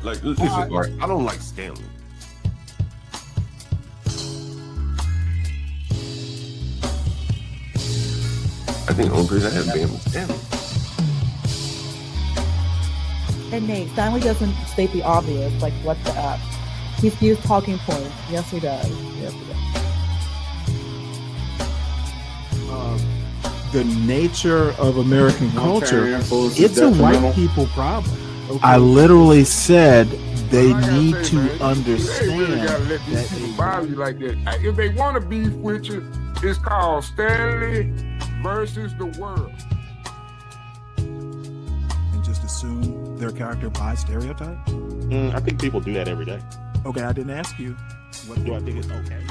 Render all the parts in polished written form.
Like, listen, Mark, I don't like Stanley. I think the only person I have been was Stanley. And Nate, Stanley doesn't state the obvious, like what's the up. He's used talking points. Yes, he does. Yes, he does. The nature of American culture, it's a white people problem. Okay. I literally said they need to understand. You really gotta let these people bother you like that. If they want to beef with you, it's called Stanley versus the world. And just assume their character by stereotype? I think people do that every day. Okay, I didn't ask you. What do I think is okay?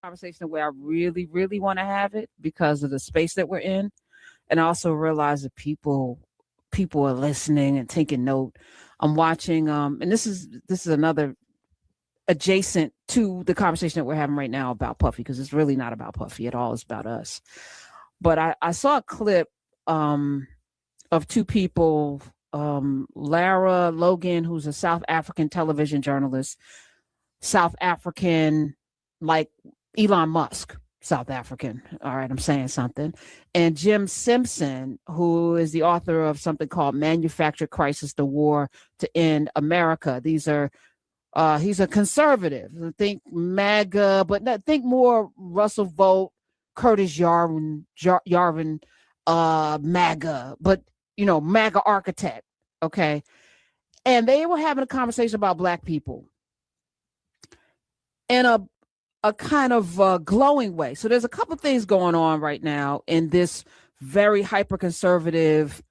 Conversation where I really, really want to have it because of the space that we're in. And I also realize that people are listening and taking note. I'm watching, and this is another adjacent to the conversation that we're having right now about Puffy, because it's really not about Puffy at all. It's about us. But I saw a clip of two people, Lara Logan, who's a South African television journalist, South African, like Elon Musk, South African. All right, I'm saying something. And Jim Simpson, who is the author of something called Manufactured Crisis, the War to End America. These are, he's a conservative. Think MAGA, but think more Russell Vogt, Curtis Yarvin, MAGA, but, MAGA architect. Okay. And they were having a conversation about Black people in a kind of glowing way. So there's a couple of things going on right now in this very hyper-conservative,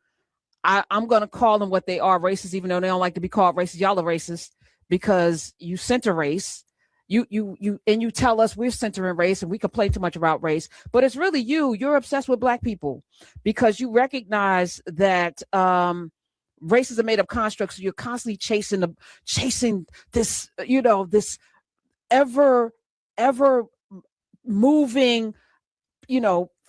I'm going to call them what they are, racist, even though they don't like to be called racist. Y'all are racist because you center race. You tell us we're centering race and we complain too much about race, but it's really you're obsessed with Black people because you recognize that races are made of constructs. So you're constantly chasing this, this ever moving,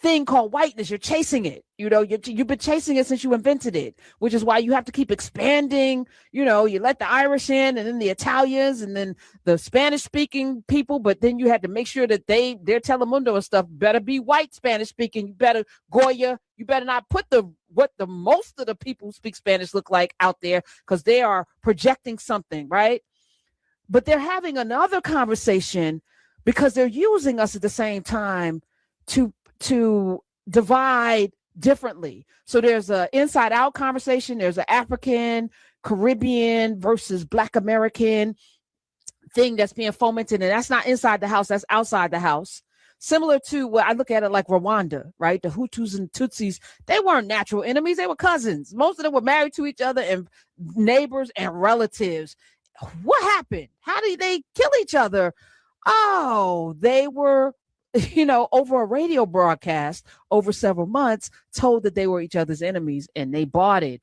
thing called whiteness. You're chasing it. You've been chasing it since you invented it, which is why you have to keep expanding. You let the Irish in, and then the Italians, and then the Spanish speaking people. But then you had to make sure that their Telemundo and stuff better be white Spanish speaking. You better Goya. You better not put what the most of the people who speak Spanish look like out there, because they are projecting something, right? But they're having another conversation because they're using us at the same time to divide differently. So there's an inside out conversation. There's an African, Caribbean versus Black American thing that's being fomented. And that's not inside the house. That's outside the house. Similar to what I look at it like Rwanda, right? The Hutus and Tutsis, they weren't natural enemies. They were cousins. Most of them were married to each other and neighbors and relatives. What happened? How did they kill each other? Oh, they were, over a radio broadcast over several months, told that they were each other's enemies, and they bought it.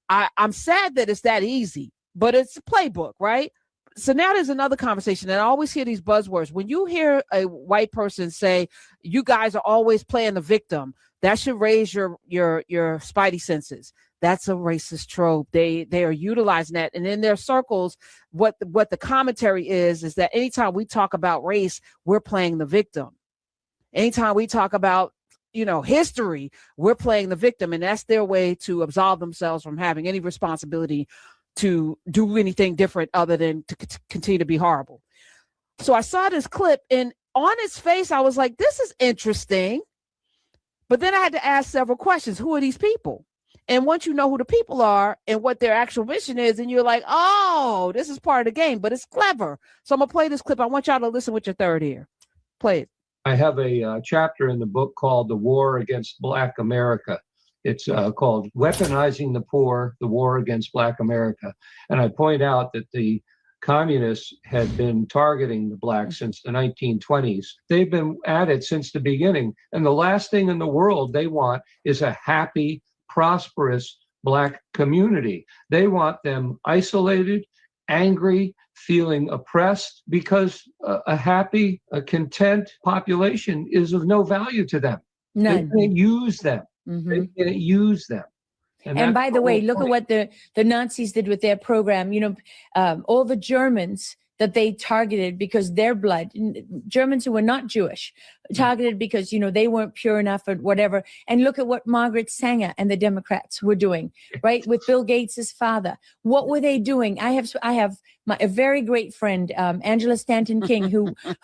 I'm sad that it's that easy, but it's a playbook, right? So now there's another conversation, and I always hear these buzzwords. When you hear a white person say, you guys are always playing the victim, that should raise your spidey senses. That's a racist trope. They are utilizing that. And in their circles, what the commentary is that anytime we talk about race, we're playing the victim. Anytime we talk about, history, we're playing the victim. And that's their way to absolve themselves from having any responsibility to do anything different other than to continue to be horrible. So I saw this clip, and on its face, I was like, this is interesting. But then I had to ask several questions. Who are these people? And once you know who the people are and what their actual mission is, and you're like, oh, this is part of the game, but it's clever. So I'm going to play this clip. I want y'all to listen with your third ear. Play it. I have a chapter in the book called The War Against Black America. It's called Weaponizing the Poor, The War Against Black America. And I point out that the communists had been targeting the blacks since the 1920s. They've been at it since the beginning. And the last thing in the world they want is a happy, prosperous Black community. They want them isolated, angry, feeling oppressed, because a happy, a content population is of no value to them. None. They can't use them. Mm-hmm. They can't use them. And by the way, look at what the Nazis did with their program. All the Germans that they targeted because their blood, Germans who were not Jewish, targeted because, they weren't pure enough or whatever. And look at what Margaret Sanger and the Democrats were doing, right? With Bill Gates's father. What were they doing? I have a very great friend, Angela Stanton King,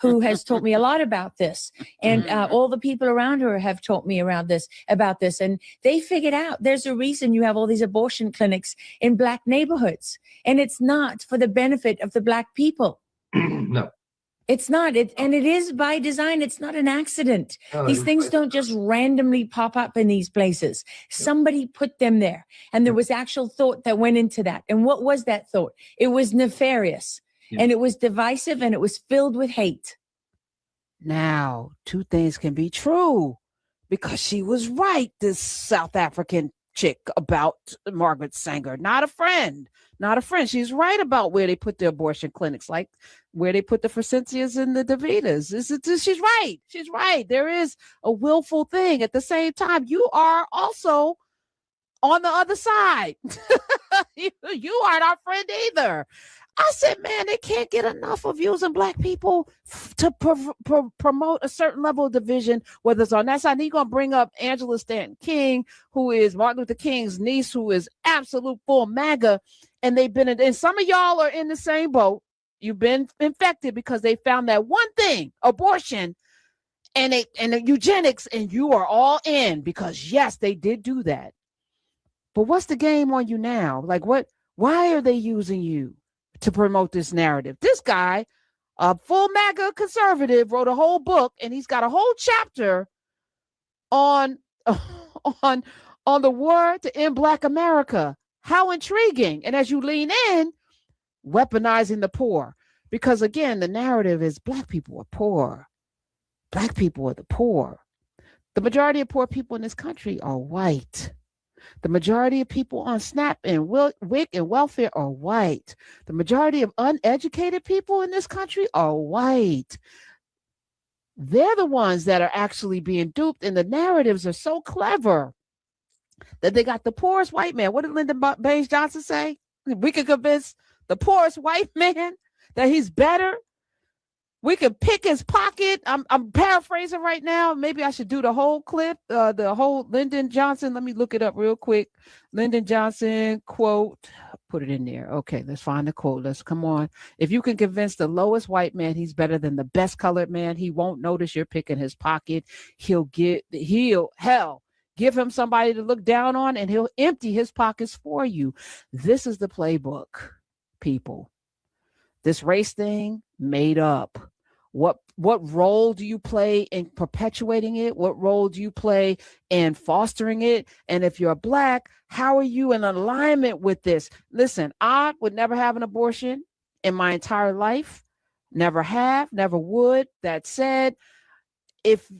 who has taught me a lot about this. And all the people around her have taught me about this. And they figured out there's a reason you have all these abortion clinics in Black neighborhoods. And it's not for the benefit of the Black people. No. It's not. And it is by design. It's not an accident. These things don't just randomly pop up in these places. Somebody put them there. And there was actual thought that went into that. And what was that thought? It was nefarious. And it was divisive and it was filled with hate. Now, two things can be true because she was right, this South African chick, about Margaret Sanger. Not a friend. She's right about where they put the abortion clinics, like where they put the Fresenias and the Davidas. She's right. There is a willful thing. At the same time, you are also on the other side. You aren't our friend either. I said, man, they can't get enough of using Black people to promote a certain level of division, whether it's on that side. And you're going to bring up Angela Stanton King, who is Martin Luther King's niece, who is absolute full MAGA. And they've been and some of y'all are in the same boat. You've been infected because they found that one thing, abortion, and the eugenics, and you are all in because, yes, they did do that. But what's the game on you now? Like, why are they using you to promote this narrative? This guy, a full MAGA conservative, wrote a whole book, and he's got a whole chapter on the war to end Black America. How intriguing. And as you lean in, weaponizing the poor, because again, the narrative is Black people are poor. Black people are the poor. The majority of poor people in this country are white. The majority of people on SNAP and WIC and welfare are white. The majority of uneducated people in this country are white. They're the ones that are actually being duped, and the narratives are so clever that they got the poorest white man. What did Lyndon Baines Johnson say? We can convince the poorest white man that he's better. We can pick his pocket. I'm paraphrasing right now. Maybe I should do the whole clip, the whole Lyndon Johnson. Let me look it up real quick. Lyndon Johnson quote, put it in there. Okay, let's find the quote. Let's come on. If you can convince the lowest white man he's better than the best colored man, he won't notice you're picking his pocket. He'll give him somebody to look down on, and he'll empty his pockets for you. This is the playbook, people. This race thing made up. What role do you play in perpetuating it? What role do you play in fostering it? And if you're Black, how are you in alignment with this? Listen, I would never have an abortion in my entire life. Never have, never would. That said, if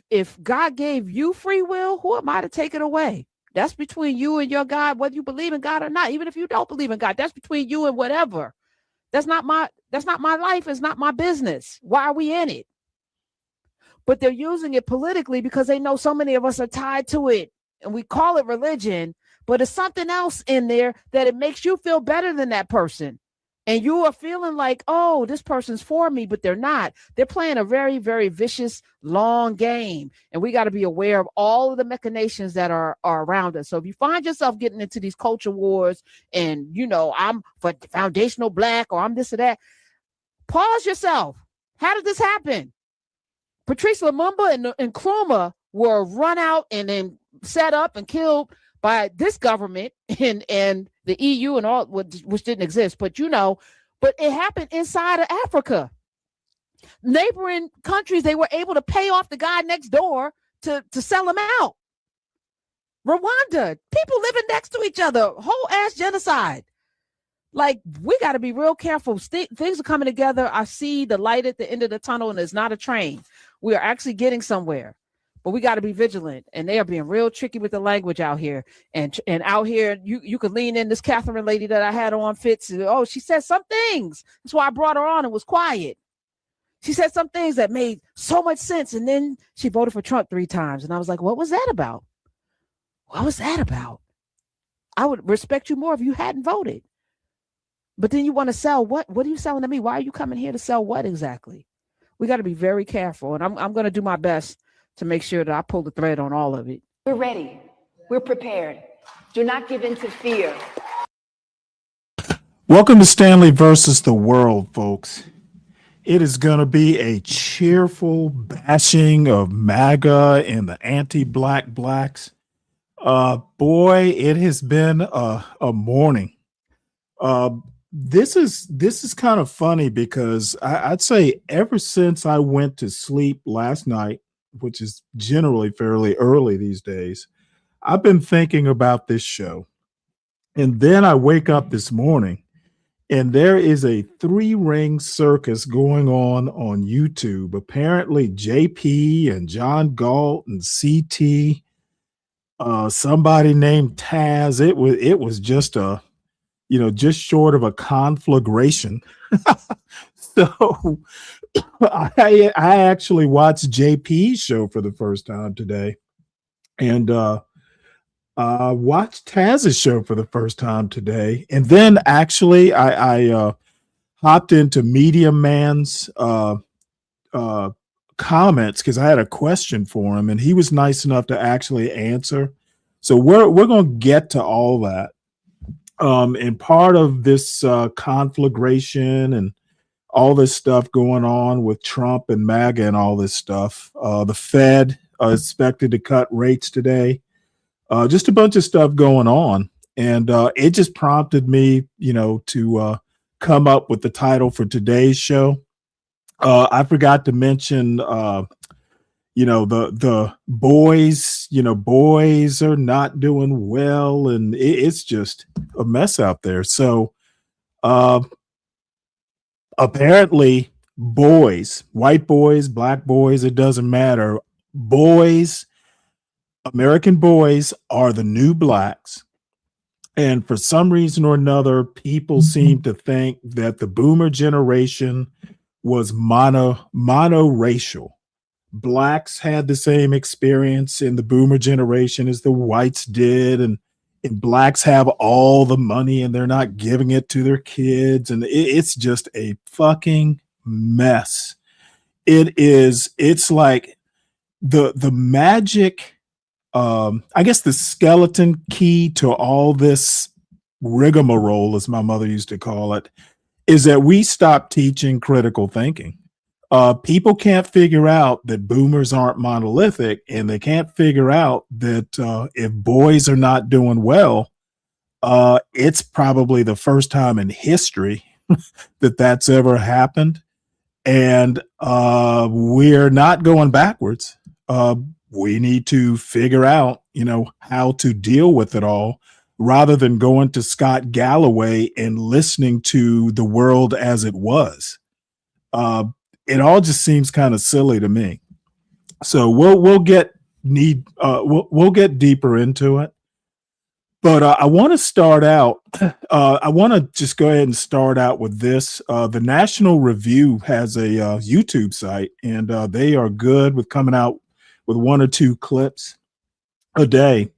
God gave you free will, who am I to take it away? That's between you and your God, whether you believe in God or not. Even if you don't believe in God, that's between you and whatever. That's not my life. It's not my business. Why are we in it? But they're using it politically because they know so many of us are tied to it. And we call it religion, but it's something else in there that it makes you feel better than that person. And you are feeling like, oh, this person's for me, but they're not. They're playing a very, very vicious, long game. And we got to be aware of all of the machinations that are around us. So if you find yourself getting into these culture wars and, I'm for foundational Black or I'm this or that, pause yourself. How did this happen? Patrice Lumumba and Nkrumah were run out and then set up and killed by this government and the EU and all, which didn't exist, but it happened inside of Africa. Neighboring countries, they were able to pay off the guy next door to sell him out. Rwanda, people living next to each other, whole ass genocide. Like, we got to be real careful. Things are coming together. I see the light at the end of the tunnel, and it's not a train. We are actually getting somewhere. But we got to be vigilant, and they are being real tricky with the language out here. And out here, you could lean in. This Catherine lady that I had on Fitz. Oh, she said some things. That's why I brought her on and was quiet. She said some things that made so much sense, and then she voted for Trump 3 times. And I was like, what was that about? What was that about? I would respect you more if you hadn't voted. But then you want to sell what? What are you selling to me? Why are you coming here to sell what exactly? We got to be very careful. And I'm going to do my best to make sure that I pull the thread on all of it. We're ready. We're prepared. Do not give in to fear. Welcome to Stanley versus the World, folks. It is going to be a cheerful bashing of MAGA and the anti-black blacks. Boy, it has been a morning. This is kind of funny because I'd say ever since I went to sleep last night, which is generally fairly early these days, I've been thinking about this show. And then I wake up this morning and there is a 3-ring circus going on YouTube. Apparently JP and John Galt and CT, somebody named Taz. It was just just short of a conflagration. So I actually watched JP's show for the first time today, and watched Taz's show for the first time today, and then actually I hopped into Medium Man's comments because I had a question for him, and he was nice enough to actually answer. So we're going to get to all that. And part of this conflagration and all this stuff going on with Trump and MAGA and all this stuff, the Fed expected to cut rates today. Just a bunch of stuff going on. And it just prompted me, to come up with the title for today's show. I forgot to mention, the boys, boys are not doing well, and it's just a mess out there. So apparently boys, white boys, black boys, it doesn't matter. Boys, American boys are the new blacks. And for some reason or another, people seem to think that the boomer generation was monoracial. Blacks had the same experience in the boomer generation as the whites did, and blacks have all the money and they're not giving it to their kids, and it's just a fucking mess. It's like the magic, I guess the skeleton key to all this rigmarole, as my mother used to call it, is that we stopped teaching critical thinking. People can't figure out that boomers aren't monolithic, and they can't figure out that if boys are not doing well, it's probably the first time in history that that's ever happened. And we're not going backwards. We need to figure out, how to deal with it all, rather than going to Scott Galloway and listening to the world as it was. It all just seems kind of silly to me. So we'll get deeper into it. But I want to start out. I want to just go ahead and start out with this. The National Review has a YouTube site, and they are good with coming out with 1 or 2 clips a day.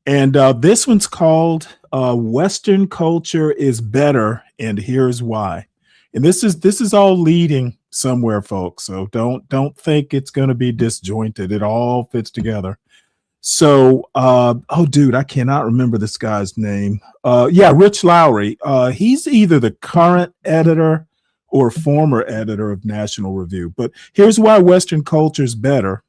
And this one's called "Western Culture is Better, and Here's Why." And this is all leading somewhere, folks. So don't think it's going to be disjointed. It all fits together. So, dude, I cannot remember this guy's name. Rich Lowry. He's either the current editor or former editor of National Review. But here's why Western culture is better.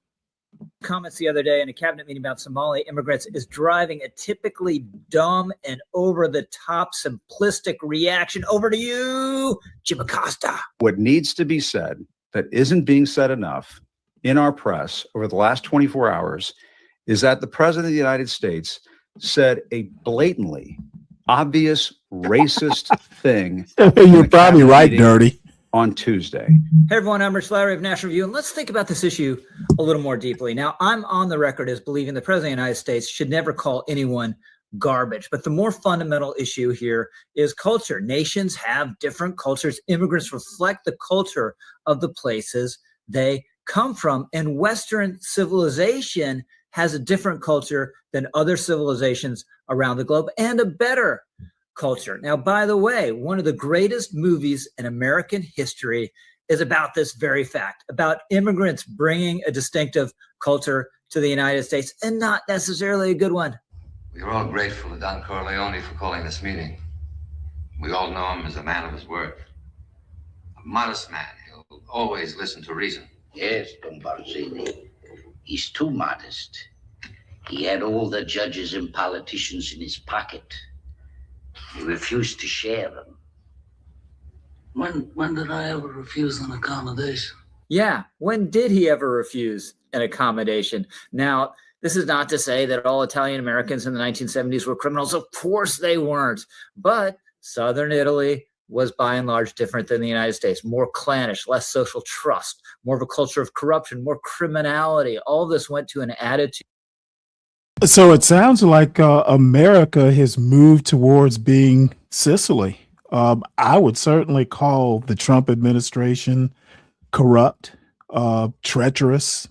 Comments the other day in a cabinet meeting about Somali immigrants is driving a typically dumb and over-the-top simplistic reaction. Over to you, Jim Acosta. What needs to be said that isn't being said enough in our press over the last 24 hours is that the President of the United States said a blatantly obvious racist thing. You're probably right, Dirty. On Tuesday. Hey everyone, I'm Rich Lowry of National Review, and let's think about this issue a little more deeply. Now, I'm on the record as believing the President of the United States should never call anyone garbage, but the more fundamental issue here is culture. Nations have different cultures. Immigrants reflect the culture of the places they come from, and Western civilization has a different culture than other civilizations around the globe, and a better culture. Now, by the way, one of the greatest movies in American history is about this very fact, about immigrants bringing a distinctive culture to the United States, and not necessarily a good one. We are all grateful to Don Corleone for calling this meeting. We all know him as a man of his word. A modest man. He'll always listen to reason. Yes, Don Barzini. He's too modest. He had all the judges and politicians in his pocket. He refused to share them. When did I ever refuse an accommodation? Yeah, when did he ever refuse an accommodation? Now, this is not to say that all Italian Americans in the 1970s were criminals. Of course they weren't. But Southern Italy was by and large different than the United States, more clannish, less social trust, more of a culture of corruption, more criminality. All this went to an attitude. So it sounds like America has moved towards being Sicily. I would certainly call the Trump administration corrupt, treacherous.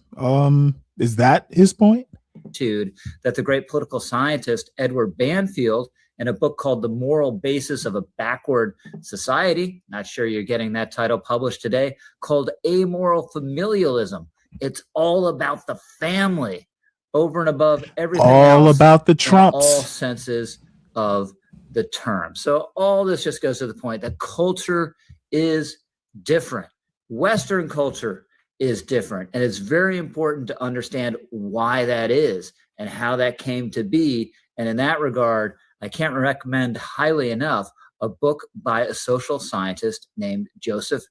Is that his point? That the great political scientist Edward Banfield, in a book called The Moral Basis of a Backward Society, not sure you're getting that title published today, called Amoral Familialism. It's all about the family over and above everything all else, about the in Trumps. all senses of the term. So all this just goes to the point that culture is different. Western culture is different. And it's very important to understand why that is and how that came to be. And in that regard, I can't recommend highly enough a book by a social scientist named Joseph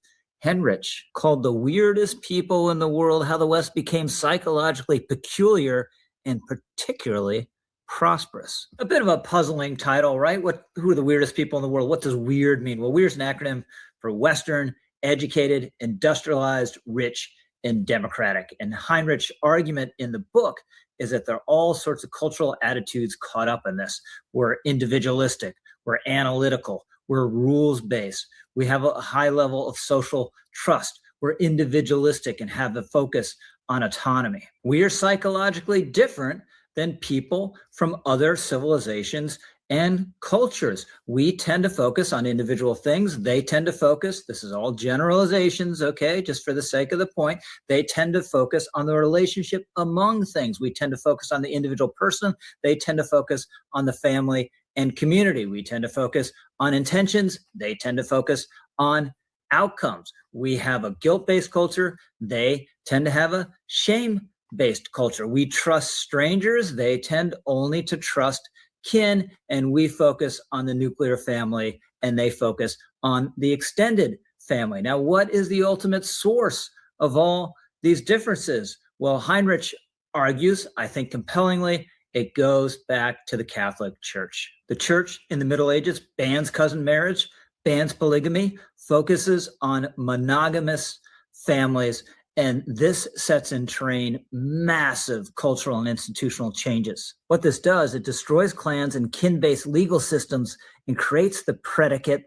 Henrich called The Weirdest People in the World, How the West Became Psychologically Peculiar and Particularly Prosperous. A bit of a puzzling title, right? Who are the weirdest people in the world? What does weird mean? Well, weird is an acronym for Western, educated, industrialized, rich, and democratic. And Heinrich's argument in the book is that there are all sorts of cultural attitudes caught up in this. We're individualistic, we're analytical, we're rules-based, we have a high level of social trust, we're individualistic and have the focus on autonomy. We are psychologically different than people from other civilizations and cultures. We tend to focus on individual things. They tend to focus, this is all generalizations, okay, just for the sake of the point, they tend to focus on the relationship among things. We tend to focus on the individual person. They tend to focus on the family and community. We tend to focus on intentions. They tend to focus on outcomes. We have a guilt-based culture. They tend to have a shame-based culture. We trust strangers. They tend only to trust kin, and we focus on the nuclear family, and they focus on the extended family. Now, what is the ultimate source of all these differences? Well, Heinrich argues, I think compellingly, it goes back to the Catholic Church. The Church in the Middle Ages bans cousin marriage, bans polygamy, focuses on monogamous families, and this sets in train massive cultural and institutional changes. What this does, it destroys clans and kin-based legal systems and creates the predicate.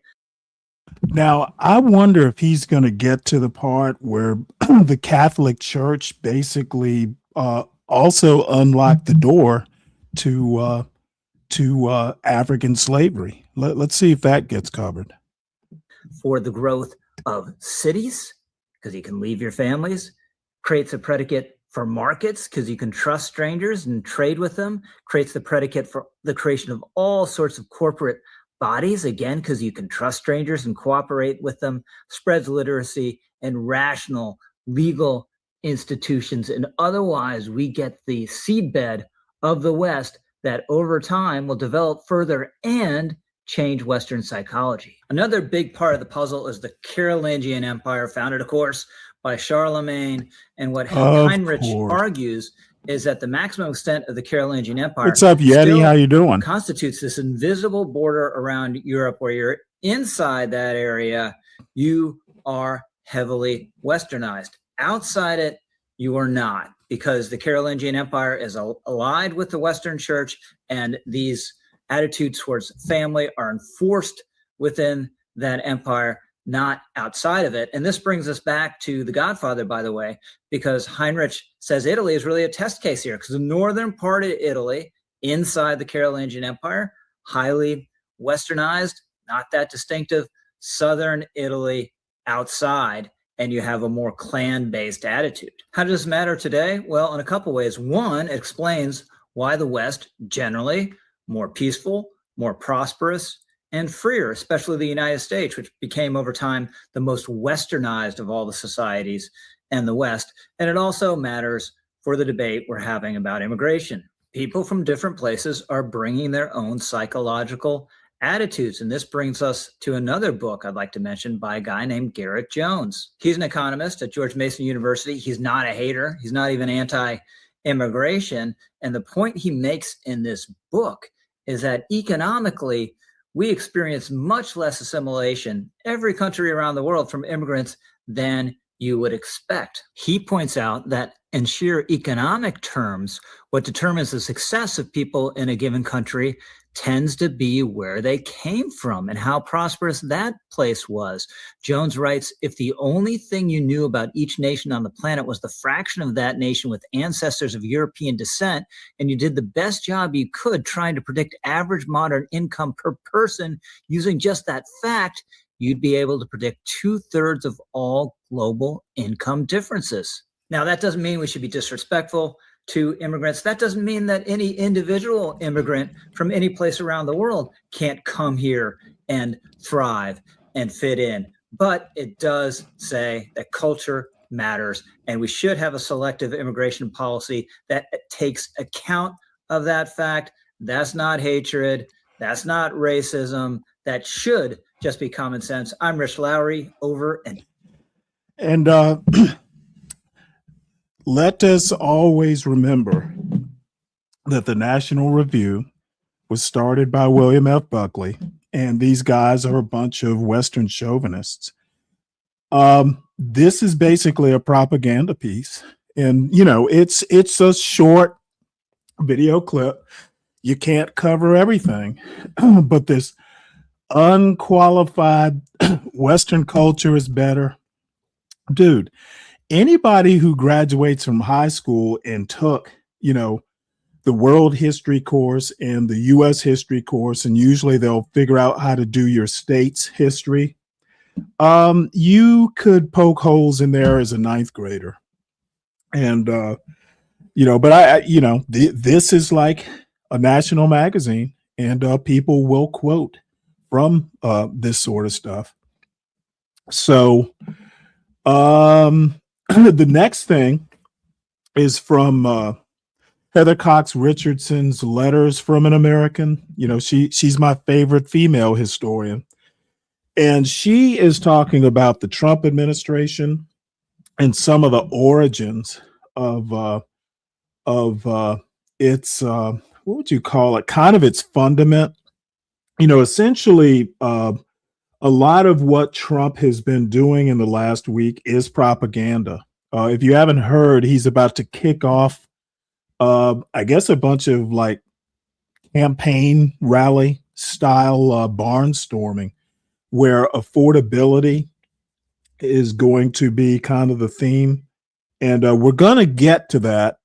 Now, I wonder if he's going to get to the part where the Catholic Church basically also unlocked the door to African slavery. Let's see if that gets covered. For the growth of cities, because you can leave your families, creates a predicate for markets, because you can trust strangers and trade with them, creates the predicate for the creation of all sorts of corporate bodies, again, because you can trust strangers and cooperate with them, spreads literacy and rational legal institutions. And otherwise, we get the seedbed of the West that over time will develop further and change Western psychology. Another big part of the puzzle is the Carolingian Empire, founded, of course, by Charlemagne. And what Heinrich argues is that the maximum extent of the Carolingian Empire— What's up, Yeti? How you doing? —constitutes this invisible border around Europe, where you're inside that area, you are heavily Westernized. Outside it, you are not, because the Carolingian Empire is allied with the Western Church, and these attitudes towards family are enforced within that empire. not outside of it. And this brings us back to The Godfather, by the way, because Heinrich says Italy is really a test case here, because the northern part of Italy, inside the Carolingian Empire, highly westernized, not that distinctive. Southern Italy, outside, and you have a more clan-based attitude. How does this matter today? Well, in a couple ways. One, it explains why the West generally more peaceful, more prosperous, and freer, especially the United States, which became over time the most westernized of all the societies in the West. And it also matters for the debate we're having about immigration. People from different places are bringing their own psychological attitudes. And this brings us to another book I'd like to mention by a guy named Garrett Jones. He's an economist at George Mason University. He's not a hater. He's not even anti-immigration. And the point he makes in this book is that economically, we experience much less assimilation, every country around the world, from immigrants than you would expect. He points out that in sheer economic terms, what determines the success of people in a given country tends to be where they came from and how prosperous that place was. Jones writes, if the only thing you knew about each nation on the planet was the fraction of that nation with ancestors of European descent, and you did the best job you could trying to predict average modern income per person using just that fact, you'd be able to predict 2/3 of all global income differences. Now, that doesn't mean we should be disrespectful to immigrants. That doesn't mean that any individual immigrant from any place around the world can't come here and thrive and fit in. But it does say that culture matters, and we should have a selective immigration policy that takes account of that fact. That's not hatred. That's not racism. That should just be common sense. I'm Rich Lowry, over and let us always remember that the National Review was started by William F. Buckley, and these guys are a bunch of Western chauvinists. This is basically a propaganda piece, and it's a short video clip. You can't cover everything, but this unqualified Western culture is better, dude. Anybody who graduates from high school and took, the world history course and the US history course, and usually they'll figure out how to do your state's history. You could poke holes in there as a ninth grader. And, but this is like a national magazine, and people will quote from this sort of stuff. So, the next thing is from Heather Cox Richardson's Letters from an American. She's my favorite female historian. And she is talking about the Trump administration and some of the origins of its, what would you call it? Kind of its fundament. Essentially, a lot of what Trump has been doing in the last week is propaganda. If you haven't heard, he's about to kick off, I guess, a bunch of like campaign rally style barnstorming, where affordability is going to be kind of the theme. And we're going to get to that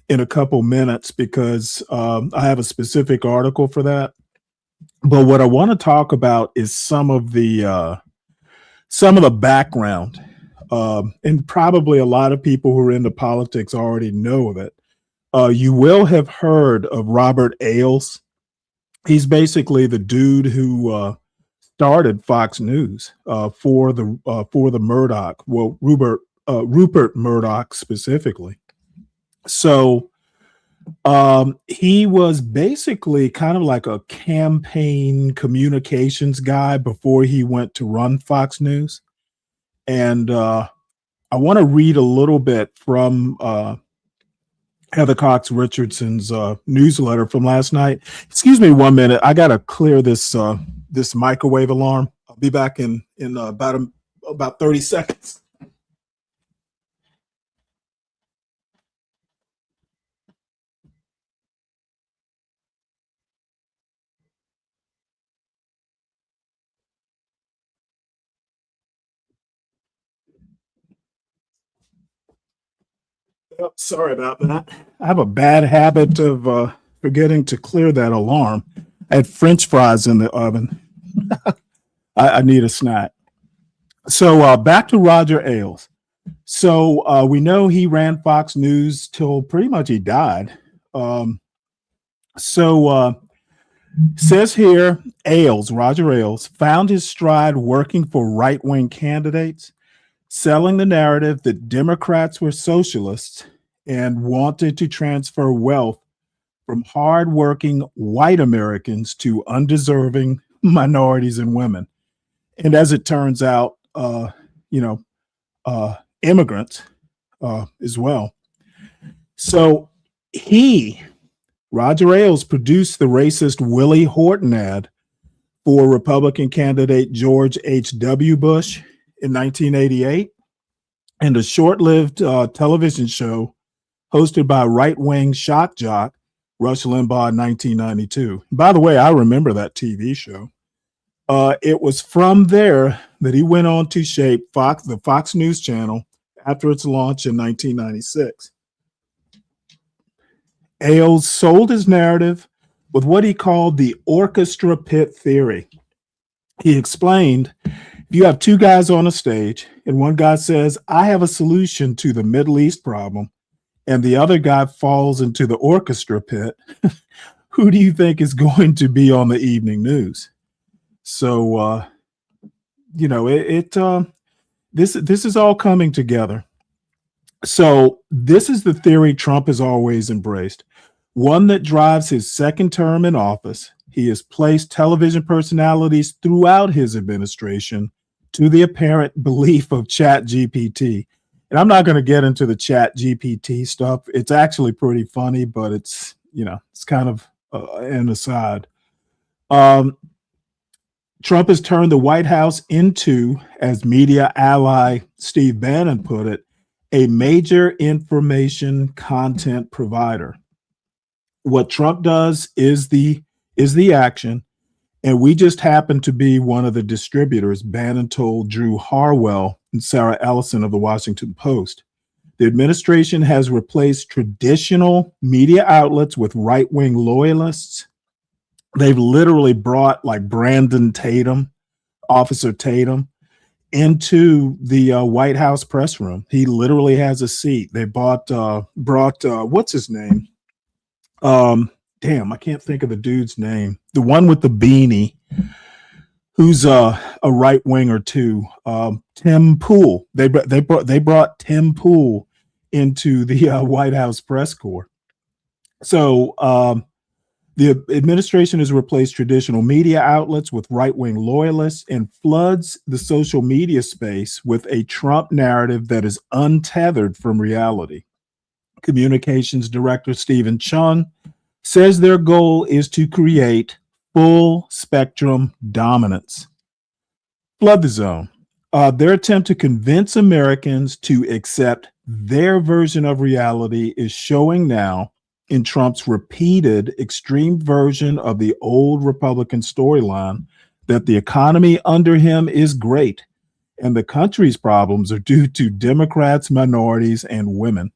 in a couple minutes, because I have a specific article for that. But what I want to talk about is some of the background, and probably a lot of people who are into politics already know of it. You will have heard of Robert Ailes. He's basically the dude who started Fox News for the Murdoch. Well, Rupert Murdoch specifically. So he was basically kind of like a campaign communications guy before he went to run Fox News. And I want to read a little bit from Heather Cox Richardson's newsletter from last night. Excuse me 1 minute. I got to clear this microwave alarm. I'll be back in about 30 seconds. Oh, sorry about that. I have a bad habit of forgetting to clear that alarm. I had French fries in the oven. I need a snack. So back to Roger Ailes. So we know he ran Fox News till pretty much he died. Says here, Roger Ailes, found his stride working for right-wing candidates, selling the narrative that Democrats were socialists and wanted to transfer wealth from hardworking white Americans to undeserving minorities and women. And as it turns out, immigrants as well. So Roger Ailes produced the racist Willie Horton ad for Republican candidate George H.W. Bush in 1988, and a short-lived television show hosted by right-wing shock jock Rush Limbaugh in 1992. By the way, I remember that TV show. It was from there that he went on to shape the Fox News Channel after its launch in 1996. Ailes sold his narrative with what he called the orchestra pit theory. He explained, if you have two guys on a stage and one guy says, I have a solution to the Middle East problem, and the other guy falls into the orchestra pit, who do you think is going to be on the evening news? So, this is all coming together. So this is the theory Trump has always embraced, one that drives his second term in office. He has placed television personalities throughout his administration to the apparent belief of Chat GPT. And I'm not going to get into the Chat GPT stuff. It's actually pretty funny, but it's kind of an aside. Trump has turned the White House into, as media ally Steve Bannon put it, a major information content provider. What Trump does is the action, and we just happen to be one of the distributors, Bannon told Drew Harwell and Sarah Ellison of the Washington Post. The administration has replaced traditional media outlets with right-wing loyalists. They've literally brought like Brandon Tatum, Officer Tatum, into the White House press room. He literally has a seat. They brought what's his name? I can't think of the dude's name. The one with the beanie, who's a right winger too. Tim Pool. They brought Tim Pool into the White House press corps. So the administration has replaced traditional media outlets with right-wing loyalists and floods the social media space with a Trump narrative that is untethered from reality. Communications Director Stephen Chung says their goal is to create full spectrum dominance. Flood the zone. Their attempt to convince Americans to accept their version of reality is showing now in Trump's repeated extreme version of the old Republican storyline that the economy under him is great and the country's problems are due to Democrats, minorities, and women.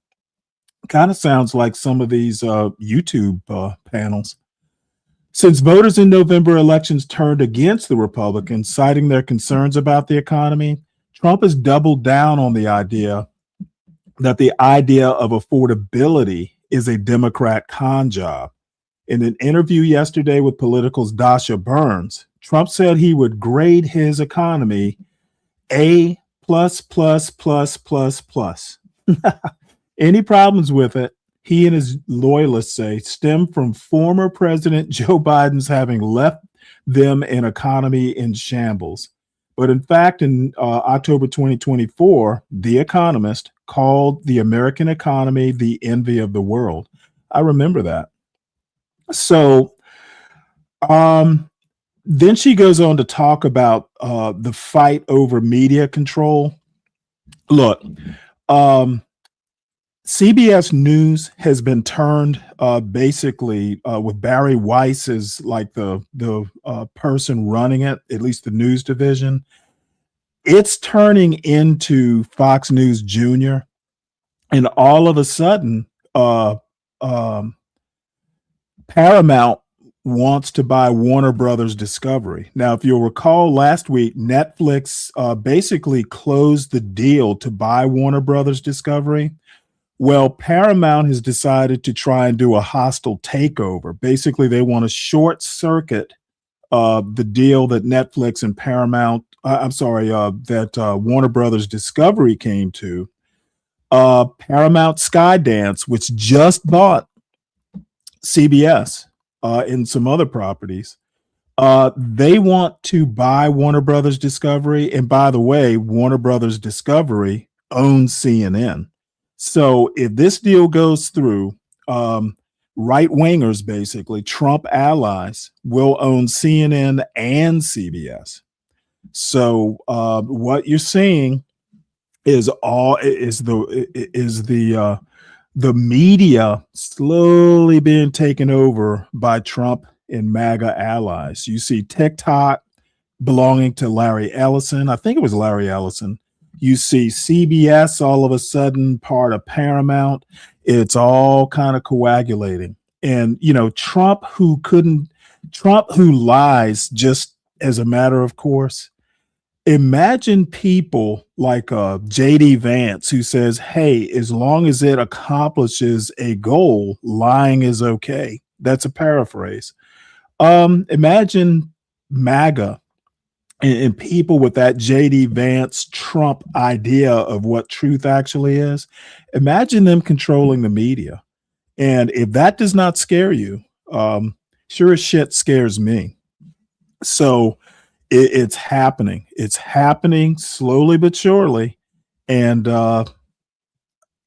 Kind of sounds like some of these YouTube panels. Since voters in November elections turned against the Republicans, citing their concerns about the economy, Trump has doubled down on the idea that the idea of affordability is a Democrat con job. In an interview yesterday with Political's Dasha Burns, Trump said he would grade his economy A+++++. Any problems with it, he and his loyalists say, stem from former President Joe Biden's having left them an economy in shambles. But in fact, in October 2024, The Economist called the American economy the envy of the world. I remember that. So then she goes on to talk about the fight over media control. Look, CBS News has been turned basically with Barry Weiss as like the person running it, at least the news division. It's turning into Fox News Junior. And all of a sudden, um, Paramount wants to buy Warner Brothers Discovery. Now, if you'll recall last week, Netflix basically closed the deal to buy Warner Brothers Discovery. Well, Paramount has decided to try and do a hostile takeover. Basically, they want to short circuit the deal that Netflix and Paramount, that Warner Brothers Discovery came to. Paramount Skydance, which just bought CBS and some other properties, they want to buy Warner Brothers Discovery. And by the way, Warner Brothers Discovery owns CNN. So if this deal goes through, right wingers, basically Trump allies, will own CNN and CBS. So what you're seeing is the media slowly being taken over by Trump and MAGA allies. You see TikTok belonging to Larry Ellison. I think it was Larry Ellison. You see CBS all of a sudden part of Paramount. It's all kind of coagulating. And, you know, Trump who lies just as a matter of course. Imagine people like JD Vance who says, hey, as long as it accomplishes a goal, lying is okay. That's a paraphrase. Imagine MAGA and people with that JD Vance Trump idea of what truth actually is. Imagine them controlling the media. And if that does not scare you, sure as shit scares me. So it's happening. It's happening slowly but surely. And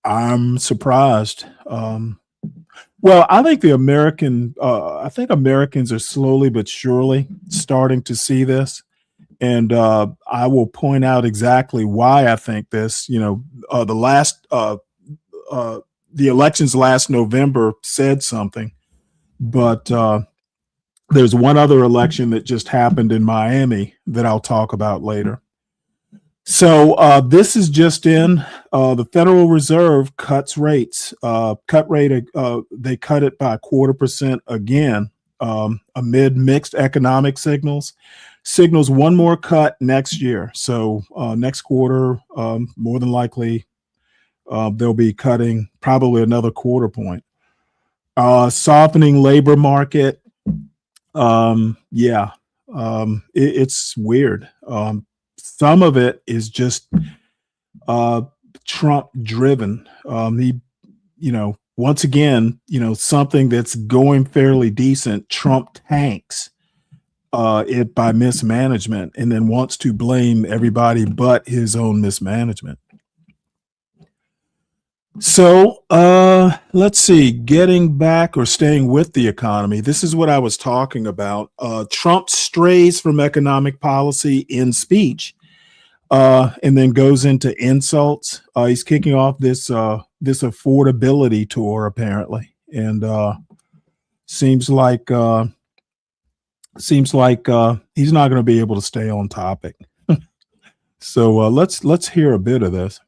I'm surprised. Well, I think Americans are slowly but surely starting to see this. And I will point out exactly why I think this. You know, the elections last November said something, but there's one other election that just happened in Miami that I'll talk about later. So this is just in the Federal Reserve cuts rates. They cut it by 0.25% again amid mixed economic signals. Signals one more cut next year. So next quarter, more than likely, they'll be cutting probably another 0.25 point. Softening labor market. It's weird. Some of it is just Trump driven. Once again, something that's going fairly decent, Trump tanks it by mismanagement and then wants to blame everybody but his own mismanagement. So let's see, getting back or staying with the economy. This is what I was talking about. Trump strays from economic policy in speech and then goes into insults. He's kicking off this affordability tour apparently, and seems like he's not going to be able to stay on topic. So let's hear a bit of this.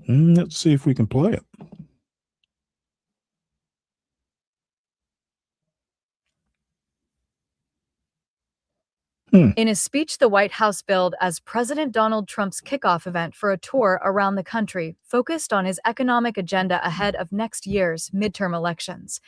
Let's see if we can play it. In a speech the White House billed as President Donald Trump's kickoff event for a tour around the country focused on his economic agenda ahead of next year's midterm elections,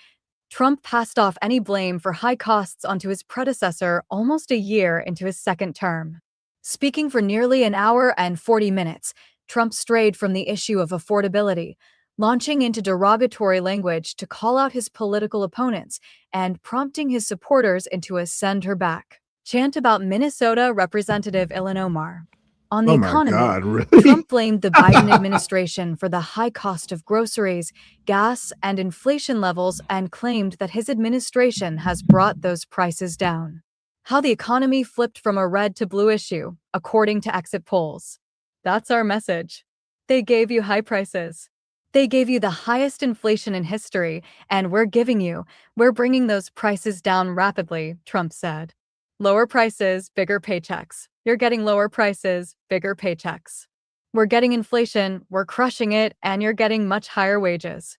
Trump passed off any blame for high costs onto his predecessor almost a year into his second term. Speaking for nearly an hour and 40 minutes, Trump strayed from the issue of affordability, launching into derogatory language to call out his political opponents and prompting his supporters into a "send her back" chant about Minnesota Representative Ilhan Omar. On the economy, God, really? Trump blamed the Biden administration for the high cost of groceries, gas, and inflation levels and claimed that his administration has brought those prices down. How the economy flipped from a red to blue issue, according to exit polls. That's our message. They gave you high prices. They gave you the highest inflation in history, and we're bringing those prices down rapidly, Trump said. Lower prices, bigger paychecks. You're getting lower prices, bigger paychecks. We're getting inflation, we're crushing it, and you're getting much higher wages.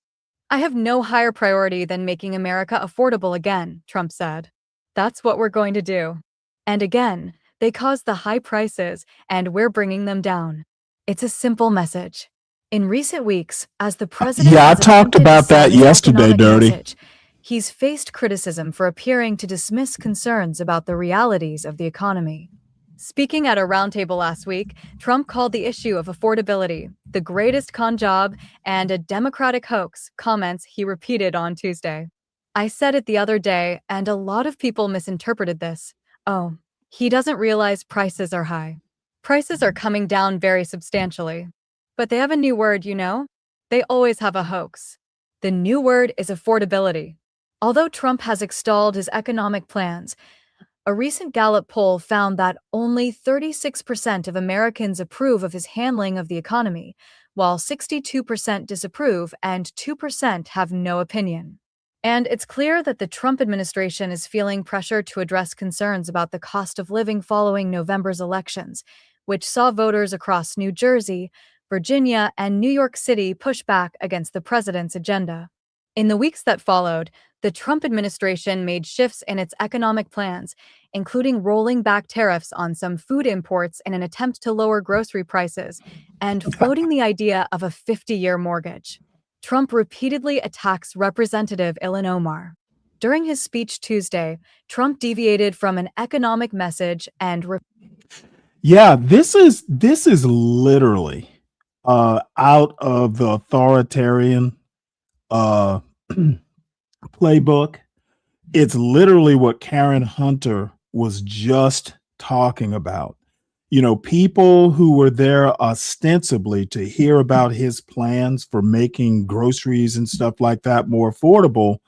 I have no higher priority than making America affordable again, Trump said. That's what we're going to do. And again, they caused the high prices, and we're bringing them down. It's a simple message. In recent weeks, as the president Yeah, I has talked attempted to about sell that his yesterday, economic Dirty. message, he's faced criticism for appearing to dismiss concerns about the realities of the economy. Speaking at a roundtable last week, Trump called the issue of affordability the greatest con job and a Democratic hoax, comments he repeated on Tuesday. I said it the other day, and a lot of people misinterpreted this. Oh, he doesn't realize prices are high. Prices are coming down very substantially. But they have a new word, you know? They always have a hoax. The new word is affordability. Although Trump has extolled his economic plans, a recent Gallup poll found that only 36% of Americans approve of his handling of the economy, while 62% disapprove and 2% have no opinion. And it's clear that the Trump administration is feeling pressure to address concerns about the cost of living following November's elections, which saw voters across New Jersey, Virginia, and New York City push back against the president's agenda. In the weeks that followed, the Trump administration made shifts in its economic plans, including rolling back tariffs on some food imports in an attempt to lower grocery prices and floating the idea of a 50-year mortgage. Trump repeatedly attacks Representative Ilhan Omar. During his speech Tuesday, Trump deviated from an economic message and Yeah, this is literally out of the authoritarian uh, playbook. It's literally what Karen Hunter was just talking about. You know, people who were there ostensibly to hear about his plans for making groceries and stuff like that more affordable.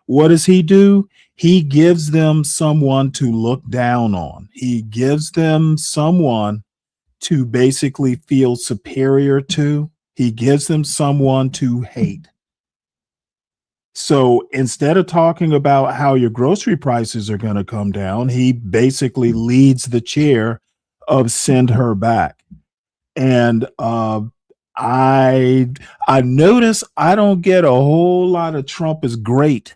What does he do? He gives them someone to look down on. He gives them someone to basically feel superior to. He gives them someone to hate. So instead of talking about how your grocery prices are going to come down, he basically leads the chair of send her back. And I notice I don't get a whole lot of Trump is great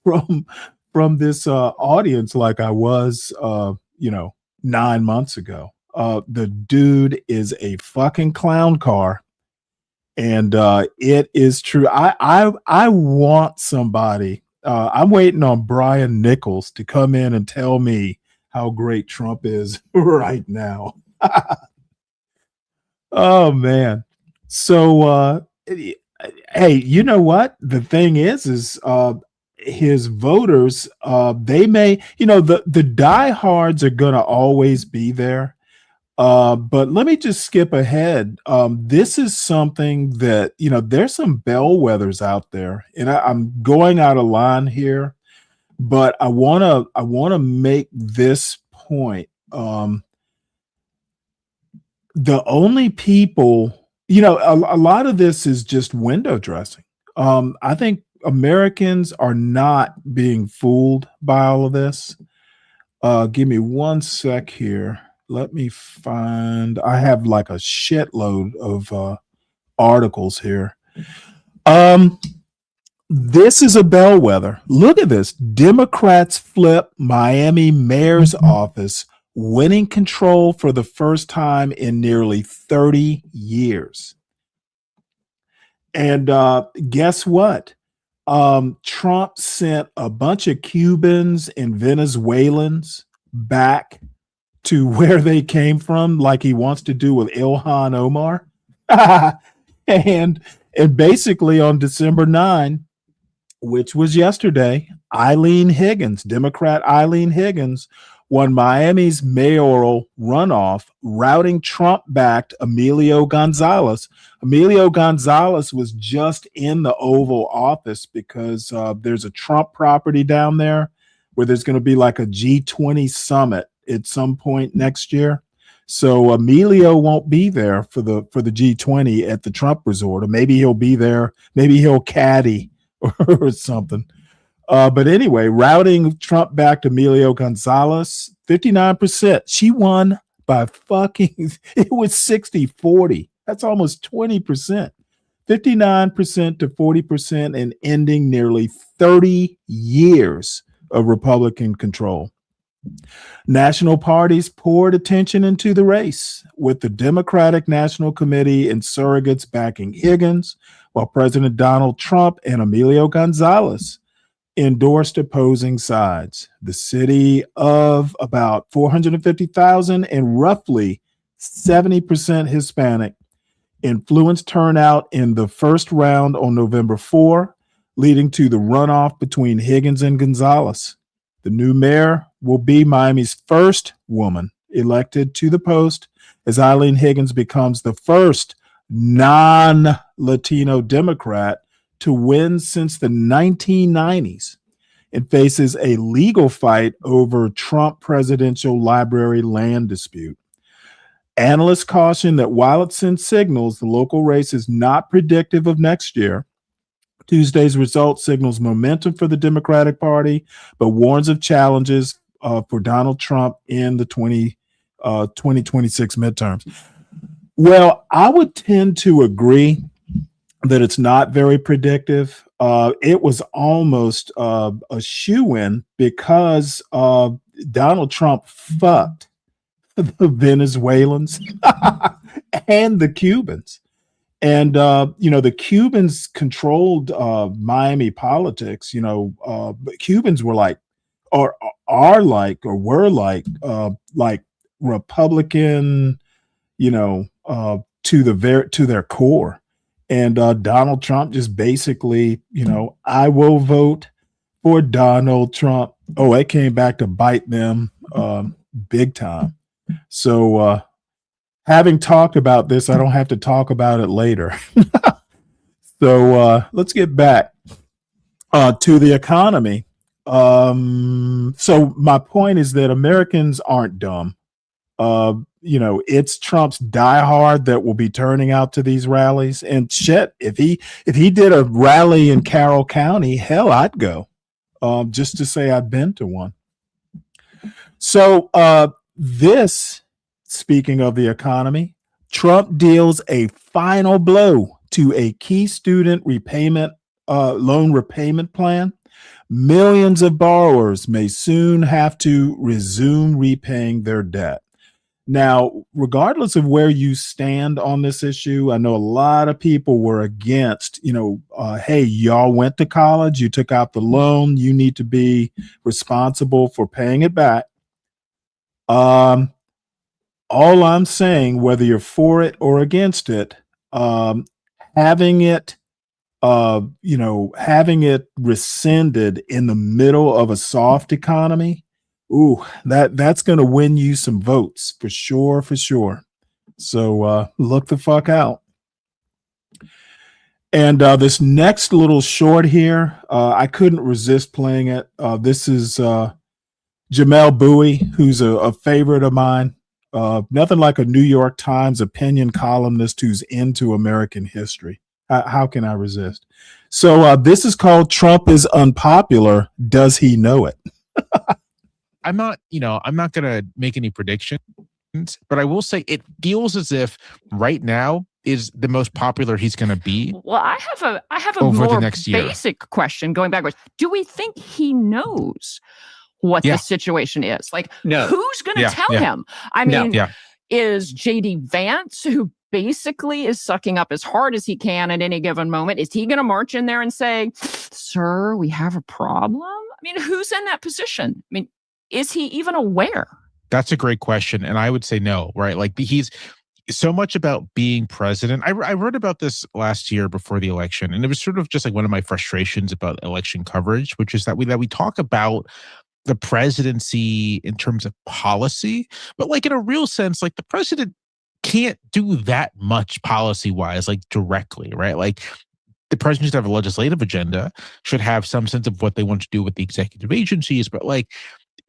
from this audience like I was 9 months ago. The dude is a fucking clown car. And it is true. I want somebody. I'm waiting on Brian Nichols to come in and tell me how great Trump is right now. Oh man. So hey, you know what? The thing is his voters, they may, the diehards are gonna always be there. But let me just skip ahead. This is something that, there's some bellwethers out there, and I'm going out of line here, but I want to make this point. The only people, a lot of this is just window dressing. I think Americans are not being fooled by all of this. Give me one sec here. Let me find, I have like a shitload of articles here. This is a bellwether. Look at this. Democrats flip Miami mayor's office, winning control for the first time in nearly 30 years. And guess what? Trump sent a bunch of Cubans and Venezuelans back to where they came from, like he wants to do with Ilhan Omar. and basically on December 9, which was yesterday, Democrat Eileen Higgins, won Miami's mayoral runoff, routing Trump-backed Emilio Gonzalez. Emilio Gonzalez was just in the Oval Office because there's a Trump property down there where there's going to be like a G20 summit at some point next year. So Emilio won't be there for the G20 at the Trump resort, or maybe he'll be there. Maybe he'll caddy or something. But anyway, routing Trump-backed Emilio Gonzalez, 59%. She won by fucking, it was 60-40. That's almost 20%. 59% to 40%, and ending nearly 30 years of Republican control. National parties poured attention into the race, with the Democratic National Committee and surrogates backing Higgins, while President Donald Trump and Emilio Gonzalez endorsed opposing sides. The city of about 450,000 and roughly 70% Hispanic influenced turnout in the first round on November 4, leading to the runoff between Higgins and Gonzalez. The new mayor will be Miami's first woman elected to the post, as Eileen Higgins becomes the first non-Latino Democrat to win since the 1990s, and faces a legal fight over Trump Presidential Library land dispute. Analysts caution that while it sends signals, the local race is not predictive of next year. Tuesday's result signals momentum for the Democratic Party, but warns of challenges for Donald Trump in the 2026 midterms. Well, I would tend to agree that it's not very predictive. It was almost a shoo-in because Donald Trump fucked the Venezuelans and the Cubans. And, the Cubans controlled Miami politics. Cubans were like, or are like, or were like Republican, to their core. And Donald Trump just basically, I will vote for Donald Trump. Oh, it came back to bite them big time. So having talked about this, I don't have to talk about it later. So let's get back to the economy. So my point is that Americans aren't dumb. It's Trump's diehard that will be turning out to these rallies. And shit, if he did a rally in Carroll County, hell, I'd go just to say I've been to one. So speaking of the economy, Trump deals a final blow to a key student loan repayment plan. Millions of borrowers may soon have to resume repaying their debt. Now, regardless of where you stand on this issue, I know a lot of people were against, hey, y'all went to college, you took out the loan, you need to be responsible for paying it back. All I'm saying, whether you're for it or against it, having it rescinded in the middle of a soft economy, that's going to win you some votes for sure. So look the fuck out. And this next little short here, I couldn't resist playing it. This is Jamel Bowie, who's a favorite of mine. Nothing like a New York Times opinion columnist who's into American history. How can I resist? So this is called "Trump is Unpopular. Does He Know It?" I'm not going to make any predictions, but I will say it feels as if right now is the most popular he's going to be. Well, I have a more basic question going backwards. Do we think he knows what the situation is? Like, who's going to tell him? I mean, is JD Vance, who basically is sucking up as hard as he can at any given moment, is he going to march in there and say, "Sir, we have a problem"? I mean, who's in that position? I mean, is he even aware? That's a great question. And I would say no, right? Like he's so much about being president. I wrote about this last year before the election, and it was sort of just like one of my frustrations about election coverage, which is that we talk about the presidency in terms of policy, but like in a real sense, like the president can't do that much policy wise, like directly, right? Like the president should have a legislative agenda, should have some sense of what they want to do with the executive agencies, but like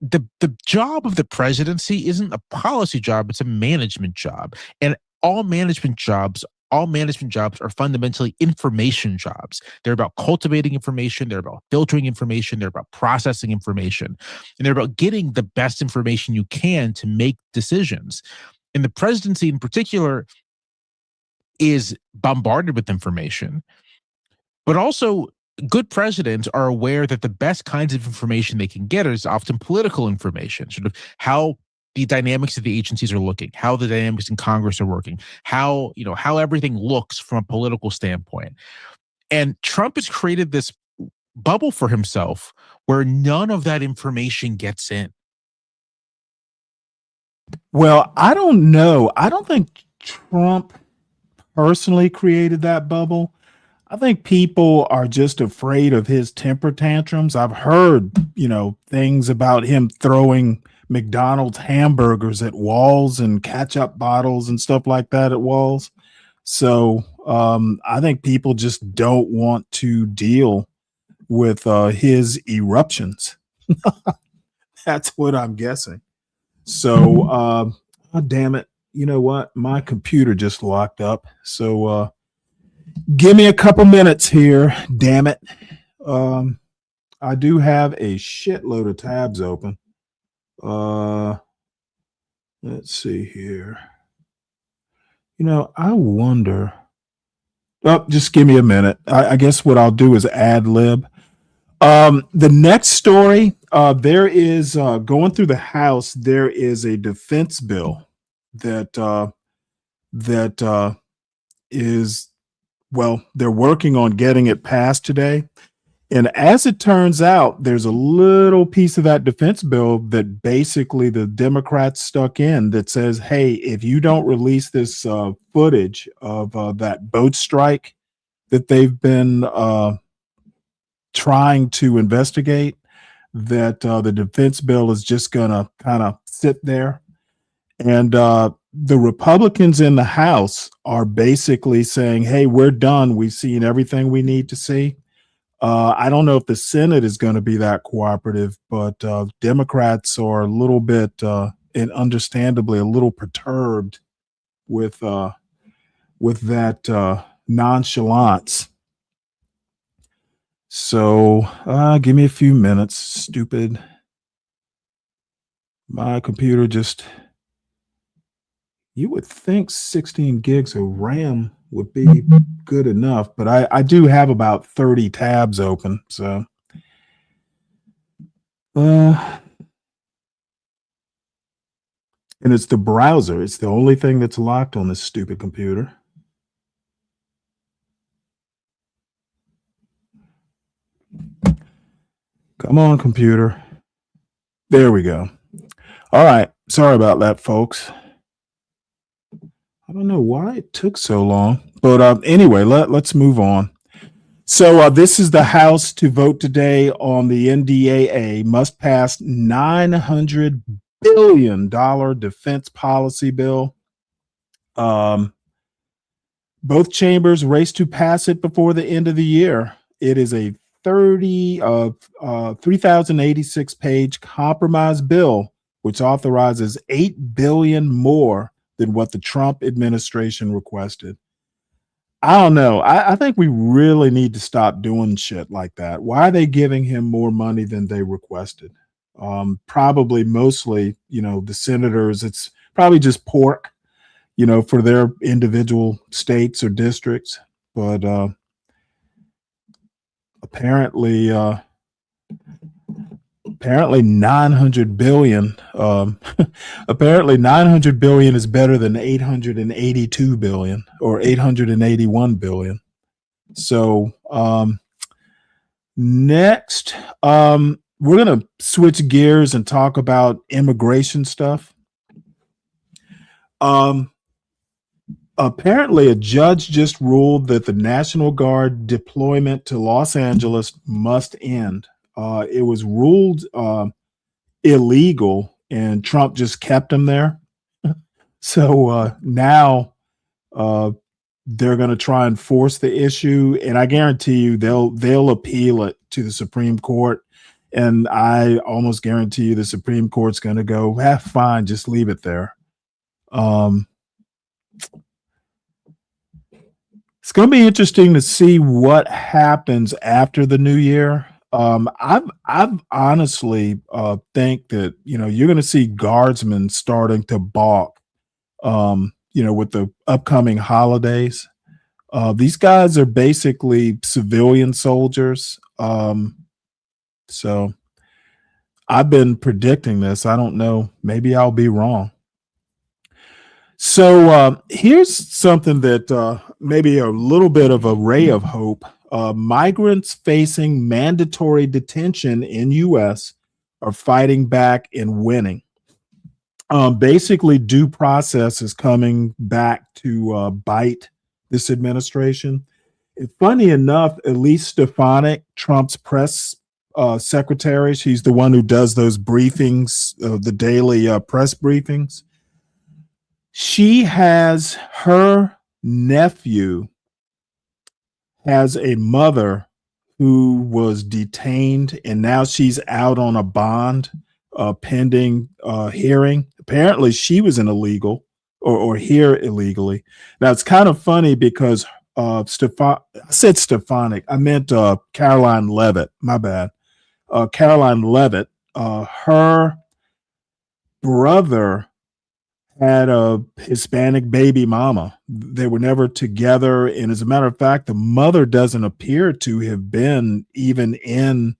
the job of the presidency isn't a policy job, it's a management job. And all management jobs all management jobs are fundamentally information jobs. They're about cultivating information. They're about filtering information. They're about processing information. And they're about getting the best information you can to make decisions. And the presidency in particular is bombarded with information, but also good presidents are aware that the best kinds of information they can get is often political information, sort of how the dynamics of the agencies are looking, how the dynamics in Congress are working, how everything looks from a political standpoint. And Trump has created this bubble for himself where none of that information gets in. Well, I don't know. I don't think Trump personally created that bubble. I think people are just afraid of his temper tantrums. I've heard, things about him throwing McDonald's hamburgers at walls and ketchup bottles and stuff like that at walls. So I think people just don't want to deal with his eruptions. That's what I'm guessing. So, oh, damn it. You know what? My computer just locked up. So give me a couple minutes here. Damn it. I do have a shitload of tabs open. Let's see here. I wonder. Oh, just give me a minute. I guess what I'll do is ad lib. The next story, there is going through the House. There is a defense bill that is, well, they're working on getting it passed today. And as it turns out, there's a little piece of that defense bill that basically the Democrats stuck in that says, hey, if you don't release this footage of that boat strike that they've been trying to investigate, that the defense bill is just going to kind of sit there. And the Republicans in the House are basically saying, hey, we're done. We've seen everything we need to see. I don't know if the Senate is going to be that cooperative, but Democrats are a little bit, and understandably, a little perturbed with that nonchalance. So give me a few minutes, stupid. My computer just, you would think 16 gigs of RAM would be good enough, but I do have about 30 tabs open. So and it's the browser. It's the only thing that's locked on this stupid computer. Come on, computer. There we go. All right. Sorry about that, folks. I don't know why it took so long, but anyway, let's move on. So this is the House to vote today on the NDAA must pass $900 billion defense policy bill. Both chambers race to pass it before the end of the year. It is a 3,086 page compromise bill, which authorizes $8 billion more than what the Trump administration requested. I don't know. I think we really need to stop doing shit like that. Why are they giving him more money than they requested? Probably mostly, the senators, it's probably just pork, for their individual states or districts. But apparently 900 billion. Apparently 900 billion is better than 882 billion or 881 billion. So next, we're going to switch gears and talk about immigration stuff. Apparently a judge just ruled that the National Guard deployment to Los Angeles must end. It was ruled illegal, and Trump just kept them there. So now they're going to try and force the issue, and I guarantee you they'll appeal it to the Supreme Court. And I almost guarantee you the Supreme Court's going to go, fine, just leave it there. It's going to be interesting to see what happens after the new year. I've honestly think that you're going to see guardsmen starting to balk. With the upcoming holidays, these guys are basically civilian soldiers. So I've been predicting this. I don't know. Maybe I'll be wrong. So here's something that maybe a little bit of a ray of hope. Migrants facing mandatory detention in U.S. are fighting back and winning. Basically, due process is coming back to bite this administration. And funny enough, Elise Stefanik, Trump's press secretary, she's the one who does those briefings, the daily press briefings. She has her nephew has a mother who was detained, and now she's out on a bond pending hearing. Apparently, she was an illegal or here illegally. Now, it's kind of funny because I said Stefanik. I meant Caroline Levitt. My bad. Caroline Levitt, her brother had a Hispanic baby mama. They were never together. And as a matter of fact, the mother doesn't appear to have been even in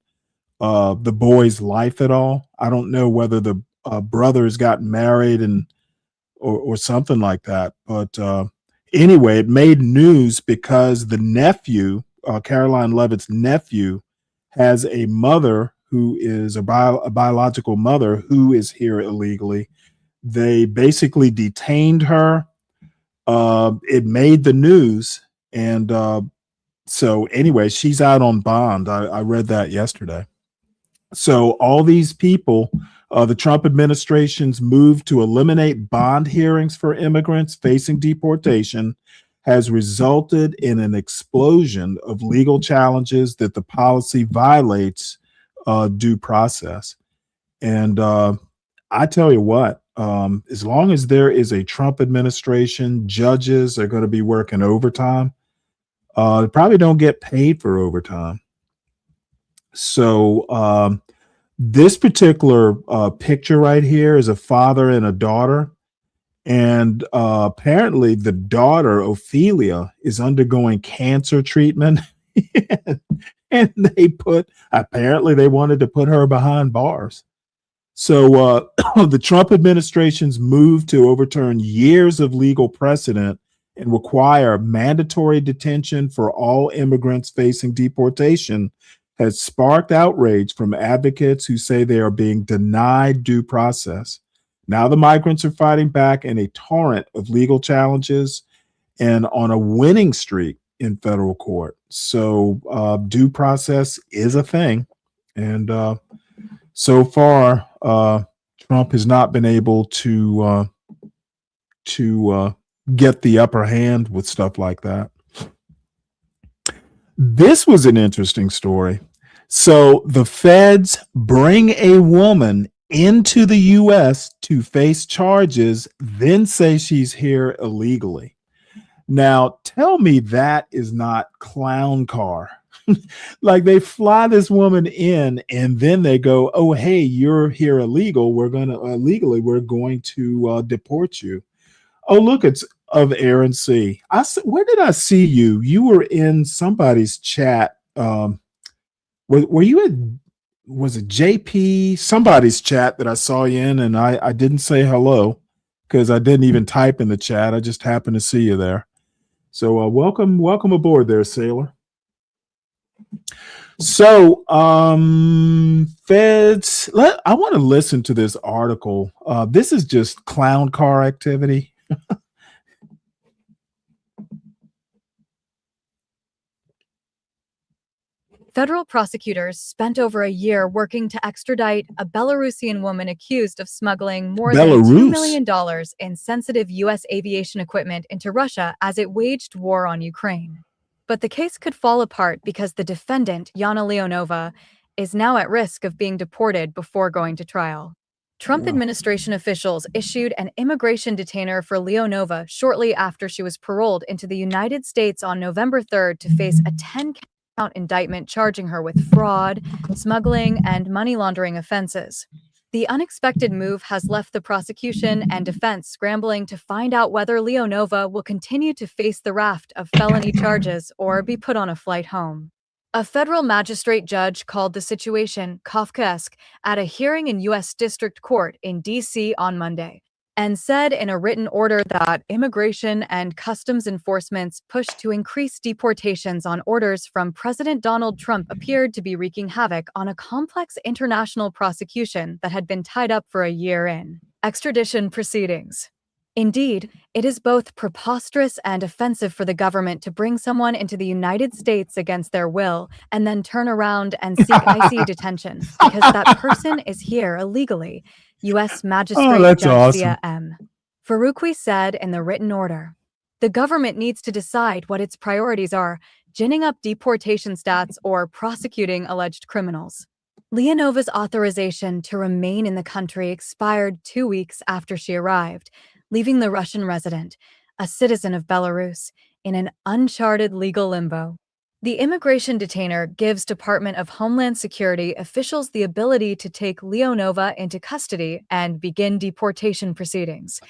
the boy's life at all. I don't know whether the brothers got married or something like that. But anyway, it made news because the nephew, Caroline Levitt's nephew, has a mother who is a biological mother who is here illegally. They basically detained her. It made the news. And so anyway, she's out on bond. I read that yesterday. So all these people, the Trump administration's move to eliminate bond hearings for immigrants facing deportation has resulted in an explosion of legal challenges that the policy violates due process. And I tell you what, as long as there is a Trump administration, judges are going to be working overtime. They probably don't get paid for overtime. So this particular picture right here is a father and a daughter. And apparently the daughter, Ophelia, is undergoing cancer treatment. And apparently they wanted to put her behind bars. So the Trump administration's move to overturn years of legal precedent and require mandatory detention for all immigrants facing deportation has sparked outrage from advocates who say they are being denied due process. Now the migrants are fighting back in a torrent of legal challenges and on a winning streak in federal court. So due process is a thing. And so far, Trump has not been able to get the upper hand with stuff like that. This was an interesting story. So the feds bring a woman into the U.S. to face charges, then say she's here illegally. Now, tell me that is not clown car. Like they fly this woman in and then they go, oh, hey, you're here illegal. We're going to deport you. Oh, look, it's of Aaron C. Where did I see you? You were in somebody's chat. Were you in, was it JP, somebody's chat that I saw you in, and I didn't say hello because I didn't even type in the chat. I just happened to see you there. So welcome aboard there, sailor. So feds, I want to listen to this article. This is just clown car activity. Federal prosecutors spent over a year working to extradite a Belarusian woman accused of smuggling more than $2 million in sensitive U.S. aviation equipment into Russia as it waged war on Ukraine. But the case could fall apart because the defendant, Yana Leonova, is now at risk of being deported before going to trial. Trump administration officials issued an immigration detainer for Leonova shortly after she was paroled into the United States on November 3rd to face a 10-count indictment charging her with fraud, smuggling, and money laundering offenses. The unexpected move has left the prosecution and defense scrambling to find out whether Leonova will continue to face the raft of felony charges or be put on a flight home. A federal magistrate judge called the situation Kafkaesque at a hearing in U.S. District Court in D.C. on Monday, and said in a written order that immigration and customs enforcement's push to increase deportations on orders from President Donald Trump appeared to be wreaking havoc on a complex international prosecution that had been tied up for a year in extradition proceedings. Indeed, it is both preposterous and offensive for the government to bring someone into the United States against their will and then turn around and seek ICE detention because that person is here illegally, U.S. Magistrate Judge awesome. Zia M. Faroukhi said in the written order. The government needs to decide what its priorities are, ginning up deportation stats or prosecuting alleged criminals. Leonova's authorization to remain in the country expired 2 weeks after she arrived, leaving the Russian resident, a citizen of Belarus, in an uncharted legal limbo. The immigration detainer gives Department of Homeland Security officials the ability to take Leonova into custody and begin deportation proceedings.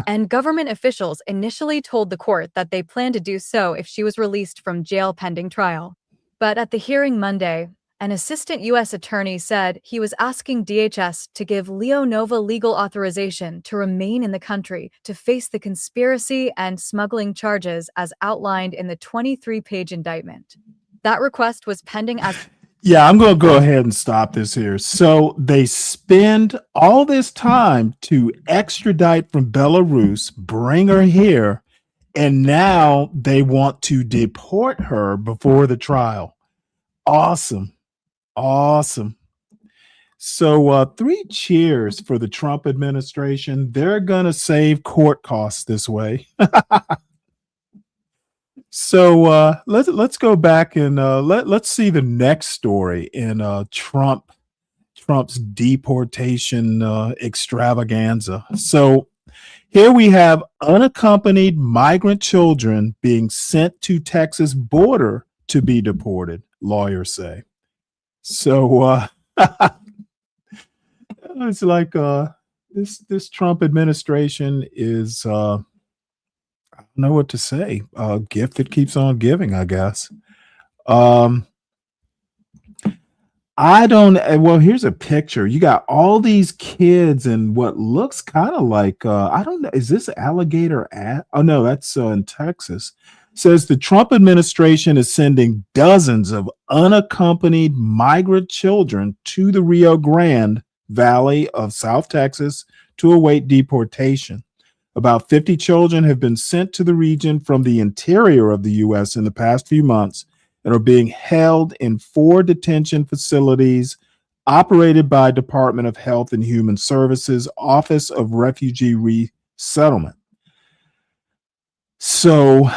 And government officials initially told the court that they planned to do so if she was released from jail pending trial. But at the hearing Monday, an assistant U.S. attorney said he was asking DHS to give Leonova legal authorization to remain in the country to face the conspiracy and smuggling charges as outlined in the 23-page indictment. That request was pending as... Yeah, I'm going to go ahead and stop this here. So they spend all this time to extradite from Belarus, bring her here, and now they want to deport her before the trial. Awesome. Awesome. So 3 cheers for the Trump administration. They're going to save court costs this way. So let's go back and let's see the next story in Trump's deportation extravaganza. So here we have unaccompanied migrant children being sent to Texas border to be deported, lawyers say. So it's like this Trump administration is I don't know what to say. A gift that keeps on giving, I guess. I don't. Well, here's a picture. You got all these kids in what looks kind of like I don't know. Is this alligator oh no, that's in Texas. Says the Trump administration is sending dozens of unaccompanied migrant children to the Rio Grande Valley of South Texas to await deportation. About 50 children have been sent to the region from the interior of the U.S. in the past few months and are being held in 4 detention facilities operated by Department of Health and Human Services, Office of Refugee Resettlement. So,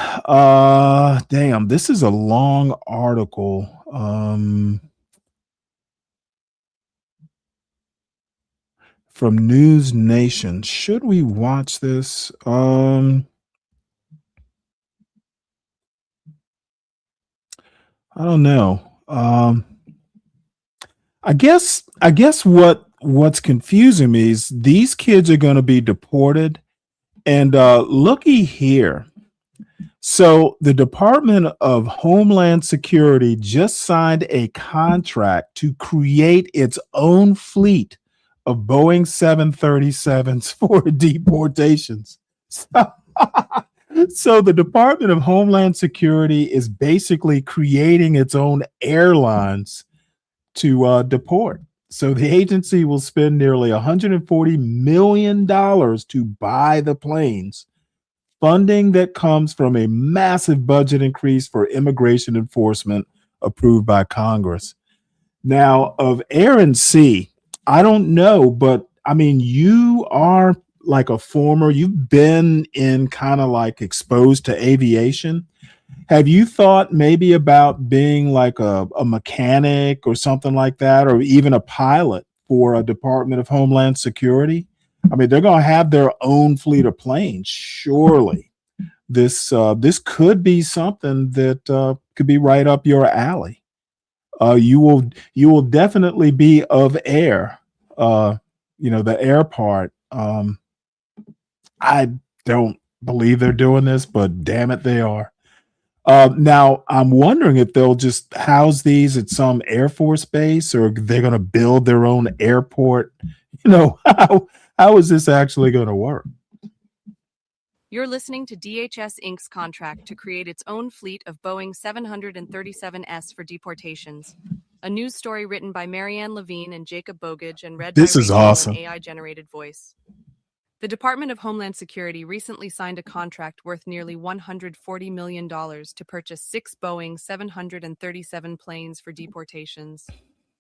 damn, this is a long article. From News Nation. Should we watch this? I don't know. I guess what's confusing me is these kids are going to be deported. And looky here. So the Department of Homeland Security just signed a contract to create its own fleet of Boeing 737s for deportations. So the Department of Homeland Security is basically creating its own airlines to deport. So the agency will spend nearly $140 million to buy the planes, funding that comes from a massive budget increase for immigration enforcement approved by Congress. Now, of air and sea, I don't know, but I mean, you are like you've been in kind of like exposed to aviation. Have you thought maybe about being like a mechanic or something like that, or even a pilot for a Department of Homeland Security. I mean, they're going to have their own fleet of planes. Surely, this could be something that could be right up your alley. You will definitely be of air. The air part. I don't believe they're doing this, but damn it, they are. Now, I'm wondering if they'll just house these at some Air Force base, or they're going to build their own airport. How is this actually going to work? You're listening to DHS Inc.'s contract to create its own fleet of Boeing 737s for deportations. A news story written by Marianne Levine and Jacob Bogage and read This by is Rachel, awesome. an AI-generated voice. The Department of Homeland Security recently signed a contract worth nearly $140 million to purchase 6 Boeing 737 planes for deportations,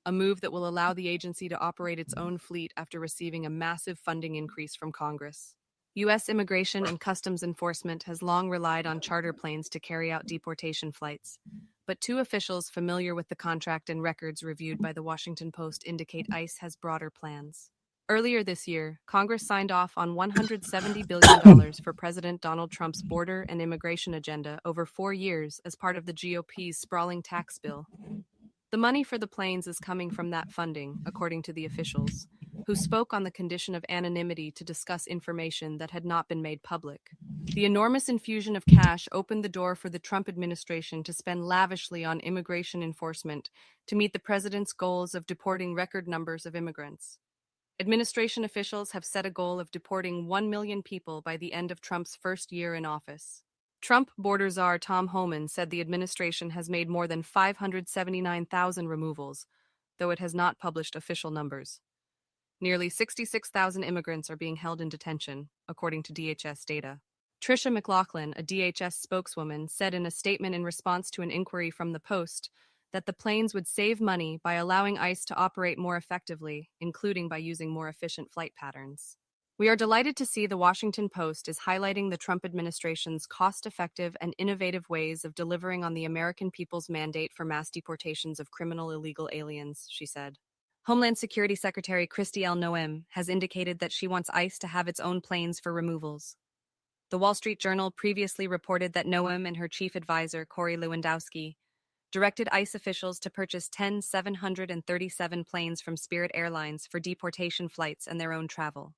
a move that will allow the agency to operate its own fleet after receiving a massive funding increase from Congress. U.S. Immigration and Customs Enforcement has long relied on charter planes to carry out deportation flights, but 2 officials familiar with the contract and records reviewed by the Washington Post indicate ICE has broader plans. Earlier this year, Congress signed off on $170 billion for President Donald Trump's border and immigration agenda over 4 years as part of the GOP's sprawling tax bill. The money for the planes is coming from that funding, according to the officials, who spoke on the condition of anonymity to discuss information that had not been made public. The enormous infusion of cash opened the door for the Trump administration to spend lavishly on immigration enforcement to meet the president's goals of deporting record numbers of immigrants. Administration officials have set a goal of deporting 1 million people by the end of Trump's first year in office. Trump border czar Tom Homan said the administration has made more than 579,000 removals, though it has not published official numbers. Nearly 66,000 immigrants are being held in detention, according to DHS data. Tricia McLaughlin, a DHS spokeswoman, said in a statement in response to an inquiry from the Post that the planes would save money by allowing ICE to operate more effectively, including by using more efficient flight patterns. We are delighted to see the Washington Post is highlighting the Trump administration's cost-effective and innovative ways of delivering on the American people's mandate for mass deportations of criminal illegal aliens, she said. Homeland Security Secretary Kristi L. Noem has indicated that she wants ICE to have its own planes for removals. The Wall Street Journal previously reported that Noem and her chief advisor, Corey Lewandowski, directed ICE officials to purchase 10 737 planes from Spirit Airlines for deportation flights and their own travel.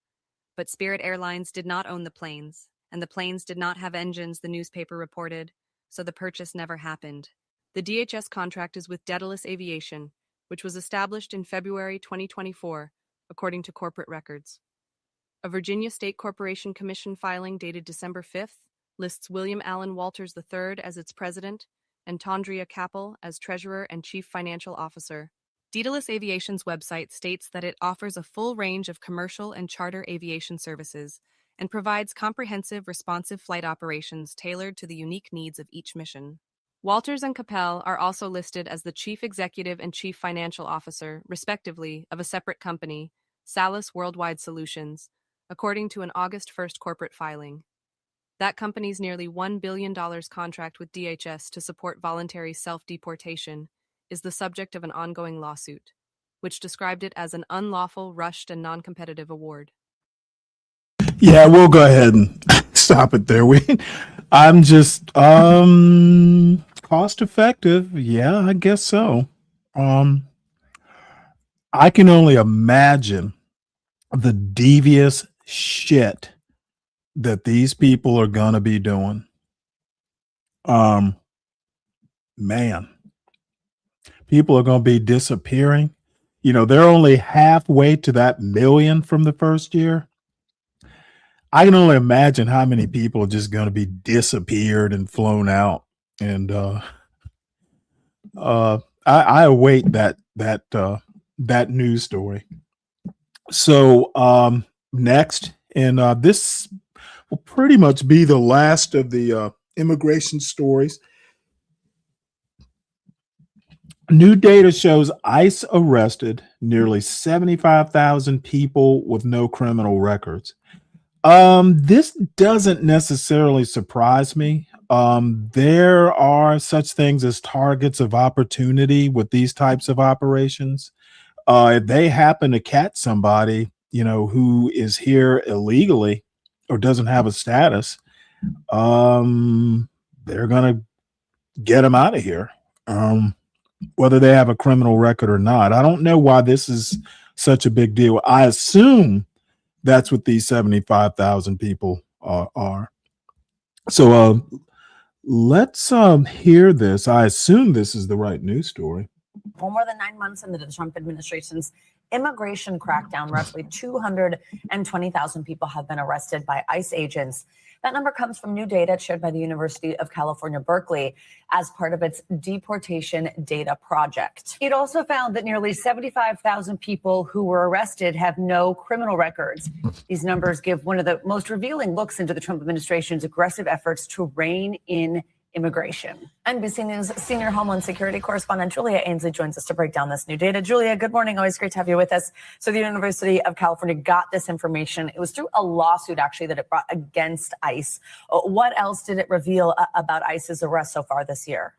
But Spirit Airlines did not own the planes, and the planes did not have engines, the newspaper reported, so the purchase never happened. The DHS contract is with Daedalus Aviation, which was established in February 2024, according to corporate records. A Virginia State Corporation Commission filing dated December 5th lists William Allen Walters III as its president and Tondria Capel as treasurer and chief financial officer. Daedalus Aviation's website states that it offers a full range of commercial and charter aviation services and provides comprehensive, responsive flight operations tailored to the unique needs of each mission. Walters and Capel are also listed as the chief executive and chief financial officer, respectively, of a separate company, Salus Worldwide Solutions, according to an August 1st corporate filing. That company's nearly $1 billion contract with DHS to support voluntary self-deportation is the subject of an ongoing lawsuit, which described it as an unlawful, rushed, and non-competitive award. Yeah, we'll go ahead and stop it there. I'm just cost effective. Yeah, I guess so. I can only imagine the devious shit that these people are gonna be doing. Man. People are going to be disappearing. They're only halfway to that million from the first year. I can only imagine how many people are just going to be disappeared and flown out. And I await that news story. So next, and this will pretty much be the last of the immigration stories. New data shows ICE arrested nearly 75,000 people with no criminal records. This doesn't necessarily surprise me. There are such things as targets of opportunity with these types of operations. if they happen to catch somebody, who is here illegally or doesn't have a status, they're going to get them out of here, whether they have a criminal record or not. I don't know why this is such a big deal. I assume that's what these 75,000 people are. So let's hear this. I assume this is the right news story. Well, more than 9 months into the Trump administration's immigration crackdown, roughly 220,000 people have been arrested by ICE agents. That number comes from new data shared by the University of California, Berkeley, as part of its deportation data project. It also found that nearly 75,000 people who were arrested have no criminal records. These numbers give one of the most revealing looks into the Trump administration's aggressive efforts to rein in immigration. NBC News senior Homeland Security correspondent Julia Ainsley joins us to break down this new data. Julia, good morning. Always great to have you with us. So the University of California got this information. It was through a lawsuit, actually, that it brought against ICE. What else did it reveal about ICE's arrest so far this year?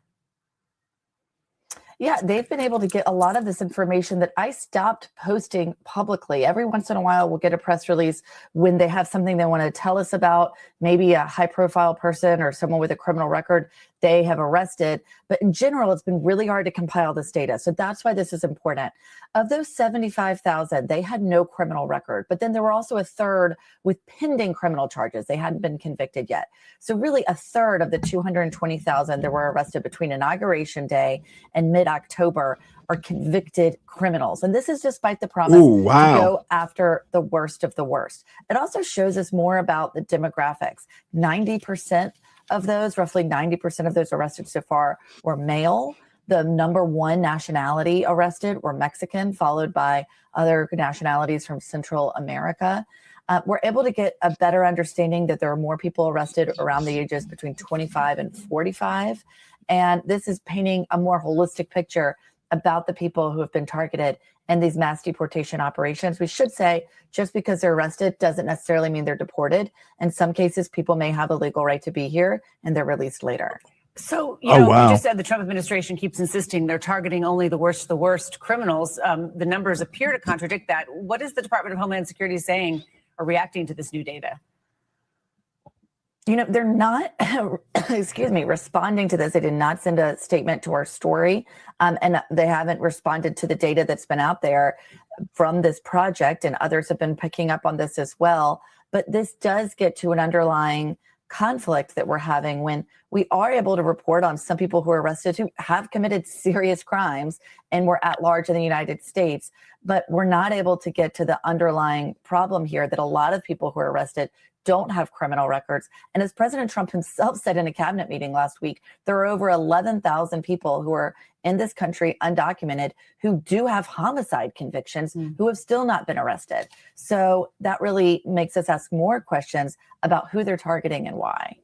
Yeah, they've been able to get a lot of this information that ICE stopped posting publicly. Every once in a while, we'll get a press release when they have something they want to tell us about, maybe a high-profile person or someone with a criminal record they have arrested. But in general, it's been really hard to compile this data. So that's why this is important. Of those 75,000, they had no criminal record. But then there were also a third with pending criminal charges. They hadn't been convicted yet. So really a third of the 220,000 that were arrested between Inauguration Day and mid-October are convicted criminals. And this is despite the promise to go after the worst of the worst. It also shows us more about the demographics. 90% of those, roughly 90% of those arrested so far were male. The number one nationality arrested were Mexican, followed by other nationalities from Central America. We're able to get a better understanding that there are more people arrested around the ages between 25 and 45. And this is painting a more holistic picture about the people who have been targeted in these mass deportation operations. We should say just because they're arrested doesn't necessarily mean they're deported. In some cases, people may have a legal right to be here and they're released later. So, you just said the Trump administration keeps insisting they're targeting only the worst criminals. The numbers appear to contradict that. What is the Department of Homeland Security saying or reacting to this new data? They're not, responding to this. They did not send a statement to our story, and they haven't responded to the data that's been out there from this project, and others have been picking up on this as well. But this does get to an underlying conflict that we're having when we are able to report on some people who are arrested who have committed serious crimes and were at large in the United States, but we're not able to get to the underlying problem here that a lot of people who are arrested don't have criminal records. And as President Trump himself said in a cabinet meeting last week, there are over 11,000 people who are in this country undocumented who do have homicide convictions who have still not been arrested. So that really makes us ask more questions about who they're targeting and why.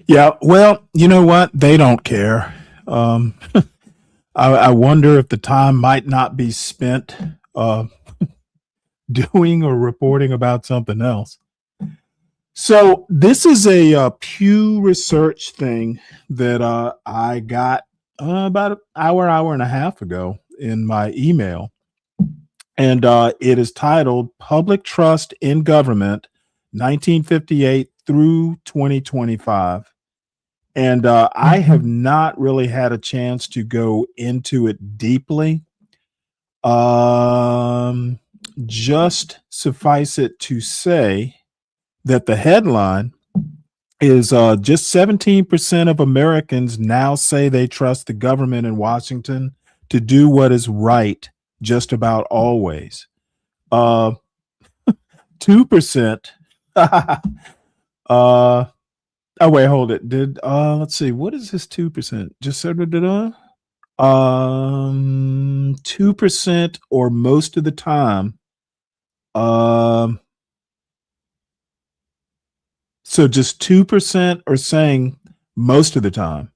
Yeah, well, you know what? They don't care. I wonder if the time might not be spent doing or reporting about something else. So this is a Pew Research thing that I got about an hour and a half ago in my email. And it is titled Public Trust in Government, 1958 through 2025. And I have not really had a chance to go into it deeply. Just suffice it to say that the headline is just 17% of Americans now say they trust the government in Washington to do what is right just about always. 2%. Oh, wait, hold it. Let's see. What is this 2%? Just said 2% or most of the time. So just 2% are saying most of the time.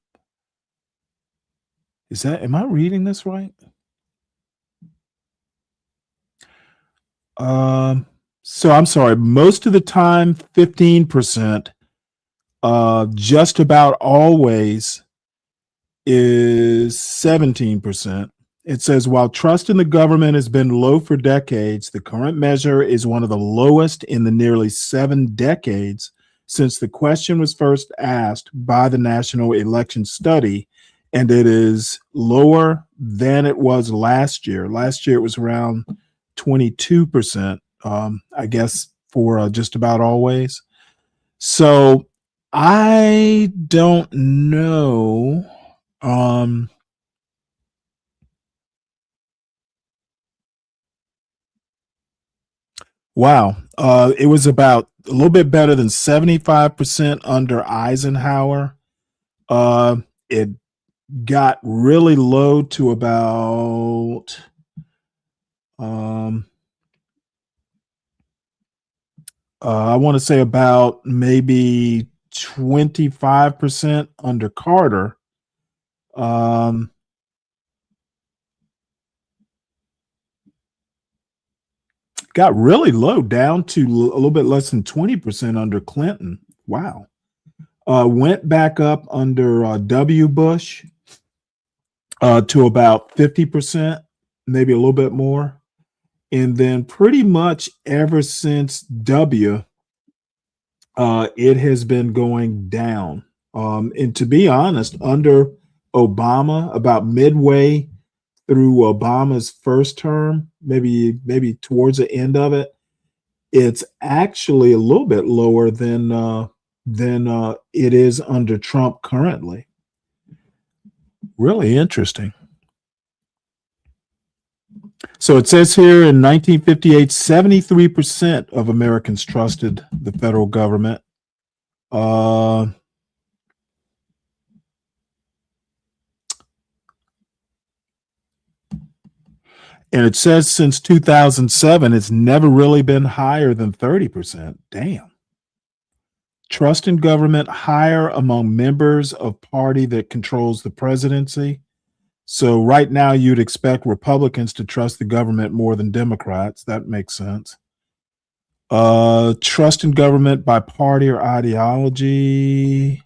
Am I reading this right? So I'm sorry, most of the time, 15%, just about always is 17%, It says, while trust in the government has been low for decades, the current measure is one of the lowest in the nearly 7 decades since the question was first asked by the National Election Study, and it is lower than it was last year. Last year, it was around 22%, I guess, for just about always. So I don't know. Wow. It was about a little bit better than 75% under Eisenhower. It got really low to about I want to say about maybe 25% under Carter. Got really low, down to a little bit less than 20% under Clinton. Wow. Went back up under W. Bush to about 50%, maybe a little bit more. And then pretty much ever since W, it has been going down. And to be honest, under Obama, about midway through Obama's first term, maybe towards the end of it, it's actually a little bit lower than it is under Trump currently. Really interesting. So it says here in 1958, 73% of Americans trusted the federal government. And it says since 2007, it's never really been higher than 30%. Damn. Trust in government higher among members of party that controls the presidency. So right now you'd expect Republicans to trust the government more than Democrats. That makes sense. Trust in government by party or ideology.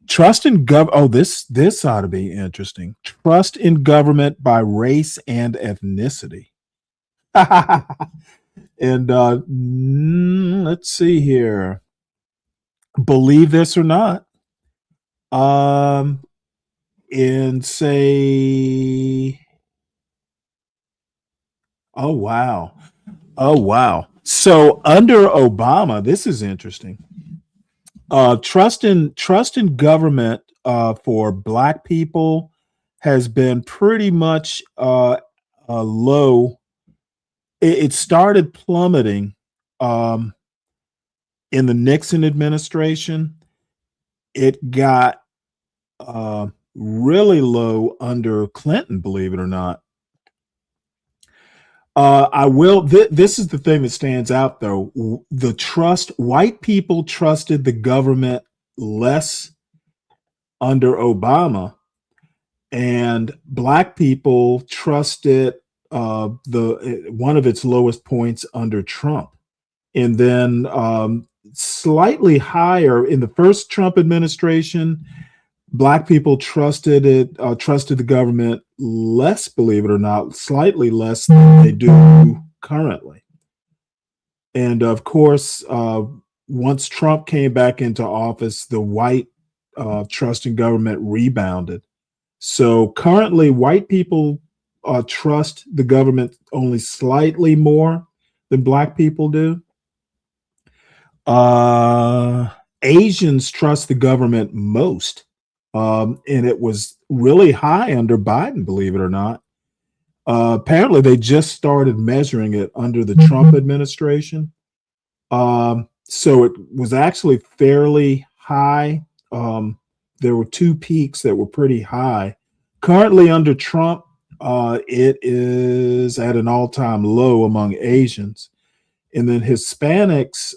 Trust in this ought to be interesting. Trust in government by race and ethnicity. And let's see here. Believe this or not. And say, oh wow. So under Obama, this is interesting. Trust in government for Black people has been pretty much low. It started plummeting in the Nixon administration. It got really low under Clinton, believe it or not. This is the thing that stands out, though. White people trusted the government less under Obama, and Black people trusted one of its lowest points under Trump. And then slightly higher in the first Trump administration, Black people trusted the government less, believe it or not, slightly less than they do currently. And of course, once Trump came back into office, the white trust in government rebounded. So currently, white people trust the government only slightly more than Black people do. Asians trust the government most. And it was really high under Biden, believe it or not. Apparently, they just started measuring it under the Trump administration. So it was actually fairly high. There were 2 peaks that were pretty high. Currently, under Trump, it is at an all-time low among Asians. And then Hispanics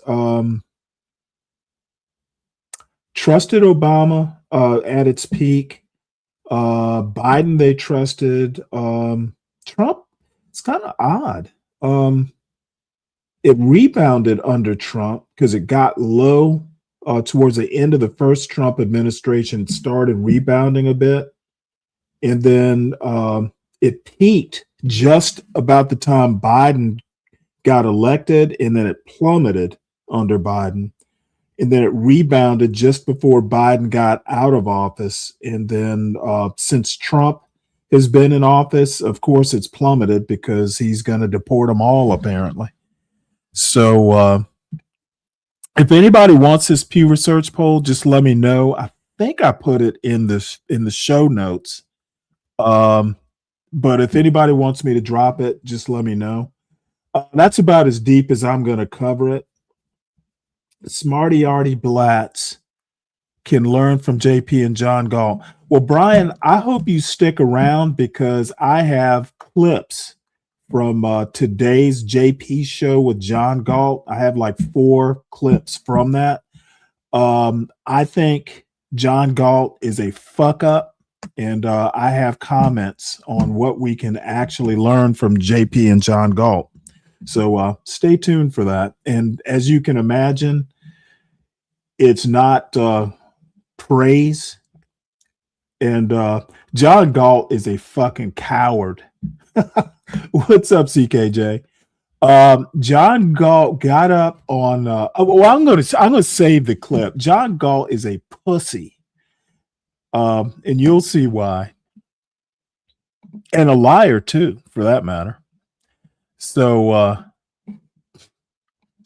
trusted Obama at its peak. Biden, they trusted. Trump, it's kind of odd. It rebounded under Trump because it got low towards the end of the first Trump administration, started rebounding a bit. And then It peaked just about the time Biden got elected, and then it plummeted under Biden. And then it rebounded just before Biden got out of office. And then since Trump has been in office, of course, it's plummeted because he's going to deport them all, apparently. So if anybody wants this Pew Research poll, just let me know. I think I put it in the show notes. But if anybody wants me to drop it, just let me know. That's about as deep as I'm going to cover it. Smarty Artie Blatz can learn from JP and John Galt. Well, Brian, I hope you stick around because I have clips from today's JP show with John Galt. I have like 4 clips from that. I think John Galt is a fuck up, and I have comments on what we can actually learn from JP and John Galt. So stay tuned for that. And as you can imagine, it's not praise. And John Galt is a fucking coward. What's up, CKJ? John Galt got up on. I'm gonna save the clip. John Galt is a pussy, and you'll see why. And a liar too, for that matter. So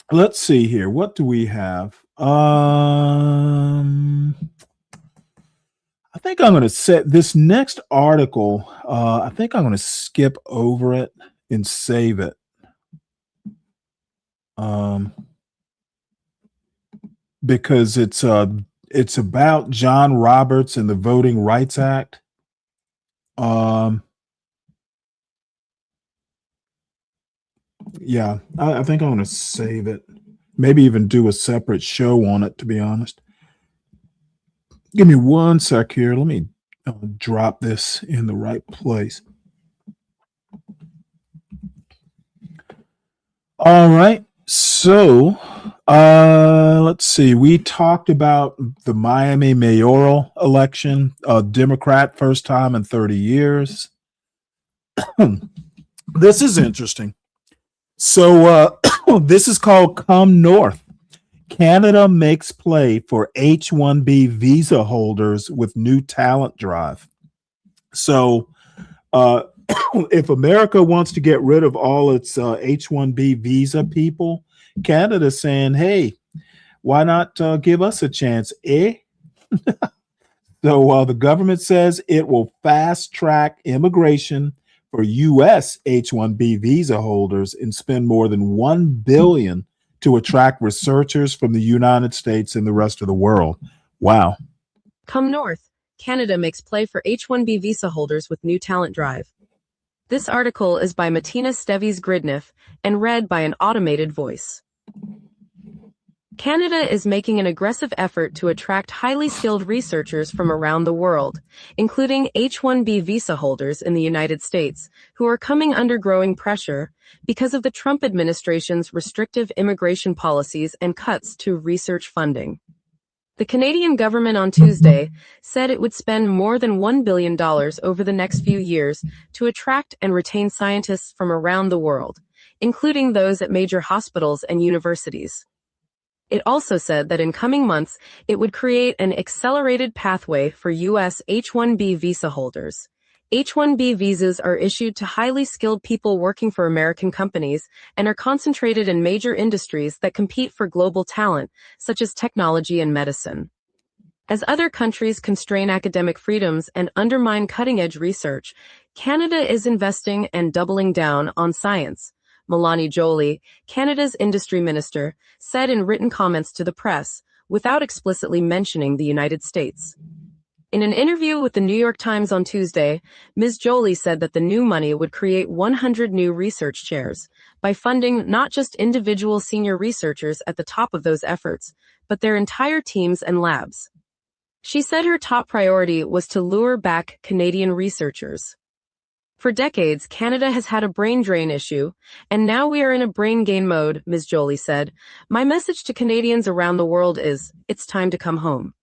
let's see here. What do we have? I think I'm going to set this next article. I think I'm going to skip over it and save it. Because it's about John Roberts and the Voting Rights Act. Yeah, I think I'm going to save it. Maybe even do a separate show on it, to be honest. Give me one sec here. Let me drop this in the right place. All right. So let's see. We talked about the Miami mayoral election. Democrat, first time in 30 years. This is interesting. So this is called Come North. Canada makes play for H-1B visa holders with new talent drive. So if America wants to get rid of all its H-1B visa people, Canada's saying, hey, why not give us a chance, eh? So the government says it will fast track immigration for U.S. H-1B visa holders and spend more than $1 billion to attract researchers from the United States and the rest of the world. Wow. Come North. Canada makes play for H-1B visa holders with new talent drive. This article is by Martina Steves Gridneff and read by an automated voice. Canada is making an aggressive effort to attract highly skilled researchers from around the world, including H-1B visa holders in the United States, who are coming under growing pressure because of the Trump administration's restrictive immigration policies and cuts to research funding. The Canadian government on Tuesday said it would spend more than $1 billion over the next few years to attract and retain scientists from around the world, including those at major hospitals and universities. It also said that in coming months, it would create an accelerated pathway for U.S. H-1B visa holders. H-1B visas are issued to highly skilled people working for American companies and are concentrated in major industries that compete for global talent, such as technology and medicine. As other countries constrain academic freedoms and undermine cutting-edge research, Canada is investing and doubling down on science. Mélanie Joly, Canada's industry minister, said in written comments to the press, without explicitly mentioning the United States. In an interview with the New York Times on Tuesday, Ms. Joly said that the new money would create 100 new research chairs by funding not just individual senior researchers at the top of those efforts, but their entire teams and labs. She said her top priority was to lure back Canadian researchers. For decades, Canada has had a brain drain issue, and now we are in a brain gain mode, Ms. Joly said. My message to Canadians around the world is, it's time to come home.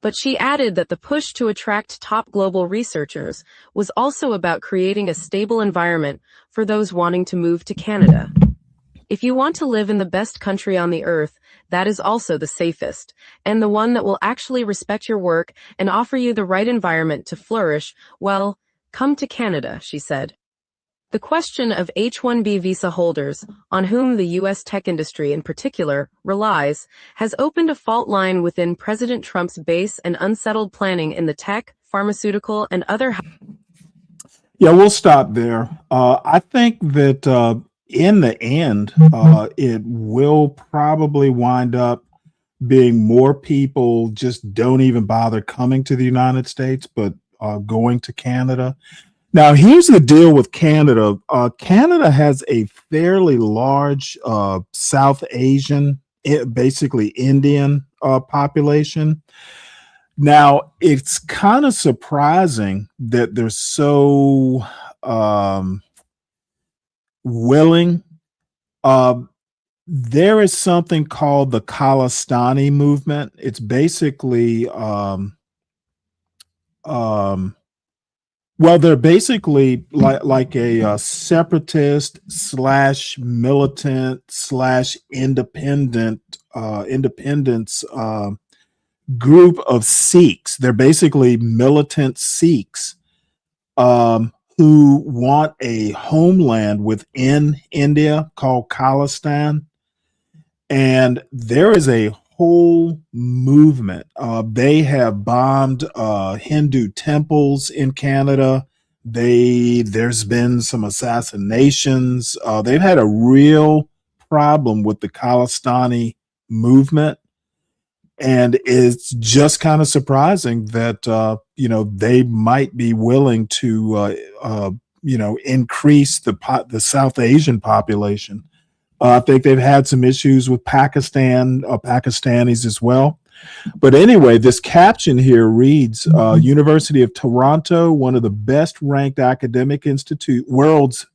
But she added that the push to attract top global researchers was also about creating a stable environment for those wanting to move to Canada. If you want to live in the best country on the earth, that is also the safest, and the one that will actually respect your work and offer you the right environment to flourish, well, come to Canada, she said. The question of H-1B visa holders, on whom the U.S. tech industry in particular relies, has opened a fault line within President Trump's base and unsettled planning in the tech, pharmaceutical, and other. Yeah, we'll stop there. I think that in the end, it will probably wind up being more people just don't even bother coming to the United States, but going to Canada. Now, here's the deal with Canada. Canada has a fairly large South Asian, basically Indian population. Now, it's kind of surprising that they're so willing. There is something called the Khalistani movement. It's basically well, they're basically like a separatist slash militant slash independence group of Sikhs. They're basically militant Sikhs who want a homeland within India called Khalistan. And there is a whole movement. They have bombed Hindu temples in Canada. There's been some assassinations. They've had a real problem with the Khalistani movement. And it's just kind of surprising that, they might be willing to, increase the South Asian population. I think they've had some issues with Pakistanis as well. But anyway, this caption here reads, University of Toronto, one of the best ranked academic world's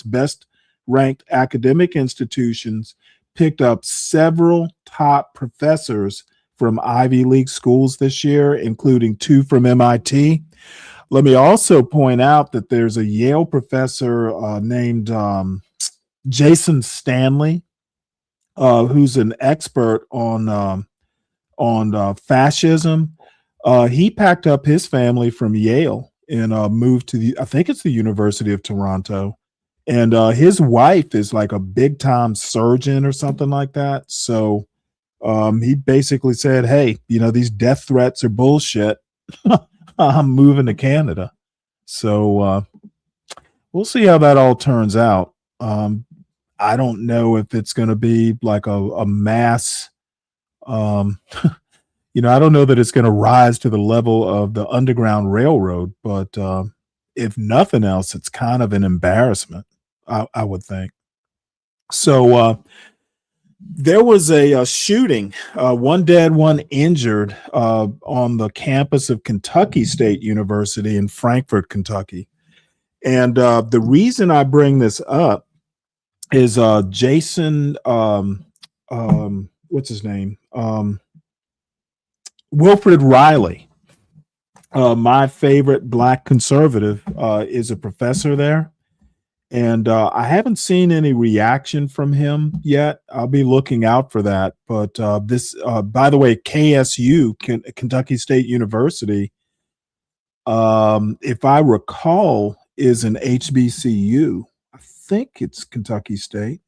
best ranked academic institutions, picked up several top professors from Ivy League schools this year, including 2 from MIT. Let me also point out that there's a Yale professor named Jason Stanley, who's an expert on fascism. He packed up his family from Yale and moved to I think it's the University of Toronto. And his wife is like a big time surgeon or something like that. So he basically said, hey, these death threats are bullshit. I'm moving to Canada. So we'll see how that all turns out. I don't know if it's going to be like a mass, I don't know that it's going to rise to the level of the Underground Railroad, but if nothing else, it's kind of an embarrassment, I would think. So there was a shooting, 1 dead, 1 injured on the campus of Kentucky State University in Frankfort, Kentucky. And the reason I bring this up is Jason, what's his name? Wilfred Riley, my favorite Black conservative, is a professor there. And I haven't seen any reaction from him yet. I'll be looking out for that. But this, by the way, KSU, Kentucky State University, if I recall, is an HBCU. I think it's Kentucky State.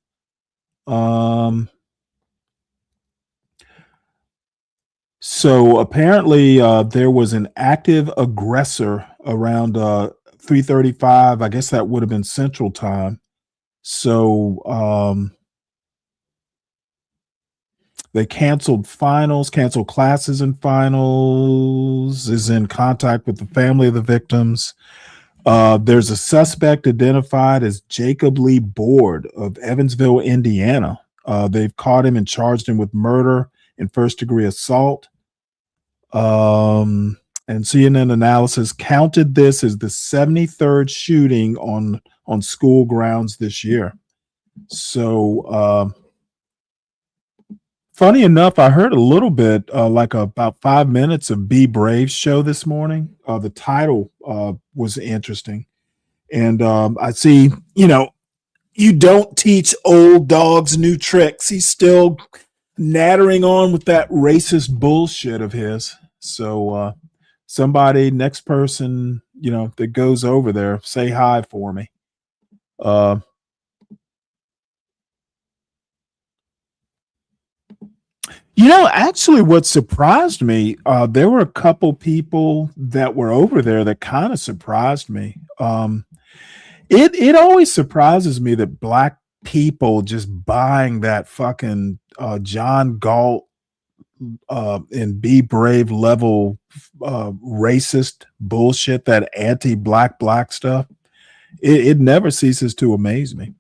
So apparently there was an active aggressor around 3:35. I guess that would have been Central Time. So they canceled classes and finals, is in contact with the family of the victims. There's a suspect identified as Jacob Lee Board of Evansville, Indiana. They've caught him and charged him with murder and first-degree assault. And CNN Analysis counted this as the 73rd shooting on school grounds this year. So Funny enough, I heard a little bit, about 5 minutes of Be Brave's show this morning. The title was interesting. And I see, you don't teach old dogs new tricks. He's still nattering on with that racist bullshit of his. So somebody, next person, that goes over there, say hi for me. Actually, what surprised me, there were a couple people that were over there that kind of surprised me. It always surprises me that black people just buying that fucking John Galt and Be Brave level racist bullshit, that anti-black stuff. It never ceases to amaze me.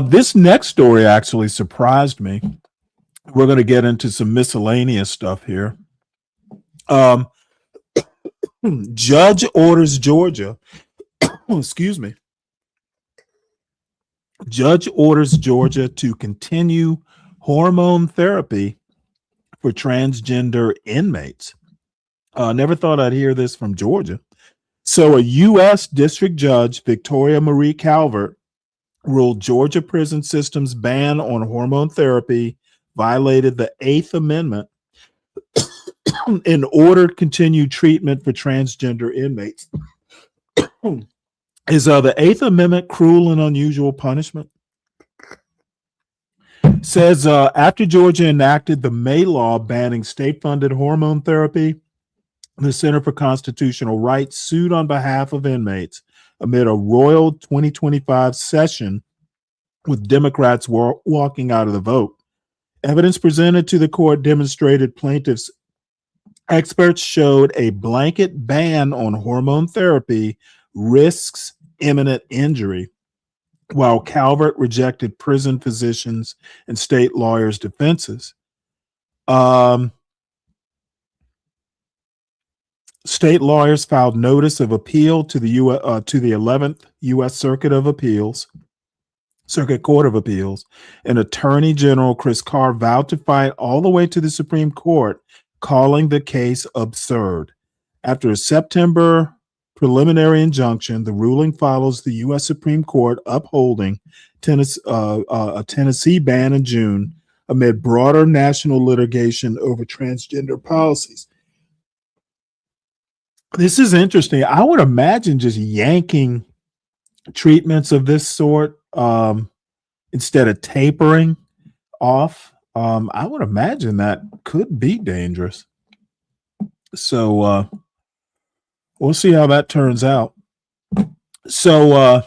This next story actually surprised me. We're going to get into some miscellaneous stuff here. Judge orders Georgia. Excuse me. Judge orders Georgia to continue hormone therapy for transgender inmates. Never thought I'd hear this from Georgia. So a U.S. District Judge, Victoria Marie Calvert, ruled Georgia prison system's ban on hormone therapy violated the 8th Amendment and ordered continued treatment for transgender inmates. Is the 8th Amendment cruel and unusual punishment? Says after Georgia enacted the May law banning state-funded hormone therapy, the Center for Constitutional Rights sued on behalf of inmates amid a royal 2025 session with Democrats walking out of the vote. Evidence presented to the court demonstrated plaintiffs' experts showed a blanket ban on hormone therapy risks imminent injury, while Calvert rejected prison physicians and state lawyers' defenses. State lawyers filed notice of appeal to the 11th U.S. Circuit Court of Appeals, and Attorney General Chris Carr vowed to fight all the way to the Supreme Court, calling the case absurd. After a September preliminary injunction, the ruling follows the U.S. Supreme Court upholding a Tennessee ban in June amid broader national litigation over transgender policies. This is interesting. I would imagine just yanking treatments of this sort instead of tapering off. I would imagine that could be dangerous. So we'll see how that turns out. So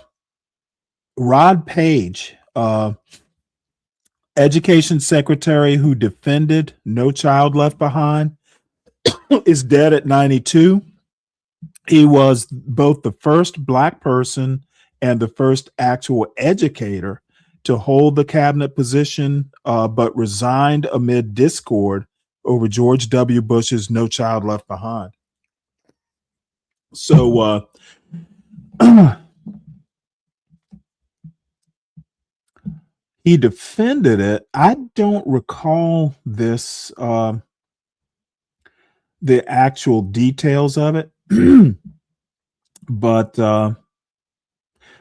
Rod Page, education secretary who defended No Child Left Behind, is dead at 92. He was both the first Black person and the first actual educator to hold the cabinet position, but resigned amid discord over George W. Bush's No Child Left Behind. So he defended it. I don't recall this, the actual details of it. But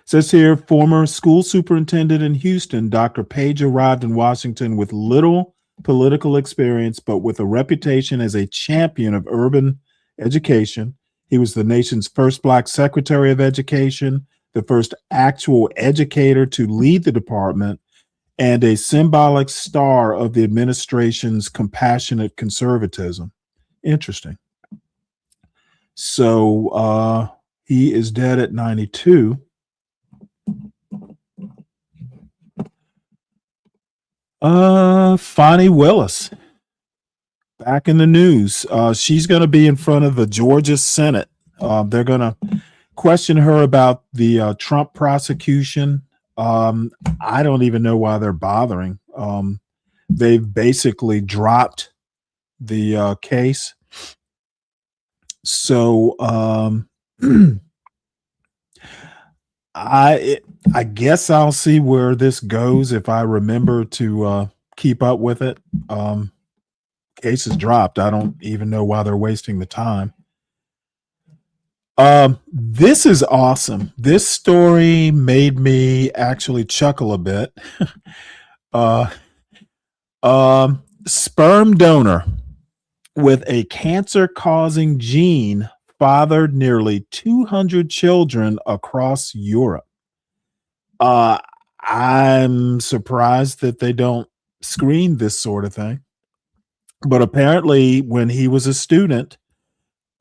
says here, former school superintendent in Houston, Dr. Page arrived in Washington with little political experience, but with a reputation as a champion of urban education. He was the nation's first Black Secretary of Education, the first actual educator to lead the department, and a symbolic star of the administration's compassionate conservatism. Interesting. So he is dead at 92. Fani Willis, back in the news. She's going to be in front of the Georgia Senate. They're going to question her about the Trump prosecution. I don't even know why they're bothering. They've basically dropped the case. So I guess I'll see where this goes if I remember to keep up with it. Cases dropped. I don't even know why they're wasting the time. This is awesome. This story made me actually chuckle a bit. Sperm donor with a cancer-causing gene fathered nearly 200 children across Europe. I'm surprised that they don't screen this sort of thing. But apparently, when he was a student,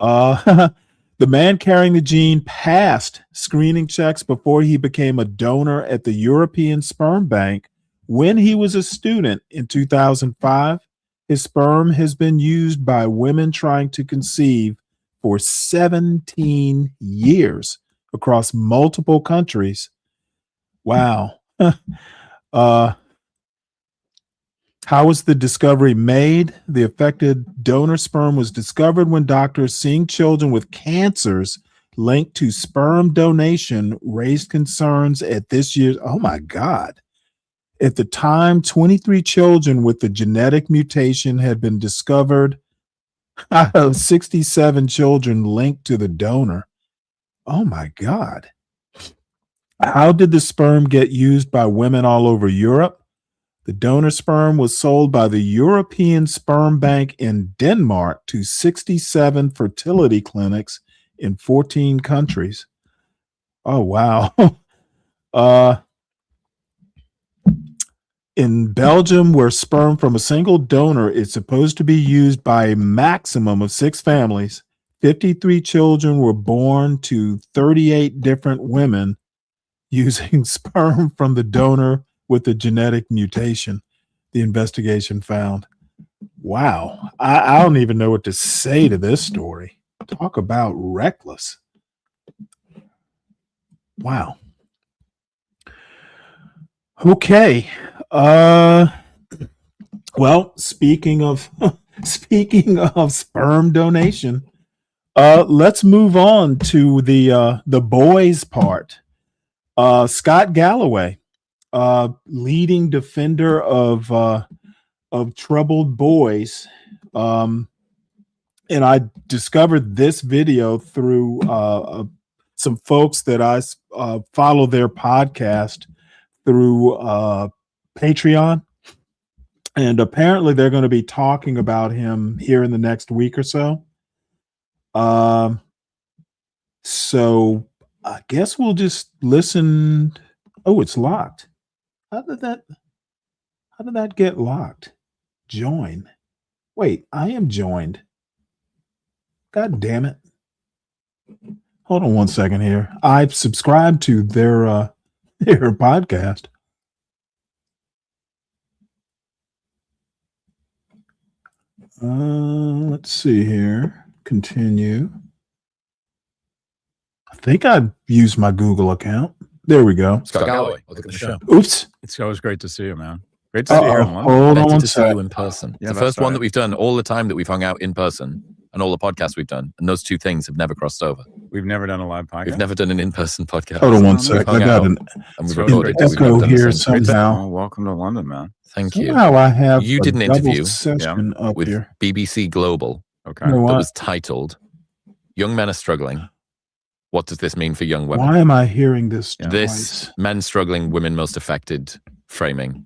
the man carrying the gene passed screening checks before he became a donor at the European Sperm Bank. When he was a student in 2005, his sperm has been used by women trying to conceive for 17 years across multiple countries. Wow. How was the discovery made? The affected donor sperm was discovered when doctors seeing children with cancers linked to sperm donation raised concerns at this year's, oh my God. At the time, 23 children with the genetic mutation had been discovered out of 67 children linked to the donor. Oh my God. How did the sperm get used by women all over Europe? The donor sperm was sold by the European Sperm Bank in Denmark to 67 fertility clinics in 14 countries. Oh, wow. In Belgium, where sperm from a single donor is supposed to be used by a maximum of 6 families, 53 children were born to 38 different women using sperm from the donor with the genetic mutation, the investigation found. Wow. I don't even know what to say to this story. Talk about reckless. Wow. Okay. Well, speaking of sperm donation, let's move on to the boys part. Scott Galloway, leading defender of troubled boys, and I discovered this video through some folks that I follow their podcast through Patreon. And apparently they're going to be talking about him here in the next week or so. So I guess we'll just listen. Oh, it's locked. How did that get locked? Join. Wait, I am joined. God damn it. Hold on one second here. I've subscribed to their podcast. Let's see here. Continue. I think I used my Google account. There we go. Scott Galloway, welcome to the show. Oops. It's always great to see you, man. Great to see you here in London. Hold Better on to see you in person. Yeah, the that's first one right. that we've done all the time that we've hung out in person and all the podcasts we've done. And those two things have never crossed over. We've never done a live podcast. We've never done an in-person podcast. Hold on one We've sec. hung I got out an and we've recorded. We've echo never done the here same. somehow. Oh, welcome to London, man. Thank you. Somehow I have You a did an double interview session up with here. BBC Global. Okay. You know That what? was titled "Young Men Are Struggling. What does this mean for young women?" Why am I hearing this This twice? men struggling, women most affected framing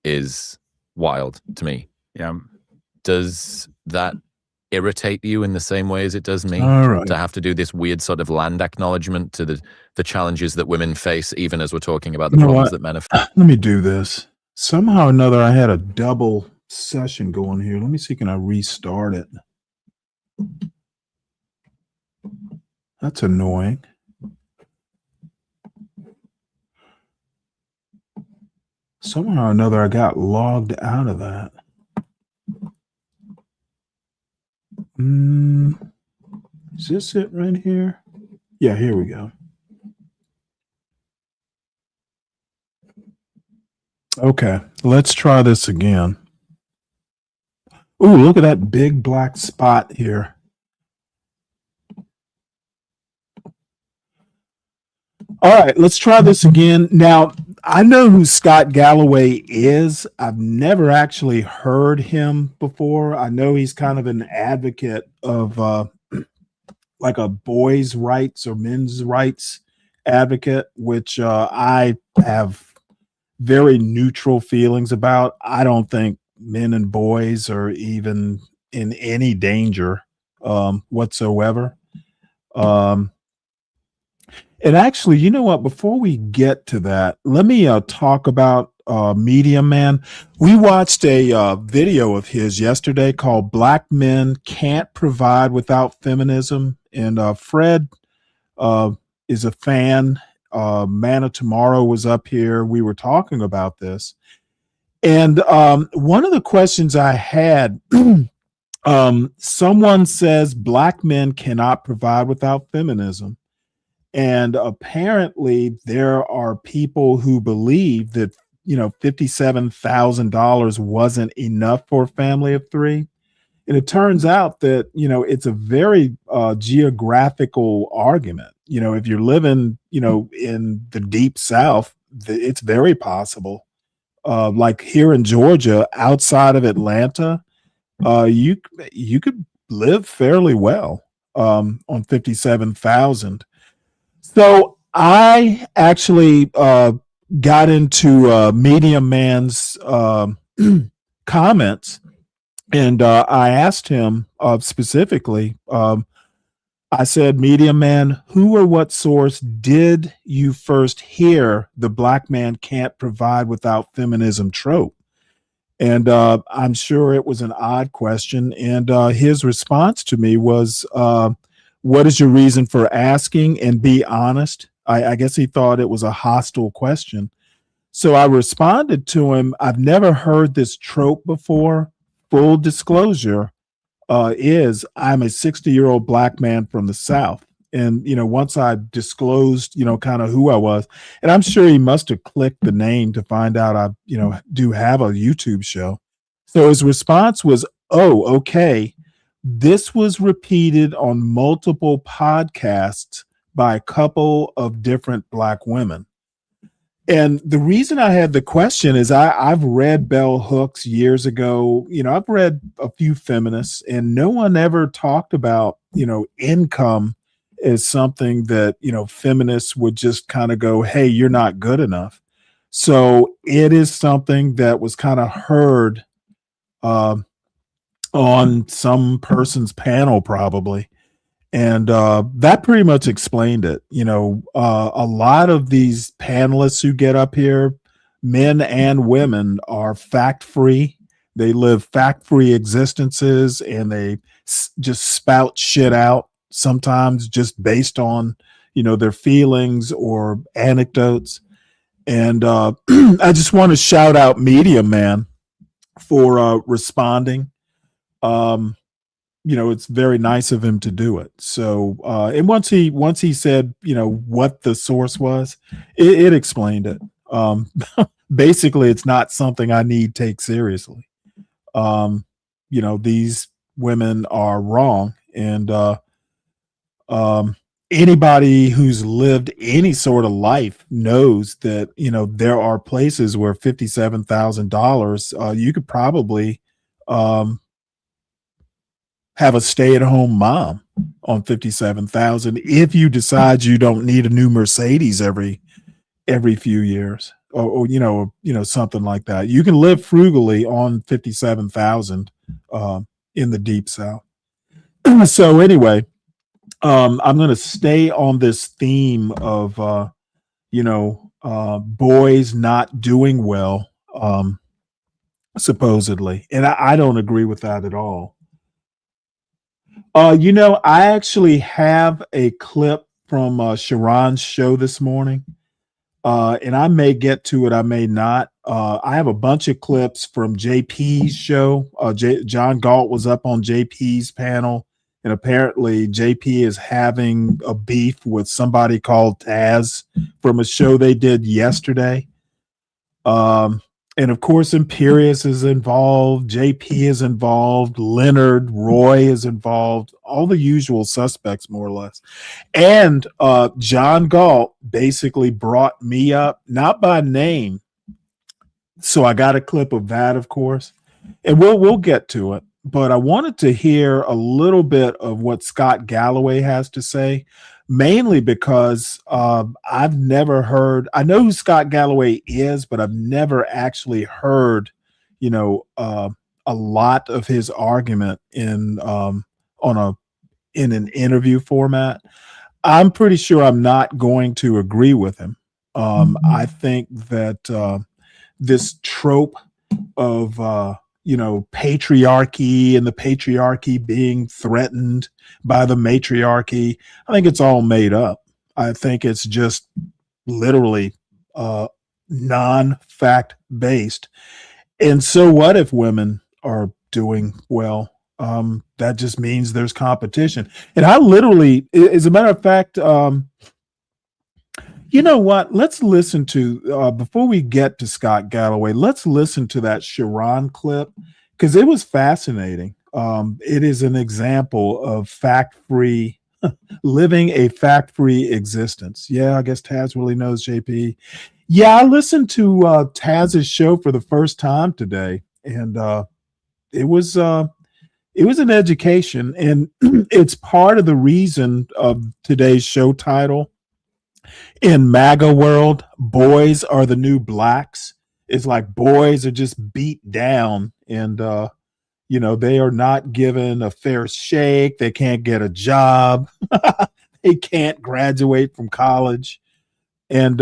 is wild to me. Yeah. Does that irritate you in the same way as it does me? All right. To have to do this weird sort of land acknowledgement to the challenges that women face, even as we're talking about the You know problems what? that men have. Let me do this. Somehow or another, I had a double session going here. Let me see. Can I restart it? That's annoying. Somehow or another, I got logged out of that. Is this it right here? Yeah, here we go. Okay, let's try this again. Ooh, look at that big black spot here. All right, let's try this again. Now, I know who Scott Galloway is. I've never actually heard him before. I know he's kind of an advocate of like a boys' rights or men's rights advocate, which I have very neutral feelings about. I don't think men and boys are even in any danger whatsoever. And actually, you know what? Before we get to that, let me talk about Medium Man. We watched a video of his yesterday called Black Men Can't Provide Without Feminism. And Fred is a fan. Man of Tomorrow was up here. We were talking about this. And one of the questions I had, someone says Black men cannot provide without feminism. And apparently there are people who believe that, $57,000 wasn't enough for a family of three. And it turns out that, it's a very geographical argument. If you're living, in the deep South, it's very possible. Like here in Georgia, outside of Atlanta, you could live fairly well on 57,000. So I actually got into Medium Man's comments, and I asked him specifically. I said, Medium Man, who or what source did you first hear the Black man can't provide without feminism trope? And I'm sure it was an odd question. And his response to me was, what is your reason for asking? And be honest. I guess he thought it was a hostile question. So I responded to him, I've never heard this trope before. Full disclosure is I'm a 60-year-old Black man from the South. And, once I disclosed, kind of who I was, and I'm sure he must have clicked the name to find out I, do have a YouTube show. So his response was, oh, okay. This was repeated on multiple podcasts by a couple of different Black women. And the reason I had the question is I've read bell hooks years ago. I've read a few feminists, and no one ever talked about, income as something that, feminists would just kind of go, hey, you're not good enough. So it is something that was kind of heard on some person's panel probably. And that pretty much explained it. A lot of these panelists who get up here, men and women, are fact-free. They live fact-free existences, and they just spout shit out, sometimes just based on, their feelings or anecdotes. And I just want to shout out Medium Man for responding. It's very nice of him to do it. So, and once he said, what the source was, it explained it. Basically, it's not something I need take seriously. These women are wrong, and anybody who's lived any sort of life knows that there are places where $57,000 you could probably have a stay-at-home mom on 57,000 if you decide you don't need a new Mercedes every few years, or something like that. You can live frugally on 57,000 in the deep South. So anyway, I'm going to stay on this theme of boys not doing well, supposedly, and I don't agree with that at all. I actually have a clip from Sharon's show this morning, and I may get to it, I may not. I have a bunch of clips from JP's show. John Galt was up on JP's panel, and apparently JP is having a beef with somebody called Taz from a show they did yesterday. And of course, Imperius is involved, JP is involved, Leonard, Roy is involved, all the usual suspects, more or less. And John Galt basically brought me up, not by name. So I got a clip of that, of course, and we'll get to it. But I wanted to hear a little bit of what Scott Galloway has to say, mainly because I've never heard. I know who Scott Galloway is, but I've never actually heard, a lot of his argument in an interview format. I'm pretty sure I'm not going to agree with him. I think that this trope of patriarchy and the patriarchy being threatened by the matriarchy, I think it's all made up. I think it's just literally non-fact based. And so what if women are doing well? That just means there's competition. And I literally, as a matter of fact, you know what? Let's listen to, before we get to Scott Galloway, let's listen to that Sharon clip because it was fascinating. It is an example of fact-free, living a fact-free existence. Yeah, I guess Taz really knows JP. Yeah, I listened to Taz's show for the first time today, and it was an education, and it's part of the reason of today's show title. In MAGA world, boys are the new blacks. It's like boys are just beat down and, they are not given a fair shake. They can't get a job. They can't graduate from college. And,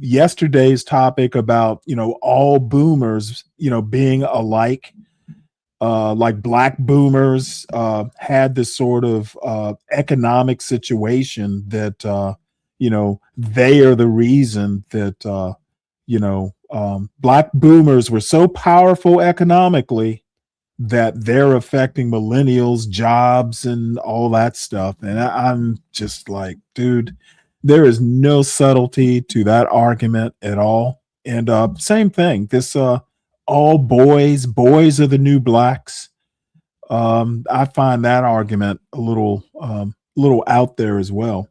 yesterday's topic about, all boomers, being alike, like black boomers had this sort of economic situation that, they are the reason that, black boomers were so powerful economically that they're affecting millennials' jobs and all that stuff. And I'm just like, dude, there is no subtlety to that argument at all. And same thing, this all boys are the new blacks. I find that argument a little out there as well.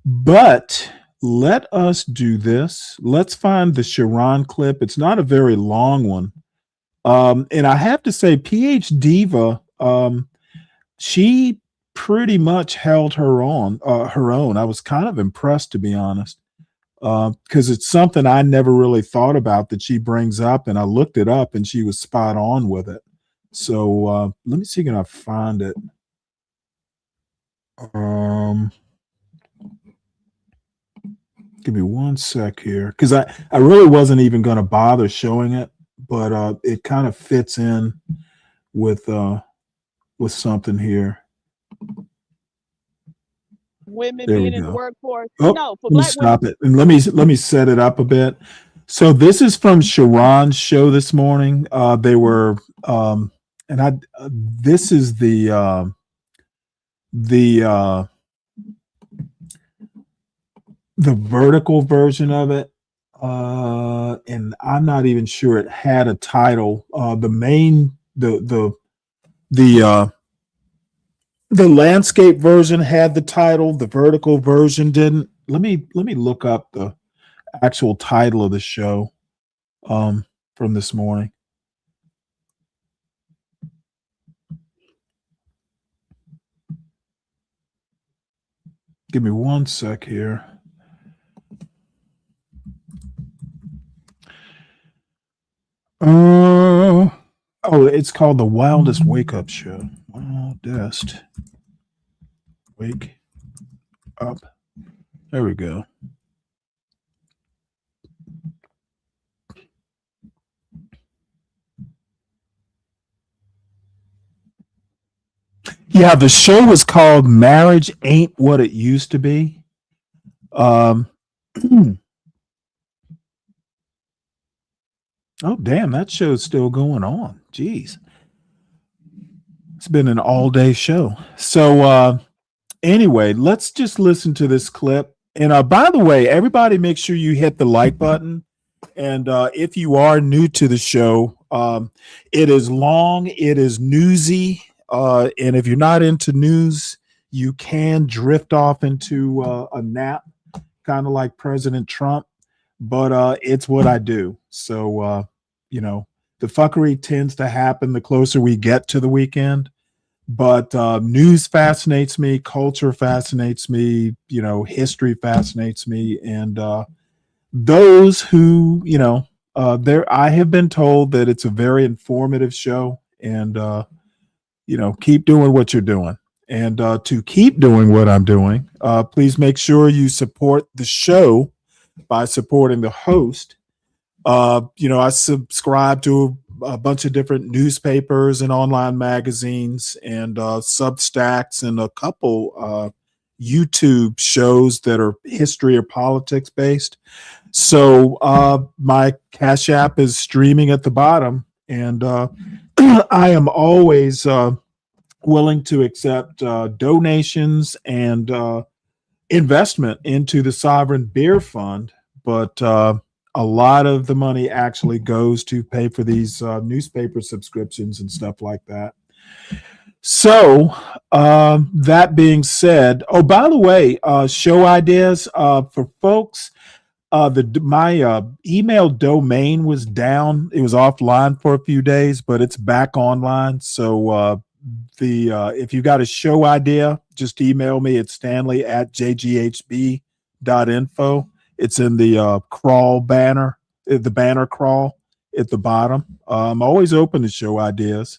But let us do this. Let's find the Sharon clip. It's not a very long one. And I have to say, PH Diva, she pretty much held her own. I was kind of impressed, to be honest, because it's something I never really thought about that she brings up, and I looked it up, and she was spot on with it. So let me see, can I find it? Give me one sec here, because I really wasn't even going to bother showing it, but it kind of fits in with something here. Women There we being in the go. workforce. Oh, No, for let me black women. stop it and let me set it up a bit. So this is from Sharon's show this morning. They were this is the vertical version of it, and I'm not even sure it had a title. The landscape version had the title. The vertical version didn't. Let me look up the actual title of the show from this morning. Give me one sec here. It's called The Wildest Wake Up Show. Wildest Wake Up. There we go. Yeah, the show was called Marriage Ain't What It Used to Be. Oh, damn, that show's still going on. Jeez. It's been an all-day show. So anyway, let's just listen to this clip. And by the way, everybody make sure you hit the like button And if you are new to the show, it is long, it is newsy. And if you're not into news, you can drift off into a nap, kind of like President Trump. But it's what I do. So, the fuckery tends to happen the closer we get to the weekend. But news fascinates me, culture fascinates me, history fascinates me. And those who, there, I have been told that it's a very informative show. And, keep doing what you're doing. And to keep doing what I'm doing, please make sure you support the show by supporting the host. I subscribe to a bunch of different newspapers and online magazines and Substacks and a couple YouTube shows that are history or politics based. So my Cash App is streaming at the bottom, and I am always willing to accept donations and investment into the Sovereign Beer Fund, but a lot of the money actually goes to pay for these newspaper subscriptions and stuff like that. So that being said, oh, by the way, show ideas for folks. My email domain was down. It was offline for a few days, but it's back online. So if you got a show idea, just email me at stanley@jghb.info. It's in the crawl banner, the banner crawl at the bottom. I'm always open to show ideas.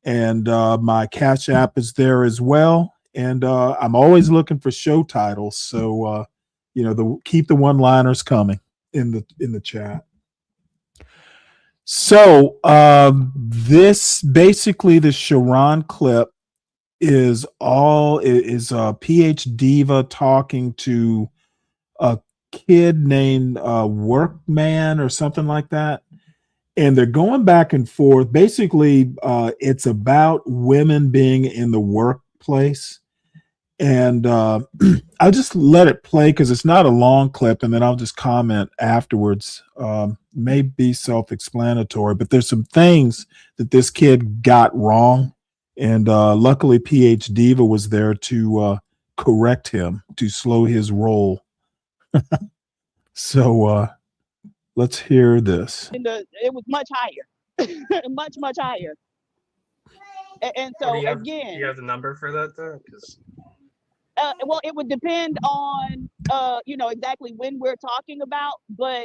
And my Cash App is there as well. And I'm always looking for show titles. So, keep the one-liners coming in the chat. So this basically the Sharon clip is a PH diva talking to a kid named Workman or something like that, and they're going back and forth. Basically, it's about women being in the workplace, and I'll just let it play because it's not a long clip, and then I'll just comment afterwards. May be self-explanatory, but there's some things that this kid got wrong, and luckily PH Diva was there to correct him, to slow his roll. So let's hear this. It was much higher, much higher. And so do again, you have the number for that though? Well, it would depend on exactly when we're talking about, but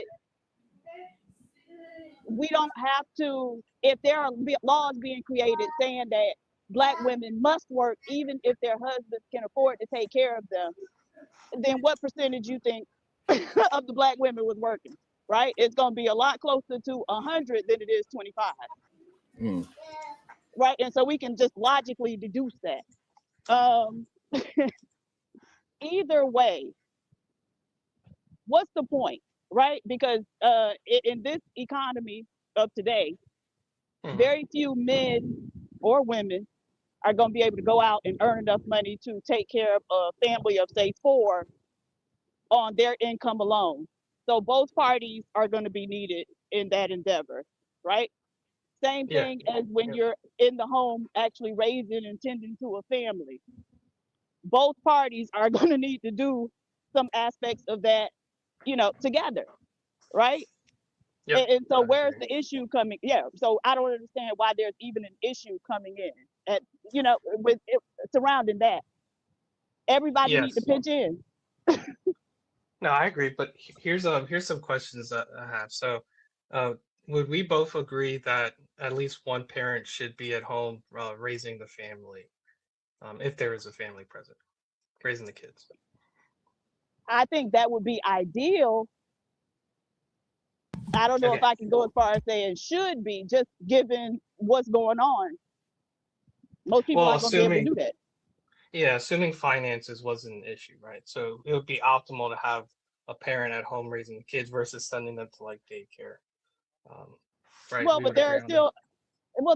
we don't have to. If there are laws being created saying that Black women must work even if their husbands can afford to take care of them, then what percentage you think of the Black women was working? Right? It's going to be a lot closer to 100 than it is 25. Right? And so we can just logically deduce that. Either way, what's the point, right? Because in this economy of today, very few men or women are going to be able to go out and earn enough money to take care of a family of, say, 4 on their income alone. So both parties are going to be needed in that endeavor, right? Same thing as when you're in the home actually raising and tending to a family. Both parties are going to need to do some aspects of that, together, right? And so where's the issue coming? Yeah, so I don't understand why there's even an issue coming in at, with it surrounding that. Everybody needs to pitch in. No, I agree, but here's some questions that I have. So, would we both agree that at least one parent should be at home raising the family, if there is a family present, raising the kids? I think that would be ideal. I don't know if I can go as far as saying should be, just given what's going on. Most people aren't going to be able to do that. Yeah, assuming finances wasn't an issue, right? So it would be optimal to have a parent at home raising the kids versus sending them to like daycare. Right. Well, but there are still,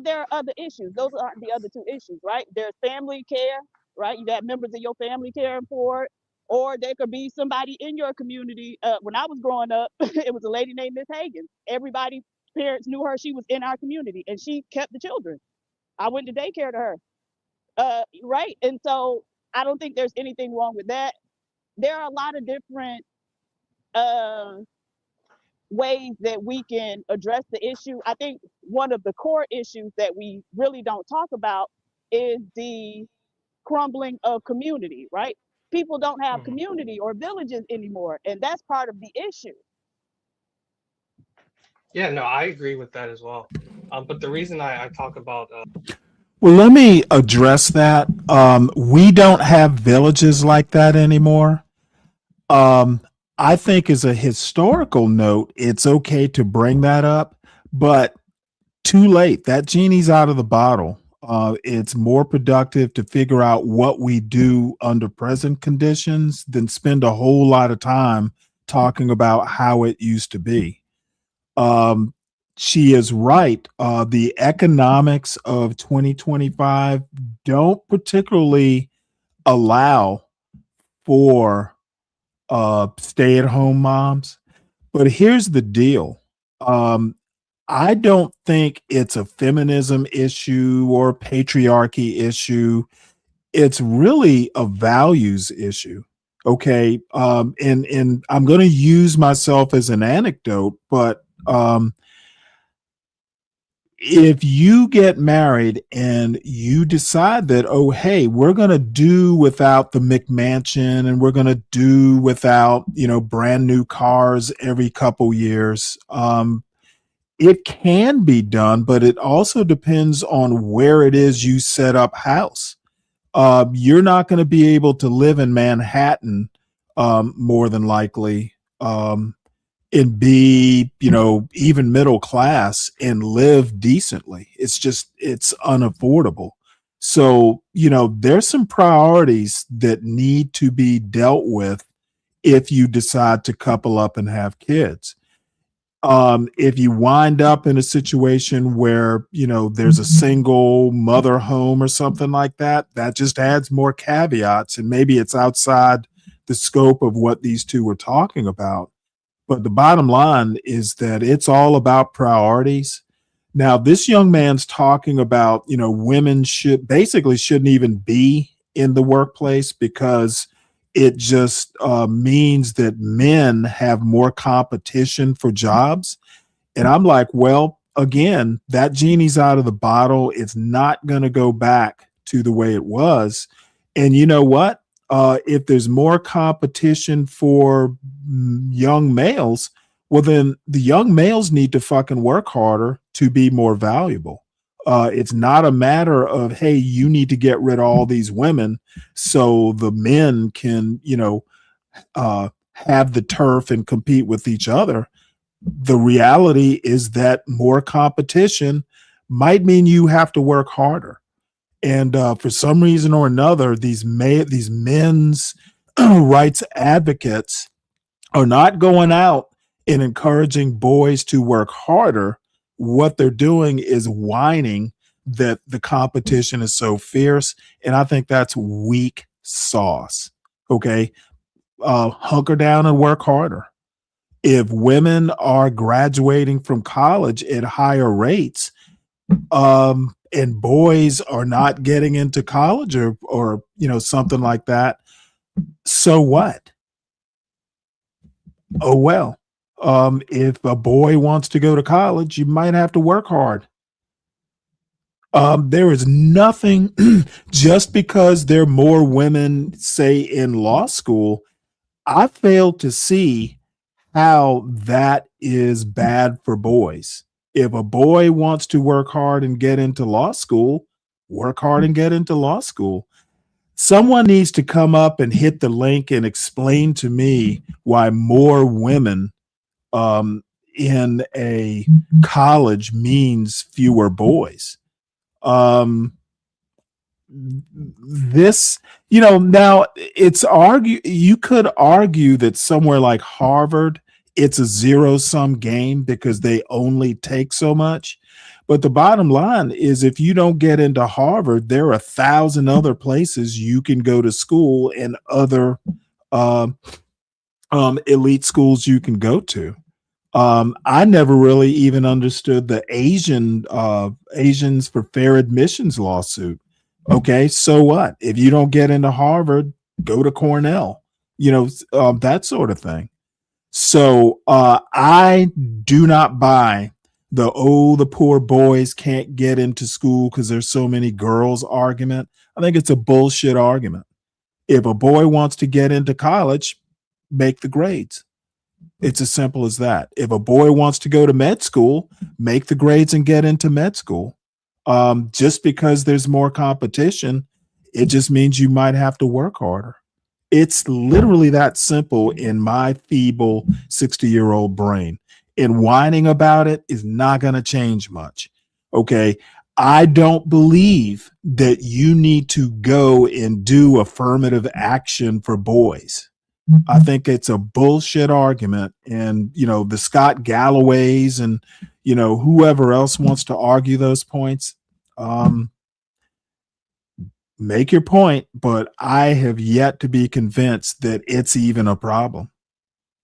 there are other issues. Those aren't the other two issues, right? There's family care, right? You got members of your family caring for it. or there could be somebody in your community. When I was growing up, it was a lady named Miss Hagan. Everybody, parents knew her. She was in our community, and she kept the children. I went to daycare to her. Right. And so I don't think there's anything wrong with that. There are a lot of different ways that we can address the issue. I think one of the core issues that we really don't talk about is the crumbling of community, right? People don't have community or villages anymore, and that's part of the issue. Yeah, no, I agree with that as well. But the reason I talk about Well, let me address that. We don't have villages like that anymore. I think as a historical note, it's okay to bring that up, but too late. That genie's out of the bottle. It's more productive to figure out what we do under present conditions than spend a whole lot of time talking about how it used to be. She is right. The economics of 2025 don't particularly allow for stay-at-home moms. But here's the deal. I don't think it's a feminism issue or patriarchy issue. It's really a values issue. Okay. And I'm going to use myself as an anecdote, but if you get married and you decide that, oh, hey, we're going to do without the McMansion and we're going to do without, brand new cars every couple years, it can be done, but it also depends on where it is you set up house. You're not going to be able to live in Manhattan, more than likely, and be, even middle class and live decently. It's unaffordable. So, there's some priorities that need to be dealt with if you decide to couple up and have kids. If you wind up in a situation where, there's a single mother home or something like that, that just adds more caveats, and maybe it's outside the scope of what these two were talking about. But the bottom line is that it's all about priorities. Now, this young man's talking about, women shouldn't even be in the workplace because it just means that men have more competition for jobs. And I'm like, well, again, that genie's out of the bottle. It's not going to go back to the way it was. And you know what? If there's more competition for young males, well, then the young males need to fucking work harder to be more valuable. It's not a matter of, hey, you need to get rid of all these women so the men can, have the turf and compete with each other. The reality is that more competition might mean you have to work harder. And for some reason or another, these men's rights advocates are not going out and encouraging boys to work harder. What they're doing is whining that the competition is so fierce. And I think that's weak sauce. Okay. Hunker down and work harder. If women are graduating from college at higher rates, and boys are not getting into college or something like that, so what? Oh, well, if a boy wants to go to college, you might have to work hard. There is nothing, just because there are more women, say, in law school, I fail to see how that is bad for boys. If a boy wants to work hard and get into law school, work hard and get into law school. Someone needs to come up and hit the link and explain to me why more women in a college means fewer boys. This, now you could argue that somewhere like Harvard, it's a zero-sum game because they only take so much. But the bottom line is, if you don't get into Harvard, there are 1,000 other places you can go to school and other elite schools you can go to. I never really even understood the Asians for Fair Admissions lawsuit. Okay, so what? If you don't get into Harvard, go to Cornell, that sort of thing. So I do not buy the poor boys can't get into school because there's so many girls argument. I think it's a bullshit argument. If a boy wants to get into college, make the grades. It's as simple as that. If a boy wants to go to med school, make the grades and get into med school. Just because there's more competition, it just means you might have to work harder. It's literally that simple in my feeble 60-year-old brain. And whining about it is not going to change much. Okay. I don't believe that you need to go and do affirmative action for boys. I think it's a bullshit argument. And, the Scott Galloways and, whoever else wants to argue those points, make your point, but I have yet to be convinced that it's even a problem.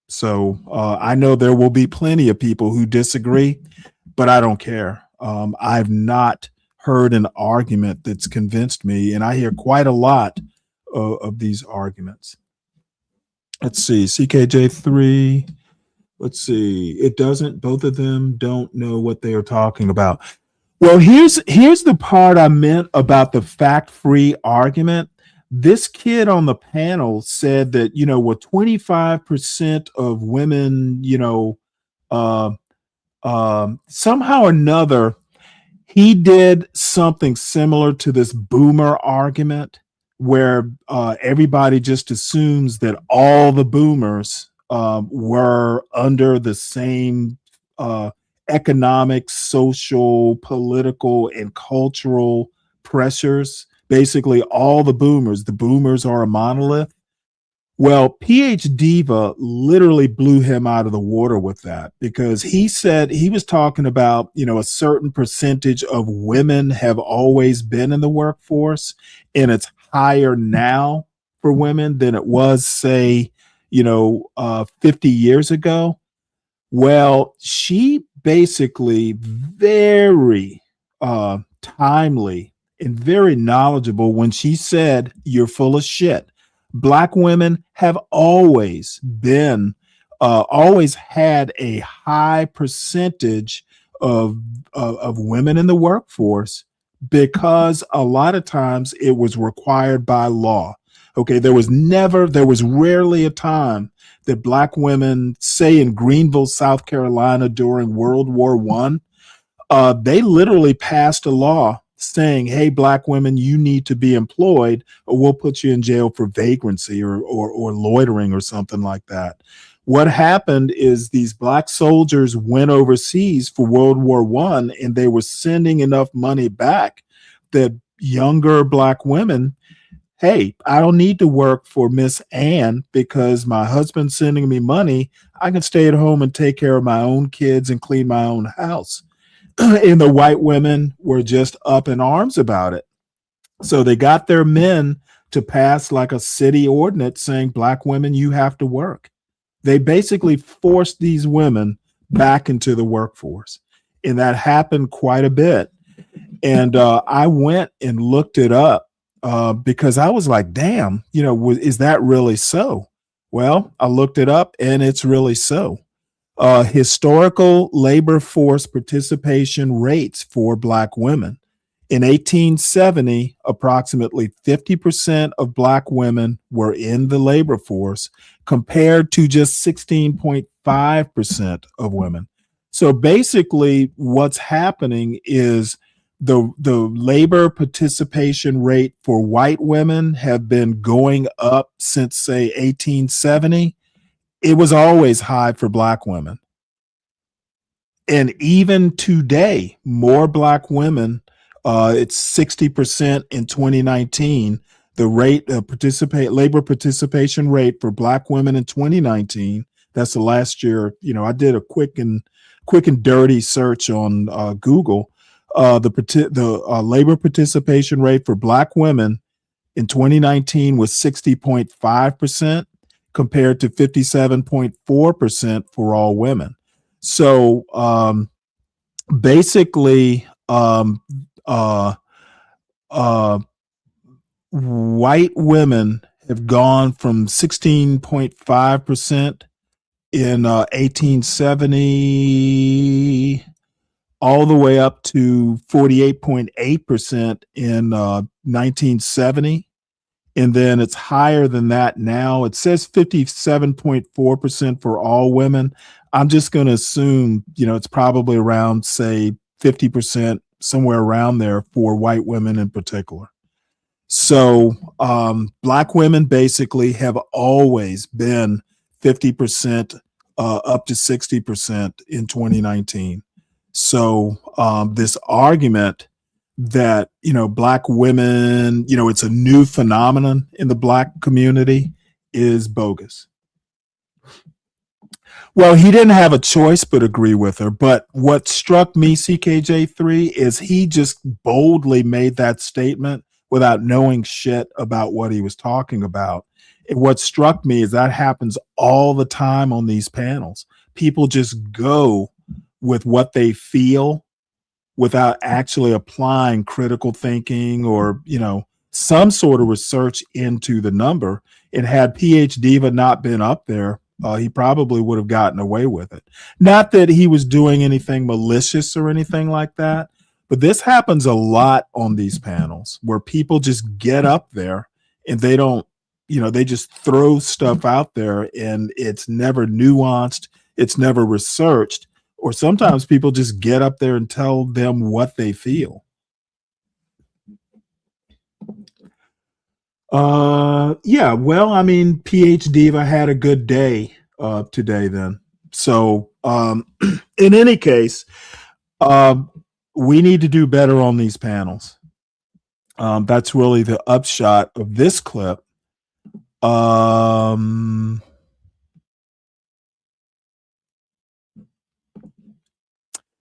So I know there will be plenty of people who disagree, but I don't care. I've not heard an argument that's convinced me, and I hear quite a lot of these arguments. Let's see, CKJ3. Let's see. It doesn't, both of them don't know what they are talking about. Well, here's the part I meant about the fact-free argument. This kid on the panel said that, with 25% of women, somehow or another, he did something similar to this boomer argument where everybody just assumes that all the boomers were under the same economic, social, political, and cultural pressures. Basically, all the boomers are a monolith. Well, PH Diva literally blew him out of the water with that, because he said he was talking about, a certain percentage of women have always been in the workforce, and it's higher now for women than it was, say, 50 years ago. Well, she basically very timely and very knowledgeable when she said, "You're full of shit." Black women have always been, always had a high percentage of women in the workforce, because a lot of times it was required by law. Okay, there was rarely a time that Black women, say in Greenville, South Carolina during World War I, they literally passed a law saying, "Hey, Black women, you need to be employed or we'll put you in jail for vagrancy or loitering or something like that." What happened is these Black soldiers went overseas for World War I, and they were sending enough money back that younger Black women, "Hey, I don't need to work for Miss Ann because my husband's sending me money. I can stay at home and take care of my own kids and clean my own house." And the white women were just up in arms about it. So they got their men to pass like a city ordinance saying, "Black women, you have to work." They basically forced these women back into the workforce. And that happened quite a bit. And I went and looked it up because I was like, damn, is that really so? Well, I looked it up and it's really so. Historical labor force participation rates for Black women. In 1870, approximately 50% of Black women were in the labor force, compared to just 16.5% of women. So basically, what's happening is the labor participation rate for white women have been going up since, say, 1870. It was always high for Black women. And even today, more Black women, it's 60% in 2019. The rate of labor participation rate for Black women in 2019, that's the last year. I did a quick and dirty search on Google. The labor participation rate for Black women in 2019 was 60.5%. compared to 57.4% for all women. So basically, white women have gone from 16.5% in 1870 all the way up to 48.8% in 1970. And then it's higher than that now. It says 57.4% for all women. I'm just going to assume, it's probably around, say, 50%, somewhere around there for white women in particular. So Black women basically have always been 50% up to 60% in 2019. So this argument that, Black women, it's a new phenomenon in the Black community is bogus. Well, he didn't have a choice but agree with her. But what struck me, CKJ3, is he just boldly made that statement without knowing shit about what he was talking about. And what struck me is that happens all the time on these panels. People just go with what they feel without actually applying critical thinking or, some sort of research into the number. And had PH Diva not been up there, he probably would have gotten away with it. Not that he was doing anything malicious or anything like that, but this happens a lot on these panels where people just get up there and they don't, they just throw stuff out there and it's never nuanced, it's never researched, or sometimes people just get up there and tell them what they feel. Yeah, well, I mean, PH Diva had a good day today then. So in any case, we need to do better on these panels. That's really the upshot of this clip.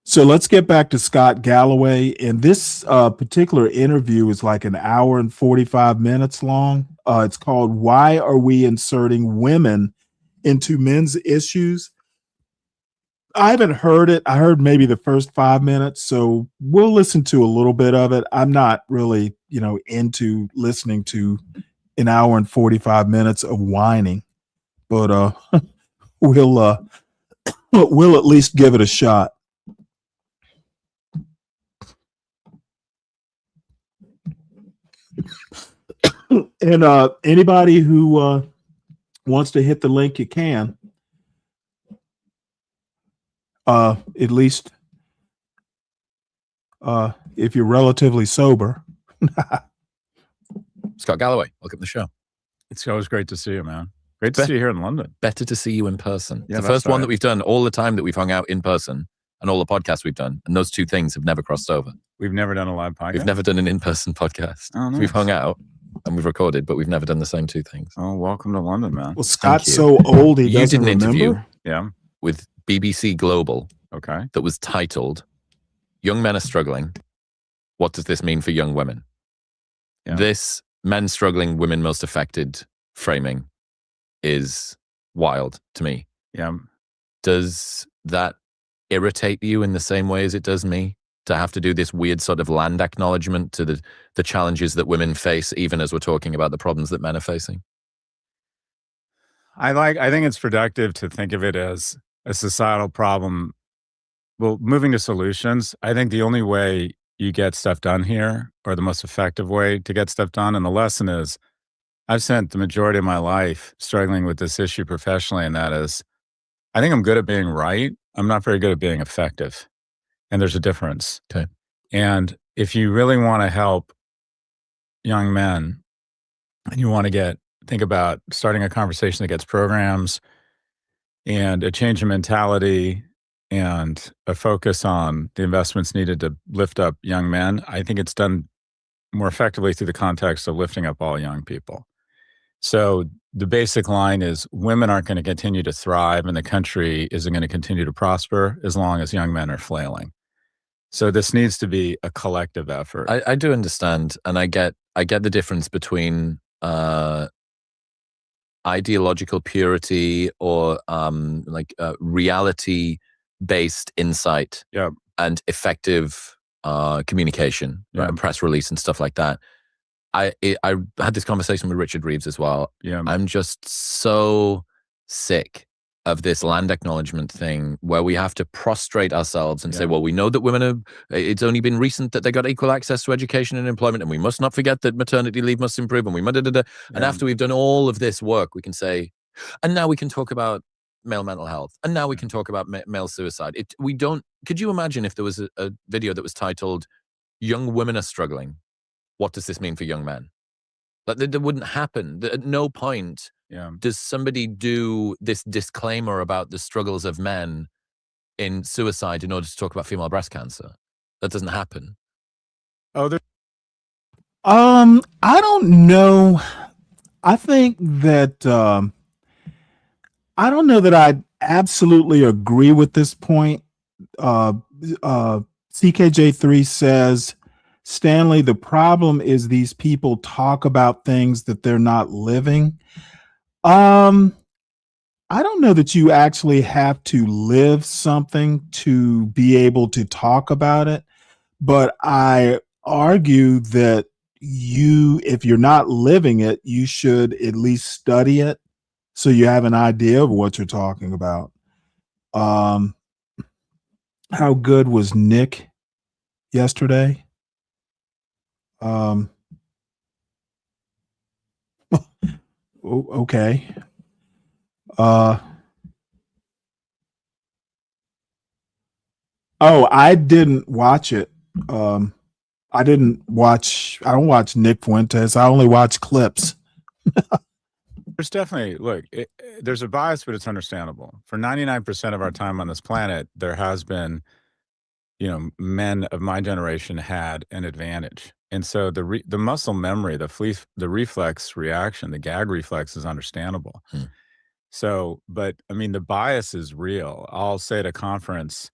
So let's get back to Scott Galloway. And this particular interview is like an hour and 45 minutes long. It's called "Why Are We Inserting Women into Men's Issues?" I haven't heard it. I heard maybe the first 5 minutes, so we'll listen to a little bit of it. I'm not really, into listening to an hour and 45 minutes of whining, but we'll at least give it a shot. And anybody who wants to hit the link, you can. At least if you're relatively sober. Scott Galloway, welcome to the show. It's always great to see you, man. Great to see you here in London. Better to see you in person. Yeah, the first one that we've done all the time that we've hung out in person and all the podcasts we've done. And those two things have never crossed over. We've never done a live podcast. We've never done an in-person podcast. Oh, nice. We've hung out and we've recorded, but we've never done the same two things. Oh, welcome to London, man. Well, Scott's so old he doesn't remember. You did an interview yeah. with BBC Global okay. that was titled, "Young Men Are Struggling. What Does This Mean for Young Women?" Yeah. This men struggling, women most affected framing is wild to me. Yeah. Does that irritate you in the same way as it does me? To have to do this weird sort of land acknowledgement to the challenges that women face, even as we're talking about the problems that men are facing? I think it's productive to think of it as a societal problem. Well, moving to solutions, I think the only way you get stuff done here, or the most effective way to get stuff done, and the lesson is, I've spent the majority of my life struggling with this issue professionally, and that is, I think I'm good at being right. I'm not very good at being effective. And there's a difference. Okay. And if you really want to help young men, and you want to think about starting a conversation that gets programs and a change in mentality and a focus on the investments needed to lift up young men, I think it's done more effectively through the context of lifting up all young people. So the basic line is, women aren't going to continue to thrive and the country isn't going to continue to prosper as long as young men are flailing. So this needs to be a collective effort. I do understand, and I get the difference between I ideological purity or reality-based insight and effective communication, right? Press release and stuff like that. I had this conversation with Richard Reeves as well. I'm just so sick of this land acknowledgement thing where we have to prostrate ourselves and say, well, we know that women are, it's only been recent that they got equal access to education and employment, and we must not forget that maternity leave must improve, and we must, and after we've done all of this work, we can say, and now we can talk about male mental health, and now we can talk about male suicide. Could you imagine if there was a video that was titled, "Young Women Are Struggling. What does this mean for young men?" That wouldn't happen. At no point does somebody do this disclaimer about the struggles of men in suicide in order to talk about female breast cancer. That doesn't happen. I don't know. I think that I don't know that I absolutely agree with this point. CKJ3 says, Stanley, the problem is these people talk about things that they're not living. I don't know that you actually have to live something to be able to talk about it, but I argue that if you're not living it, you should at least study it so you have an idea of what you're talking about. How good was Nick yesterday? Okay. I didn't watch it. I don't watch Nick Fuentes. I only watch clips. There's definitely, there's a bias, but it's understandable. For 99% of our time on this planet, there has been, men of my generation had an advantage. And so the muscle memory, the reflex reaction, the gag reflex is understandable. So, but I mean, the bias is real. I'll say at a conference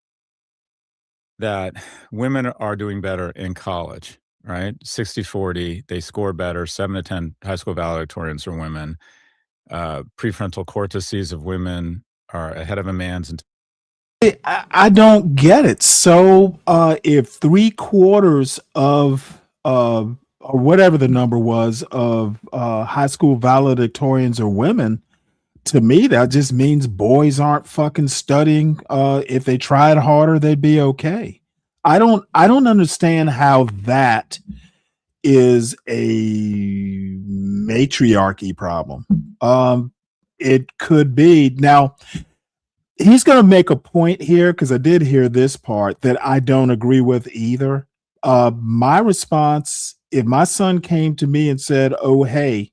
that women are doing better in college, right? 60-40, they score better. 7 to 10 high school valedictorians are women. Prefrontal cortices of women are ahead of a man's. I don't get it. So if 3/4 of or whatever the number was of high school valedictorians are women, to me that just means boys aren't fucking studying. If they tried harder, they'd be okay. I don't understand how that is a matriarchy problem. It could be. Now, he's going to make a point here, because I did hear this part that I don't agree with either. My response, if my son came to me and said, oh, hey,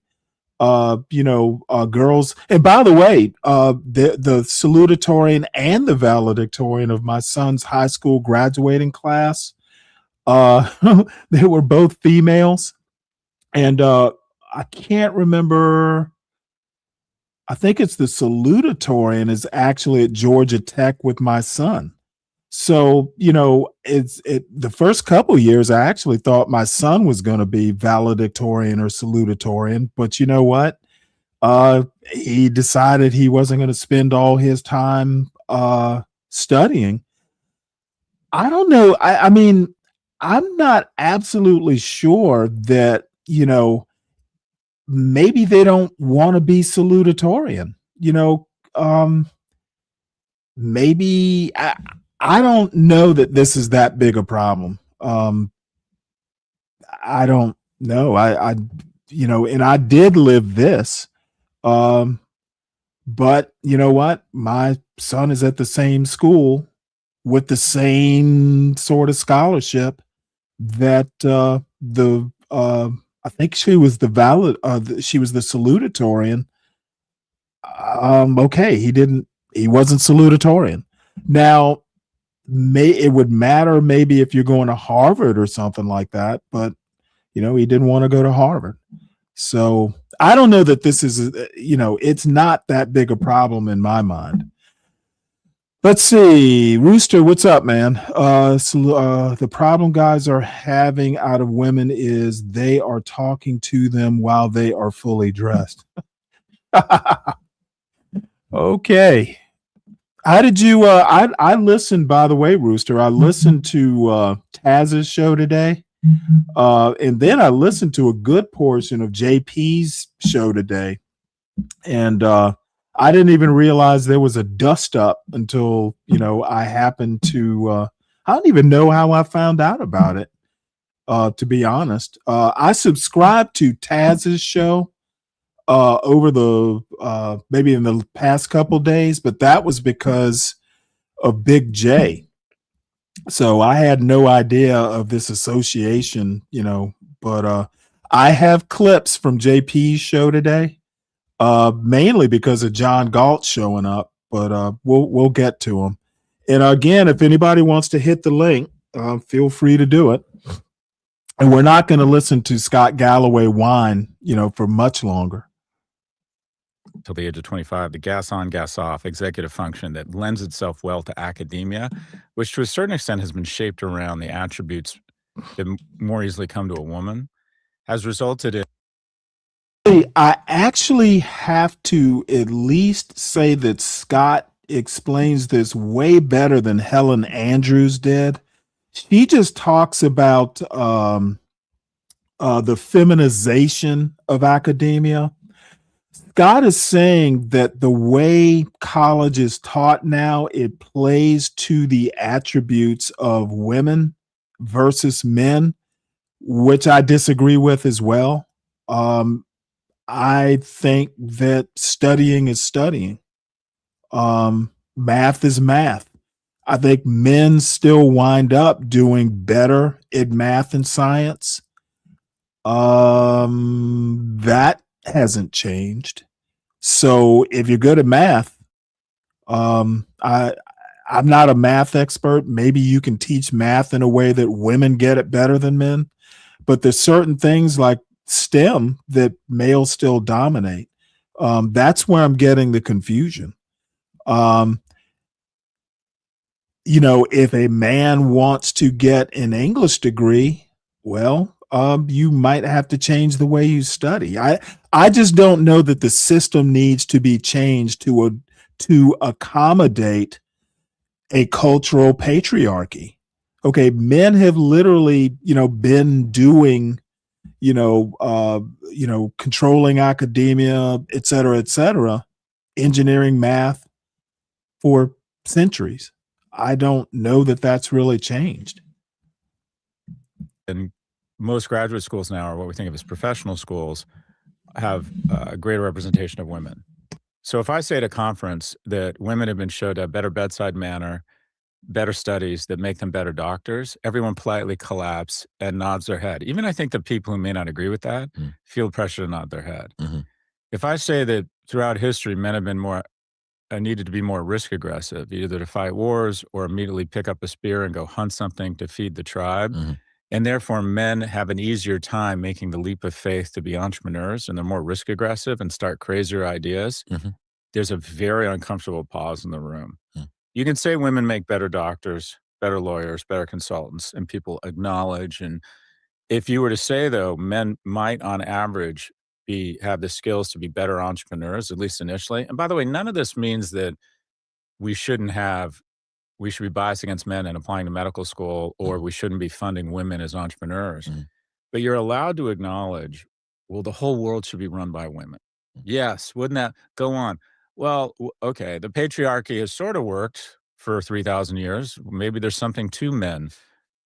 girls, and by the way, the salutatorian and the valedictorian of my son's high school graduating class, they were both females. And I can't remember. I think it's the salutatorian is actually at Georgia Tech with my son. So, the first couple years, I actually thought my son was going to be valedictorian or salutatorian, but you know what? He decided he wasn't going to spend all his time studying. I don't know. I mean, I'm not absolutely sure that, maybe they don't want to be salutatorian, maybe I don't know that this is that big a problem. I don't know. I and I did live this. But you know what? My son is at the same school with the same sort of scholarship that I think she was she was the salutatorian. Okay, he wasn't salutatorian. Now, it would matter maybe if you're going to Harvard or something like that, but he didn't want to go to Harvard. So I don't know that this is, it's not that big a problem in my mind. Let's see. Rooster, what's up, man? The problem guys are having out of women is they are talking to them while they are fully dressed. Okay. How did you I listened, by the way, Rooster. I listened to Taz's show today. And then I listened to a good portion of JP's show today. And I didn't even realize there was a dust up until, I happened to I don't even know how I found out about it. To be honest. I subscribed to Taz's show over the maybe in the past couple days, but that was because of Big J. So I had no idea of this association, but I have clips from JP's show today, mainly because of John Galt showing up, but we'll get to him. And again, if anybody wants to hit the link, feel free to do it. And we're not going to listen to Scott Galloway whine, for much longer. Till the age of 25, the gas on, gas off executive function that lends itself well to academia, which to a certain extent has been shaped around the attributes that more easily come to a woman, has resulted in. I actually have to at least say that Scott explains this way better than Helen Andrews did. She just talks about the feminization of academia. Scott is saying that the way college is taught now, it plays to the attributes of women versus men, which I disagree with as well. I think that studying is studying. Math is math. I think men still wind up doing better at math and science. That hasn't changed. So if you're good at math, I'm not a math expert. Maybe you can teach math in a way that women get it better than men, but there's certain things like STEM that males still dominate. That's where I'm getting the confusion. If a man wants to get an English degree, well, you might have to change the way you study. I just don't know that the system needs to be changed to accommodate a cultural patriarchy. Okay, men have literally, been doing, controlling academia, et cetera, engineering, math for centuries. I don't know that that's really changed. And most graduate schools now, or what we think of as professional schools, have a greater representation of women. So if I say at a conference that women have been shown to have better bedside manner, better studies that make them better doctors, everyone politely collapses and nods their head. Even I think the people who may not agree with that feel pressure to nod their head. If I say that throughout history, men have been needed to be more risk aggressive, either to fight wars or immediately pick up a spear and go hunt something to feed the tribe. And therefore, men have an easier time making the leap of faith to be entrepreneurs, and they're more risk aggressive and start crazier ideas. There's a very uncomfortable pause in the room. You can say women make better doctors, better lawyers, better consultants, and people acknowledge. And if you were to say, though, men might on average have the skills to be better entrepreneurs, at least initially. And by the way, none of this means that we should be biased against men and applying to medical school, or we shouldn't be funding women as entrepreneurs. But you're allowed to acknowledge, well, the whole world should be run by women. Yes, wouldn't that go on? Well, okay, the patriarchy has sort of worked for 3,000 years. Maybe there's something to men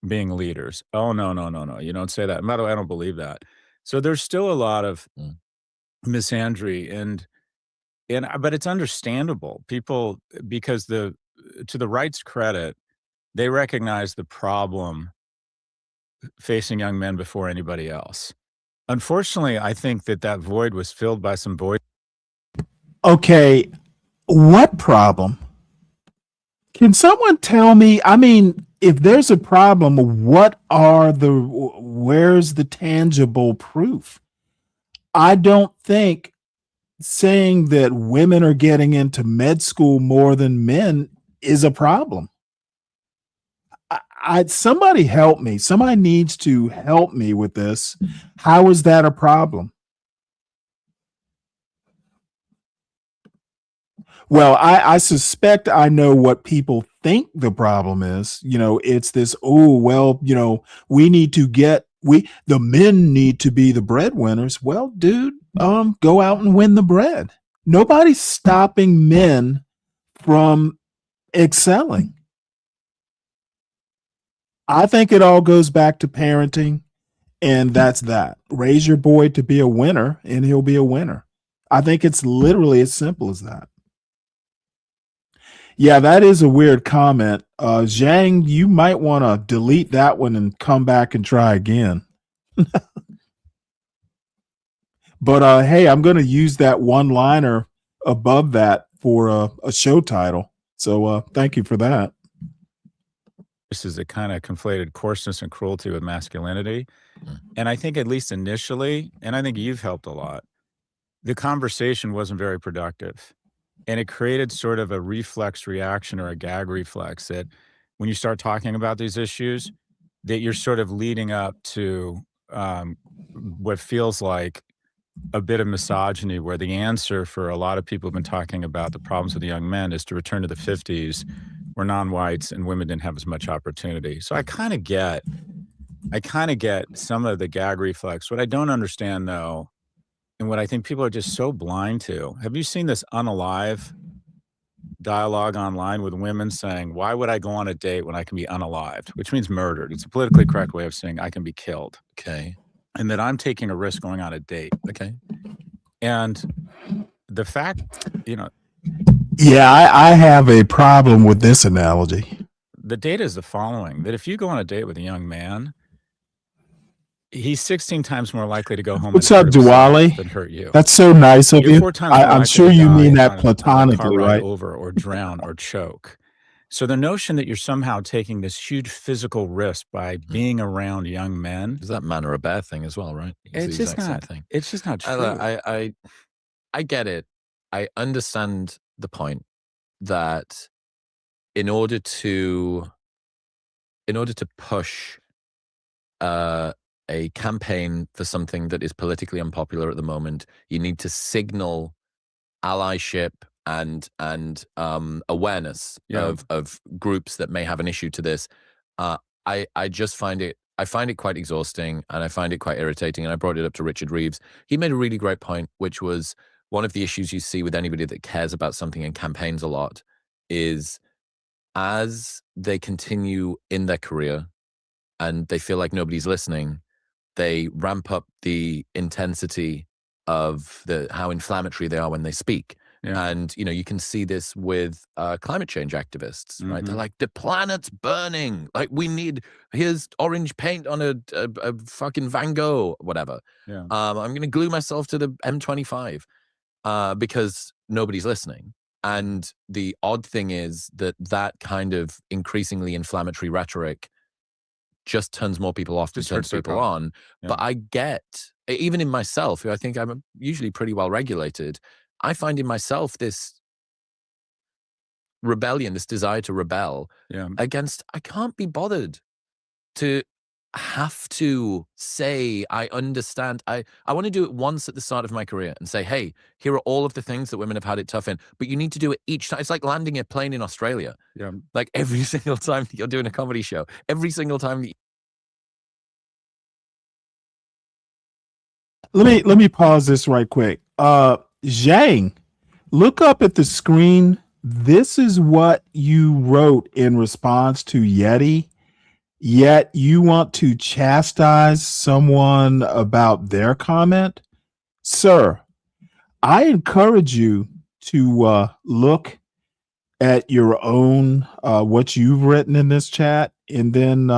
being leaders. Oh, no. You don't say that. And by the way, I don't believe that. So there's still a lot of misandry, but it's understandable. People, because to the right's credit, they recognize the problem facing young men before anybody else. Unfortunately, I think that void was filled by some void. Okay, what problem? Can someone tell me? I mean, if there's a problem, where's the tangible proof? I don't think saying that women are getting into med school more than men is a problem. Somebody help me. Somebody needs to help me with this. How is that a problem? Well, I suspect I know what people think the problem is. It's this, oh, well, we need to the men need to be the breadwinners. Well, dude, go out and win the bread. Nobody's stopping men from excelling. I think it all goes back to parenting, and that's that. Raise your boy to be a winner, and he'll be a winner. I think it's literally as simple as that. Yeah, that is a weird comment. Zhang, you might want to delete that one and come back and try again. But hey, I'm going to use that one-liner above that for a show title. So thank you for that. This is a kind of conflated coarseness and cruelty with masculinity. And I think at least initially, and I think you've helped a lot, the conversation wasn't very productive. And it created sort of a reflex reaction or a gag reflex that when you start talking about these issues, that you're sort of leading up to what feels like a bit of misogyny, where the answer for a lot of people who've been talking about the problems with the young men is to return to the 50s where non-whites and women didn't have as much opportunity. So I kind of get some of the gag reflex. What I don't understand, though, and what I think people are just so blind to, have you seen this unalive dialogue online with women saying, why would I go on a date when I can be unalived? Which means murdered. It's a politically correct way of saying I can be killed. Okay. And that I'm taking a risk going on a date. Okay. And the fact, Yeah, I have a problem with this analogy. The data is the following, that if you go on a date with a young man, he's 16 times more likely to go home What's and up, hurt himself Diwali? than hurt you. That's so nice of You're you. 4 times more I'm likely sure to you die mean on that a car platonically, ride right? over or drown or choke. So the notion that you're somehow taking this huge physical risk by being around young men, is that man or a bear thing as well, right? It's just not. It's just not true. I get it. I understand the point that in order to push a campaign for something that is politically unpopular at the moment, you need to signal allyship and awareness of groups that may have an issue to this. I just find it quite exhausting, and I find it quite irritating. And I brought it up to Richard Reeves. He made a really great point, which was one of the issues you see with anybody that cares about something and campaigns a lot is as they continue in their career and they feel like nobody's listening, they ramp up the intensity of how inflammatory they are when they speak. Yeah. And, you can see this with climate change activists, right? They're like, the planet's burning. Like, here's orange paint on a fucking Van Gogh, whatever. Yeah. I'm going to glue myself to the M25 because nobody's listening. And the odd thing is that kind of increasingly inflammatory rhetoric just turns more people off than turns people on. Yeah. But I get, even in myself, who I think I'm usually pretty well regulated, I find in myself this rebellion, this desire to rebel against, I can't be bothered to have to say, I understand. I want to do it once at the start of my career and say, hey, here are all of the things that women have had it tough in, but you need to do it each time. It's like landing a plane in Australia. Yeah. Like every single time that you're doing a comedy show, every single time that Let me pause this right quick. Zhang, look up at the screen. This is what you wrote in response to Yeti. Yet you want to chastise someone about their comment? Sir, I encourage you to look at your own what you've written in this chat, and then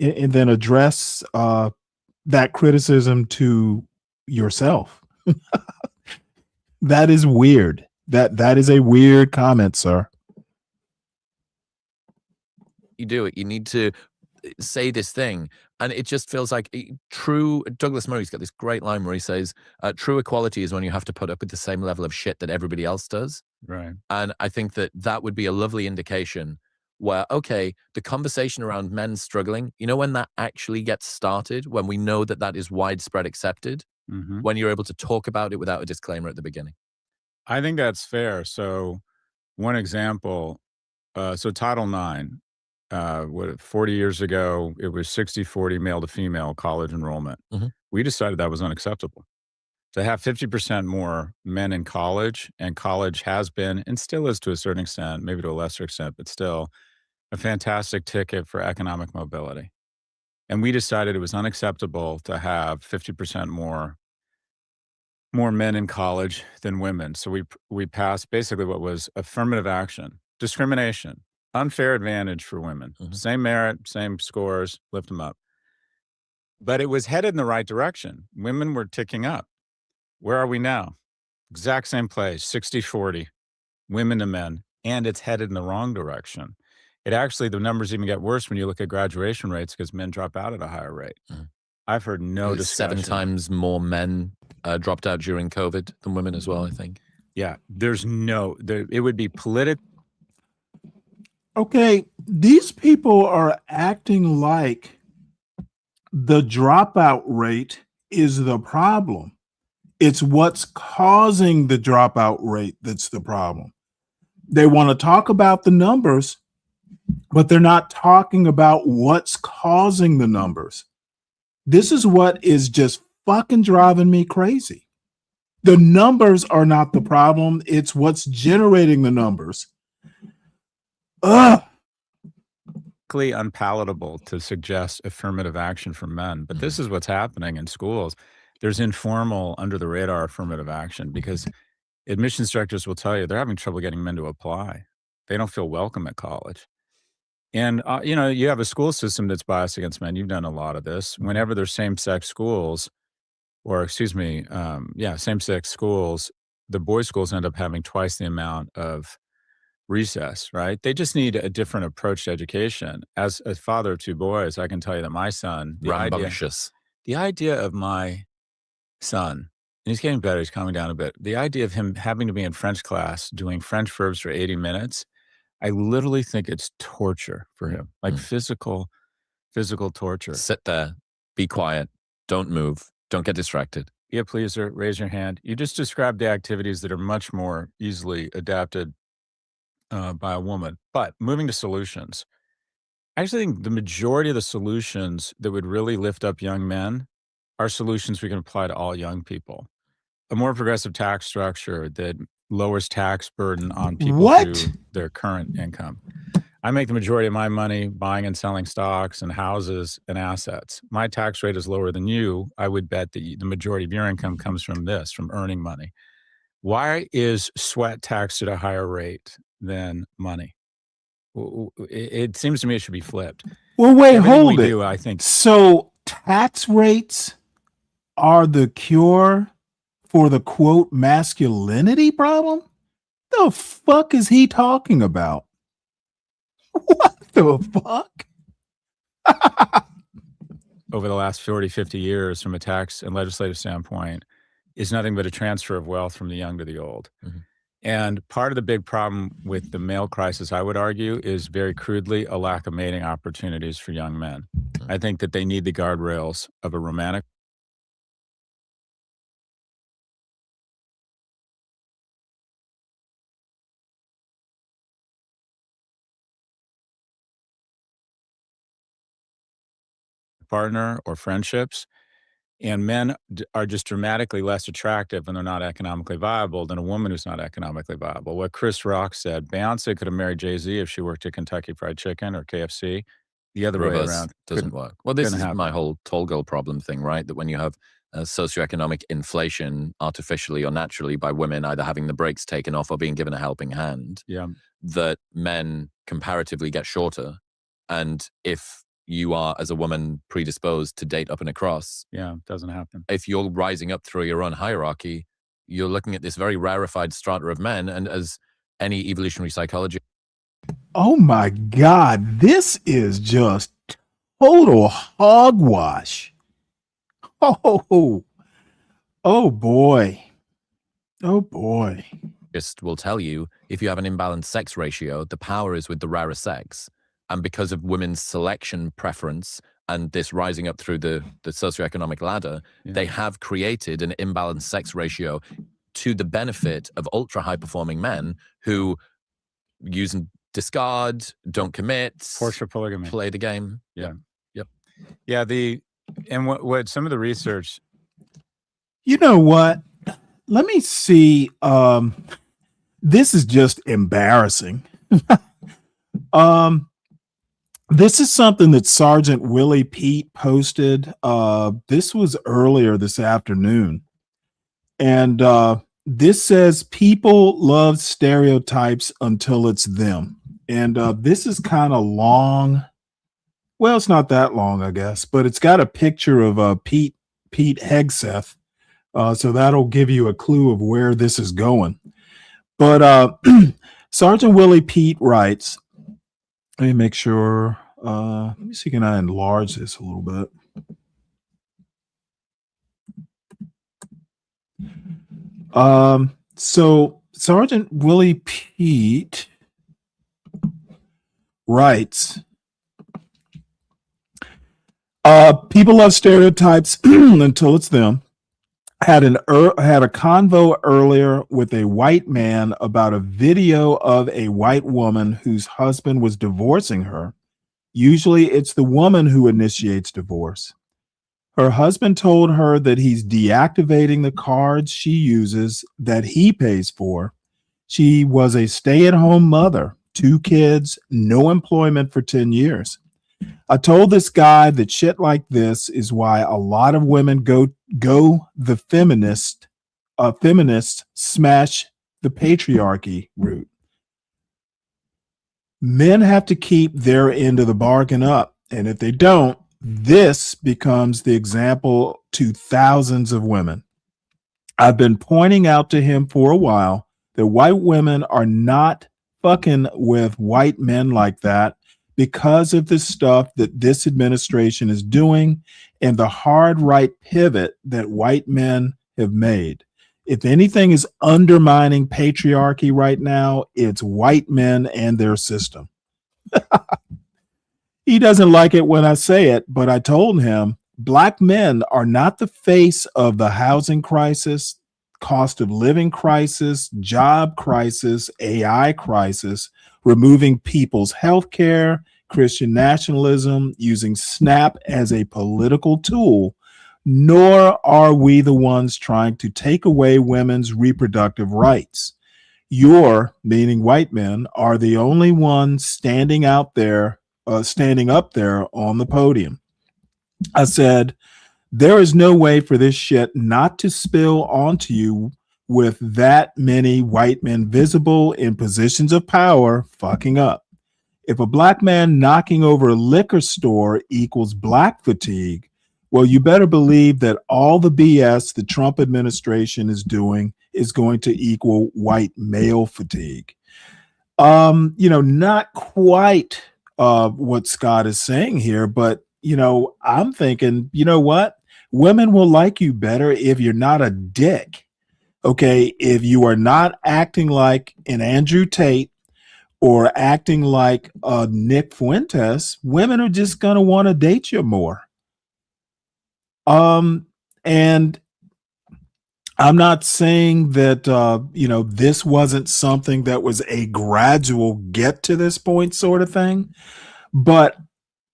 address that criticism to yourself. That is weird. That is a weird comment, sir. you do it, you need to say this thing. And it just feels like true. Douglas Murray's got this great line where he says, true equality is when you have to put up with the same level of shit that everybody else does. Right. And I think that would be a lovely indication where, okay, the conversation around men struggling, when that actually gets started, when we know that is widespread accepted, when you're able to talk about it without a disclaimer at the beginning. I think that's fair. So one example, so Title IX, 40 years ago, it was 60-40 male to female college enrollment. We decided that was unacceptable. To have 50% more men in college, and college has been, and still is to a certain extent, maybe to a lesser extent, but still a fantastic ticket for economic mobility. And we decided it was unacceptable to have 50% more men in college than women. So we passed basically what was affirmative action, discrimination, unfair advantage for women. Same merit, same scores, lift them up. But it was headed in the right direction. Women were ticking up. Where are we now? Exact same place, 60-40, women to men, and it's headed in the wrong direction. It actually, the numbers even get worse when you look at graduation rates because men drop out at a higher rate. I've heard no discussion. 7 times more men dropped out during COVID than women as well, I think. Yeah, it would be political. Okay, these people are acting like the dropout rate is the problem. It's what's causing the dropout rate that's the problem. They want to talk about the numbers, but they're not talking about what's causing the numbers. This is what is just fucking driving me crazy. The numbers are not the problem. It's what's generating the numbers. Ugh. Unpalatable to suggest affirmative action for men, but this is what's happening in schools. There's informal, under the radar affirmative action because admissions directors will tell you they're having trouble getting men to apply. They don't feel welcome at college. And, you have a school system that's biased against men. You've done a lot of this. Whenever there's same-sex schools, same-sex schools, the boys' schools end up having twice the amount of recess, right? They just need a different approach to education. As a father of 2 boys, I can tell you that my son, the idea of my son, and he's getting better, he's calming down a bit. The idea of him having to be in French class doing French verbs for 80 minutes, I literally think it's torture for him, like physical torture. Sit there, be quiet, don't move, don't get distracted. Yeah, please raise your hand. You just described the activities that are much more easily adapted by a woman. But moving to solutions, I actually think the majority of the solutions that would really lift up young men are solutions we can apply to all young people. A more progressive tax structure that lowers tax burden on people to their current income. I make the majority of my money buying and selling stocks and houses and assets. My tax rate is lower than you. I would bet that the majority of your income comes from earning money. Why is sweat taxed at a higher rate than money? It seems to me it should be flipped. Well, wait, hold it. I think so. Tax rates are the cure for the quote masculinity problem? The fuck is he talking about? What the fuck? Over the last 40, 50 years, from a tax and legislative standpoint, is nothing but a transfer of wealth from the young to the old. And part of the big problem with the male crisis, I would argue, is very crudely a lack of mating opportunities for young men. I think that they need the guardrails of a romantic partner or friendships. And men are just dramatically less attractive when they're not economically viable than a woman who's not economically viable. What Chris Rock said, Beyonce could have married Jay-Z if she worked at Kentucky Fried Chicken or KFC. The other way around doesn't work. Well, this is my whole tall girl problem thing, right? That when you have socioeconomic inflation artificially or naturally by women either having the brakes taken off or being given a helping hand, that men comparatively get shorter. And if you are, as a woman, predisposed to date up and across. Yeah, it doesn't happen. If you're rising up through your own hierarchy, you're looking at this very rarefied strata of men. And as any evolutionary psychology. Oh my God, this is just total hogwash. Oh boy. Oh boy. Just will tell you, if you have an imbalanced sex ratio, the power is with the rarer sex. And because of women's selection preference and this rising up through the socioeconomic ladder, they have created an imbalanced sex ratio to the benefit of ultra high performing men who use and discard, don't commit, force or polygamy, play the game. Yeah. Yep. Yeah. What some of the research. You know what? Let me see. This is just embarrassing. This is something that Sergeant Willie Pete posted. This was earlier this afternoon. And this says people love stereotypes until it's them. And this is kind of long. Well, it's not that long, I guess, but it's got a picture of Pete Hegseth. So that'll give you a clue of where this is going. But Sergeant Willie Pete writes, let me make sure. Let me see, can I enlarge this a little bit? So Sergeant Willie Pete writes, people love stereotypes until it's them. Had a convo earlier with a white man about a video of a white woman whose husband was divorcing her. Usually it's the woman who initiates divorce. Her husband told her that he's deactivating the cards she uses that he pays for. She was a stay-at-home mother, 2 kids, no employment for 10 years. I told this guy that shit like this is why a lot of women go the feminist smash the patriarchy route. Men have to keep their end of the bargain up, and if they don't, this becomes the example to thousands of women. I've been pointing out to him for a while that white women are not fucking with white men like that because of the stuff that this administration is doing and the hard right pivot that white men have made. If anything is undermining patriarchy right now, it's white men and their system. He doesn't like it when I say it, but I told him black men are not the face of the housing crisis, cost of living crisis, job crisis, AI crisis, removing people's health care, Christian nationalism, using SNAP as a political tool, nor are we the ones trying to take away women's reproductive rights. You're, meaning white men, are the only ones standing up there on the podium. I said, there is no way for this shit not to spill onto you with that many white men visible in positions of power fucking up. If a black man knocking over a liquor store equals black fatigue, well, you better believe that all the BS the Trump administration is doing is going to equal white male fatigue. Not quite what Scott is saying here, but, I'm thinking, you know what? Women will like you better if you're not a dick. Okay, if you are not acting like an Andrew Tate or acting like Nick Fuentes, women are just going to want to date you more. And I'm not saying that, this wasn't something that was a gradual get to this point sort of thing, but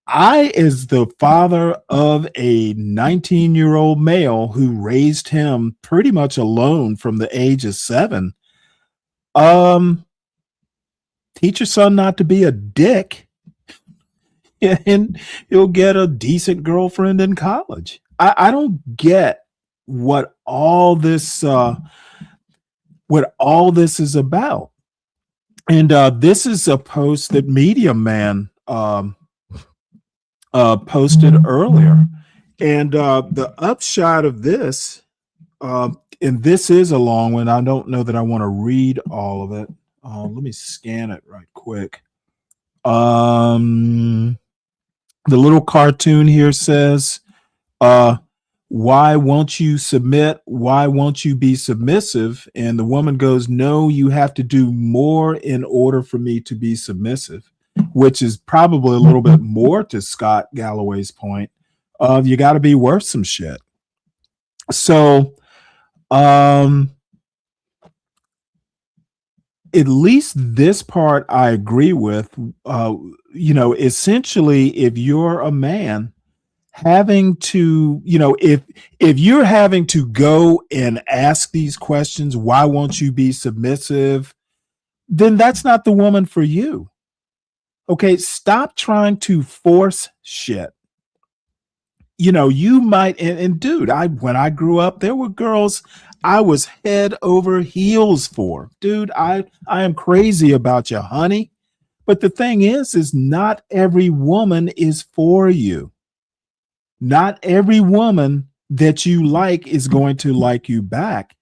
I, as the father of a 19-year-old male who raised him pretty much alone from the age of 7, teach your son not to be a dick, and he'll get a decent girlfriend in college. I don't get what all this is about. And this is a post that Medium Man posted earlier. And the upshot of this, and this is a long one. I don't know that I want to read all of it. Let me scan it right quick. The little cartoon here says, why won't you submit? Why won't you be submissive? And the woman goes, no, you have to do more in order for me to be submissive, which is probably a little bit more to Scott Galloway's point of you got to be worth some shit. So, at least this part I agree with. Essentially, if you're a man having to, if you're having to go and ask these questions, why won't you be submissive? Then that's not the woman for you. Okay, stop trying to force shit. You might, and dude, when I grew up, there were girls I was head over heels for. Dude, I am crazy about you, honey. But the thing is not every woman is for you. Not every woman that you like is going to like you back.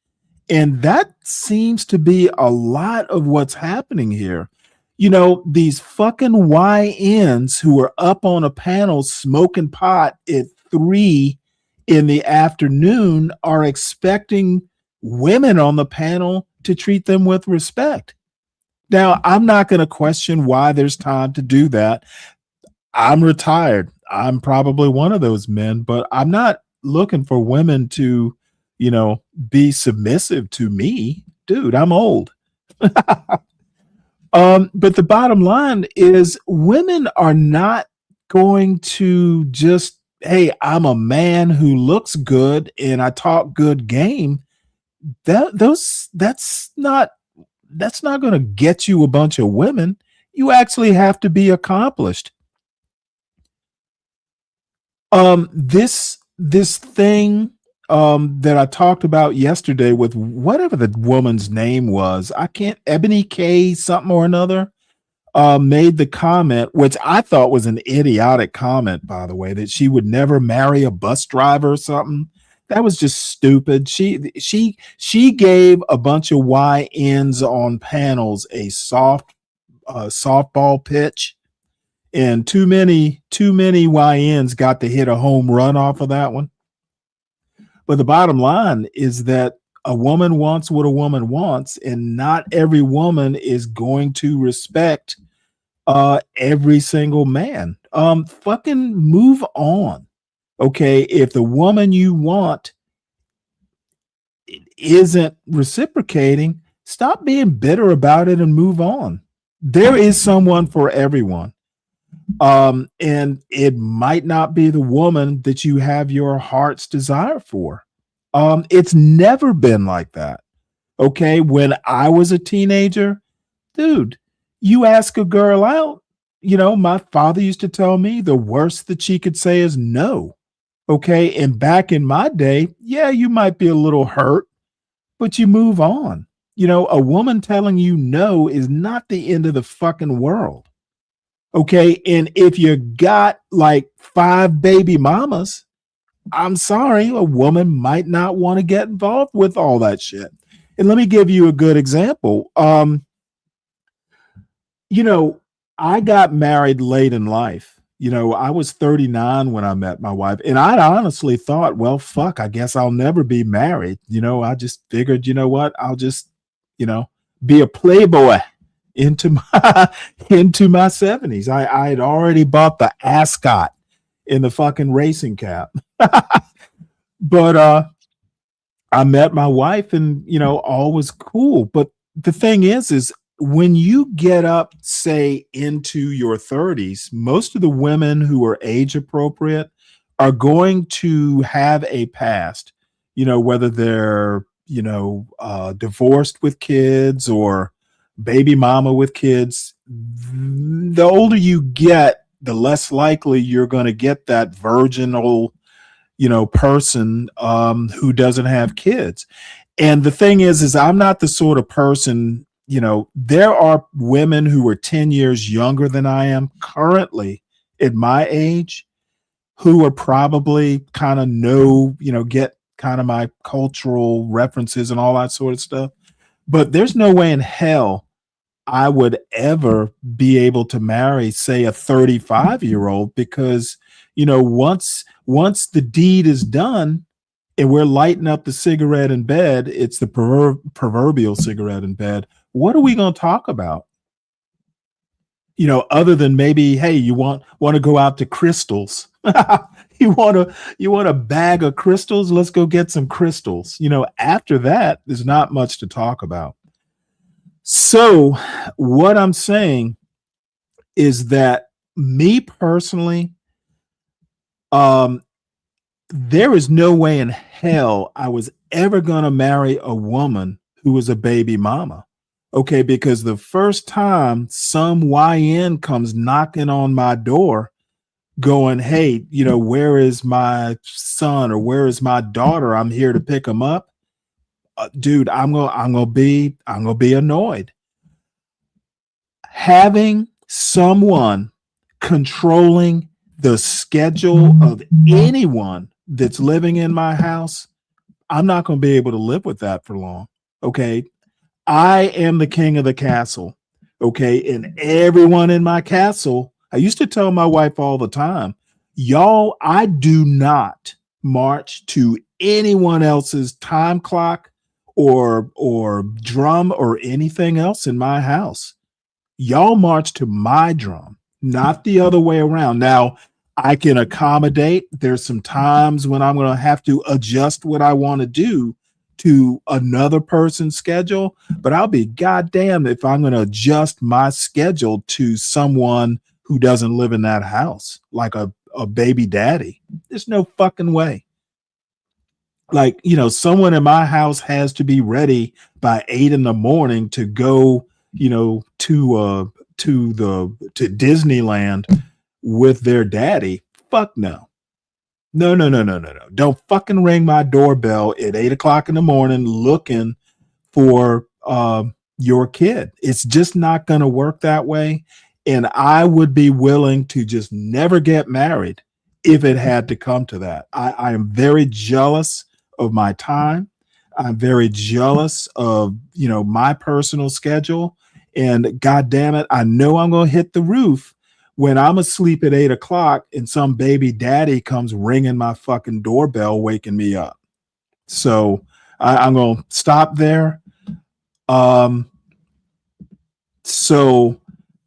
And that seems to be a lot of what's happening here. These fucking YNs who are up on a panel smoking pot at 3 in the afternoon are expecting women on the panel to treat them with respect. Now, I'm not going to question why there's time to do that. I'm retired. I'm probably one of those men, but I'm not looking for women to, be submissive to me. Dude, I'm old. But the bottom line is women are not going to just, hey, I'm a man who looks good and I talk good game. That's not going to get you a bunch of women. You actually have to be accomplished. This thing that I talked about yesterday with whatever the woman's name was, Ebony K something or another, made the comment, which I thought was an idiotic comment, by the way, that she would never marry a bus driver or something. That was just stupid. She gave a bunch of YNs on panels a softball pitch, and too many YNs got to hit a home run off of that one. But the bottom line is that a woman wants what a woman wants, and not every woman is going to respect every single man. Fucking move on. Okay, if the woman you want isn't reciprocating, stop being bitter about it and move on. There is someone for everyone. And it might not be the woman that you have your heart's desire for. It's never been like that. Okay, when I was a teenager, dude, you ask a girl out, my father used to tell me the worst that she could say is no. Okay, and back in my day, yeah, you might be a little hurt, but you move on. A woman telling you no is not the end of the fucking world. Okay, and if you got like 5 baby mamas, I'm sorry, a woman might not want to get involved with all that shit. And let me give you a good example. I got married late in life. I was 39 when I met my wife, and I honestly thought, well, fuck, I guess I'll never be married. I just figured, what, I'll just, be a playboy into my 70s. I had already bought the ascot in the fucking racing cap. But I met my wife, and all was cool. But the thing is when you get up, say, into your 30s, most of the women who are age appropriate are going to have a past, whether they're, divorced with kids or baby mama with kids. The older you get, the less likely you're going to get that virginal, person who doesn't have kids. And the thing is I'm not the sort of person, there are women who are 10 years younger than I am currently at my age who are probably kind of get kind of my cultural references and all that sort of stuff. But there's no way in hell I would ever be able to marry, say, a 35-year-old, because, once the deed is done and we're lighting up the cigarette in bed, it's the proverbial cigarette in bed. What are we going to talk about? Other than maybe, hey, you want to go out to Crystals. you want a bag of crystals? Let's go get some crystals. After that, there's not much to talk about. So what I'm saying is that me personally, there is no way in hell I was ever going to marry a woman who was a baby mama. Okay, because the first time some YN comes knocking on my door going, hey, where is my son or where is my daughter? I'm here to pick them up. Dude, I'm gonna be annoyed. Having someone controlling the schedule of anyone that's living in my house, I'm not going to be able to live with that for long. Okay. I am the king of the castle. Okay. And everyone in my castle, I used to tell my wife all the time, y'all, I do not march to anyone else's time clock or drum or anything else in my house. Y'all march to my drum, not the other way around. Now, I can accommodate. There's some times when I'm going to have to adjust what I want to do to another person's schedule, but I'll be goddamn if I'm going to adjust my schedule to someone who doesn't live in that house, like a baby daddy. There's no fucking way. Like, someone in my house has to be ready by 8 a.m. to go, to Disneyland with their daddy. Fuck no. No. Don't fucking ring my doorbell at 8 o'clock in the morning looking for your kid. It's just not going to work that way. And I would be willing to just never get married if it had to come to that. I am very jealous of my time. I'm very jealous of, my personal schedule. And God damn it, I know I'm going to hit the roof when I'm asleep at 8 o'clock and some baby daddy comes ringing my fucking doorbell, waking me up. So I'm going to stop there. So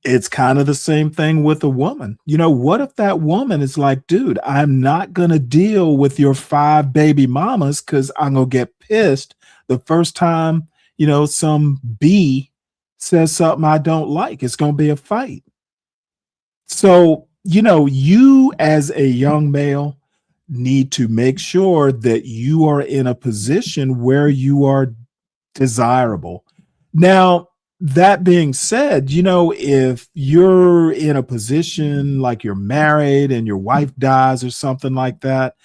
it's kind of the same thing with a woman. What if that woman is like, dude, I'm not going to deal with your 5 baby mamas because I'm going to get pissed the first time, some B says something I don't like. It's going to be a fight. So, you as a young male need to make sure that you are in a position where you are desirable. Now, that being said, if you're in a position like you're married and your wife dies or something like that,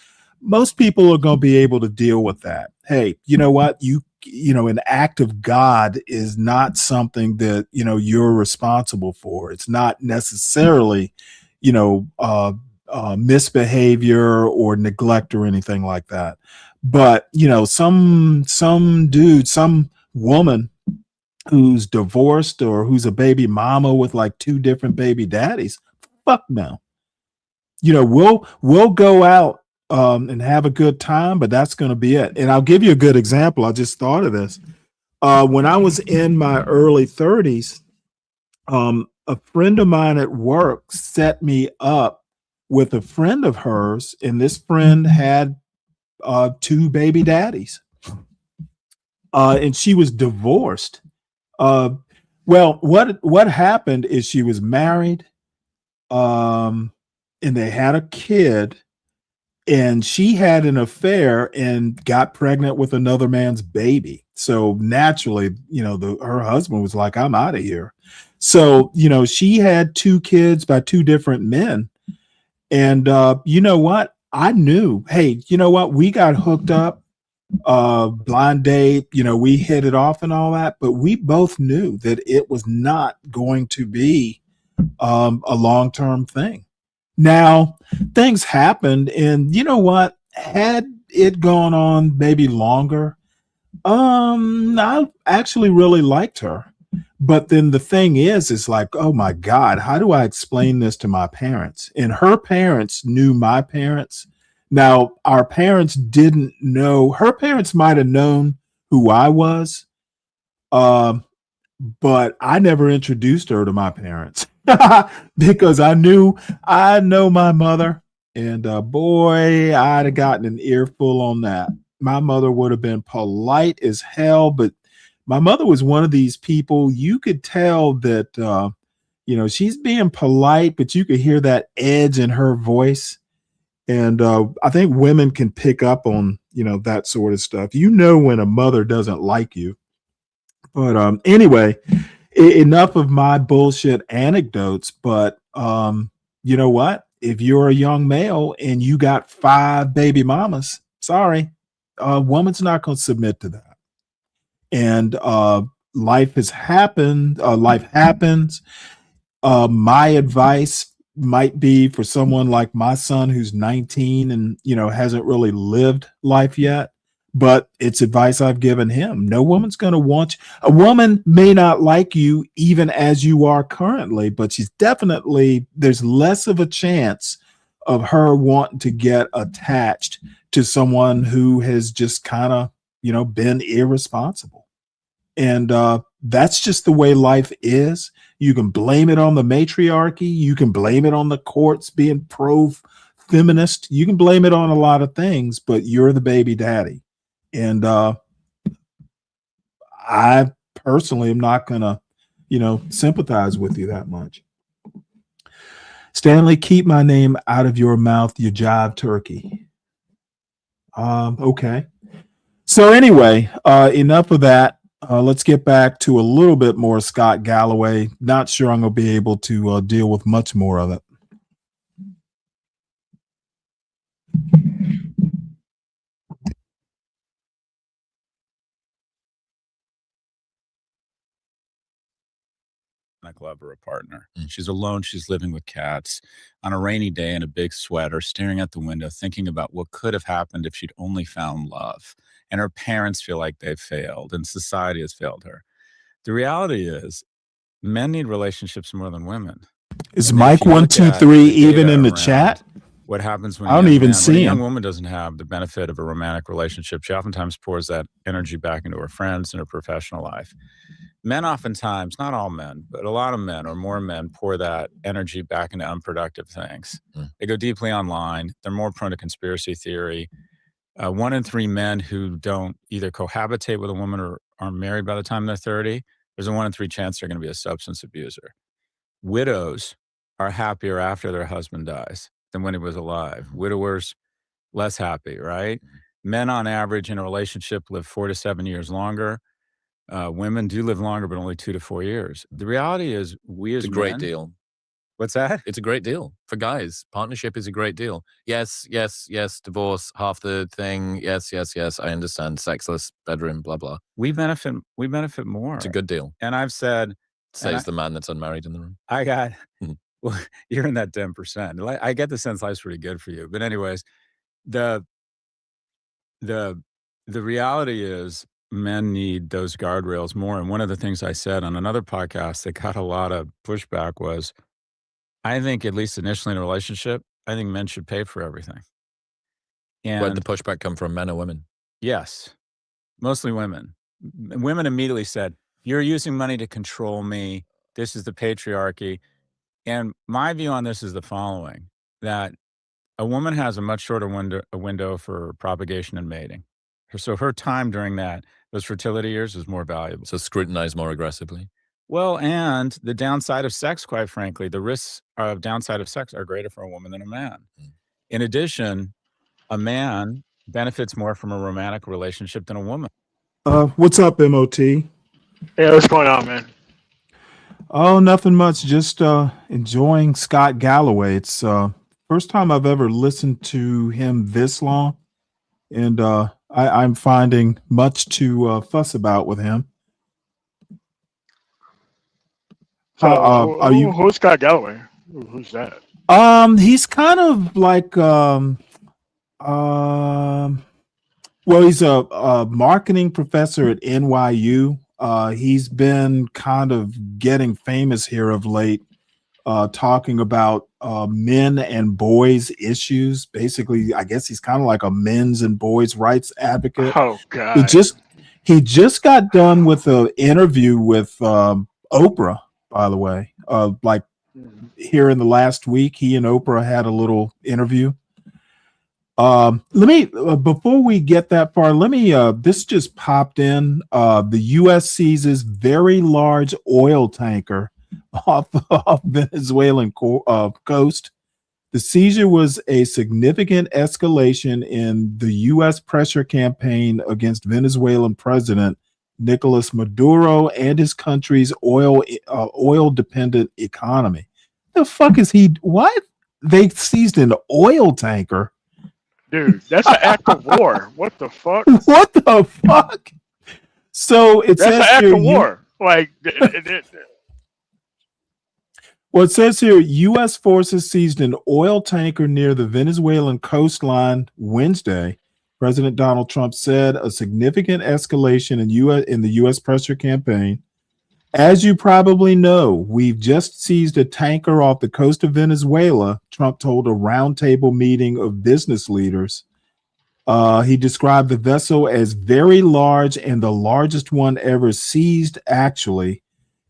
most people are going to be able to deal with that. Hey, you know what? An act of God is not something that, you're responsible for. It's not necessarily, misbehavior or neglect or anything like that. But, some dude, some woman who's divorced or who's a baby mama with like 2 different baby daddies, fuck no. We'll go out and have a good time, but that's going to be it. And I'll give you a good example. I just thought of this. When I was in my early 30s, a friend of mine at work set me up with a friend of hers, and this friend had 2 baby daddies. And she was divorced. Well, what happened is she was married, and they had a kid, and she had an affair and got pregnant with another man's baby. So naturally, her husband was like, I'm out of here. So, she had 2 kids by 2 different men. And you know what? I knew, hey, you know what? We got hooked up, blind date, we hit it off and all that, but we both knew that it was not going to be a long-term thing. Now, things happened, and you know what? Had it gone on maybe longer, I actually really liked her. But then the thing is like, oh my God, how do I explain this to my parents? And her parents knew my parents. Now, our parents didn't know. Her parents might have known who I was, but I never introduced her to my parents because I know my mother, and boy, I'd have gotten an earful on that. My mother would have been polite as hell, but my mother was one of these people. You could tell that, she's being polite, but you could hear that edge in her voice. And I think women can pick up on, that sort of stuff. When a mother doesn't like you. But anyway, enough of my bullshit anecdotes. But you know what? If you're a young male and you got 5 baby mamas, sorry, a woman's not going to submit to that. And life has happened. Life happens. My advice might be for someone like my son who's 19 and hasn't really lived life yet, but it's advice I've given him. No woman's going to want you. A woman may not like you even as you are currently, but there's less of a chance of her wanting to get attached to someone who has just kind of been irresponsible. And that's just the way life is. You can blame it on the matriarchy. You can blame it on the courts being pro-feminist. You can blame it on a lot of things, but you're the baby daddy. And I personally am not going to, sympathize with you that much. Stanley, keep my name out of your mouth, you jive turkey. Okay. So anyway, enough of that. Let's get back to a little bit more Scott Galloway. Not sure I'm going to be able to deal with much more of it. Lover, a partner. She's alone. She's living with cats on a rainy day in a big sweater, staring out the window, thinking about what could have happened if she'd only found love. And her parents feel like they've failed and society has failed her. The reality is men need relationships more than women. Is Mike 123 even in the chat? What happens when I don't even see when a him. young woman doesn't have the benefit of a romantic relationship, she oftentimes pours that energy back into her friends and her professional life. Men oftentimes, not all men, but a lot of men or more men pour that energy back into unproductive things. They go deeply online. They're more prone to conspiracy theory. 1 in 3 men who don't either cohabitate with a woman or are married by the time they're 30, there's a 1 in 3 chance they're going to be a substance abuser. Widows are happier after their husband dies than when he was alive. Widowers, less happy, right? Men on average in a relationship live 4 to 7 years longer. Women do live longer, but only 2 to 4 years. The reality is we as It's a great men- deal. What's that? It's a great deal for guys. Partnership is a great deal. Yes, divorce, half the thing. Yes. I understand. Sexless bedroom, blah, blah. We benefit more. It's a good deal. And I've said, Says the man that's unmarried in the room. I got, well, you're in that 10%. I get the sense life's pretty good for you. But anyways, the reality is men need those guardrails more. And one of the things I said on another podcast that got a lot of pushback was, I think at least initially in a relationship, I think men should pay for everything. And Where'd the pushback come from, men or women? yes, mostly women. Women immediately said, you're using money to control me. This is the patriarchy. And my view on this is the following, that a woman has a much shorter window for propagation and mating. So her time during those fertility years is more valuable. So scrutinize more aggressively. Well, and the downside of sex, quite frankly, the risks of downside of sex are greater for a woman than a man. In addition, a man benefits more from a romantic relationship than a woman. What's up, MOT? Yeah, what's going on, man? Oh, nothing much. Just enjoying Scott Galloway. It's first time I've ever listened to him this long, and I'm finding much to fuss about with him. So, Are you? Who's Scott Galloway? Who's that? He's kind of like well, he's a marketing professor at NYU. He's been kind of getting famous here of late, talking about men and boys issues. Basically, I guess he's kind of like a men's and boys' rights advocate. Oh God! He just got done with an interview with Oprah, by the way. Here in the last week, he and Oprah had a little interview. Let me before we get that far, let me this just popped in. The US seizes very large oil tanker off Venezuelan coast. The seizure was a significant escalation in the US pressure campaign against Venezuelan President Nicolas Maduro and his country's oil dependent economy. The fuck is he? Why they seized an oil tanker? Dude, that's an act of war. What the fuck? What the fuck? So it That's says an act here, of war. Like, well, it says here, U.S. forces seized an oil tanker near the Venezuelan coastline Wednesday. President Donald Trump said a significant escalation in the U.S. pressure campaign. As you probably know, we've just seized a tanker off the coast of Venezuela, Trump told a roundtable meeting of business leaders. He described the vessel as very large and the largest one ever seized, actually.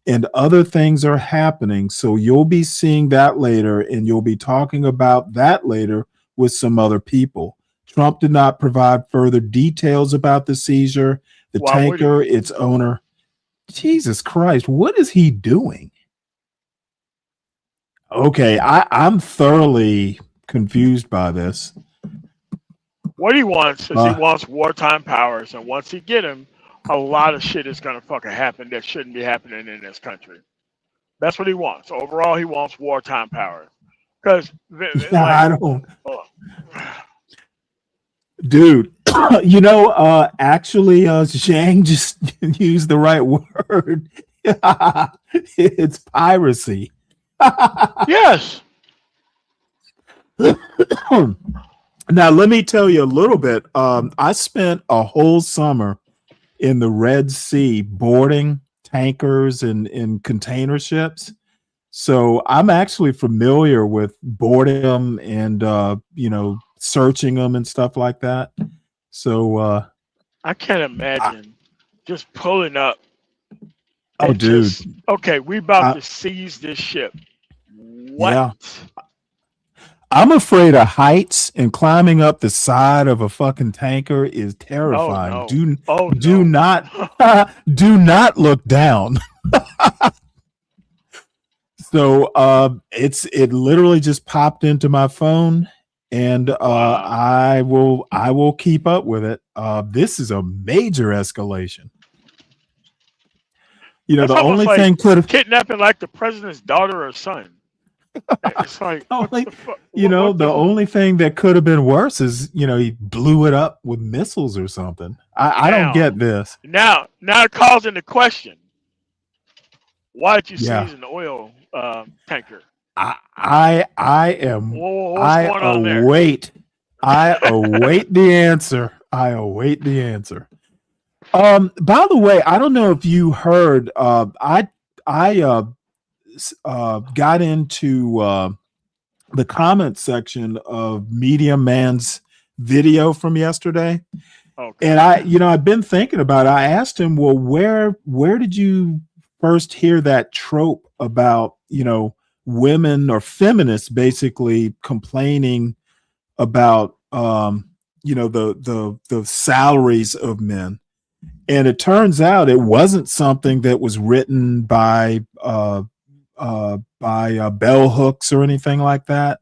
And other things are happening. So you'll be seeing that later, and you'll be talking about that later with some other people. Trump did not provide further details about the seizure, the tanker, its owner. Jesus Christ, what is he doing? Okay, I'm thoroughly confused by this. what he wants is he wants wartime powers, and once he get him, a lot of shit is gonna fucking happen that shouldn't be happening in this country. That's what he wants. Overall, he wants wartime powers. Because I don't. Dude, you know, actually, Zhang just used the right word. It's piracy. Yes. Now, let me tell you a little bit. I spent a whole summer in the Red Sea boarding tankers and container ships. So I'm actually familiar with boarding them and, searching them and stuff like that. So I can't imagine just pulling up. Oh, dude. Okay, we about to seize this ship. What? Yeah. I'm afraid of heights, and climbing up the side of a fucking tanker is terrifying. No. Do not do not look down. So it literally just popped into my phone, and I will keep up with it. This is a major escalation. You know, That's the only almost thing like could have kidnapping like the president's daughter or son. It's like the only thing that could have been worse is, he blew it up with missiles or something. I don't get this. Now it calls into question. Why did you Yeah. seize an oil tanker? I am. What's going on there? I await the answer. I await the answer. By the way, I don't know if you heard. I got into the comment section of Medium Man's video from yesterday, and I've been thinking about it. I asked him, well, where did you first hear that trope about women or feminists basically complaining about the salaries of men? And it turns out it wasn't something that was written by bell hooks or anything like that.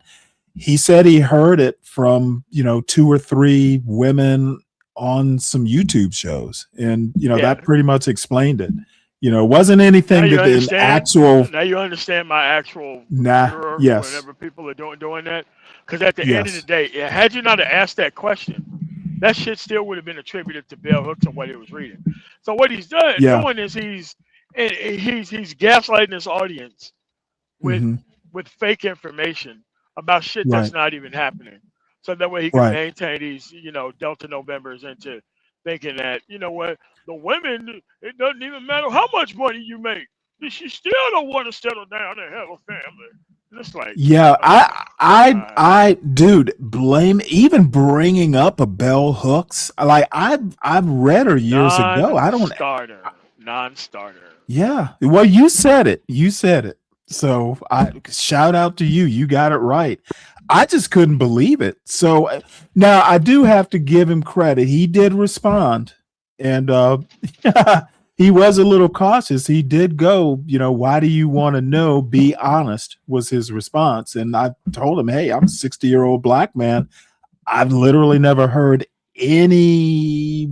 He said he heard it from 2 or 3 women on some YouTube shows, and that pretty much explained it. It wasn't anything that an actual. Now you understand my actual. Yes. Whenever people are doing that, because at the end of the day, had you not asked that question, that shit still would have been attributed to bell hooks and what he was reading. So what he's doing is he's gaslighting his audience with fake information about shit that's not even happening. So that way he can maintain these, Delta Novembers into thinking that, the women, it doesn't even matter how much money you make. She still don't want to settle down and have a family. It's like, dude, blame even bringing up a bell hooks. Like I've read her years ago. I don't non-starter. Yeah. Well, you said it. So shout out to you. You got it right. I just couldn't believe it. So now I do have to give him credit. He did respond, and he was a little cautious. He did go, why do you want to know? Be honest was his response. And I told him, hey, I'm a 60-year-old black man. I've literally never heard anyone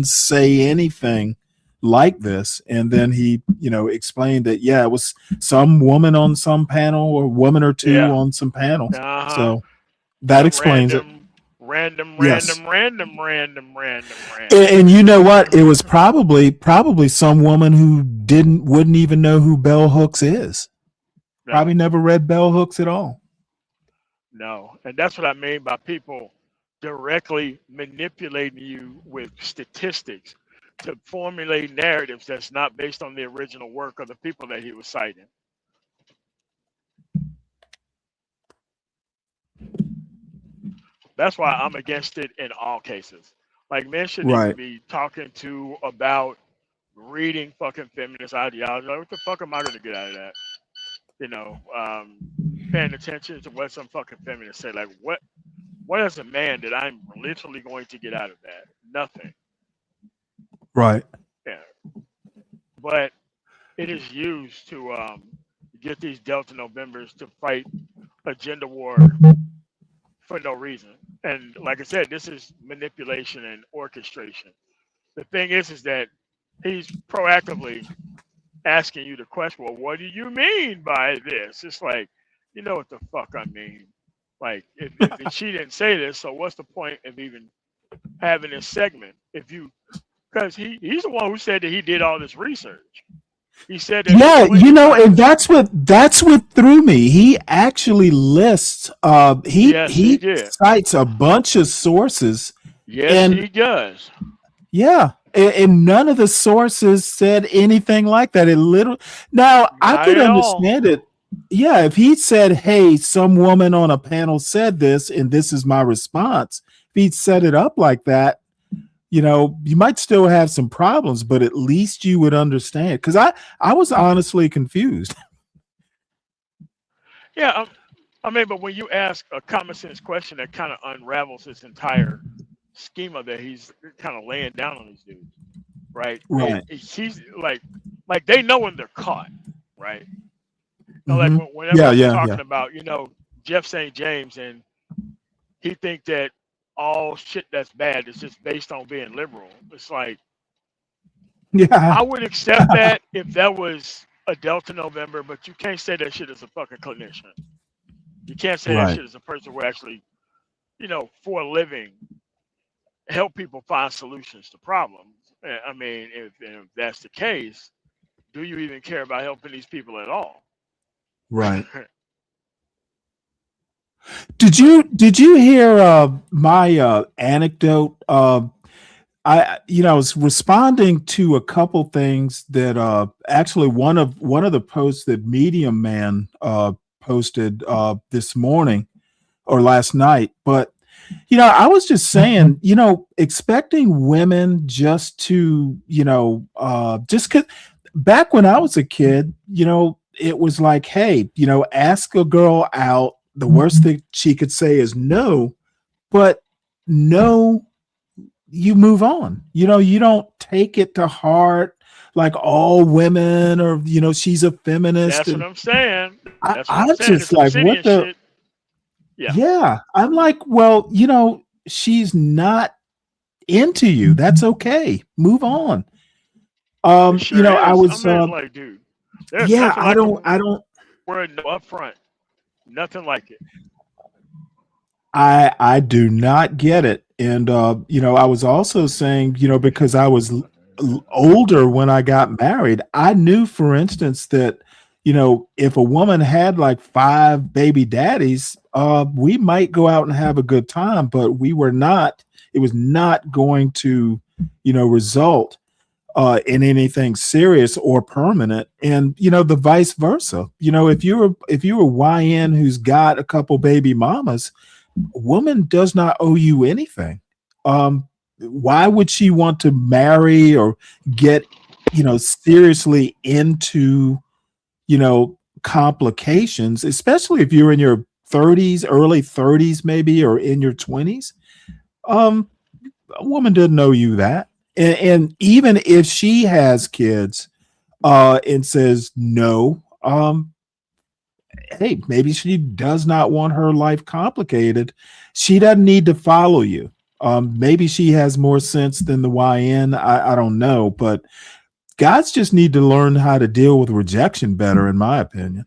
say anything like this. And then he, explained that, yeah, it was some woman on some panel or woman or two on some panels. So that explains it. Random. And you know what? It was probably some woman who wouldn't even know who Bell Hooks is. No. Probably never read Bell Hooks at all. No. And that's what I mean by people directly manipulating you with statistics to formulate narratives that's not based on the original work of the people that he was citing. That's why I'm against it in all cases. Like, men shouldn't even be talking to about reading fucking feminist ideology. Like, what the fuck am I going to get out of that? Paying attention to what some fucking feminists say. Like, what as a man that I'm literally going to get out of that? Nothing. Right. Yeah. But it is used to get these Delta Novembers to fight a gender war for no reason. And like I said, this is manipulation and orchestration. The thing is that he's proactively asking you the question, well, what do you mean by this? It's like, you know what the fuck I mean. Like, if she didn't say this, so what's the point of even having this segment? Because he's the one who said that he did all this research. He said that and that's what threw me. He actually lists he cites a bunch of sources. Yes, he does. Yeah. And none of the sources said anything like that. I could understand it. Yeah, if he said, hey, some woman on a panel said this, and this is my response, if he'd set it up like that, you might still have some problems, but at least you would understand. Because I was honestly confused. Yeah, but when you ask a common sense question that kind of unravels this entire schema that he's kind of laying down on these dudes, right? He's like they know when they're caught, right? Like whenever we're talking about, Jeff St. James, and he think that all shit that's bad is just based on being liberal. It's like, I would accept that if that was a Delta November, but you can't say that shit as a fucking clinician. You can't say that shit as a person who actually, for a living, help people find solutions to problems. I mean, if that's the case, do you even care about helping these people at all? Right. Did you hear my anecdote? I was responding to a couple things that actually one of the posts that Medium Man posted this morning or last night, but I was just saying, expecting women just to, just 'cause back when I was a kid, it was like, hey, ask a girl out. The worst thing she could say is no, but no, you move on. You don't take it to heart like all women or, she's a feminist. That's what I'm saying. I'm just like, what the? Shit. Yeah. I'm like, well, she's not into you. That's okay. Move on. Sure I was like, dude. I don't. We're no upfront. Nothing like it. I do not get it. And I was also saying, because I was older when I got married, I knew, for instance, that if a woman had like 5 baby daddies, we might go out and have a good time, but it was not going to result in anything serious or permanent. And the vice versa. If you're a YN who's got a couple baby mamas, a woman does not owe you anything. Why would she want to marry or get seriously into complications, especially if you're in your 30s, early 30s, maybe, or in your 20s, a woman doesn't know you that. And even if she has kids and says no, hey, maybe she does not want her life complicated. She doesn't need to follow you. Maybe she has more sense than the YN. I don't know, but guys just need to learn how to deal with rejection better, in my opinion.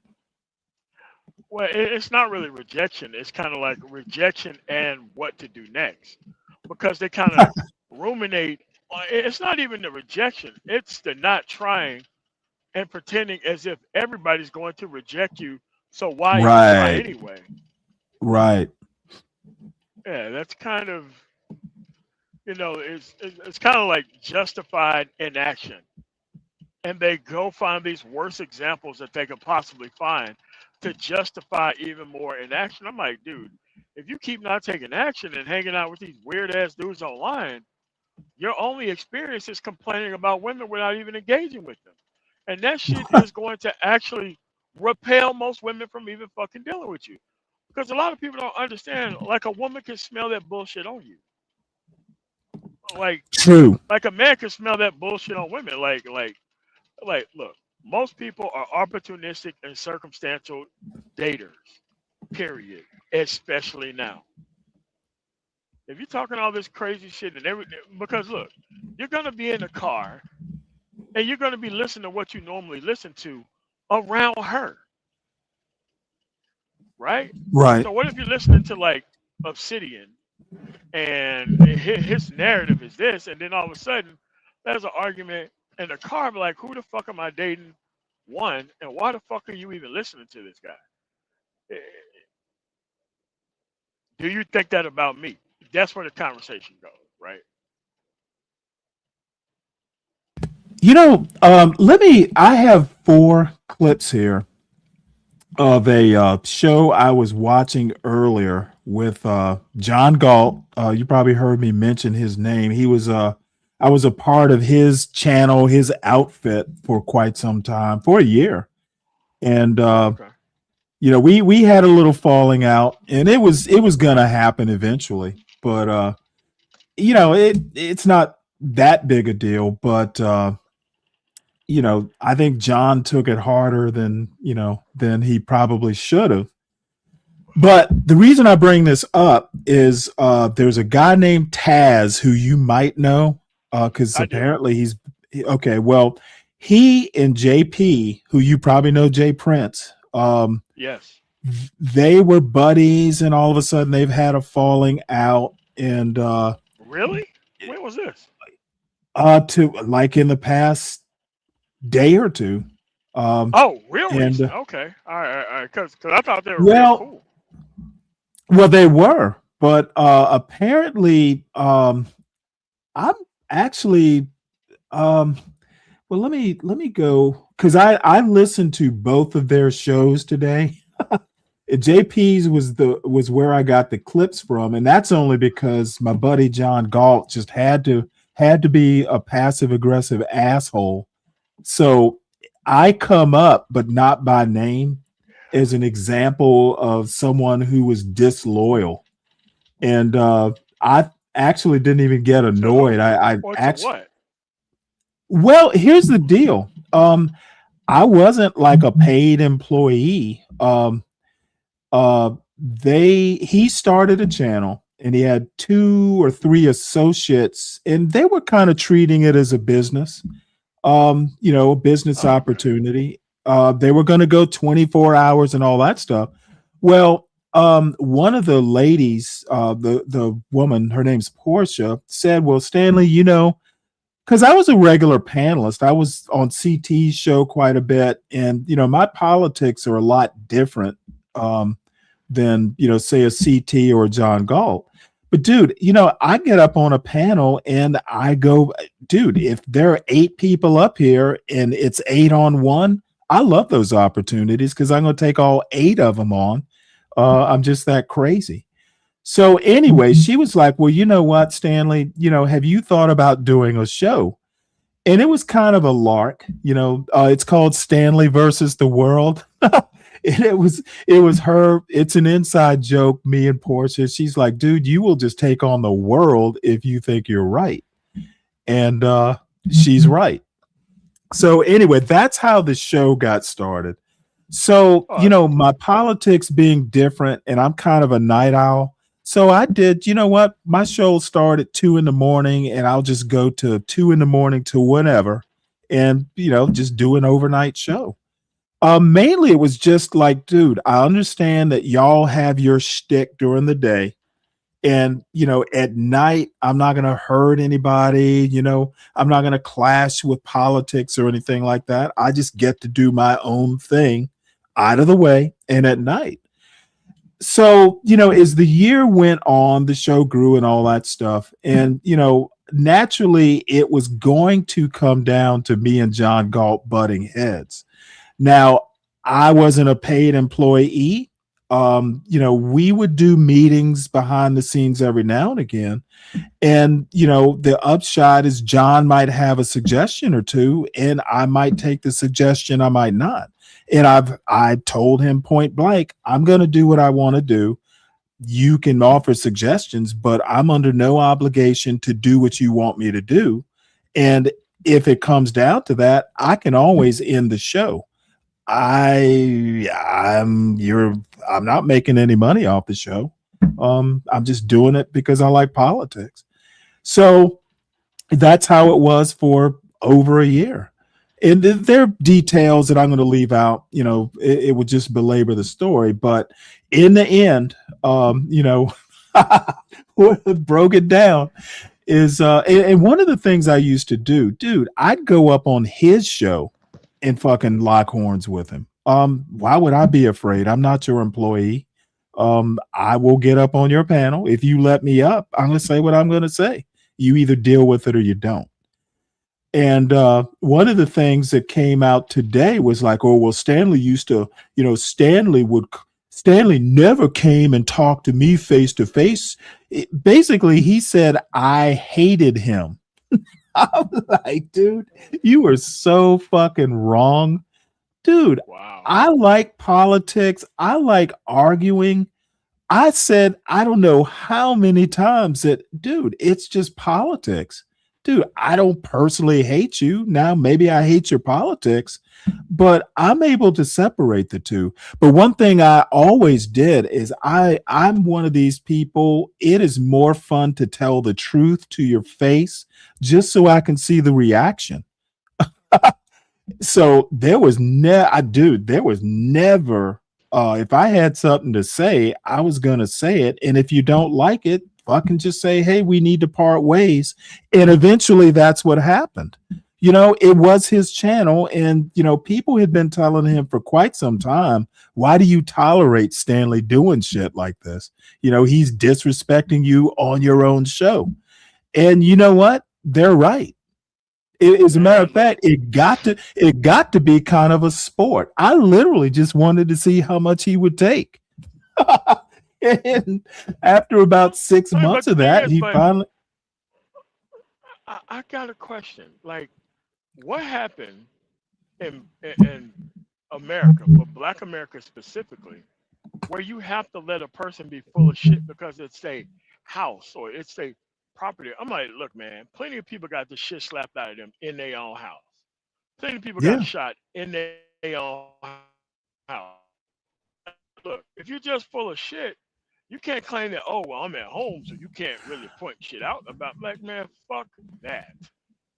Well, it's not really rejection. It's kind of like rejection and what to do next, because they kind of ruminate. It's not even the rejection. It's the not trying and pretending as if everybody's going to reject you. So why even try anyway? Right. Yeah, that's kind of, it's kind of like justified inaction. And they go find these worst examples that they could possibly find to justify even more inaction. I'm like, dude, if you keep not taking action and hanging out with these weird ass dudes online, your only experience is complaining about women without even engaging with them. And that shit is going to actually repel most women from even fucking dealing with you. Because a lot of people don't understand, like, a woman can smell that bullshit on you. Like, true. Like a man can smell that bullshit on women. Like, look, most people are opportunistic and circumstantial daters, period, especially now. If you're talking all this crazy shit and everything, because look, you're going to be in the car and you're going to be listening to what you normally listen to around her. Right? Right. So what if you're listening to like Obsidian and his narrative is this, and then all of a sudden there's an argument in the car, be like, who the fuck am I dating? One, and why the fuck are you even listening to this guy? Do you think that about me? That's where the conversation goes, right? I have 4 clips here of a show I was watching earlier with John Galt. You probably heard me mention his name. I was a part of his channel, his outfit for quite some time, for a year. And we had a little falling out, and it was gonna happen eventually. But it's not that big a deal, but I think John took it harder than he probably should have. But the reason I bring this up is there's a guy named Taz who you might know, because apparently he's okay. Well, he and JP, who you probably know, Jay Prince. Yes. They were buddies, and all of a sudden they've had a falling out. And really, when was this? To like in the past day or two. Oh, really? And, okay. All right. Because I thought they were real cool. Well, they were, but apparently, I'm actually. Well, let me go, because I listened to both of their shows today. JP's was where I got the clips from, and that's only because my buddy John Galt just had to be a passive aggressive asshole. So I come up, but not by name, as an example of someone who was disloyal. And I actually didn't even get annoyed. I actually, well, here's the deal. I wasn't like a paid employee. He started a channel, and he had 2 or 3 associates, and they were kind of treating it as a business. Business opportunity. They were going to go 24 hours and all that stuff. Well, one of the ladies, the woman, her name's Portia, said, well, Stanley, because I was a regular panelist, I was on CT's show quite a bit, and my politics are a lot different than say a CT or a John Galt. But dude, I get up on a panel and I go, dude, if there are 8 people up here and it's 8 on 1, I love those opportunities because I'm going to take all 8 of them on. I'm just that crazy. So anyway, she was like, well, you know what, Stanley, have you thought about doing a show? And it was kind of a lark, it's called Stanley versus the World. And it was her. It's an inside joke. Me and Portia. She's like, dude, you will just take on the world if you think you're right. And she's right. So anyway, that's how the show got started. So, my politics being different, and I'm kind of a night owl. So I did, you know what? My show started at 2 a.m, and I'll just go to 2 a.m to whenever, and just do an overnight show. Mainly it was just like, dude, I understand that y'all have your shtick during the day. And, at night, I'm not going to hurt anybody. I'm not going to clash with politics or anything like that. I just get to do my own thing out of the way and at night. So, as the year went on, the show grew and all that stuff. And, naturally, it was going to come down to me and John Galt butting heads. Now, I wasn't a paid employee. We would do meetings behind the scenes every now and again. And, the upshot is John might have a suggestion or two, and I might take the suggestion, I might not. And I told him point blank, I'm going to do what I want to do. You can offer suggestions, but I'm under no obligation to do what you want me to do. And if it comes down to that, I can always end the show. I'm not making any money off the show. I'm just doing it because I like politics. So that's how it was for over a year. And there are details that I'm going to leave out. It would just belabor the story. But in the end, what broke it down is, and one of the things I used to do, dude, I'd go up on his show and fucking lock horns with him. Why would I be afraid? I'm not your employee. I will get up on your panel. If you let me up, I'm going to say what I'm going to say. You either deal with it or you don't. And one of the things that came out today was like, oh, well, Stanley used to, Stanley never came and talked to me face to face. Basically, he said I hated him. I'm like, dude, you are so fucking wrong. Dude, wow. I like politics. I like arguing. I said, I don't know how many times that, dude, it's just politics. Dude, I don't personally hate you. Now, maybe I hate your politics, but I'm able to separate the two. But one thing I always did is I'm one of these people. It is more fun to tell the truth to your face just so I can see the reaction. So there was never, if I had something to say, I was going to say it. And if you don't like it, fucking just say, hey, we need to part ways. And eventually that's what happened. It was his channel. And, people had been telling him for quite some time, why do you tolerate Stanley doing shit like this? He's disrespecting you on your own show. And you know what? They're right. As a matter of fact, it got to be kind of a sport. I literally just wanted to see how much he would take. And after about 6 months of that, he finally. I got a question. Like, what happened in America, for Black America specifically, where you have to let a person be full of shit because it's a house or it's a property? I'm like, look, man, plenty of people got the shit slapped out of them in their own house. Plenty of people got shot in their own house. Look, if you're just full of shit, you can't claim that, oh, well, I'm at home, so you can't really point shit out about. Like, man, fuck that.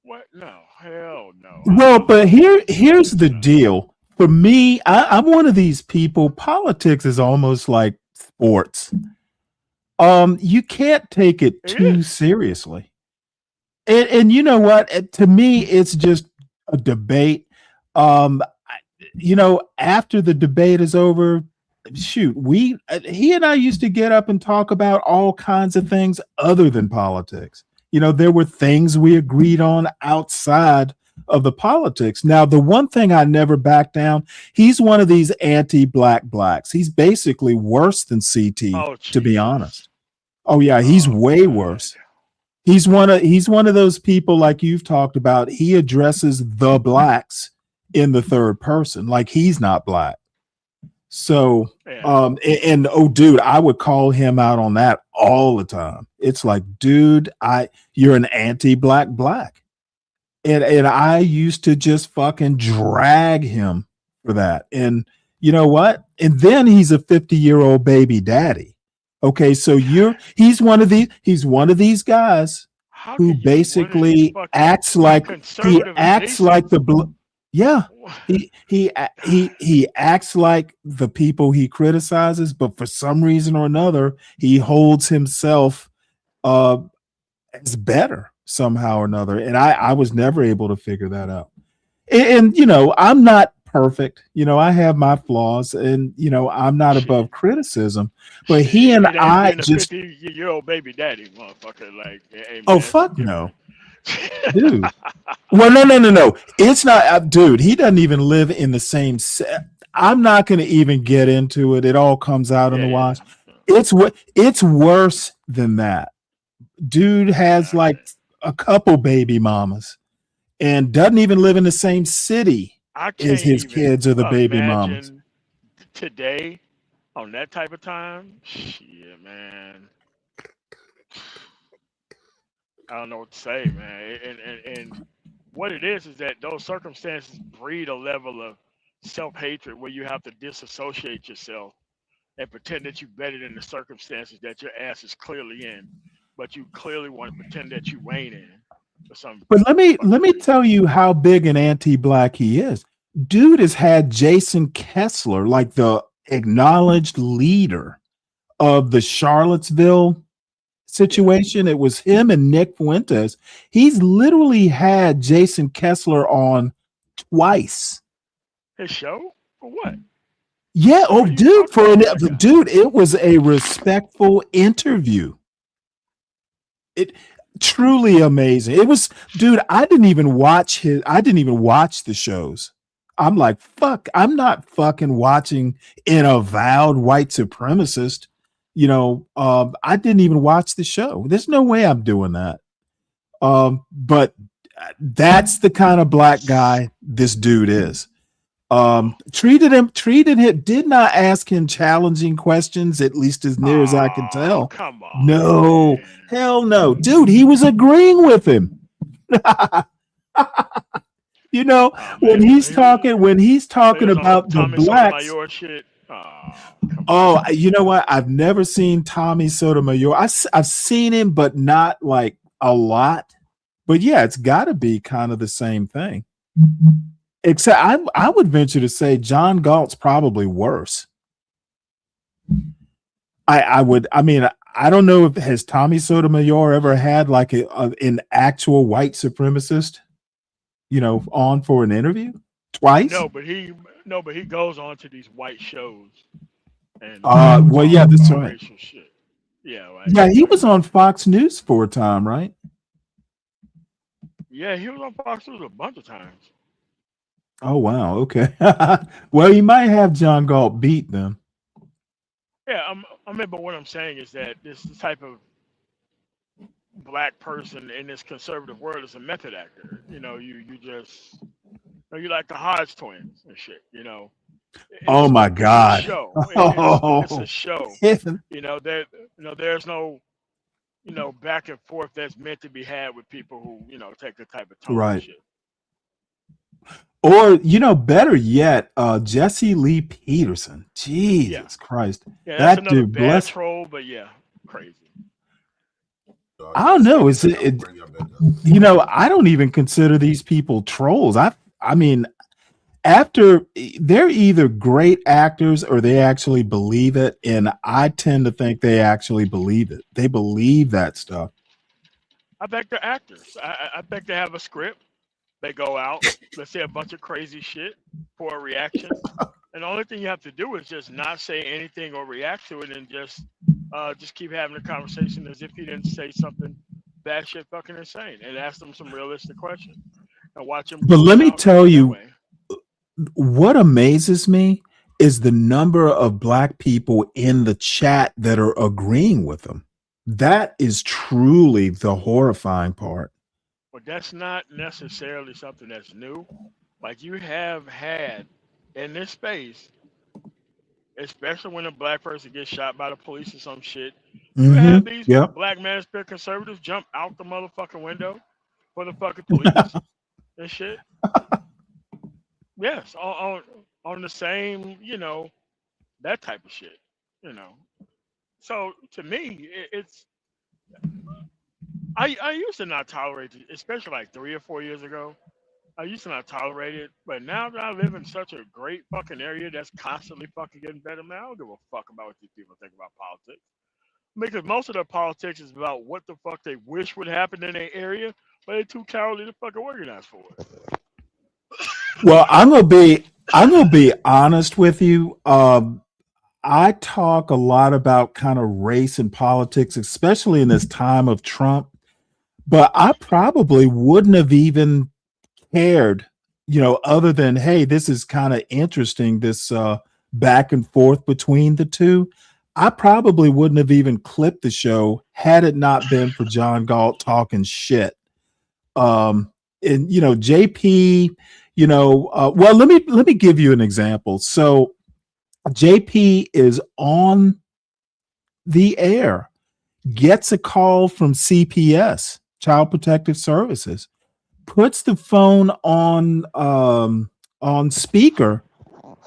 What? No, hell no. Well, but here's the deal. For me, I'm one of these people. Politics is almost like sports. You can't take it too seriously. And you know what? To me, it's just a debate. After the debate is over, shoot, he and I used to get up and talk about all kinds of things other than politics. There were things we agreed on outside of the politics. Now, the one thing I never back down, he's one of these anti-black blacks. He's basically worse than CT, to be honest. Oh yeah, he's way worse. He's one of those people like you've talked about. He addresses the blacks in the third person, like he's not black. So, and oh, dude, I would call him out on that all the time. It's like, dude, you're an anti-black black. And I used to just fucking drag him for that. And you know what? And then he's a 50-year-old baby daddy. Okay, so he's one of these guys who basically acts like he acts like the people he criticizes, but for some reason or another, he holds himself as better somehow or another. And I was never able to figure that out. And you know, I'm not perfect. You know, I have my flaws, and you know, I'm not above criticism. But he and I just 50-year-old baby daddy, motherfucker. Like, hey, man, oh fuck no, dude. Well, no. It's not, dude. He doesn't even live in the same set. I'm not going to even get into it. It all comes out in the wash. It's worse than that. Dude has like a couple baby mamas and doesn't even live in the same city as his kids or the baby mamas. Today, on that type of time, shit, man. I don't know what to say, man. And what it is that those circumstances breed a level of self-hatred where you have to disassociate yourself and pretend that you're better than the circumstances that your ass is clearly in, but you clearly want to pretend that you ain't in. But let me tell you how big an anti-black he is. Dude has had Jason Kessler, like the acknowledged leader of the Charlottesville situation. It was him and Nick Fuentes. He's literally had Jason Kessler on twice. His show? For what? Yeah. Oh, dude, dude, it was a respectful interview. It truly amazing. It was, dude, I didn't even watch the shows. I'm like, fuck, I'm not fucking watching an avowed white supremacist. You know, I didn't even watch the show. There's no way I'm doing that. But that's the kind of black guy this dude is. Treated him, did not ask him challenging questions, at least as near as I can tell. Come on. No, man. Hell no. Dude, he was agreeing with him. You know, when he's talking about the blacks. Oh, you know what? I've never seen Tommy Sotomayor. I've seen him, but not like a lot. But yeah, it's got to be kind of the same thing. Except I would venture to say John Galt's probably worse. I mean, I don't know if has Tommy Sotomayor ever had like an actual white supremacist, you know, on for an interview twice. No, but he goes on to these white shows. And well, yeah, that's right. Shit. Yeah, right. Yeah, he was on Fox News for a time, right? Yeah, he was on Fox News a bunch of times. Oh wow, okay. Well, you might have John Galt beat then. Yeah, I mean, but what I'm saying is that this type of black person in this conservative world is a method actor. You know, you like the Hodge twins and shit. You know. Oh my God! It's a show. You know, there's no, back and forth that's meant to be had with people who, take the type of tone right. And shit. Or, better yet, Jesse Lee Peterson. Jesus Christ. Yeah, that's that dude, bad troll, but yeah, crazy. I don't know. I don't even consider these people trolls. I mean, after they're either great actors or they actually believe it. And I tend to think they actually believe it. They believe that stuff. I think they're actors. I think they have a script. They go out, let's say a bunch of crazy shit for a reaction. And the only thing you have to do is just not say anything or react to it and just keep having a conversation as if you didn't say something bad shit fucking insane and ask them some realistic questions and watch them. But let me tell you, what amazes me is the number of black people in the chat that are agreeing with them. That is truly the horrifying part. But that's not necessarily something that's new. Like you have had in this space especially when a black person gets shot by the police or some shit. You have these Yep. black manosphere conservatives jump out the motherfucking window for the fucking police and shit. Yes, on the same, that type of shit, you know. So to me, it's I used to not tolerate it, especially like 3 or 4 years ago. I used to not tolerate it, but now that I live in such a great fucking area that's constantly fucking getting better, man, I don't give a fuck about what these people think about politics. Because most of their politics is about what the fuck they wish would happen in their area, but they're too cowardly to fucking organize for it. Well, I'm gonna be honest with you. I talk a lot about kind of race and politics, especially in this time of Trump. But I probably wouldn't have even cared, other than, hey, this is kind of interesting, this back and forth between the two. I probably wouldn't have even clipped the show had it not been for John Galt talking shit. And JP, well, let me give you an example. So JP is on the air, gets a call from CPS, Child Protective Services, puts the phone on speaker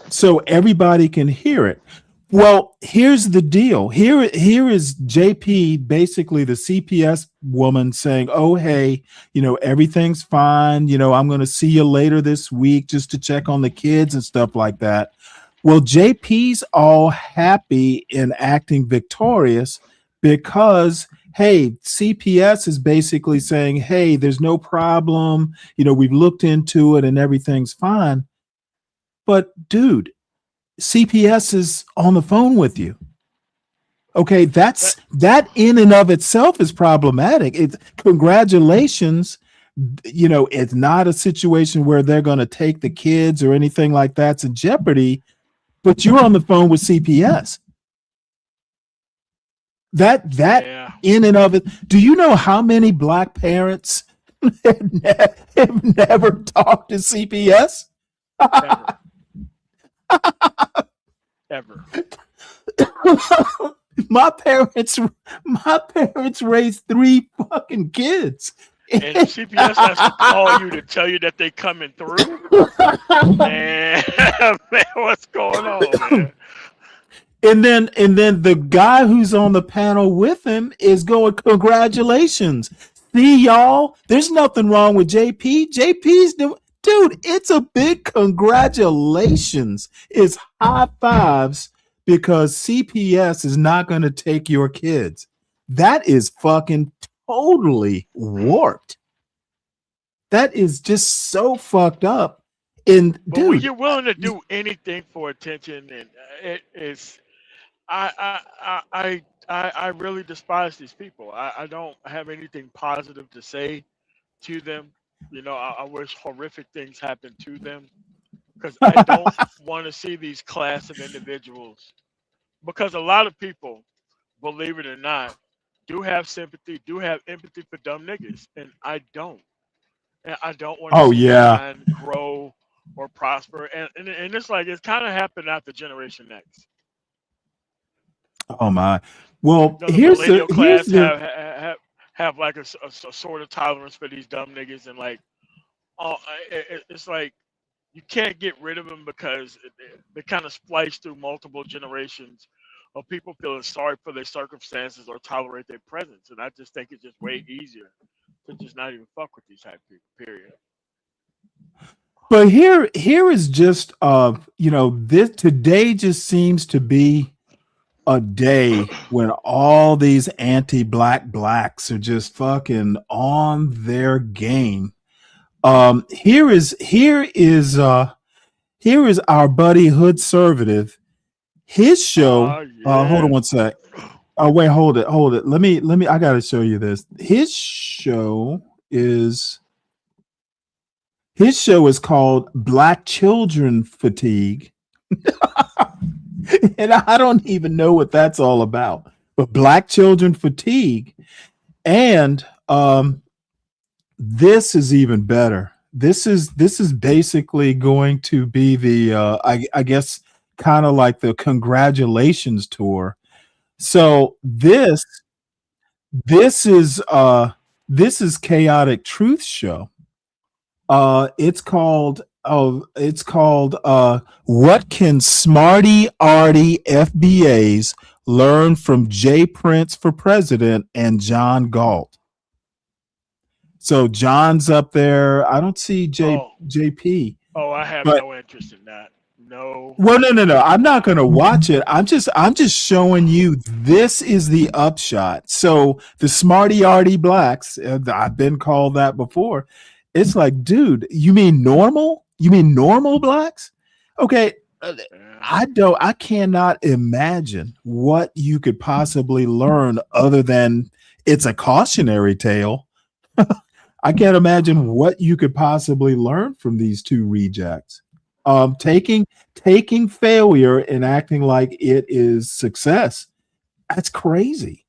so everybody can hear it. Well, here's the deal. Here is JP, basically the CPS woman, saying, "Oh, hey, everything's fine. I'm going to see you later this week just to check on the kids and stuff like that." Well, JP's all happy and acting victorious because, hey, CPS is basically saying, "Hey, there's no problem. We've looked into it and everything's fine." But dude, CPS is on the phone with you. Okay, that in and of itself is problematic. Congratulations. It's not a situation where they're going to take the kids or anything like that's in jeopardy, but you're on the phone with CPS. That in and of it. Do you know how many black parents have never talked to CPS? Ever. My parents raised 3 fucking kids. And CPS has to call you to tell you that they coming through. Man, what's going on, man? And then the guy who's on the panel with him is going, "Congratulations. See y'all. There's nothing wrong with JP. JP's doing." Dude, it's a big congratulations. It's high fives because CPS is not going to take your kids. That is fucking totally warped. That is just so fucked up. And but dude, when you're willing to do anything for attention, and it is, I really despise these people. I don't have anything positive to say to them. I wish horrific things happen to them because I don't want to see these class of individuals. Because a lot of people, believe it or not, do have sympathy, do have empathy for dumb niggas, and I don't. And I don't want to see mine grow or prosper. And it's like it's kind of happened after Generation X. Oh my! Well, The here's millennial class the have like a sort of tolerance for these dumb niggas, and like, it's like you can't get rid of them because they kind of splice through multiple generations of people feeling sorry for their circumstances or tolerate their presence, and I just think it's just way easier to just not even fuck with these type of people. Period. But here is just this today just seems to be a day when all these anti-black blacks are just fucking on their game. Here is our buddy Hood Conservative. His show. Hold on one sec. Oh wait, hold it. Let me. I gotta show you this. His show is called Black Children Fatigue. And I don't even know what that's all about. But Black Children Fatigue. And this is even better. This is basically going to be the I guess kind of like the congratulations tour. So this is Chaotic Truth Show. It's called What Can Smarty Arty FBAs Learn from Jay Prince for President and John Galt? So John's up there. I don't see JP. Oh, I have no interest in that. No. Well, no. I'm not going to watch it. I'm just showing you this is the upshot. So the smarty arty blacks, I've been called that before. It's like, dude, you mean normal? You mean normal blacks? Okay. I cannot imagine what you could possibly learn other than it's a cautionary tale. I can't imagine what you could possibly learn from these two rejects. Taking failure and acting like it is success. That's crazy.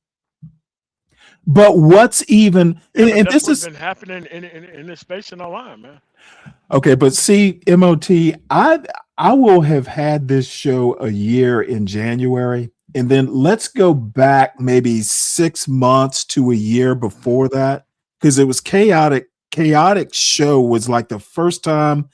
But what's even and that's this is been happening in this space in our line, man. Okay, but see, MOT, I will have had this show a year in January, and then let's go back maybe 6 months to a year before that, because it was chaotic show was like the first time.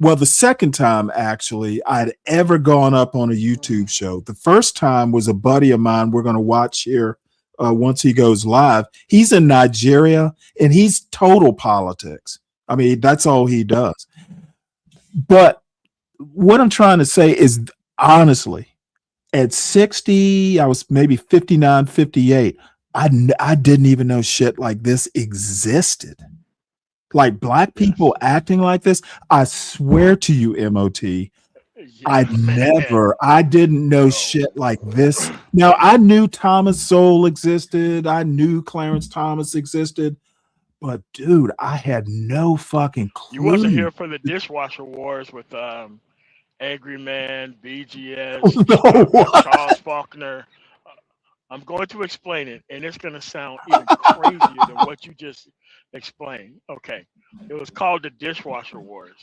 Well, the second time actually I'd ever gone up on a YouTube show. The first time was a buddy of mine we're going to watch here once he goes live. He's in Nigeria and he's total politics. I mean, that's all he does. But what I'm trying to say is, honestly, at 60, I was maybe 59, 58. I didn't even know shit like this existed. Like black people acting like this. I swear to you, MOT, I didn't know shit like this. Now, I knew Thomas Sowell existed. I knew Clarence Thomas existed. But dude, I had no fucking clue. You wasn't here for the dishwasher wars with Angry Man, BGS, Charles Faulkner. I'm going to explain it, and it's going to sound even crazier than what you just explained. Okay, it was called the dishwasher wars.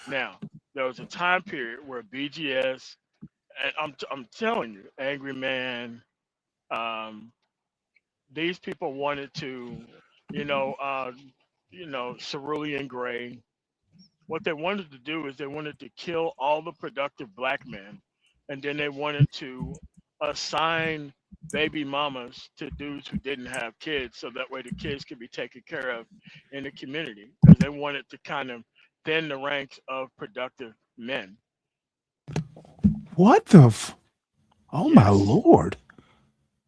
Now, there was a time period where BGS, and I'm telling you, Angry Man, these people wanted to, Cerulean Gray. What they wanted to do is they wanted to kill all the productive black men, and then they wanted to assign baby mamas to dudes who didn't have kids, so that way the kids could be taken care of in the community, because they wanted to kind of thin the ranks of productive men. What the oh my Lord.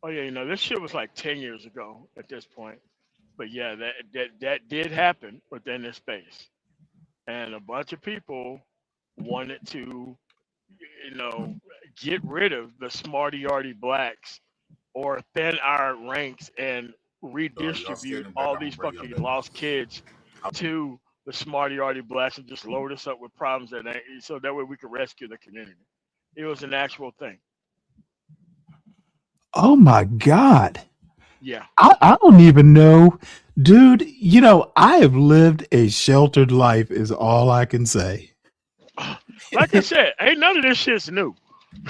Oh yeah, this shit was like 10 years ago at this point. But yeah, that did happen within this space. And a bunch of people wanted to, get rid of the smarty-arty blacks or thin our ranks and redistribute all these fucking lost kids to the smarty-arty blacks and just load us up with problems so that way we could rescue the community. It was an actual thing. Oh my God. Yeah. I don't even know. Dude, I have lived a sheltered life is all I can say. Like I said, ain't none of this shit's new.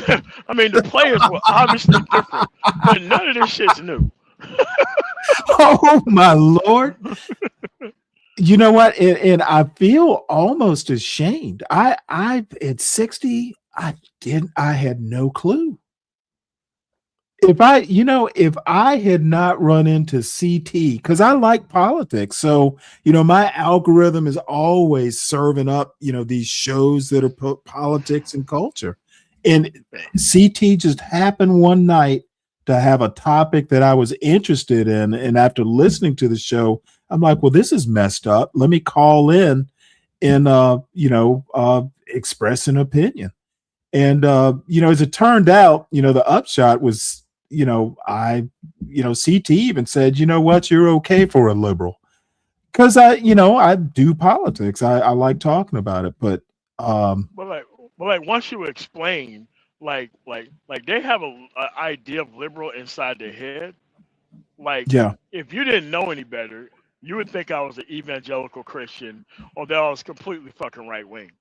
I mean, the players were obviously different, but none of this shit's new. Oh my Lord. You know what? And I feel almost ashamed. I at 60, I had no clue. If I had not run into CT, because I like politics, so my algorithm is always serving up these shows that are politics and culture, and CT just happened one night to have a topic that I was interested in, and after listening to the show, I'm like, well, this is messed up. Let me call in and express an opinion, and as it turned out, the upshot was. CT even said, you know what, you're okay for a liberal. Because I do politics. I like talking about it. But once you explain, like they have a idea of liberal inside their head. If you didn't know any better, you would think I was an evangelical Christian or that I was completely fucking right wing.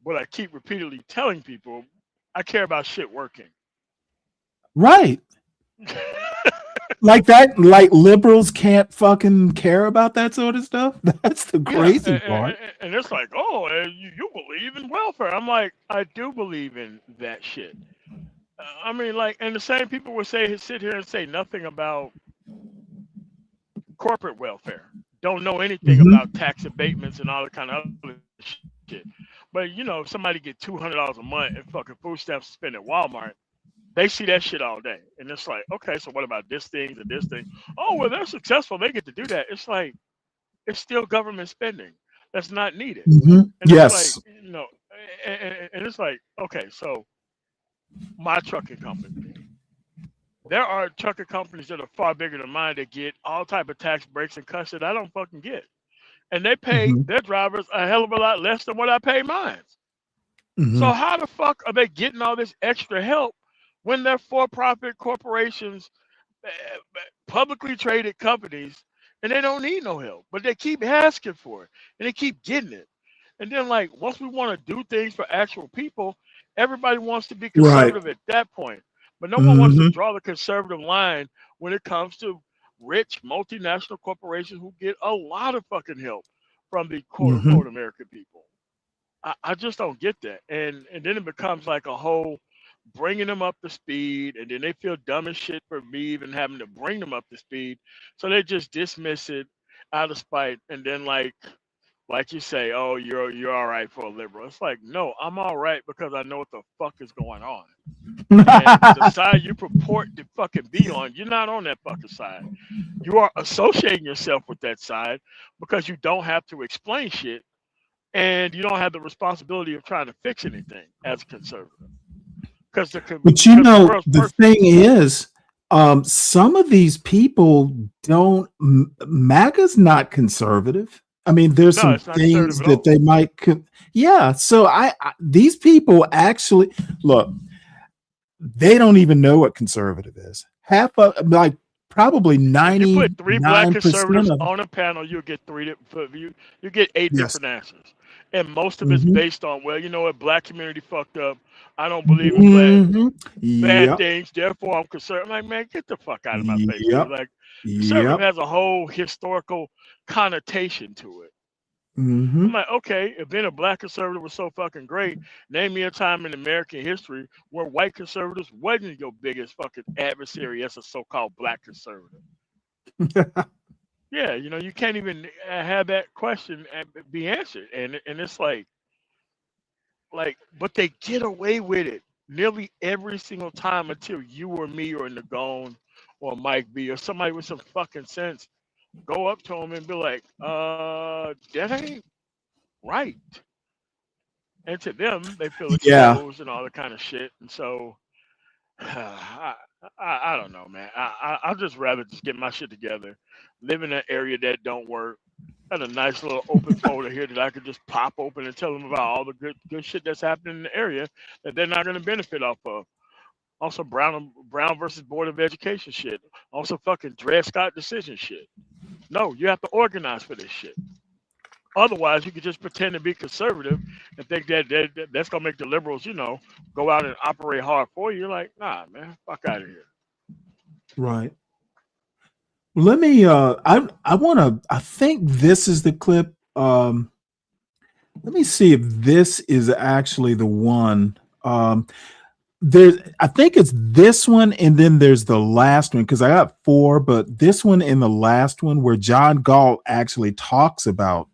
But I keep repeatedly telling people, I care about shit working. Right. Like that, like liberals can't fucking care about that sort of stuff. That's the crazy part. And it's like, oh, you believe in welfare. I'm like, I do believe in that shit. I mean, like, and the same people would sit here and say nothing about corporate welfare. Don't know anything about tax abatements and all that kind of other shit. But you know, if somebody get $200 a month and fucking food stamps spent at Walmart, they see that shit all day, and it's like, okay, so what about this thing and this thing? Oh, well, they're successful; they get to do that. It's like it's still government spending that's not needed. And yes. it's like, you know, and it's like, okay, so my trucking company. There are trucking companies that are far bigger than mine that get all type of tax breaks and cuts that I don't fucking get, and they pay their drivers a hell of a lot less than what I pay mine. So how the fuck are they getting all this extra help when they're for-profit corporations, publicly traded companies, and they don't need no help, but they keep asking for it and they keep getting it. And then, like, once we want to do things for actual people, everybody wants to be conservative at that point. But no one wants to draw the conservative line when it comes to rich multinational corporations who get a lot of fucking help from the quote-unquote American people. I just don't get that. And then it becomes like a whole bringing them up to speed, and then they feel dumb as shit for me even having to bring them up to speed. So they just dismiss it out of spite, and then like you say, oh, you're all right for a liberal. It's like, no, I'm all right because I know what the fuck is going on. And the side you purport to fucking be on, you're not on that fucking side. You are associating yourself with that side because you don't have to explain shit, and you don't have the responsibility of trying to fix anything as a conservative. But you know, the thing is, some of these people don't. MAGA's not conservative. I mean, there's some things that they might. Yeah. So these people actually look. They don't even know what conservative is. Half of like probably 99%. You put 3 black conservatives on a panel, you'll get you get 8 different answers. And most of it's based on, well, you know what, black community fucked up. I don't believe in bad things, therefore I'm concerned. I'm like, man, get the fuck out of my face. Dude. Like, conservative has a whole historical connotation to it. I'm like, okay, if being a black conservative was so fucking great, name me a time in American history where white conservatives wasn't your biggest fucking adversary as a so-called black conservative. Yeah, you know, you can't even have that question be answered. And it's like, but they get away with it nearly every single time until you or me or Nagone or Mike B or somebody with some fucking sense go up to him and be like, that ain't right. And to them, they feel exposed and all that kind of shit. And so, I don't know, man. I'd just rather just get my shit together, live in an area that don't work. Got a nice little open folder here that I could just pop open and tell them about all the good shit that's happening in the area that they're not going to benefit off of. Also, Brown versus Board of Education shit. Also, fucking Dred Scott decision shit. No, you have to organize for this shit. Otherwise, you could just pretend to be conservative and think that that's going to make the liberals, you know, go out and operate hard for you. You're like, nah, man, fuck out of here. Right. Let me, I think this is the clip. Let me see if this is actually the one. I think it's this one, and then there's the last one, because I got 4, but this one and the last one where John Galt actually talks about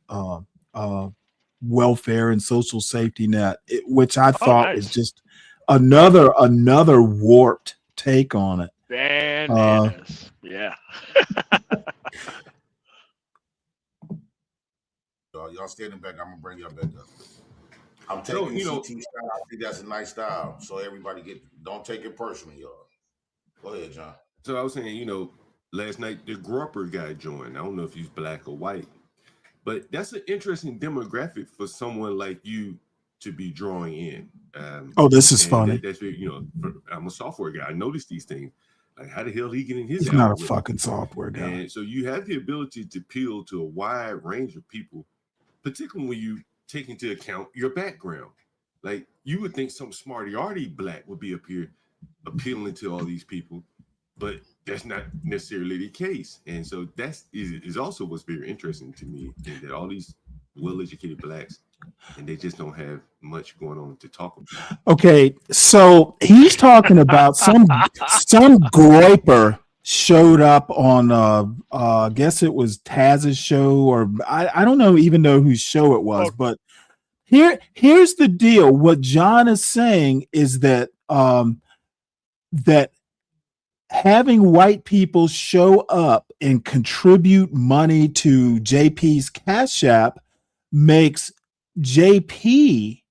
welfare and social safety net, which I thought was just another warped take on it. Bananas. Yeah. Y'all standing back. I'm gonna bring y'all back up. I'm taking the CT style. I think that's a nice style. So everybody don't take it personally, y'all. Go ahead, John. So I was saying, you know, last night the Gropper guy joined. I don't know if he's black or white, but that's an interesting demographic for someone like you to be drawing in. This is funny. That's I'm a software guy. I notice these things. Like, how the hell he get in his? He's not a fucking software guy. And so you have the ability to appeal to a wide range of people, particularly when you take into account your background. Like, you would think some smarty-arty black would be up here appealing to all these people, but that's not necessarily the case. And so that's is also what's very interesting to me, is that all these well-educated blacks, and they just don't have much going on to talk about. Okay, so he's talking about some groiper showed up on I guess it was Taz's show, or I don't even know whose show it was, but here's the deal. What John is saying is that that having white people show up and contribute money to JP's Cash App makes JP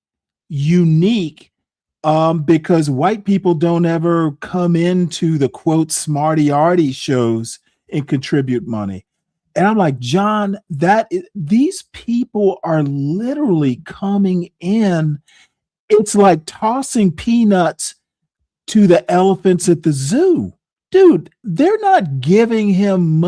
unique, because white people don't ever come into the quote smarty-arty shows and contribute money. And I'm like, John, these people are literally coming in. It's like tossing peanuts to the elephants at the zoo. Dude, they're not giving him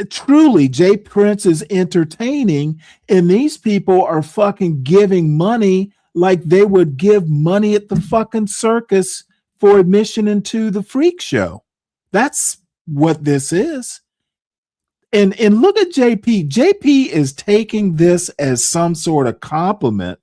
truly. Jay Prince is entertaining, and these people are fucking giving money like they would give money at the fucking circus for admission into the freak show. That's what this is. And look at JP. JP is taking this as some sort of compliment.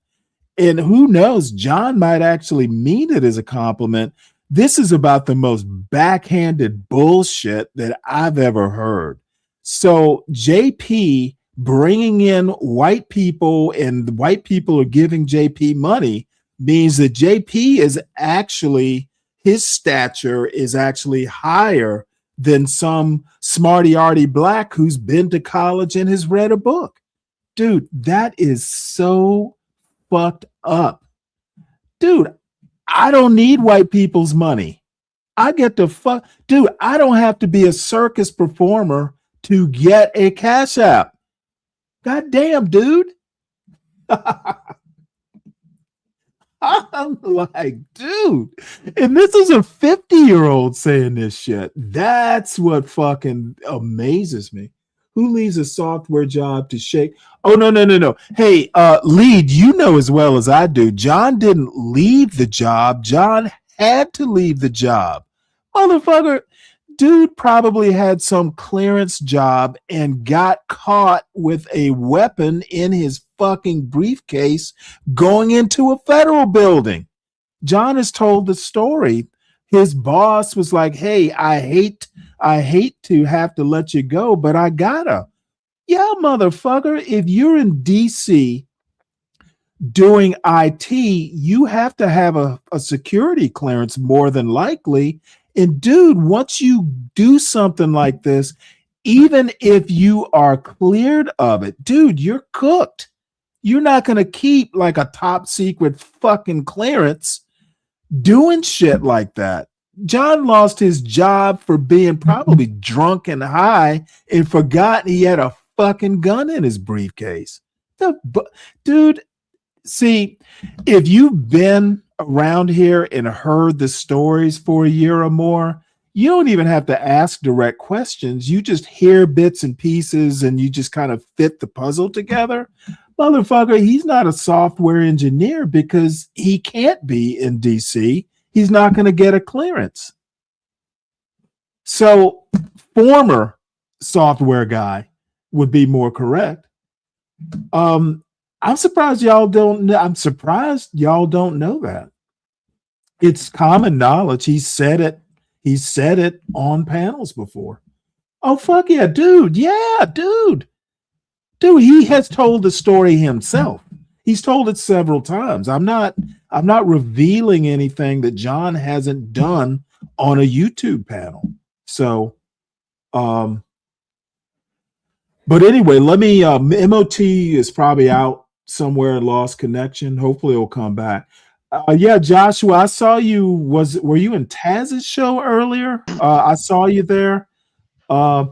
And who knows, John might actually mean it as a compliment. This is about the most backhanded bullshit that I've ever heard. So JP bringing in white people, and the white people are giving JP money, means that JP is actually, his stature is actually higher than some smarty-arty black who's been to college and has read a book. Dude, that is so fucked up. Dude, I don't need white people's money. I get to fuck. Dude, I don't have to be a circus performer to get a Cash App. God damn, dude. I'm like, dude. And this is a 50-year-old saying this shit. That's what fucking amazes me. Who leaves a software job to shake? Oh, no. Hey, Lead, you know as well as I do, John didn't leave the job. John had to leave the job. Motherfucker, dude probably had some clearance job and got caught with a weapon in his fucking briefcase going into a federal building. John has told the story. His boss was like, hey, I hate to have to let you go, but I gotta. Yeah, motherfucker, if you're in DC doing IT, you have to have a security clearance more than likely. And dude, once you do something like this, even if you are cleared of it, dude, you're cooked. You're not going to keep like a top secret fucking clearance doing shit like that. John lost his job for being probably drunk and high and forgot he had a fucking gun in his briefcase. Dude, see, if you've been around here and heard the stories for a year or more, you don't even have to ask direct questions. You just hear bits and pieces and you just kind of fit the puzzle together. Motherfucker, he's not a software engineer because he can't be in DC. He's not going to get a clearance. So, former software guy would be more correct. I'm surprised y'all don't know. I'm surprised y'all don't know that. It's common knowledge. He said it. He said it on panels before. Oh, fuck yeah, dude. Yeah, dude. Dude, he has told the story himself. He's told it several times. I'm not revealing anything that John hasn't done on a YouTube panel. So, but anyway, let me, MOT is probably out somewhere and lost connection. Hopefully it'll come back. Yeah, Joshua, I saw you. Were you in Taz's show earlier? I saw you there. I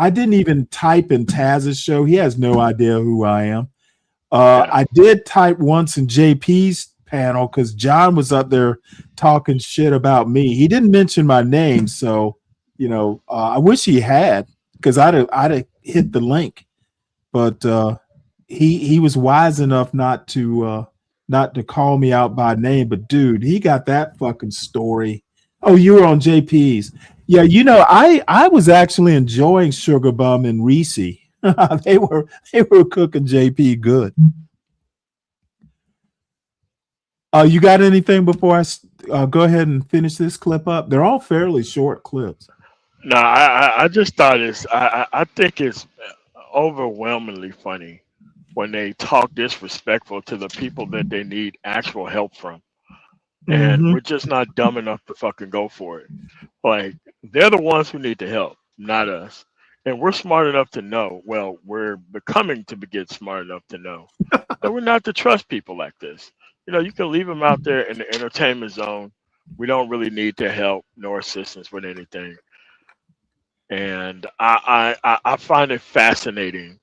didn't even type in Taz's show. He has no idea who I am. I did type once in JP's panel because John was up there talking shit about me. He didn't mention my name, so I wish he had, because I'd have hit the link, but he was wise enough not to not to call me out by name, but dude, he got that fucking story. Oh, you were on JP's. Yeah, you know, I was actually enjoying Sugar Bum and Reese. they were cooking JP good. You got anything before I go ahead and finish this clip up? They're all fairly short clips. No, I just thought I think it's overwhelmingly funny when they talk disrespectful to the people that they need actual help from. And we're just not dumb enough to fucking go for it. Like, they're the ones who need the help, not us. And we're smart enough to know, well, we're becoming to get smart enough to know that we're not to trust people like this. You know, you can leave them out there in the entertainment zone. We don't really need their help nor assistance with anything. And I find it fascinating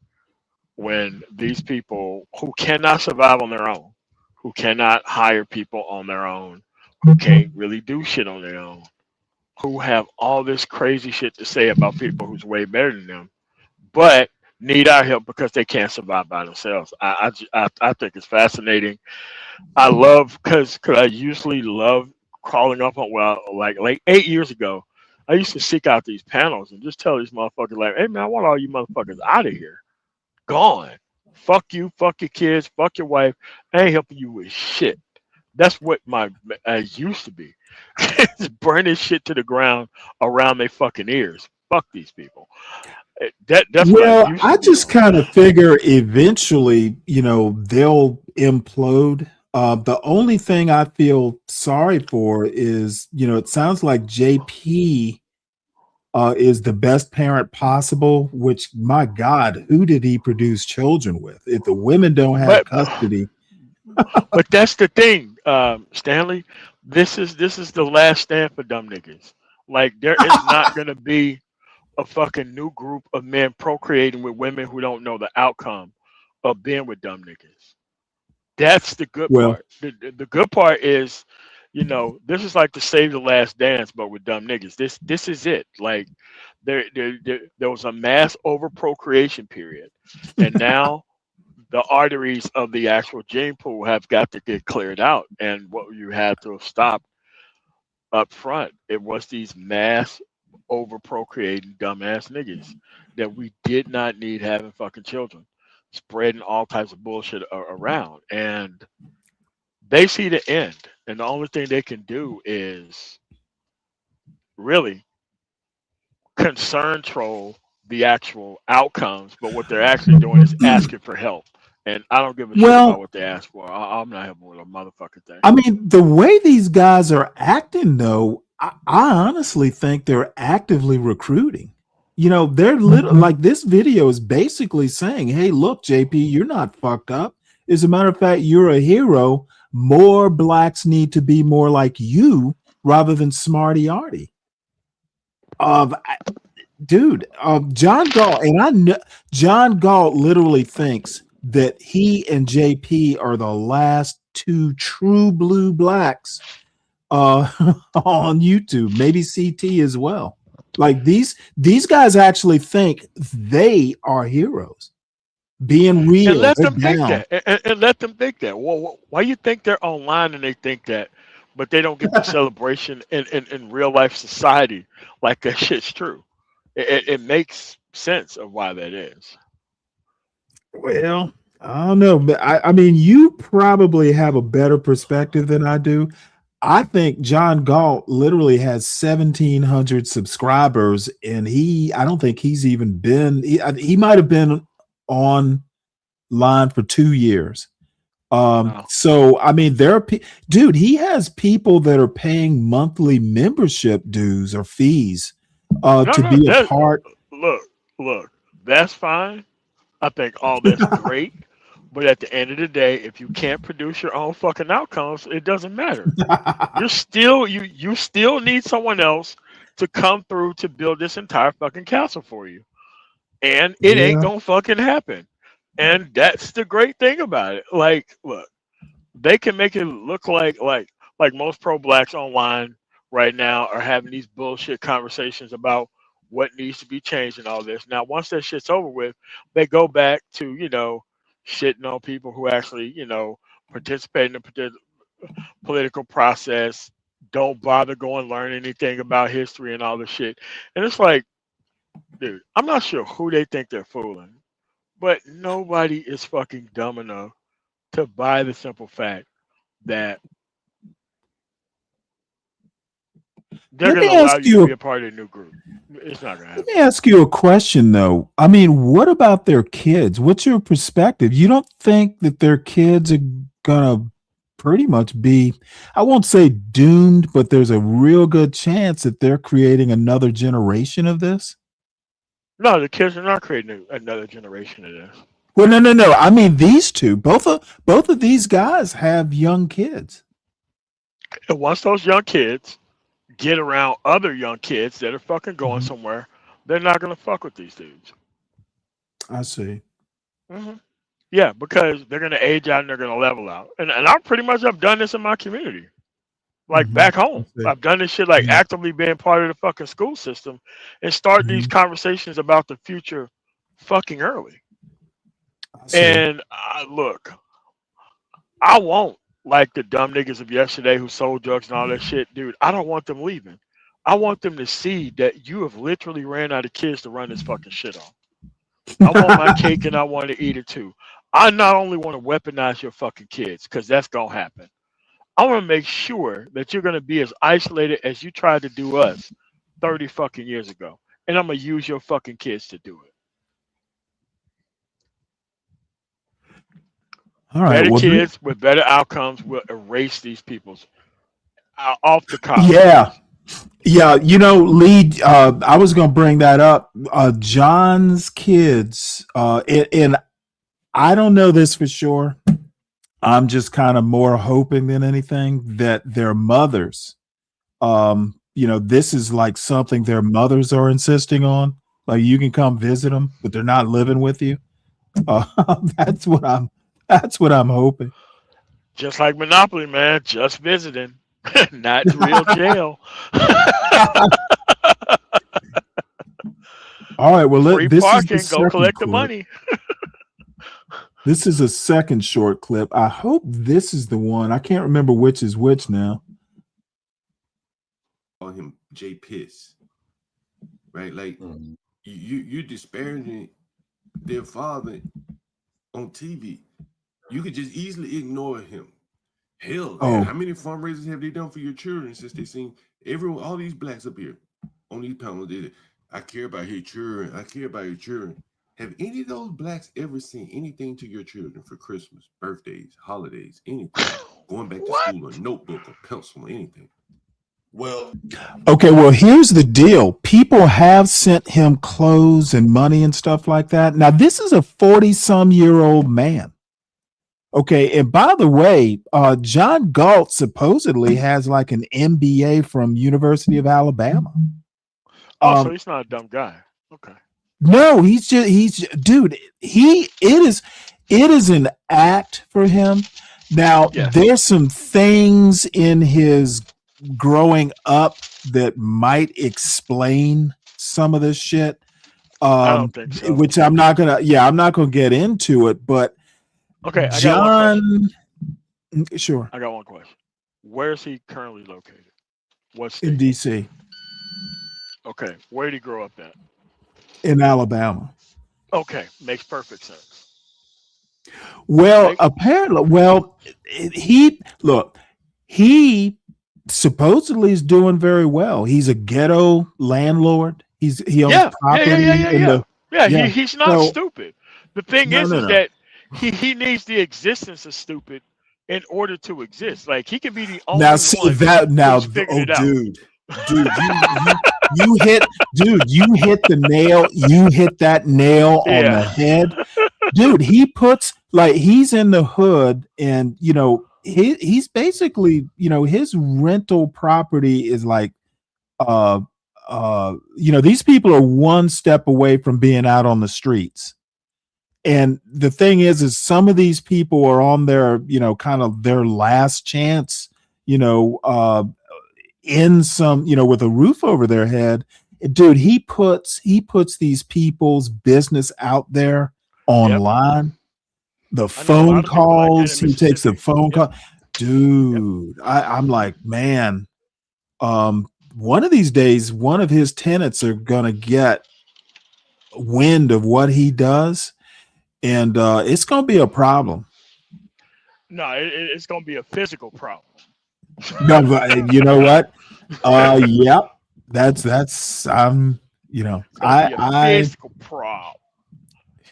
when these people who cannot survive on their own, who cannot hire people on their own, who can't really do shit on their own, who have all this crazy shit to say about people who's way better than them, but need our help because they can't survive by themselves. I think it's fascinating. I love because I usually love crawling up on, well, like 8 years ago, I used to seek out these panels and just tell these motherfuckers like, hey man, I want all you motherfuckers out of here. Gone. Fuck you, fuck your kids, fuck your wife. I ain't helping you with shit. That's what I used to be. Just burning shit to the ground around their fucking ears. Fuck these people. That's what I used to I be just doing. kind of figure eventually, you know, they'll implode. The only thing I feel sorry for is, you know, it sounds like JP is the best parent possible, which, my God, who did he produce children with? If the women don't have custody. But that's the thing, Stanley. This is the last stand for dumb niggas. Like, there is not gonna be a fucking new group of men procreating with women who don't know the outcome of being with dumb niggas. That's the good Well, part. The good part is, you know, this is like the Save the Last Dance, but with dumb niggas. This is it. Like, there was a mass over procreation period, and now the arteries of the actual gene pool have got to get cleared out. And what you had to stop up front, it was these mass over procreating dumbass niggas that we did not need having fucking children, spreading all types of bullshit around. And they see the end. And the only thing they can do is really concern troll the actual outcomes. But what they're actually doing is asking for help. And I don't give a shit about what they ask for. I'm not helping with a motherfucking thing. I mean, the way these guys are acting, though, I honestly think they're actively recruiting. You know, they're like, this video is basically saying, hey, look, JP, you're not fucked up. As a matter of fact, you're a hero. More blacks need to be more like you rather than smarty arty. Dude, John Galt, and I know John Galt literally thinks that he and JP are the last two true blue blacks on YouTube, maybe CT as well. Like, these guys actually think they are heroes, being real. And let them think that. And let them think that. Well, why you think they're online and they think that, but they don't get the celebration in real life society like that shit's true? It makes sense of why that is. Well, I don't know, but I mean, you probably have a better perspective than I do. I think John Galt literally has 1,700 subscribers, and I don't think he's even been. He might have been online for 2 years. So I mean, dude, he has people that are paying monthly membership dues or fees to be a part. Look, that's fine. I think all that's great. But at the end of the day, if you can't produce your own fucking outcomes, it doesn't matter. you still need someone else to come through to build this entire fucking castle for you. And it ain't gonna fucking happen. And that's the great thing about it. Like, look, they can make it look like most pro-blacks online right now are having these bullshit conversations about what needs to be changed and all this. Now, once that shit's over with, they go back to, you know, shitting on people who actually, you know, participate in the political process, don't bother going learn anything about history and all this shit. And it's like, dude, I'm not sure who they think they're fooling, but nobody is fucking dumb enough to buy the simple fact that they're going to allow you to be a part of the new group. It's not going to happen. Let me ask you a question, though. I mean, what about their kids? What's your perspective? You don't think that their kids are going to pretty much be, I won't say doomed, but there's a real good chance that they're creating another generation of this? No, the kids are not creating another generation of this. Well, no. I mean, these two, both of these guys have young kids. And once those young kids get around other young kids that are fucking going somewhere, they're not going to fuck with these dudes. I see. Yeah, because they're going to age out and they're going to level out. And I pretty much have done this in my community. Like back home. I've done this shit like actively being part of the fucking school system and start these conversations about the future fucking early. And look, I won't like the dumb niggas of yesterday who sold drugs and all that shit. Dude, I don't want them leaving. I want them to see that you have literally ran out of kids to run this fucking shit on. I want my cake and I want to eat it too. I not only want to weaponize your fucking kids, because that's going to happen. I want to make sure that you're going to be as isolated as you tried to do us 30 fucking years ago. And I'm going to use your fucking kids to do it. All right. Better kids with better outcomes will erase these people's off the cop. Yeah. Yeah. You know, Lee, I was going to bring that up. John's kids, and I don't know this for sure. I'm just kind of more hoping than anything that their mothers, this is like something their mothers are insisting on. Like you can come visit them, but they're not living with you. That's what I'm hoping. Just like Monopoly, man, just visiting, not real jail. All right, well, free this parking, is the go collect clip. the money. This is a second short clip. I hope this is the one. I can't remember which is which now. Call him J Piss, right? Like you disparaging their father on TV. You could just easily ignore him. Hell, man, how many fundraisers have they done for your children since they seen all these blacks up here on these panels? I care about your children. I care about your children. Have any of those blacks ever seen anything to your children for Christmas, birthdays, holidays, anything? Going back to school, a notebook, a pencil, anything? Well, okay, well, here's the deal. People have sent him clothes and money and stuff like that. Now, this is a 40-some-year-old man. Okay, and by the way, John Galt supposedly has like an MBA from University of Alabama. So he's not a dumb guy. Okay. No, dude, it is an act for him. Now, there's some things in his growing up that might explain some of this shit. I don't think so. Which I'm not gonna get into it, but okay, John, sure. I got one question. Where is he currently located? What state? In DC. Okay, where did he grow up at? In Alabama. Okay, makes perfect sense. Well, apparently, he supposedly is doing very well. He's a ghetto landlord. He owns property. He's not stupid. The thing is that he needs the existence of stupid in order to exist. Like he can be the only one. Dude, you hit that nail on the head. Dude, he's in the hood, and he's basically, his rental property is like these people are one step away from being out on the streets. And the thing is some of these people are on their, kind of their last chance, in some, with a roof over their head. Dude, he puts these people's business out there online. the phone calls. He takes the phone call. Dude, I'm like, man, one of these days, one of his tenants are going to get wind of what he does, and it's going to be a problem. No, it's going to be a physical problem. No, but you know what? Yep. That's you know, I physical problem.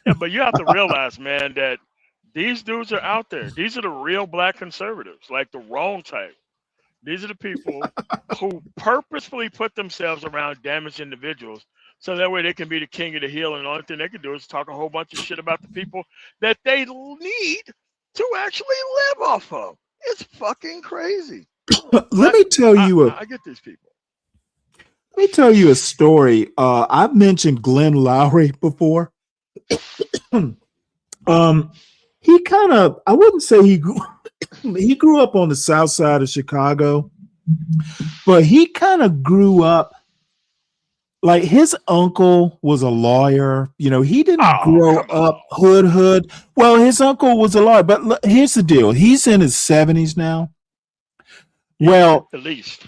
Yeah, but you have to realize, man, that these dudes are out there. These are the real black conservatives, like the wrong type. These are the people who purposefully put themselves around damaged individuals so that way they can be the king of the hill, and the only thing they can do is talk a whole bunch of shit about the people that they need to actually live off of. It's fucking crazy. Let me tell you I get these people. Let me tell you a story. I've mentioned Glenn Lowry before. He kind of, I wouldn't say he grew up on the south side of Chicago, but he kind of grew up like his uncle was a lawyer. You know, he didn't grow up hood. Well, his uncle was a lawyer, but here's the deal. He's in his 70s now. Yeah, well, at least.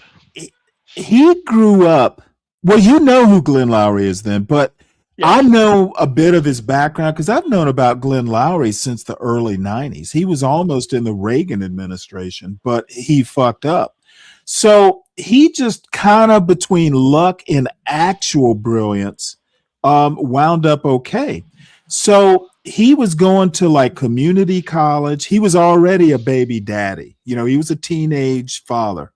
He grew up. Well, you know who Glenn Lowry is then, but I know a bit of his background because I've known about Glenn Lowry since the early 90s. He was almost in the Reagan administration, but he fucked up. So he just kind of between luck and actual brilliance wound up okay. So he was going to like community college. He was already a baby daddy. You know, he was a teenage father.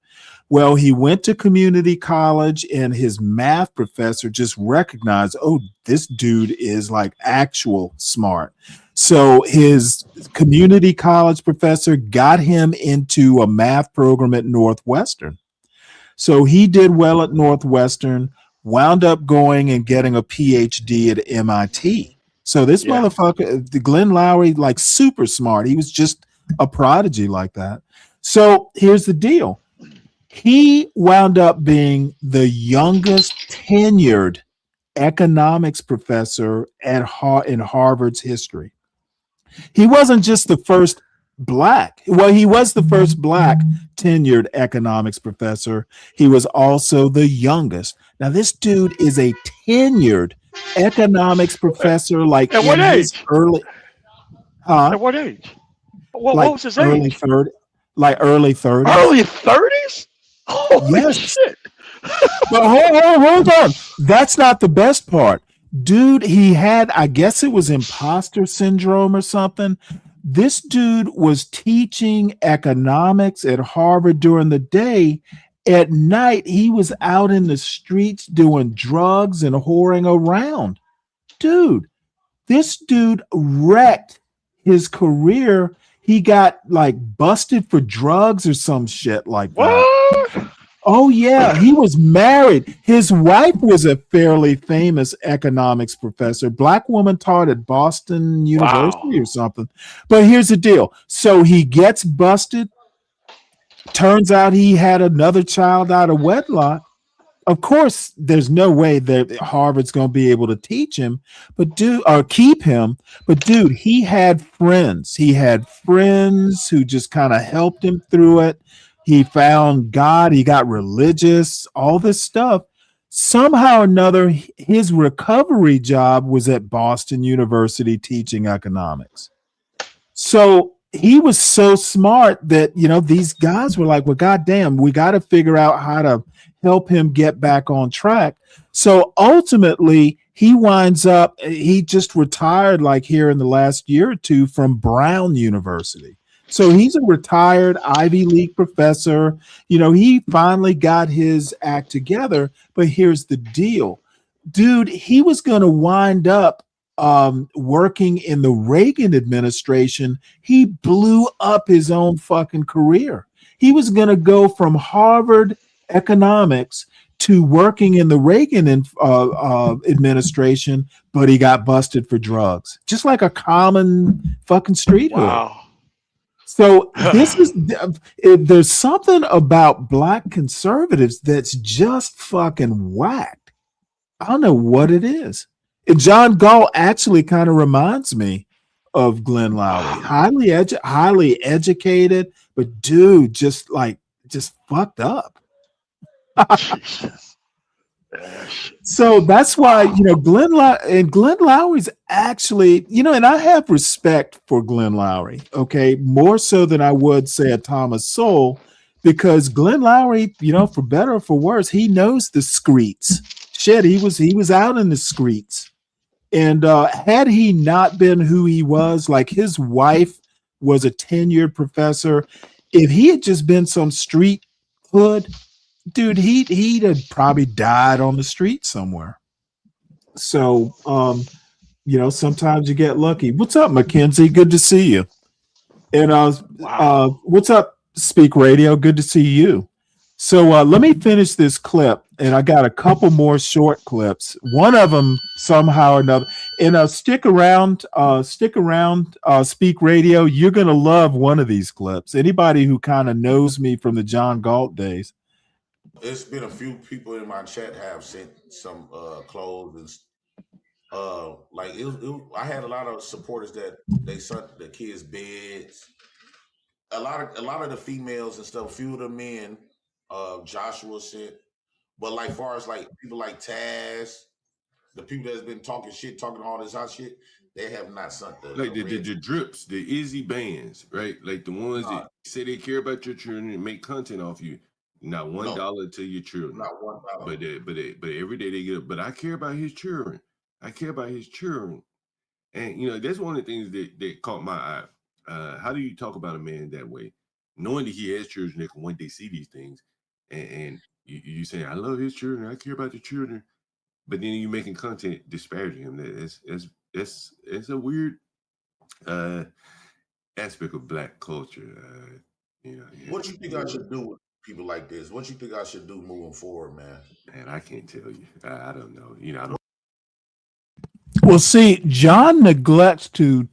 Well, he went to community college and his math professor just recognized, oh, this dude is like actual smart. So his community college professor got him into a math program at Northwestern. So he did well at Northwestern, wound up going and getting a PhD at MIT. So this motherfucker, the Glenn Lowry, like super smart. He was just a prodigy like that. So here's the deal. He wound up being the youngest tenured economics professor at in Harvard's history. He wasn't just the first black. Well, he was the first black tenured economics professor. He was also the youngest. Now, this dude is a tenured economics professor, like at what age? Early. At what age? What was his early age? Early 30s. Early 30s? Holy shit. But hold on. That's not the best part. Dude, he had, I guess it was imposter syndrome or something. This dude was teaching economics at Harvard during the day. At night, he was out in the streets doing drugs and whoring around. Dude, this dude wrecked his career. He got like busted for drugs or some shit like that. Oh yeah, he was married. His wife was a fairly famous economics professor. Black woman taught at Boston University or something. But here's the deal. So he gets busted. Turns out he had another child out of wedlock. Of course, there's no way that Harvard's going to be able to teach him, or keep him. But dude, he had friends. He had friends who just kind of helped him through it. He found God. He got religious, all this stuff. Somehow or another, his recovery job was at Boston University teaching economics. So he was so smart that, you know, these guys were like, well, goddamn, we got to figure out how to help him get back on track. So ultimately, he winds up, he just retired like here in the last year or two from Brown University. So he's a retired Ivy League professor. You know, he finally got his act together. But here's the deal. Dude, he was going to wind up working in the Reagan administration. He blew up his own fucking career. He was going to go from Harvard economics to working in the Reagan administration, but he got busted for drugs. Just like a common fucking street hood. So this is, there's something about black conservatives that's just fucking whacked. I don't know what it is. And John Gall actually kind of reminds me of Glenn Lowry. Highly educated, but dude, just fucked up. So that's why, Glenn Lowry's actually, and I have respect for Glenn Lowry, okay, more so than I would say a Thomas Sowell, because Glenn Lowry, for better or for worse, he knows the streets. Shit, he was out in the streets. And had he not been who he was, like his wife was a tenured professor, if he had just been some street hood, dude, he'd have probably died on the street somewhere. So, sometimes you get lucky. What's up, Mackenzie? Good to see you. And what's up, Speak Radio? Good to see you. So let me finish this clip, and I got a couple more short clips. One of them somehow or another. And stick around, Speak Radio. You're gonna love one of these clips. Anybody who kind of knows me from the John Galt days. It's been a few people in my chat have sent some clothes and I had a lot of supporters that they sent the kids beds. A lot of the females and stuff. A few of the men, Joshua sent, but like far as like people like Taz, the people that's been talking all this hot shit, they have not sent the drips, the Izzy bands, right? Like the ones that say they care about your children and make content off you. Not $1 to your children. Not $1. But every day they get up. But I care about his children. I care about his children. And that's one of the things that caught my eye. How do you talk about a man that way, knowing that he has children that can one day see these things, and you say, I love his children, I care about the children, but then you making content disparaging him. That's a weird aspect of Black culture. What you think I should do with people like this? What you think I should do moving forward, man? Man, I can't tell you. I don't know. I don't. Well, see, John neglects to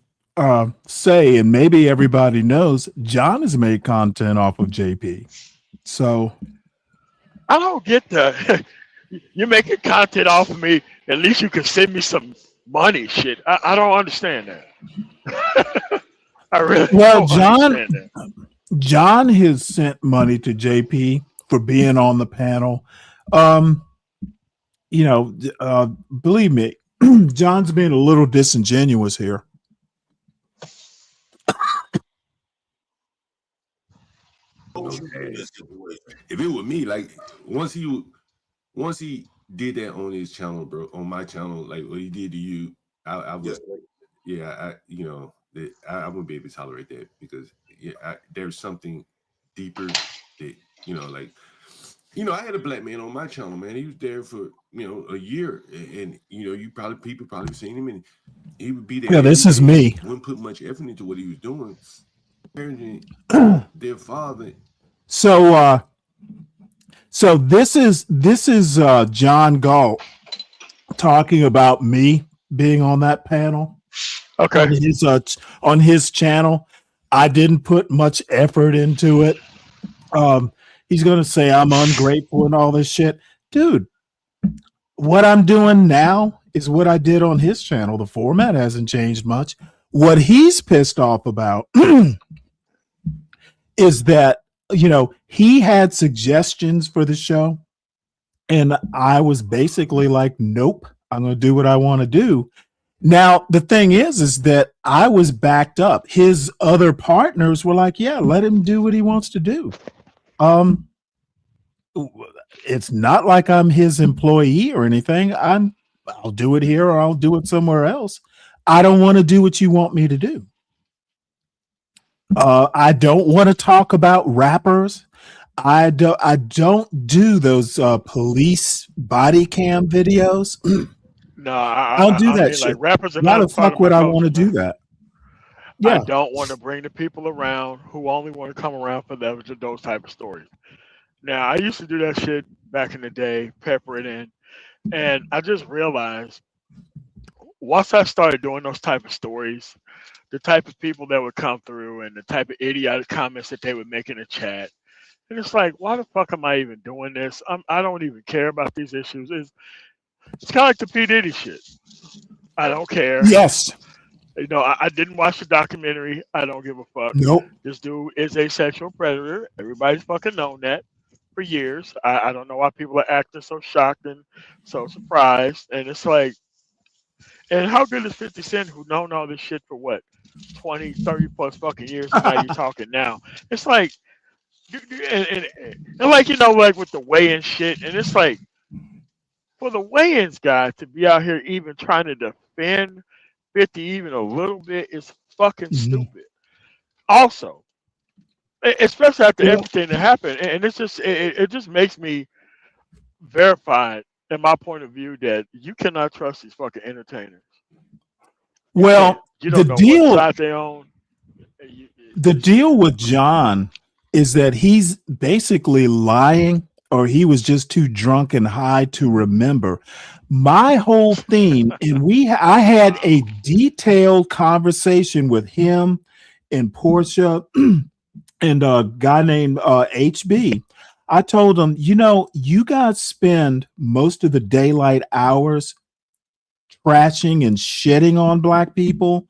say, and maybe everybody knows, John has made content off of JP. So I don't get that. You're making content off of me. At least you can send me some money. Shit, I don't understand that. I really don't understand that. John has sent money to JP for being on the panel. Believe me, John's being a little disingenuous here. If it were me, like once he did that on his channel, bro, on my channel, like what he did to you, I would, I wouldn't be able to tolerate that, because there's something deeper that I had a black man on my channel, man. He was there for a year, and people probably seen him, and he would be there. Yeah, this is me. Wouldn't put much effort into what he was doing. Their father. So this is John Galt talking about me being on that panel. Okay. On his channel. I didn't put much effort into it. He's gonna say I'm ungrateful and all this shit. Dude, what I'm doing now is what I did on his channel. The format hasn't changed much. What he's pissed off about is that, he had suggestions for the show, and I was basically like, nope, I'm going to do what I want to do. Now, the thing is that I was backed up. His other partners were like, yeah, let him do what he wants to do. It's not like I'm his employee or anything. I'll do it here or I'll do it somewhere else. I don't want to do what you want me to do. I don't want to talk about rappers. I don't do those police body cam videos. No, I'll do that shit. Like, rappers are Why not the fuck would I want to do that? Yeah. I don't want to bring the people around who only want to come around for those type of stories. Now, I used to do that shit back in the day, pepper it in, and I just realized once I started doing those type of stories, the type of people that would come through and the type of idiotic comments that they would make in the chat, and it's like, why the fuck am I even doing this? I don't even care about these issues. It's kind of like the P. Diddy shit. I don't care. Yes. You know, I didn't watch the documentary. I don't give a fuck. Nope. This dude is a sexual predator. Everybody's fucking known that for years. I don't know why people are acting so shocked and so surprised. And it's like, and how good is 50 Cent, who known all this shit for what, 20, 30 plus fucking years, and now you talking now? It's like, and like, you know, like with the weigh-in shit, and it's like, for the weigh-ins guy to be out here even trying to defend 50 even a little bit is fucking stupid. Also, especially after everything that happened, and it's just it just makes me verified in my point of view that you cannot trust these fucking entertainers. Well, You don't know what side they on. The deal with John is that he's basically lying, or he was just too drunk and high to remember. My whole theme, and I had a detailed conversation with him and Portia and a guy named HB. I told him, you know, you guys spend most of the daylight hours trashing and shitting on Black people.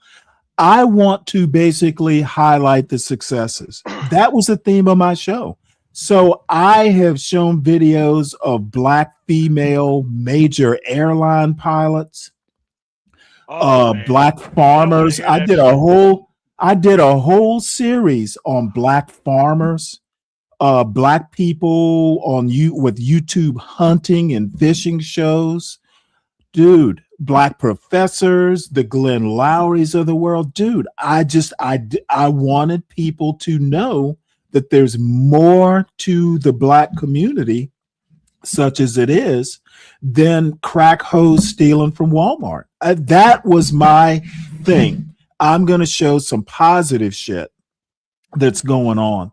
I want to basically highlight the successes. That was the theme of my show. So I have shown videos of Black female major airline pilots, Black farmers. I did a whole series on Black farmers, Black people with YouTube hunting and fishing shows. Dude, Black professors, the Glenn Lowrys of the world. Dude, I wanted people to know that there's more to the Black community, such as it is, than crack hose stealing from Walmart. That was my thing. I'm going to show some positive shit that's going on.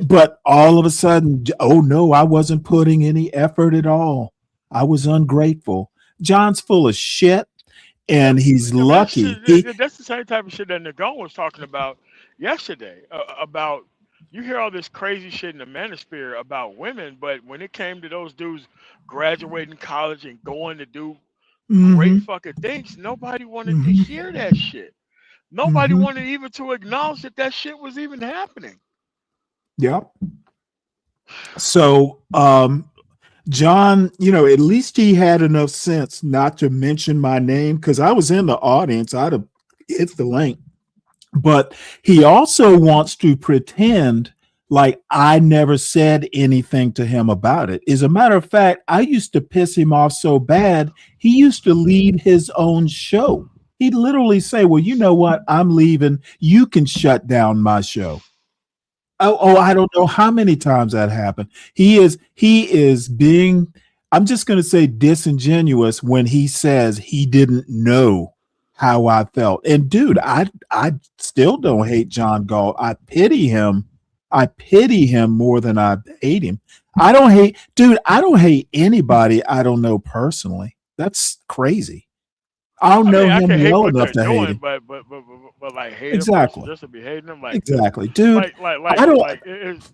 But all of a sudden, oh no, I wasn't putting any effort at all. I was ungrateful. John's full of shit, and he's lucky. That's the same type of shit that Nagon was talking about yesterday. About, you hear all this crazy shit in the manosphere about women, but when it came to those dudes graduating college and going to do great fucking things, nobody wanted to hear that shit. Nobody wanted even to acknowledge that shit was even happening. Yep. So, John, you know, at least he had enough sense not to mention my name, because I was in the audience. I'd have hit the link. But he also wants to pretend like I never said anything to him about it. As a matter of fact, I used to piss him off so bad, he used to lead his own show. He'd literally say, well, you know what? I'm leaving. You can shut down my show. Oh, I don't know how many times that happened. He is being, I'm just going to say, disingenuous when he says he didn't know how I felt. And dude, I still don't hate John Galt. I pity him. I pity him more than I hate him. I don't hate anybody I don't know personally. That's crazy. I know him well enough to hate him. But like hate exactly. him just to be hating him, like exactly, dude. I don't.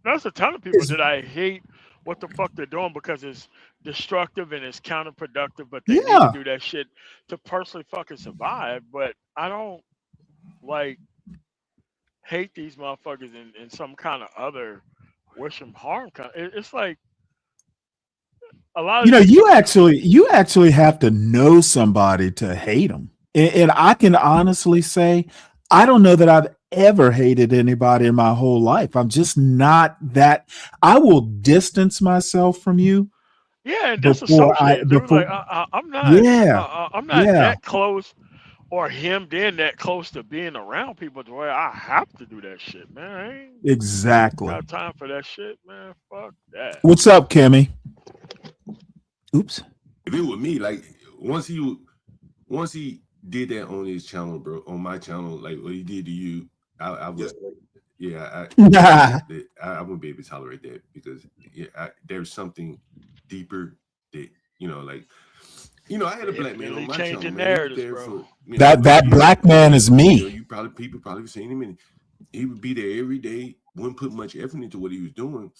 There's a ton of people that I hate what the fuck they're doing because it's destructive and it's counterproductive. But they need to do that shit to personally fucking survive. But I don't like hate these motherfuckers in some kind of other wish them harm. It's like. A lot of you actually have to know somebody to hate them. And I can honestly say, I don't know that I've ever hated anybody in my whole life. I'm just not that. I will distance myself from you. Yeah, and disassociate. Like, I'm not that close, or him being that close to being around people to where I have to do that shit, man. I ain't exactly got time for that shit, man. Fuck that. What's up, Kimmy? Oops. If it was me, like once he did that on his channel, bro, on my channel, like what he did to you, I was, I wouldn't be able to tolerate that because there's something deeper that I had a Black man on my channel. Narratives, bro. That Black man is me. People probably seen him, and he would be there every day. Wouldn't put much effort into what he was doing.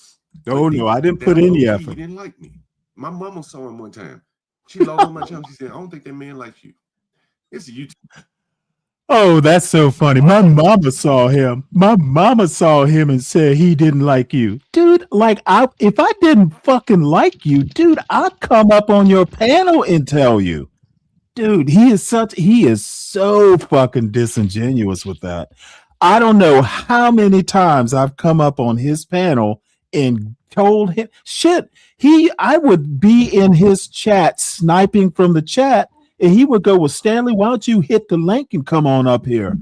Oh no, I didn't put any effort. He didn't like me. My mama saw him one time. She logged on my channel. She said, I don't think that man likes you. It's a YouTube. Oh, that's so funny. My mama saw him. My mama saw him and said he didn't like you. Dude, like if I didn't fucking like you, dude, I'd come up on your panel and tell you. Dude, he is so fucking disingenuous with that. I don't know how many times I've come up on his panel and told him shit. I would be in his chat sniping from the chat, and he would go, "Well, Stanley, why don't you hit the link and come on up here?"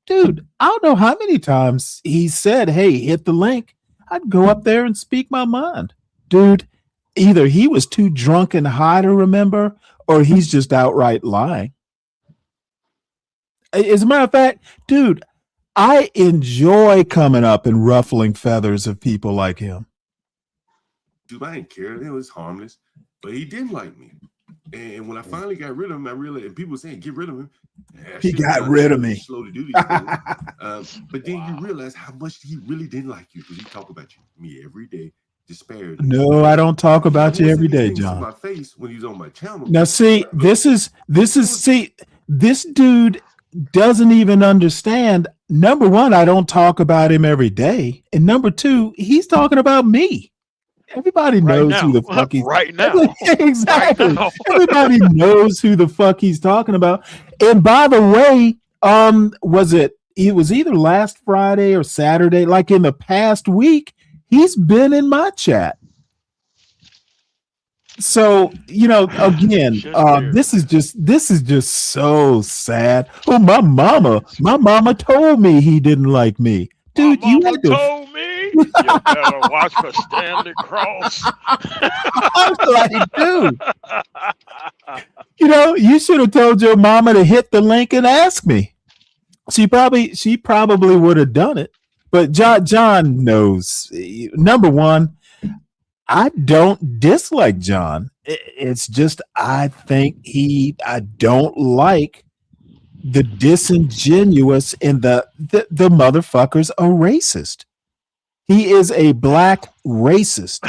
Dude, I don't know how many times he said, "Hey, hit the link." I'd go up there and speak my mind. Dude, either he was too drunk and high to remember, or he's just outright lying. As a matter of fact, dude, I enjoy coming up and ruffling feathers of people like him. Dude, I didn't care. It was harmless, but he didn't like me. And when I finally got rid of him, I realized, and people were saying, "Get rid of him." He got rid of me. Slow to do these things. But then you realize how much he really didn't like you, because he talked about me every day. Disparity. No, I don't talk about you every day, John. My face when he's on my channel. Now, see, this dude doesn't even understand. Number one, I don't talk about him every day, and number two, he's talking about me. Everybody knows who the fuck he's right now. Exactly. Right now. Everybody knows who the fuck he's talking about. And by the way, it was either last Friday or Saturday, like in the past week, he's been in my chat. So, again, this is just so sad. Oh, my mama told me he didn't like me. Dude, you had to told me you better watch for Stanley Cross. I'm like, dude, you should have told your mama to hit the link and ask me. She probably would have done it. But John knows. Number one, I don't dislike John. It's just I think I don't like the disingenuous and the motherfucker's a racist. He is a black racist.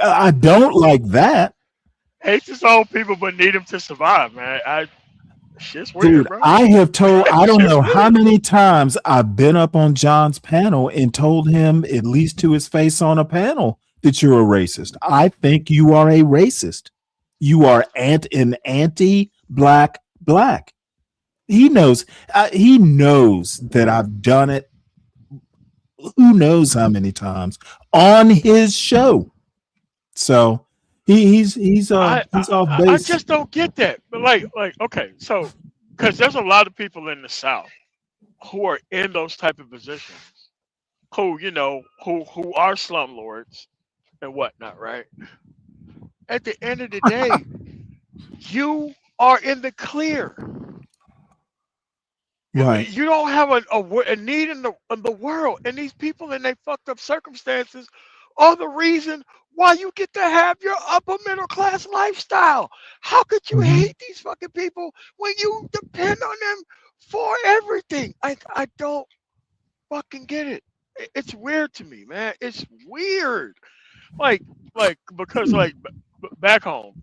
I don't like that. Hates his own people, but need him to survive, man. Shit's weird, Dude, bro. I don't know how many times I've been up on John's panel and told him, at least to his face on a panel, that you're a racist. I think you are a racist. You are an anti-black. He knows that I've done it. Who knows how many times on his show. So he's off base. I just don't get that. But like, okay, so because there's a lot of people in the South who are in those type of positions, who who are slumlords and whatnot, right? At the end of the day, you are in the clear. Right. You don't have a need in the world, and these people in their fucked up circumstances are the reason why you get to have your upper middle class lifestyle. How could you hate these fucking people when you depend on them for everything? I don't fucking get it. It's weird to me, man. It's weird. Because back home,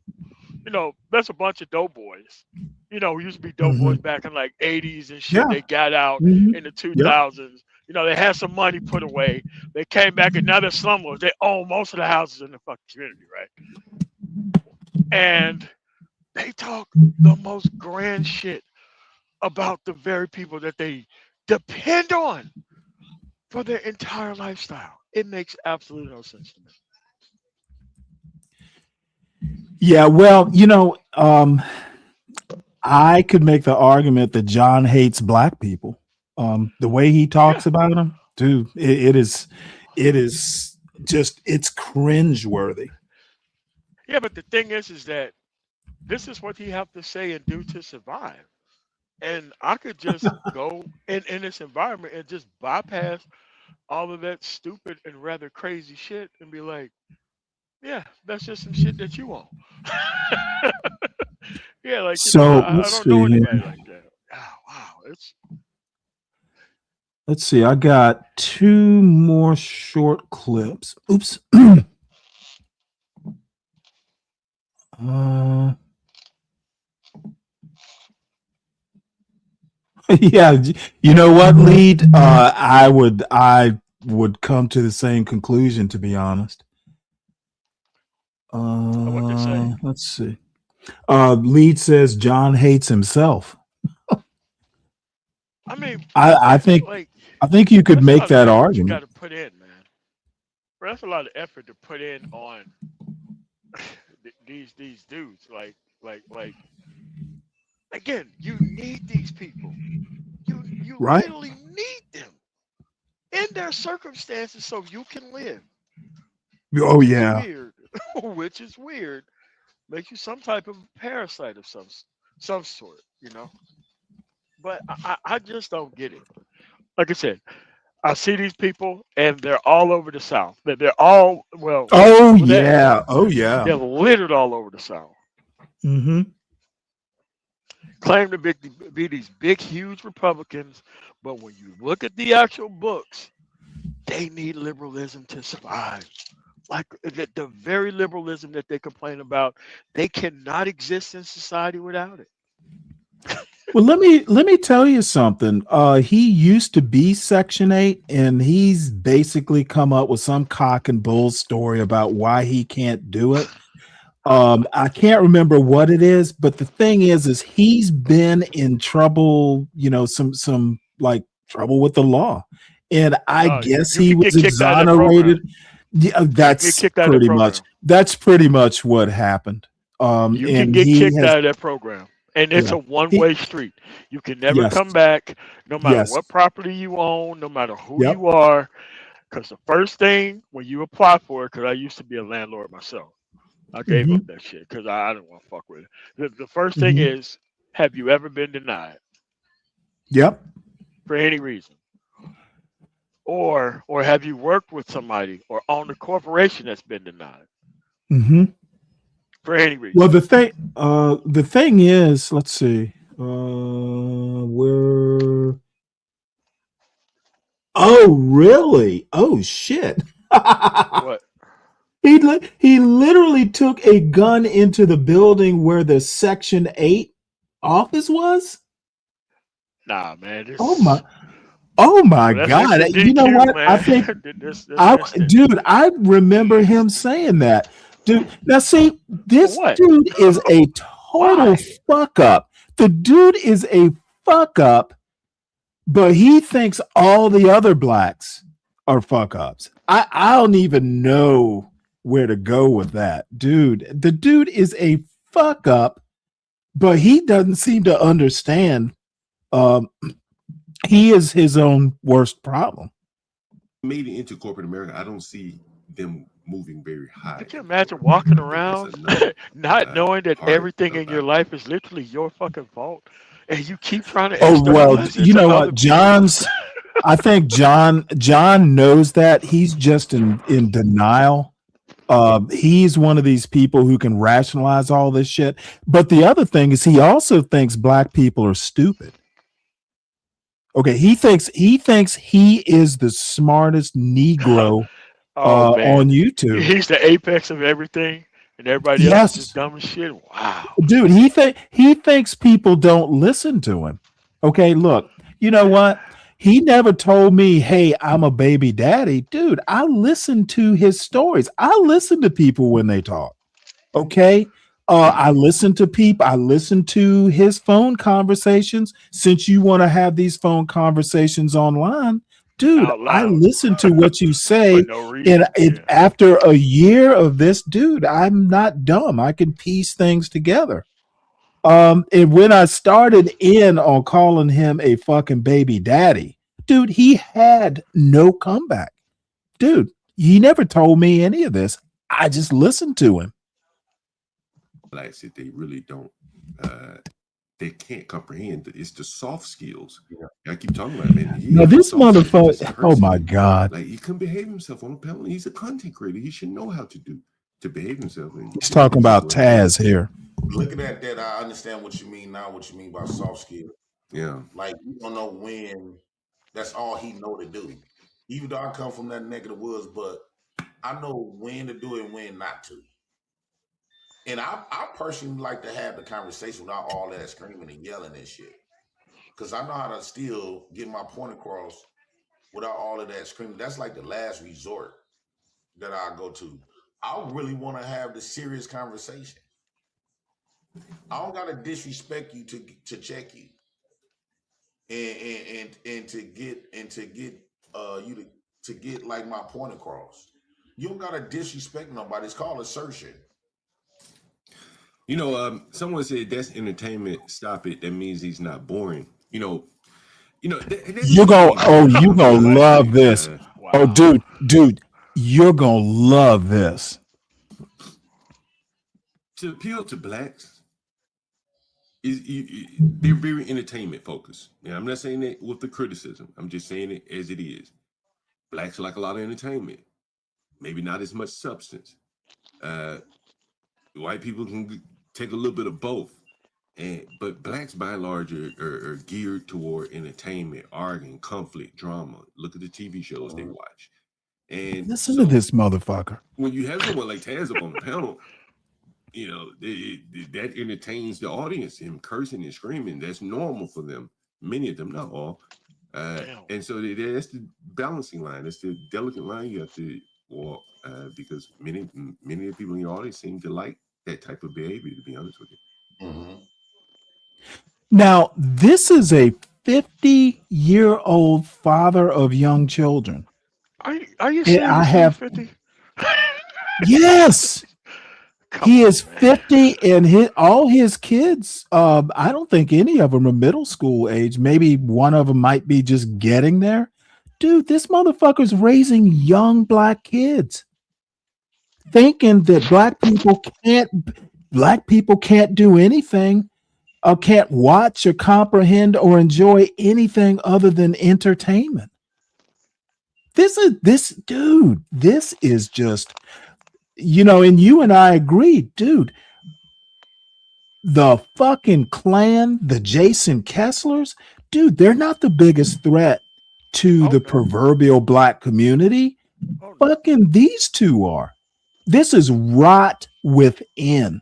that's a bunch of dope boys. Who used to be dope boys back in like 80s and shit. Yeah. They got out in the 2000s. Yep. They had some money put away. They came back and now they're slumlords. They own most of the houses in the fucking community, right? And they talk the most grand shit about the very people that they depend on for their entire lifestyle. It makes absolutely no sense to me. Yeah, well, I could make the argument that John hates black people. The way he talks about them, dude, it is just, it's cringeworthy. Yeah, but the thing is that this is what he have to say and do to survive. And I could just go in this environment and just bypass all of that stupid and rather crazy shit and be like, yeah, that's just some shit that you want. Yeah, like so I don't know anybody like that. Oh, wow, let's see. I got 2 more short clips. Oops. Yeah, you know what, Lead? I would come to the same conclusion, to be honest. What they say? Let's see. Lead says John hates himself. I mean, I think like you could that's a make lot of that effort you got argument. to put in, man. Bro, that's a lot of effort to put in on these dudes. Like again, you need these people. You Right? literally need them in their circumstances so you can live. Oh Which is yeah. weird. Which is weird. Makes you some type of parasite of some sort, you know. But I just don't get it. Like I said, I see these people and they're all over the South. They're all Oh that yeah. Oh yeah. they're littered all over the South. Mm-hmm. Claim to be these big, huge Republicans, but when you look at the actual books, they need liberalism to survive. Like the very liberalism that they complain about, they cannot exist in society without it. Well, let me tell you something. He used to be Section 8, and he's basically come up with some cock and bull story about why he can't do it. I can't remember what it is, but the thing is he's been in trouble, some like trouble with the law. And I No, guess you he can was get kicked out of that program. exonerated. Yeah, You can get kicked out of that program. that's pretty much what happened. You can And get he kicked has, out of that program. And it's yeah, a one-way street. You can never yes, come back, no matter yes, what property you own, no matter who yep, you are. Because the first thing when you apply for it, because I used to be a landlord myself, I gave hmm up that shit because I didn't want to fuck with it. The first thing hmm is, have you ever been denied yep, for any reason? Or have you worked with somebody or owned a corporation that's been denied hmm for any Well, reason? the thing is, let's see, where. Oh, really? Oh, shit. What? He literally took a gun into the building where the Section 8 office was? Nah, man. Oh my That's God. extra You know DQ, what? I man. think That's instant. I remember him saying that. Dude, now see, For this what? dude is a total Why? fuck up. The dude is a fuck up, but he thinks all the other blacks are fuck ups. I don't even know where to go with that. Dude, the dude is a fuck up, but he doesn't seem to understand um he is his own worst problem. Made it into corporate America, I don't see them moving very high. Could you imagine walking I think that's around another not knowing that part everything in your about life is literally your fucking fault? And you keep trying to Oh well, externalize it you to know other what? people? I think John knows that. He's just in denial. He's one of these people who can rationalize all this shit. But the other thing is he also thinks black people are stupid. Okay, he thinks he is the smartest Negro Oh man. on YouTube. He's the apex of everything and everybody else is just Yes, dumb as shit. Wow. dude, he thinks people don't listen to him. Okay, look, you know what? He never told me, "Hey, I'm a baby daddy." Dude, I listen to his stories. I listen to people when they talk. Okay? I listen to people. I listen to his phone conversations. Since you want to have these phone conversations online, dude, Out I loud. listen to what you For say. no And reason. Yeah. after a year of this, dude, I'm not dumb. I can piece things together. And when I started in on calling him a fucking baby daddy, dude, he had no comeback. Dude, he never told me any of this. I just listened to him. like I said, they really don't they can't comprehend. It's the soft skills. I keep talking about it, man. He Now has this soft skills as a motherfucker, oh person. my God. Like he couldn't behave himself on a panel. He's a content creator. He should know how to behave himself. He's talking about Taz here. Looking at that, I understand what you mean now, what you mean by soft skill. Yeah. Like you don't know when that's all he know to do. Even though I come from that neck of the woods, but I know when to do it and when not to. And I personally like to have the conversation without all that screaming and yelling and shit. because I know how to still get my point across without all of that screaming. That's like the last resort that I go to. I really want to have the serious conversation. I don't gotta disrespect you to check you, and to get you to get like my point across. You don't gotta disrespect nobody. It's called assertion. You know, someone said that's entertainment. Stop it. That means he's not boring. You know. You gonna love this. Wow. Oh, dude, you're gonna love this. To appeal to blacks, they're very entertainment focused. Now, I'm not saying that with the criticism. I'm just saying it as it is. Blacks like a lot of entertainment, maybe not as much substance. White people can take a little bit of both, but blacks by and large are geared toward entertainment, arguing, conflict, drama. Look at the TV shows they watch. And listen to this motherfucker. When you have someone like Taz up on the panel, you know, that entertains the audience. Him cursing and screaming, that's normal for them. Many of them, not all. And so that's the balancing line. That's the delicate line you have to walk, because many of the people in your audience seem to like that type of behavior, to be honest with you. Mm-hmm. Now, this is a 50-year-old father of young children. Are you serious? I have 50? Yes. He is 50, and all his kids, I don't think any of them are middle school age. Maybe one of them might be just getting there. Dude, this motherfucker's raising young black kids, thinking that black people can't do anything, or can't watch or comprehend or enjoy anything other than entertainment. This is just, you know, and you and I agree, dude. The fucking Klan, the Jason Kesslers, dude, they're not the biggest threat to the proverbial black community. Fucking these two are. This is rot within.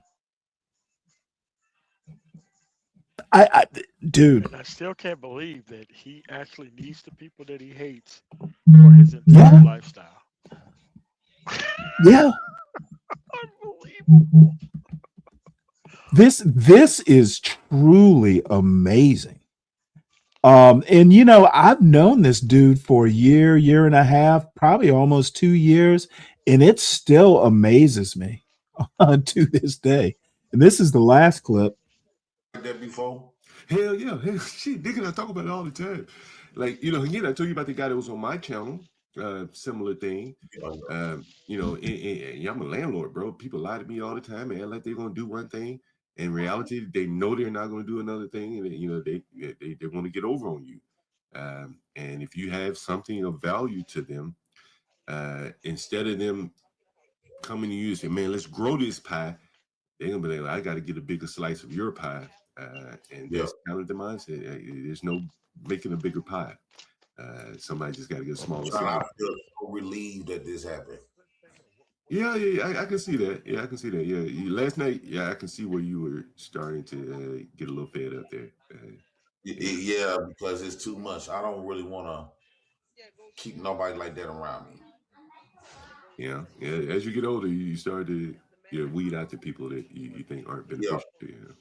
Dude. And I still can't believe that he actually needs the people that he hates for his entire lifestyle. Yeah. Unbelievable. This is truly amazing. And you know, I've known this dude for a year and a half, probably almost 2 years, and it still amazes me to this day. And this is the last clip. That before? Hell yeah, shit, nigga, I talk about it all the time. Like, you know, again, I told you about the guy that was on my channel, similar thing. You know, and I'm a landlord, bro. People lie to me all the time and act like they're gonna do one thing. In reality, they know they're not gonna do another thing, and you know, they want to get over on you. And if you have something of value to them, instead of them coming to you and say, man, let's grow this pie, they're gonna be like, I got to get a bigger slice of your pie. And that's kind of the mindset. There's no making a bigger pie. Somebody just got to get a smaller slice. I feel so relieved that this happened. Yeah, I can see that. Yeah, I can see that. Yeah, last night, I can see where you were starting to get a little fed up there. Yeah, because it's too much. I don't really want to keep nobody like that around me. Yeah. As you get older, you start to weed out the people that you think aren't beneficial to you.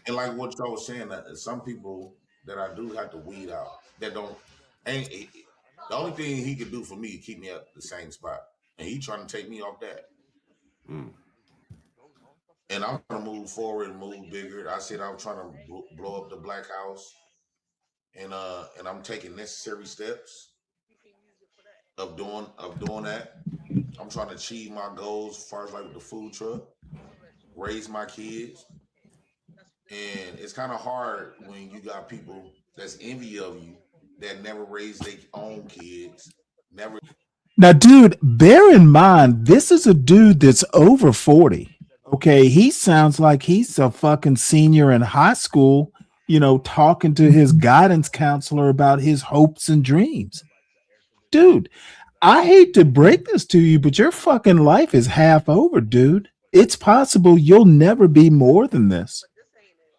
And like what y'all was saying, that some people that I do have to weed out that don't. The only thing he could do for me is keep me at the same spot, and he trying to take me off that. And I'm trying to move forward and move bigger. I said I'm trying to blow up the Black House, and I'm taking necessary steps of doing that. I'm trying to achieve my goals as far as like with the food truck, raise my kids. And it's kind of hard when you got people that's envy of you that never raised their own kids. Now, dude, bear in mind, this is a dude that's over 40. Okay, he sounds like he's a fucking senior in high school, you know, talking to his guidance counselor about his hopes and dreams. Dude, I hate to break this to you, but your fucking life is half over, dude. It's possible you'll never be more than this.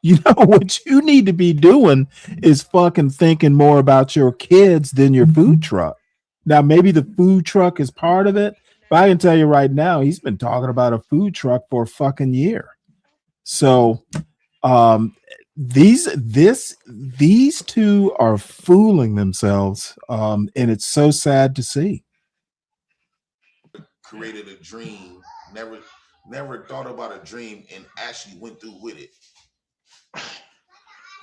You know what you need to be doing is fucking thinking more about your kids than your food truck. Now, maybe the food truck is part of it, but I can tell you right now, he's been talking about a food truck for a fucking year. So, these two are fooling themselves, and it's so sad to see. Created a dream, never thought about a dream, and actually went through with it.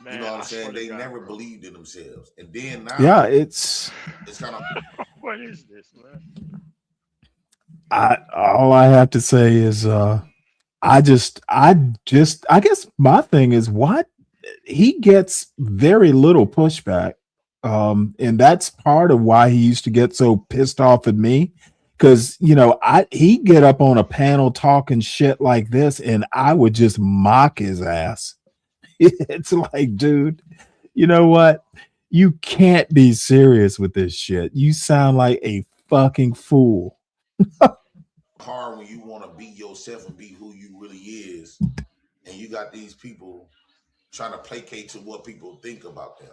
Man, you know what I'm I saying? swear to They God, never bro. believed in themselves, and then now, Yeah, it's kind of what is this, man? all I have to say is I guess my thing is what he gets very little pushback. And that's part of why he used to get so pissed off at me. Cause he'd get up on a panel talking shit like this, and I would just mock his ass. It's like, dude, you know what? You can't be serious with this shit. You sound like a fucking fool. hard when you want to be yourself and be who you really is, and you got these people trying to placate to what people think about them.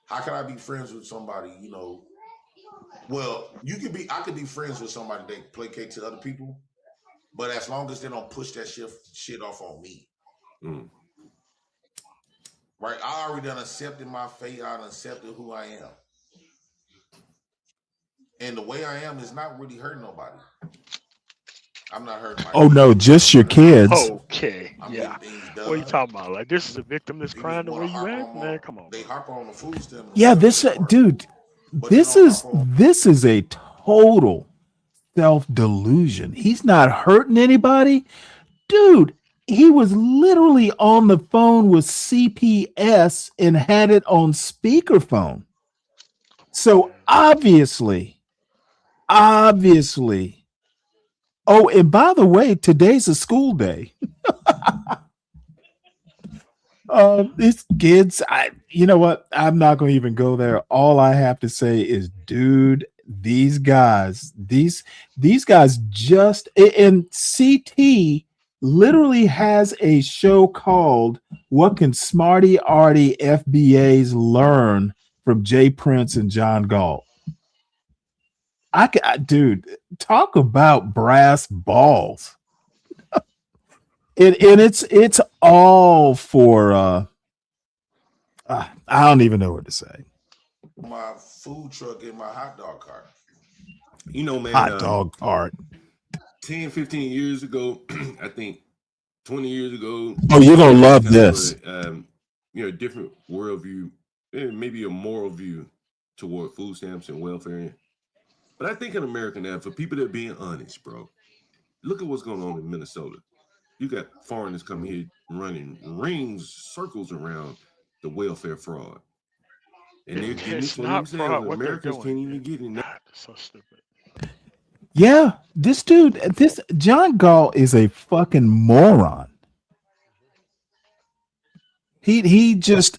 How can I be friends with somebody, well, I could be friends with somebody that placate to other people, but as long as they don't push that shit off on me. Right? I already done accepted my fate. I done accepted who I am. And the way I am is not really hurting nobody. I'm not hurting my Oh no, just your kids. Okay, yeah. What are you talking about? Like, this is a victim that's crying the way you act? Man, come on. They harp on the food stamp. Yeah, this dude, this is a total self-delusion. He's not hurting anybody. Dude, he was literally on the phone with CPS and had it on speakerphone. So obviously. Oh, and by the way, today's a school day. These kids, you know what? I'm not going to even go there. All I have to say is, dude, these guys just, and CT literally has a show called "What Can Smarty Arty FBAs Learn from Jay Prince and John Galt." Dude, talk about brass balls. And it's all for I don't even know what to say. My food truck and my hot dog cart. Man, hot dog cart. 10, 15 years ago, I think 20 years ago. Oh, you're gonna love this. Different worldview, maybe a moral view toward food stamps and welfare. But I think in America now, for people that are being honest, bro, look at what's going on in Minnesota. You got foreigners coming here running circles around the welfare fraud. And they're getting it for themselves. Americans can't even get it. So stupid. Yeah, this John Galt is a fucking moron. He just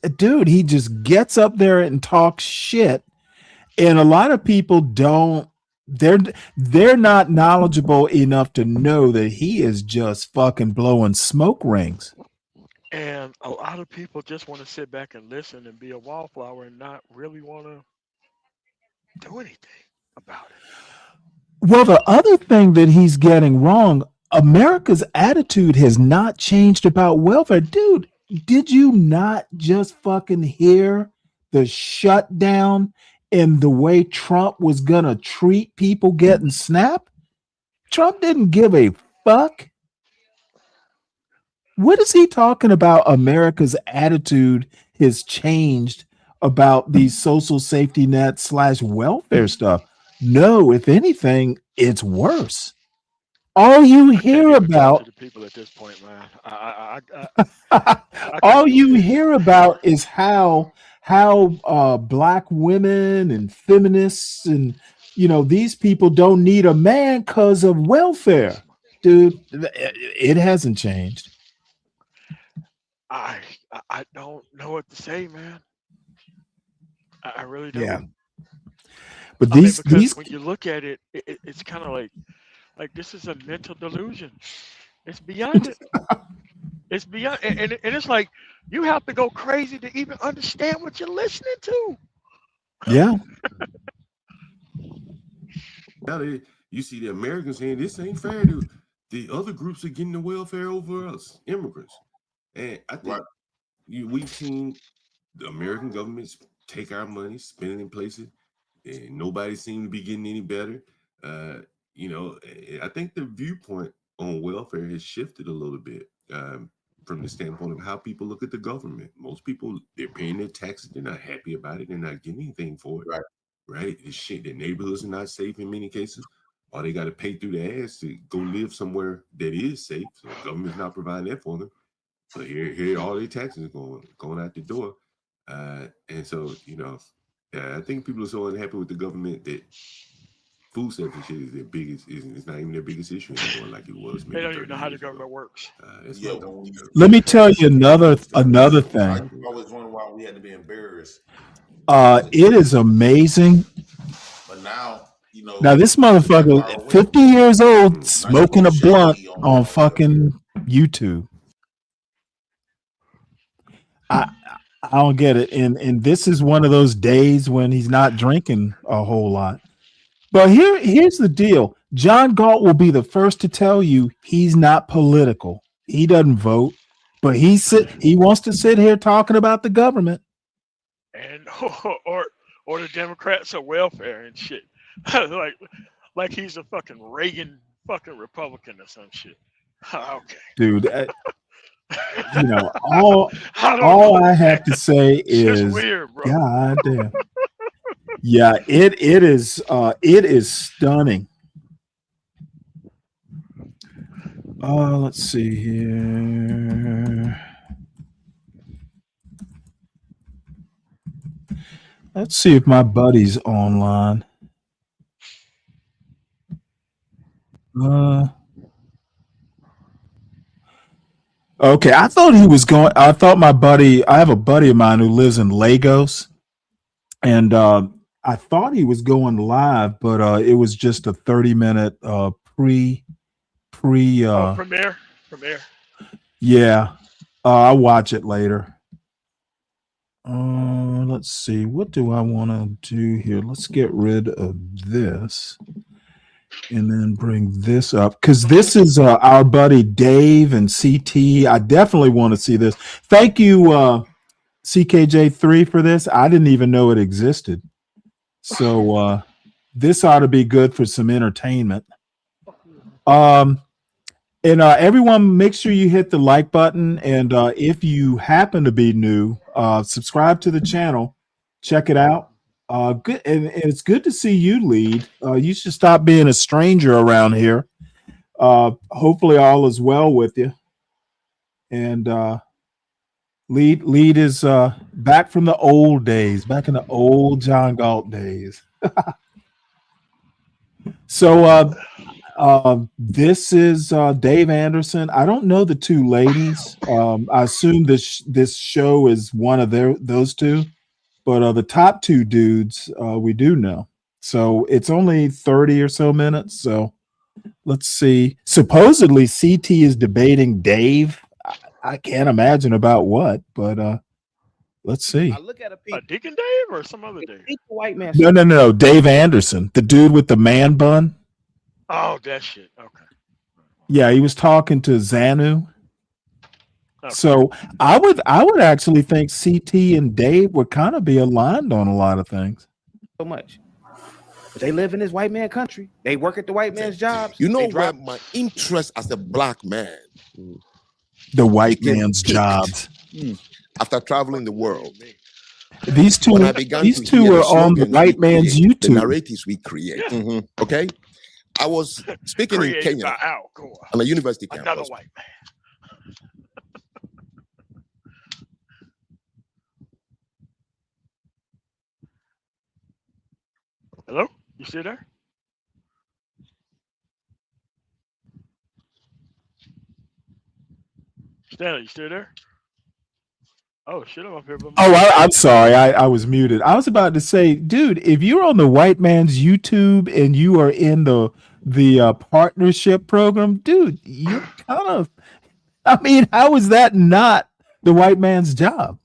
gets up there and talks shit, and a lot of people don't. They're not knowledgeable enough to know that he is just fucking blowing smoke rings. And a lot of people just want to sit back and listen and be a wallflower and not really want to do anything about it. Well, the other thing that he's getting wrong, America's attitude has not changed about welfare. Dude, did you not just fucking hear the shutdown and the way Trump was going to treat people getting SNAP? Trump didn't give a fuck. What is he talking about? America's attitude has changed about these social safety net / welfare stuff. No, if anything, it's worse. All you hear about to the people at this point, man. all you hear about is how black women and feminists and these people don't need a man because of welfare. Dude, it hasn't changed. I don't know what to say, man. I really don't. Yeah. But these when you look at it, it's kind of like this is a mental delusion. It's beyond it. It's beyond, and it's like you have to go crazy to even understand what you're listening to. Yeah. Now you see the Americans saying this ain't fair. The other groups are getting the welfare over us, immigrants. And I think we've seen the American government take our money, spend it in places, and nobody seems to be getting any better. I think the viewpoint on welfare has shifted a little bit from the standpoint of how people look at the government. Most people, they're paying their taxes, they're not happy about it, they're not getting anything for it. Right? Their neighborhoods are not safe in many cases. Or they got to pay through the ass to go live somewhere that is safe. So the government's not providing that for them. So here all their taxes going out the door. And so, I think people are so unhappy with the government that food safety is their biggest, it's not even their biggest issue anymore like it was. They don't even know how the government works. Let me tell you another thing. I always wonder why we had to be embarrassed. It is amazing. But now, Now this motherfucker, 50 years old, smoking a blunt on fucking YouTube. I don't get it. And this is one of those days when he's not drinking a whole lot. But here's the deal. John Galt will be the first to tell you he's not political. He doesn't vote, but he wants to sit here talking about the government. And or the Democrats are welfare and shit. like he's a fucking Reagan fucking Republican or some shit. Okay. Dude, all I have to say is weird, bro. God damn. Yeah, it is stunning. Let's see here. Let's see if my buddy's online. Okay, I thought he was going. I thought I have a buddy of mine who lives in Lagos, and I thought he was going live, but it was just a 30-minute premiere. Yeah, I'll watch it later. Let's see. What do I want to do here? Let's get rid of this and then bring this up because this is our buddy Dave and CT. I definitely want to see this. Thank you, CKJ3, for this. I didn't even know it existed. So this ought to be good for some entertainment. And everyone, make sure you hit the like button. And if you happen to be new, subscribe to the channel. Check it out. Good, and it's good to see you, Lead. You should stop being a stranger around here. Hopefully, all is well with you. And Lead is back from the old days, back in the old John Galt days. So. This is Dave Anderson. I don't know the two ladies. I assume this show is one of those two, but the top two dudes we do know. So it's only 30 or so minutes. So let's see. Supposedly CT is debating Dave. I can't imagine about what, but let's see. I look at a Deacon Dave or some other Dave? White man. No. Dave Anderson, the dude with the man bun. Oh, that shit. Okay. Yeah, he was talking to Xanu. Okay. So I would actually think CT and Dave would kind of be aligned on a lot of things. So much. But they live in this white man country. They work at the white man's jobs. You know where my interest as a black man. The white man's jobs. After traveling the world. These two are on the white man's YouTube. The narratives we create. Okay? I was speaking in Kenya on a university campus. Another white man. Hello? You still there? Stanley, you still there? Oh shit! I'm up here. I'm sorry. I was muted. I was about to say, dude, if you're on the white man's YouTube and you are in the partnership program, dude, you're kind of I mean, how is that not the white man's job?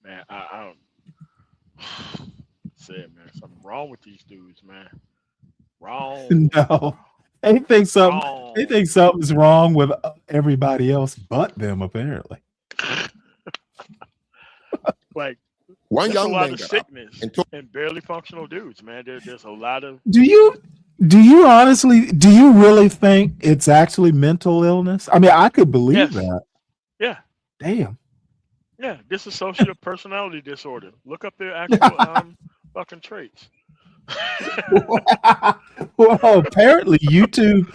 Man, I don't say it, man. Something wrong with these dudes, man. Wrong. No. They think something's wrong with everybody else but them, apparently. Like one there's young a lot man of got up sickness and barely functional dudes, man. There's a lot of. Do you really think it's actually mental illness? I mean, I could believe that. Yeah. Damn. Yeah, dissociative personality disorder. Look up their actual fucking traits. Well, apparently YouTube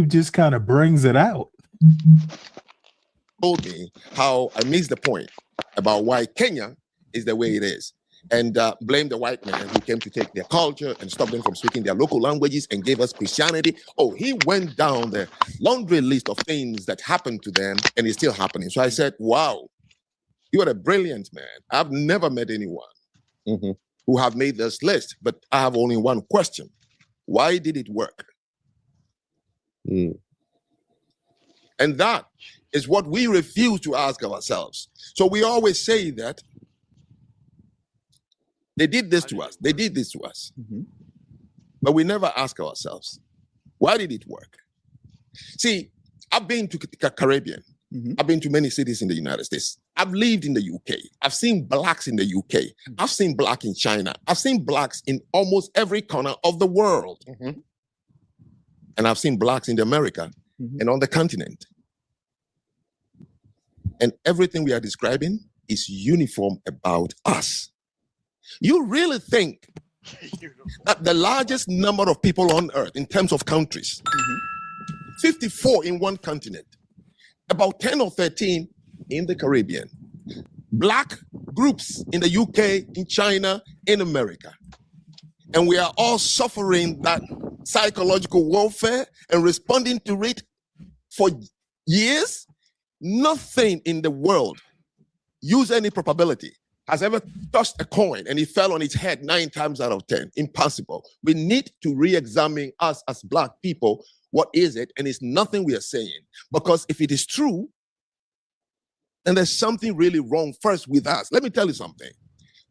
just kind of brings it out. Told me how I missed the point about why Kenya is the way it is, and blame the white man who came to take their culture and stop them from speaking their local languages and gave us Christianity. Oh, he went down the laundry list of things that happened to them, and it's still happening. So I said, wow, you are a brilliant man. I've never met anyone who have made this list, but I have only one question. Why did it work? And that is what we refuse to ask ourselves. So we always say that they did this to us, they did this to us. But we never ask ourselves, why did it work? See, I've been to the Caribbean. I've been to many cities in the United States. I've lived in the UK. I've seen blacks in the UK. I've seen black in China. I've seen blacks in almost every corner of the world. And I've seen blacks in America and on the continent. And everything we are describing is uniform about us. You really think that the largest number of people on earth in terms of countries, 54 in one continent, about 10 or 13 in the Caribbean, black groups in the UK, in China, in America. And we are all suffering that psychological warfare and responding to it for years. Nothing in the world, use any probability, has ever touched a coin and it fell on its head 9 times out of 10. Impossible. We need to re-examine us as black people. What is it? And it's nothing we are saying. Because if it is true, then there's something really wrong first with us. Let me tell you something.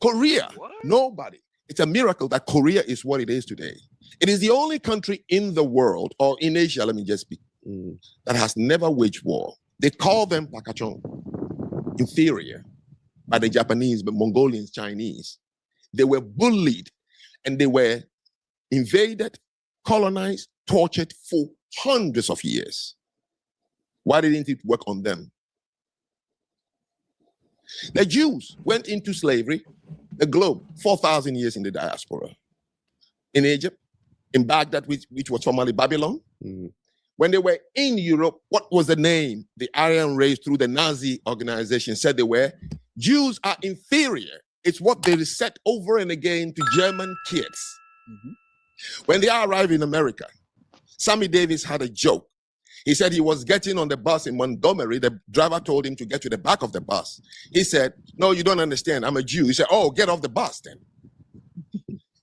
Korea, nobody. It's a miracle that Korea is what it is today. It is the only country in the world, or in Asia, let me just speak, that has never waged war. They call them Bakachong, inferior, by the Japanese, but Mongolians, Chinese. They were bullied and they were invaded, colonized, tortured for hundreds of years. Why didn't it work on them? The Jews went into slavery, the globe, 4,000 years in the diaspora. In Egypt, in Baghdad, which was formerly Babylon. When they were in Europe, what was the name the Aryan race through the Nazi organization said they were? Jews are inferior. It's what they said over and again to German kids. When they arrived in America, Sammy Davis had a joke. He said he was getting on the bus in Montgomery. The driver told him to get to the back of the bus. He said, no, you don't understand. I'm a Jew. He said, oh, get off the bus then.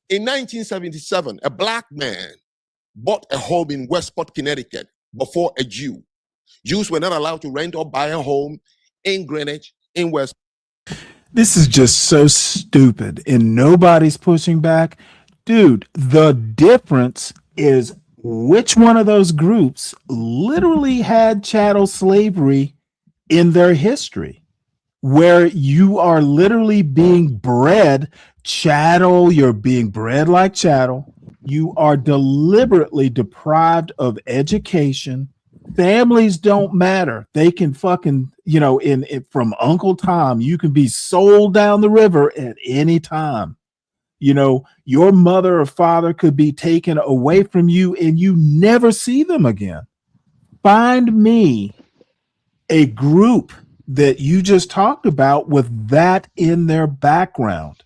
In 1977, a black man bought a home in Westport, Connecticut before a Jew. Jews were not allowed to rent or buy a home in Greenwich, in West. This is just so stupid and nobody's pushing back. Dude, the difference is which one of those groups literally had chattel slavery in their history, where you are literally being bred chattel, you're being bred like chattel. You are deliberately deprived of education. Families don't matter. They can fucking, from Uncle Tom, you can be sold down the river at any time. Your mother or father could be taken away from you and you never see them again. Find me a group that you just talked about with that in their background.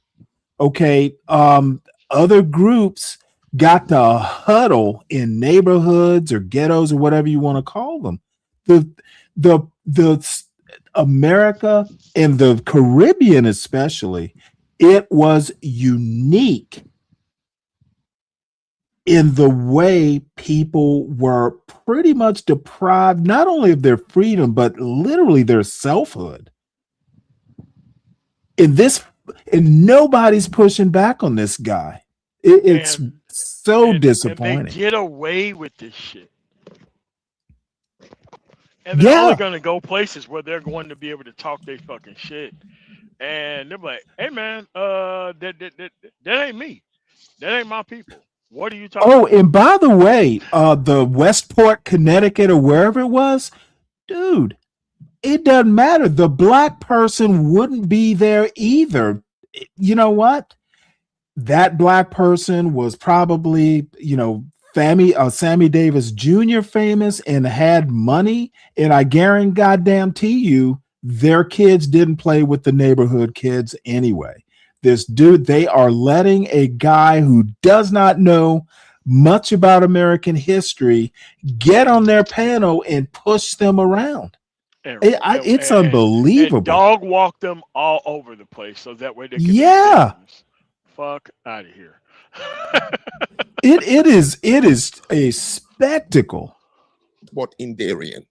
Okay. Other groups got to huddle in neighborhoods or ghettos or whatever you want to call them. The America and the Caribbean especially, it was unique. in the way people were pretty much deprived not only of their freedom, but literally their selfhood. And nobody's pushing back on this guy. It's so disappointing. And they get away with this shit. And they're only going to go places where they're going to be able to talk their fucking shit. And they're like, hey, man, that ain't me. That ain't my people. What are you talking about? And by the way, the Westport, Connecticut, or wherever it was, dude, it doesn't matter. The black person wouldn't be there either. You know what? That black person was probably, Sammy Davis Jr. famous and had money. And I guarantee you, their kids didn't play with the neighborhood kids anyway. This dude, they are letting a guy who does not know much about American history get on their panel and push them around. It's unbelievable. And dog walk them all over the place so that way they can fuck out of here. It is a spectacle. But in Darien,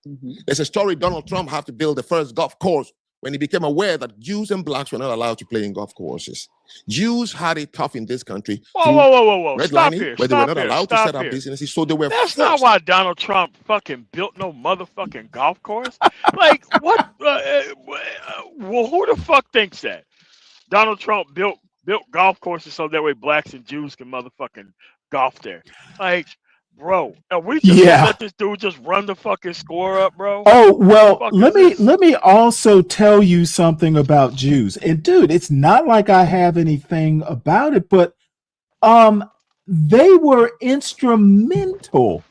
there's a story. Donald Trump had to build the first golf course when he became aware that Jews and blacks were not allowed to play in golf courses. Jews had it tough in this country. Whoa. Stop Redlining, here. where they were not allowed to set up businesses, so they were That's forced. not why Donald Trump fucking built no motherfucking golf course. Like, what? Well, who the fuck thinks that? Donald Trump built golf courses so that way blacks and Jews can motherfucking golf there. Like, bro, are we just gonna let this dude just run the fucking score up, bro? Oh, well, let me also tell you something about Jews. And dude, it's not like I have anything about it, but they were instrumental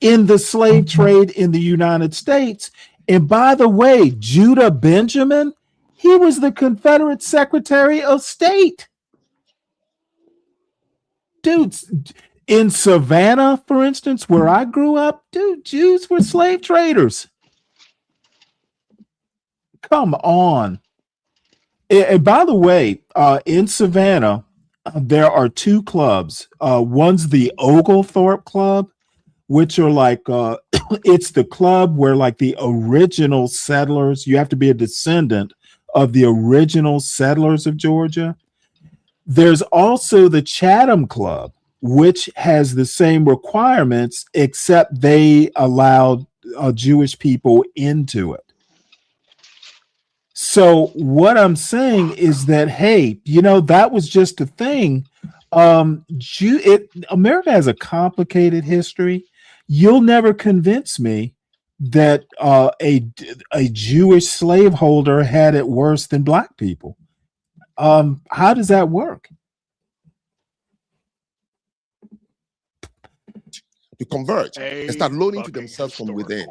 in the slave trade in the United States. And by the way, Judah Benjamin, he was the Confederate Secretary of State. Dude, in Savannah, for instance, where I grew up, dude, Jews were slave traders. Come on. And by the way, in Savannah, there are two clubs. One's the Oglethorpe Club, which are like, it's the club where like the original settlers, you have to be a descendant of the original settlers of Georgia. There's also the Chatham Club, which has the same requirements, except they allowed Jewish people into it. So what I'm saying is that, hey, that was just a thing. America has a complicated history. You'll never convince me that a Jewish slaveholder had it worse than black people. How does that work? To convert and start loaning to themselves from within.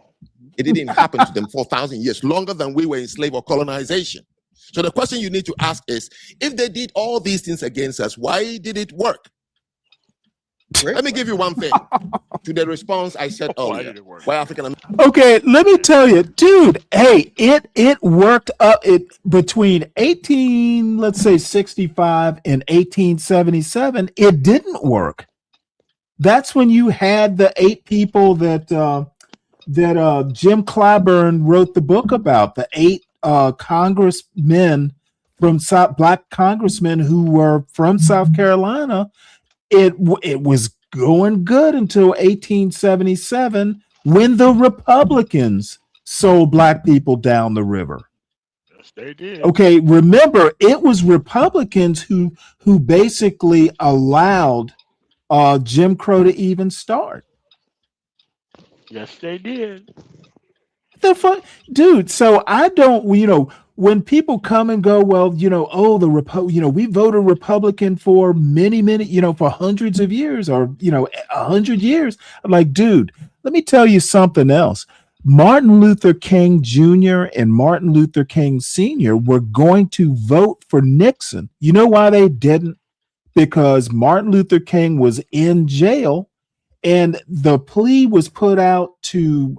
It didn't happen to them for 1,000 years, longer than we were in slave or colonization. So the question you need to ask is, if they did all these things against us, why did it work? Let me give you one thing to the response I said earlier. Why African? Okay, let me tell you, dude. Hey, it worked up between 65 and 1877. It didn't work. That's when you had the 8 people that Jim Clyburn wrote the book about, the 8 congressmen from black congressmen who were from South Carolina. It was going good until 1877 when the Republicans sold black people down the river. Yes, they did. Okay, remember, it was Republicans who basically allowed Jim Crow to even start. Yes, they did. The fuck, dude. So I don't, when people come and go, well, we voted Republican for many, for hundreds of years or 100 years. I'm like, dude, let me tell you something else. Martin Luther King Jr. and Martin Luther King Sr. were going to vote for Nixon. You know why they didn't? Because Martin Luther King was in jail and the plea was put out to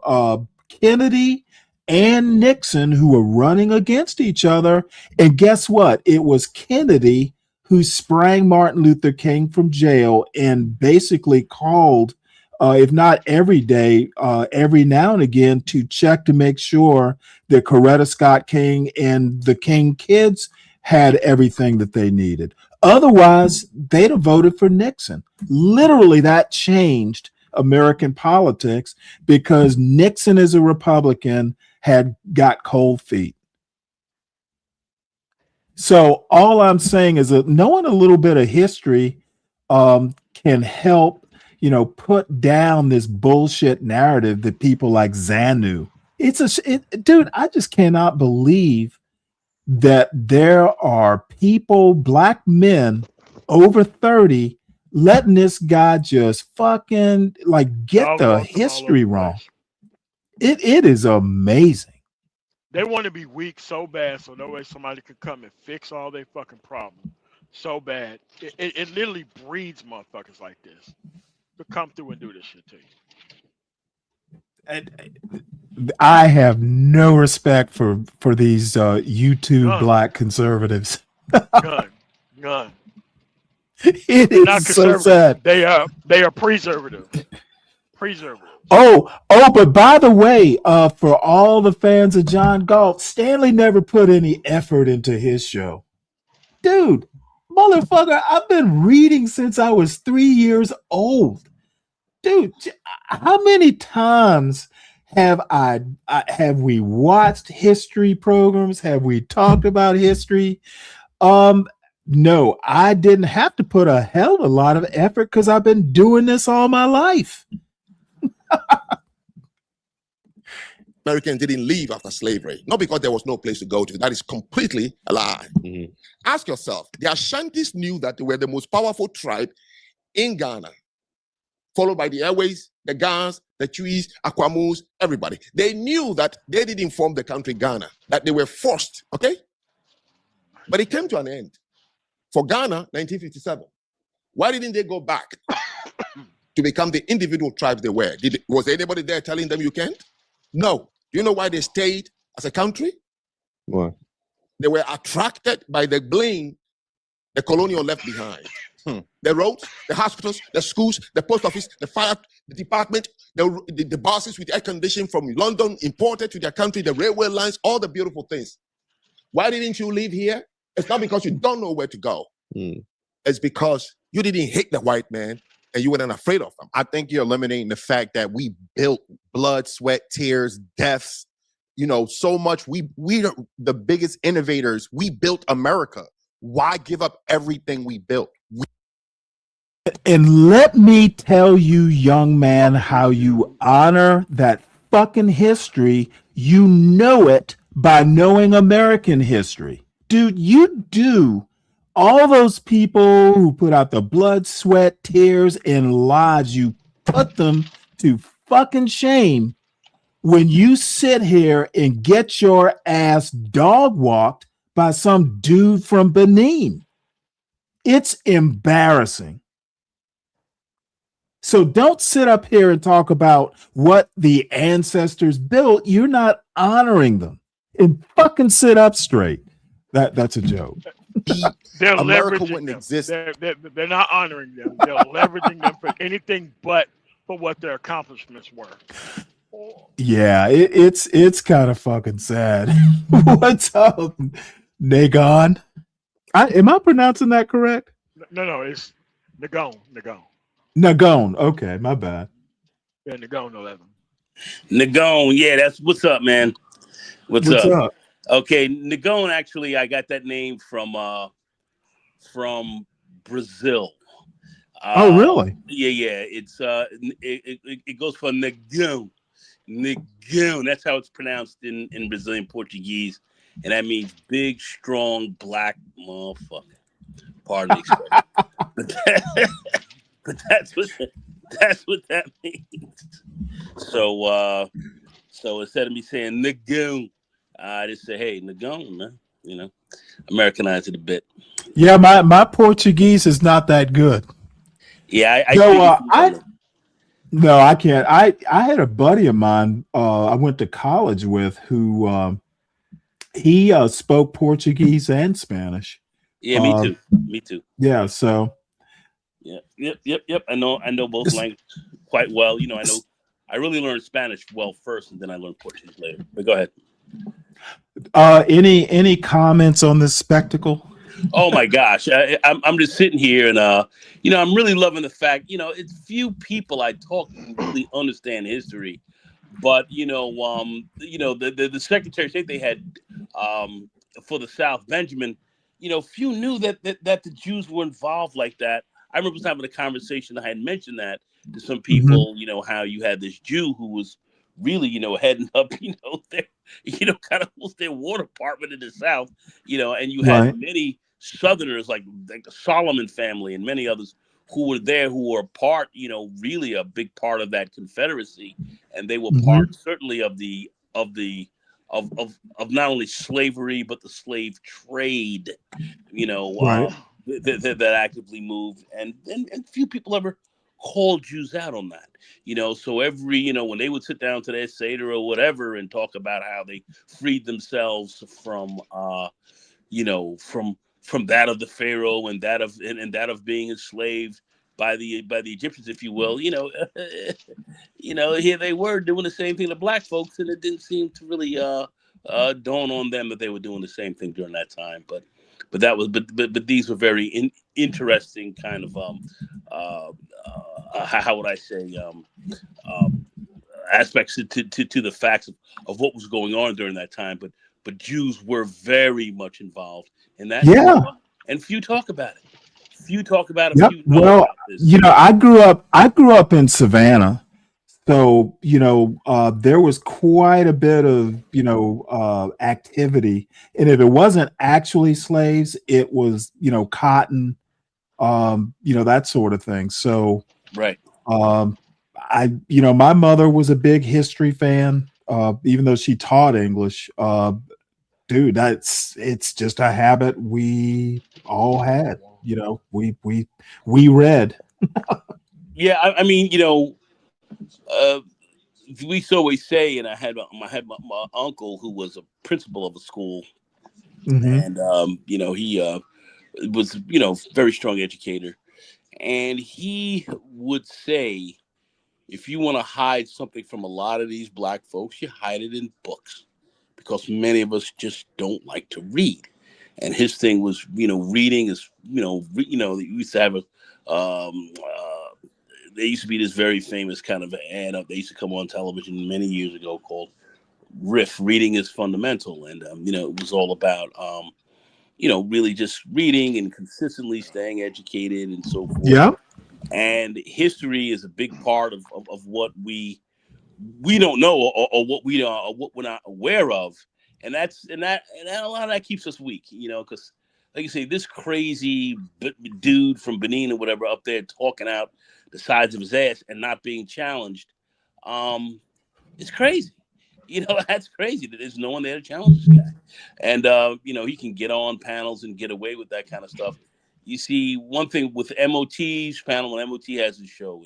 Kennedy and Nixon, who were running against each other. And guess what? It was Kennedy who sprang Martin Luther King from jail and basically called, if not every day, every now and again, to check to make sure that Coretta Scott King and the King kids had everything that they needed. Otherwise, they'd have voted for Nixon. Literally, that changed American politics because Nixon, as a Republican, had got cold feet. So all I'm saying is that knowing a little bit of history can help, put down this bullshit narrative that people like Xanu. Dude, I just cannot believe that there are people, black men over 30, letting this guy just fucking get the history wrong. It is amazing. They want to be weak so bad so that way somebody could come and fix all their fucking problems so bad. It literally breeds motherfuckers like this to come through and do this shit to you. I have no respect for these YouTube black conservatives. None. It is so sad. They are preservative. Oh, but by the way, for all the fans of John Galt, Stanley never put any effort into his show. Dude, motherfucker, I've been reading since I was 3 years old. Dude, how many times have we watched history programs? Have we talked about history? No, I didn't have to put a hell of a lot of effort because I've been doing this all my life. Americans didn't leave after slavery, not because there was no place to go to. That is completely a lie. Mm-hmm. Ask yourself, the Ashantis knew that they were the most powerful tribe in Ghana, followed by the Airways, the Gans, the Chuis, Akwamus, everybody. They knew that they didn't form the country Ghana, that they were forced, okay? But it came to an end. For Ghana, 1957. Why didn't they go back to become the individual tribes they were? Was anybody there telling them you can't? No. Do you know why they stayed as a country? Why? They were attracted by the blame the colonial left behind. The roads, the hospitals, the schools, the post office, the fire department, the buses with air conditioning from London imported to their country, the railway lines, all the beautiful things. Why didn't you live here? It's not because you don't know where to go. It's because you didn't hate the white man and you weren't afraid of him. I think you're eliminating the fact that we built blood, sweat, tears, deaths, so much. We are the biggest innovators. We built America. Why give up everything we built? And let me tell you, young man, how you honor that fucking history. You know it by knowing American history. Dude, you do. All those people who put out the blood, sweat, tears, and lies, you put them to fucking shame when you sit here and get your ass dog walked by some dude from Benin. It's embarrassing. So don't sit up here and talk about what the ancestors built. You're not honoring them. And fucking sit up straight. That's a joke. They're America leveraging wouldn't them. exist. They're not honoring them. They're leveraging them for anything but for what their accomplishments were. Yeah, it's kind of fucking sad. What's up, Nagon? Am I pronouncing that correct? No, it's Nagon. Nagon. Okay, my bad. Yeah, Nagon 11. Nagon, yeah, that's what's up, man. What's What's up? Okay, Nagon. Actually, I got that name from Brazil. Oh, really? Yeah. It's it goes for Nagon. Nagon. That's how it's pronounced in Brazilian Portuguese, and that means big, strong, black motherfucker. Pardon the expression. But that's what that means. So instead of me saying Nagon, I just say, hey, Nagon, man. Americanize it a bit. Yeah, my Portuguese is not that good. Yeah, No, I can't. I had a buddy of mine I went to college with who he spoke Portuguese and Spanish. Yeah, me too. Me too. Yeah. So. Yeah. Yep. I know both languages quite well. You know, I really learned Spanish well first, and then I learned Portuguese later. But go ahead. Any comments on this spectacle? Oh my gosh, I'm just sitting here, and you know, I'm really loving the fact. You know, it's few people I talk to who really understand history, but you know, the Secretary of State they had for the South, Benjamin. You know, few knew that the Jews were involved like that. I remember having a conversation. I had mentioned that to some people. Mm-hmm. You know, how you had this Jew who was really, you know, heading up, you know, their, you know, kind of was their war department in the South, you know, and you had Right. many Southerners like the Solomon family and many others who were there, who were part, you know, really a big part of that Confederacy, and they were part certainly of not only slavery but the slave trade, you know, Right. that actively moved, and few people ever called Jews out on that, you know. So every, you know, when they would sit down to their Seder or whatever and talk about how they freed themselves from, you know, from that of the Pharaoh and that of being enslaved by the Egyptians, if you will, you know, you know, here they were doing the same thing to black folks, and it didn't seem to really dawn on them that they were doing the same thing during that time. But these were very interesting kind of how would I say aspects to the facts of what was going on during that time. But Jews were very much involved in that. Yeah. And few talk about it. Few talk about it. Yep. Few know Well, about this. you know, I grew up in Savannah. So, you know, there was quite a bit of, you know, activity. And if it wasn't actually slaves, it was, you know, cotton, you know, that sort of thing. So, right. You know, my mother was a big history fan, even though she taught English. Dude, it's just a habit we all had. You know, we read. Yeah, I mean, you know, we used to always say, and I had my uncle who was a principal of a school, and you know, he was, you know, very strong educator, and he would say, if you want to hide something from a lot of these black folks, you hide it in books, because many of us just don't like to read. And his thing was, you know, reading is, you know, they used to have there used to be this very famous kind of ad up. They used to come on television many years ago called Riff, Reading is Fundamental. And, you know, it was all about, you know, really just reading and consistently staying educated and so forth. Yeah. And history is a big part of what we don't know, or what we're not aware of. And that a lot of that keeps us weak, you know, because like you say, this crazy dude from Benin or whatever up there talking out the sides of his ass and not being challenged, it's crazy. You know, that's crazy that there's no one there to challenge this guy. And you know, he can get on panels and get away with that kind of stuff. You see, one thing with MOT's panel, and MOT has his show,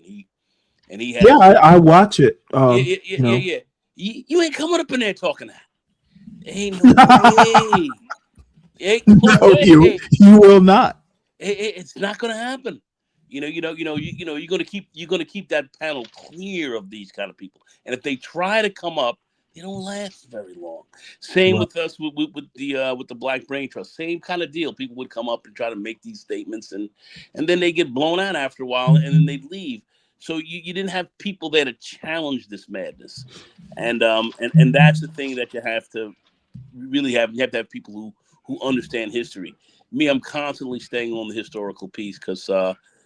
and he has, yeah, I watch it. Yeah. You ain't coming up in there talking that. Ain't no way. Ain't no way. You will not. It's not gonna happen. You're gonna keep that panel clear of these kind of people. And if they try to come up, they don't last very long. Same with us with the Black Brain Trust. Same kind of deal. People would come up and try to make these statements, and then they get blown out after a while, and then they leave. So you didn't have people there to challenge this madness, and that's the thing that you have to really have. You have to have people who understand history. Me, I'm constantly staying on the historical piece because,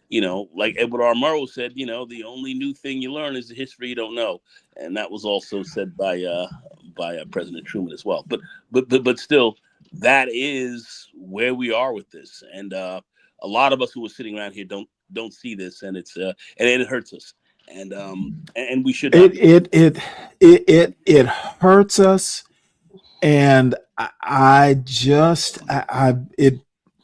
you know, like Edward R. Murrow said, you know, the only new thing you learn is the history you don't know, and that was also said by President Truman as well. But still, that is where we are with this, and a lot of us who are sitting around here don't see this, and it hurts us, and we should. It hurts us, and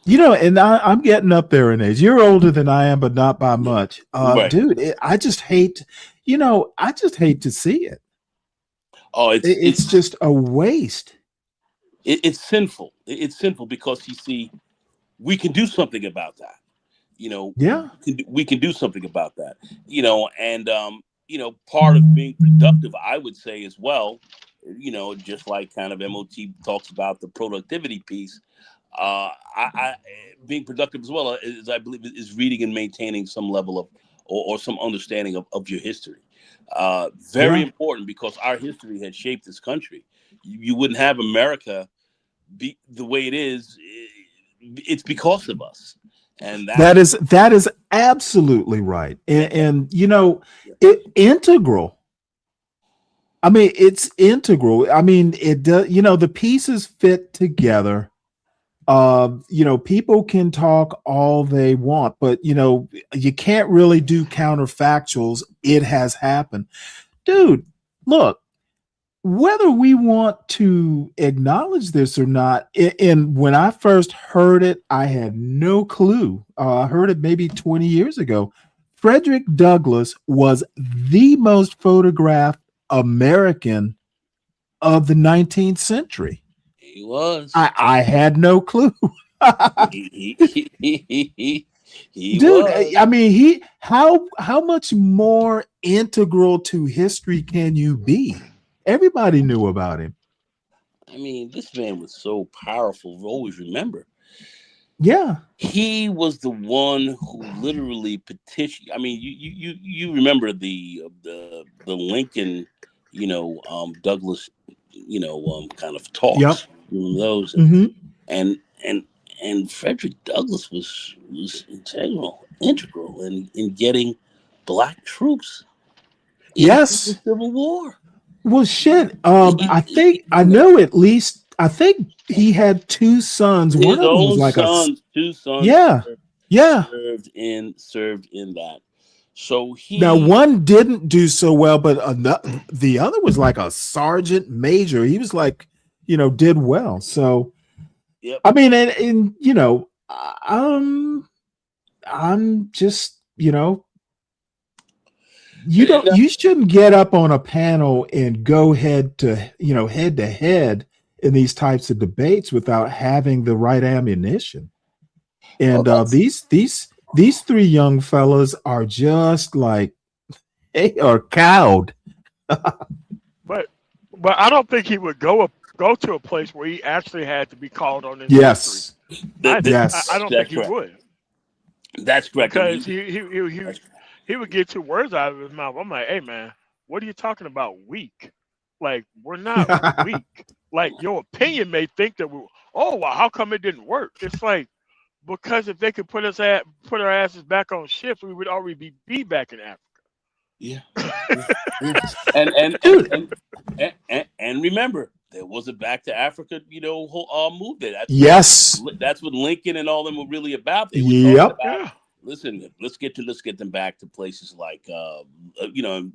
you know, and I'm getting up there in age. You're older than I am, but not by much. Right. Dude, I just hate to see it. Oh, it's just a waste. It's sinful. It's sinful because you see, we can do something about that. Yeah. We can do something about that. And part of being productive, I would say as well, just like kind of MOT talks about the productivity piece, I being productive as well is, I believe, is reading and maintaining some level of or some understanding of your history. Very important, because our history has shaped this country. You wouldn't have America be the way it is. It's because of us. And that is absolutely right. And integral. I mean, it's integral. I mean, it does, the pieces fit together. People can talk all they want, but you can't really do counterfactuals. It has happened. Dude, look, whether we want to acknowledge this or not, and when I first heard it, I had no clue. I heard it maybe 20 years ago. Frederick Douglass was the most photographed American of the 19th century. He was. I had no clue. he Dude, was. I mean, how much more integral to history can you be? Everybody knew about him. I mean, this man was so powerful. Always remember. Yeah. He was the one who literally petitioned. I mean, you remember the Lincoln, Douglas, kind of talks. Yep. Remember those? And Frederick Douglass was integral in getting black troops into the Civil War. Well, shit. I think he had two sons. His One of them was own like sons, two sons. Yeah. Served in that. So Now one didn't do so well, but the other was like a sergeant major. He was like, did well. So, yep. I mean, and I'm just, you shouldn't get up on a panel and go head to head in these types of debates without having the right ammunition. And these three young fellas are just like, they are cowed. But I don't think he would go to a place where he actually had to be called on his Yes. history. Yes. I don't think he would. That's correct. Because he would get two words out of his mouth. I'm like, hey man, what are you talking about? Weak? Like, we're not weak. Like, your opinion may think that well, how come it didn't work? It's like, because if they could put our asses back on shift, we would already be back in Africa. Yeah. and remember, there was a Back to Africa, movement. That's what Lincoln and all them were really about. They were talking about, listen, let's get them back to places like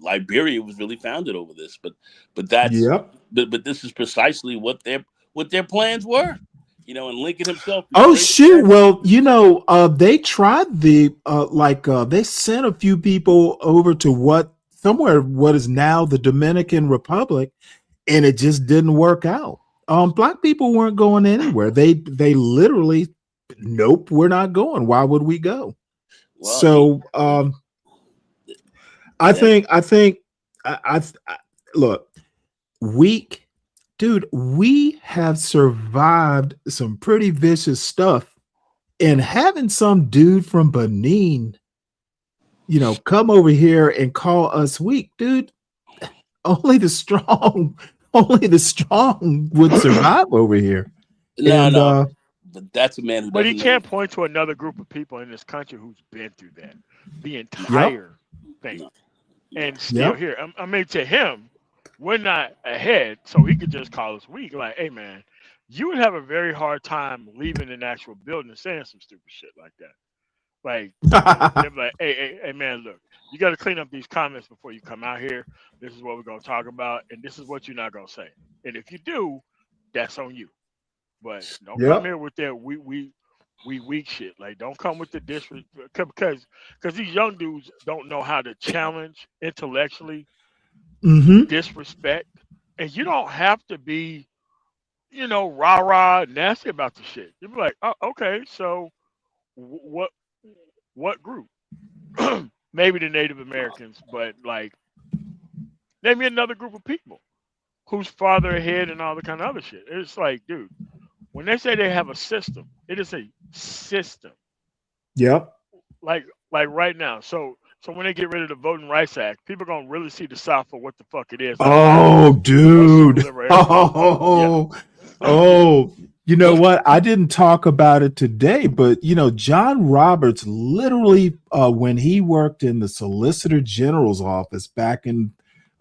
Liberia was really founded over this. But that's but this is precisely what their plans were. And Lincoln himself. Oh shoot! Well, they tried they sent a few people over to what is now the Dominican Republic, and it just didn't work out. Black people weren't going anywhere. They literally, nope, we're not going. Why would we go? Well, so I think look, weak. Dude, we have survived some pretty vicious stuff, and having some dude from Benin, come over here and call us weak, dude. Only the strong would survive over here. No. But that's a man who. But he can't point to another group of people in this country who's been through that, the entire thing, and still here. I mean, to him, we're not ahead, so he could just call us weak. Like, hey man, you would have a very hard time leaving an actual building and saying some stupid shit like that. Like, they're like, hey man, look, you got to clean up these comments before you come out here. This is what we're gonna talk about, and this is what you're not gonna say. And if you do, that's on you. But don't come here with that we weak shit. Like, don't come with the disrespect, because these young dudes don't know how to challenge intellectually. Disrespect, and you don't have to be rah nasty about the shit. You'd be like, oh, okay, so what group? Maybe the Native Americans, but like, name me another group of people who's farther ahead and all the kind of other shit. It's like, dude, when they say they have a system, it is a system. Yep. Like right now. So when they get rid of the Voting Rights Act, people are gonna really see the South for what the fuck it is. Oh, dude. Oh. You know what? I didn't talk about it today, but John Roberts literally, when he worked in the Solicitor General's office back in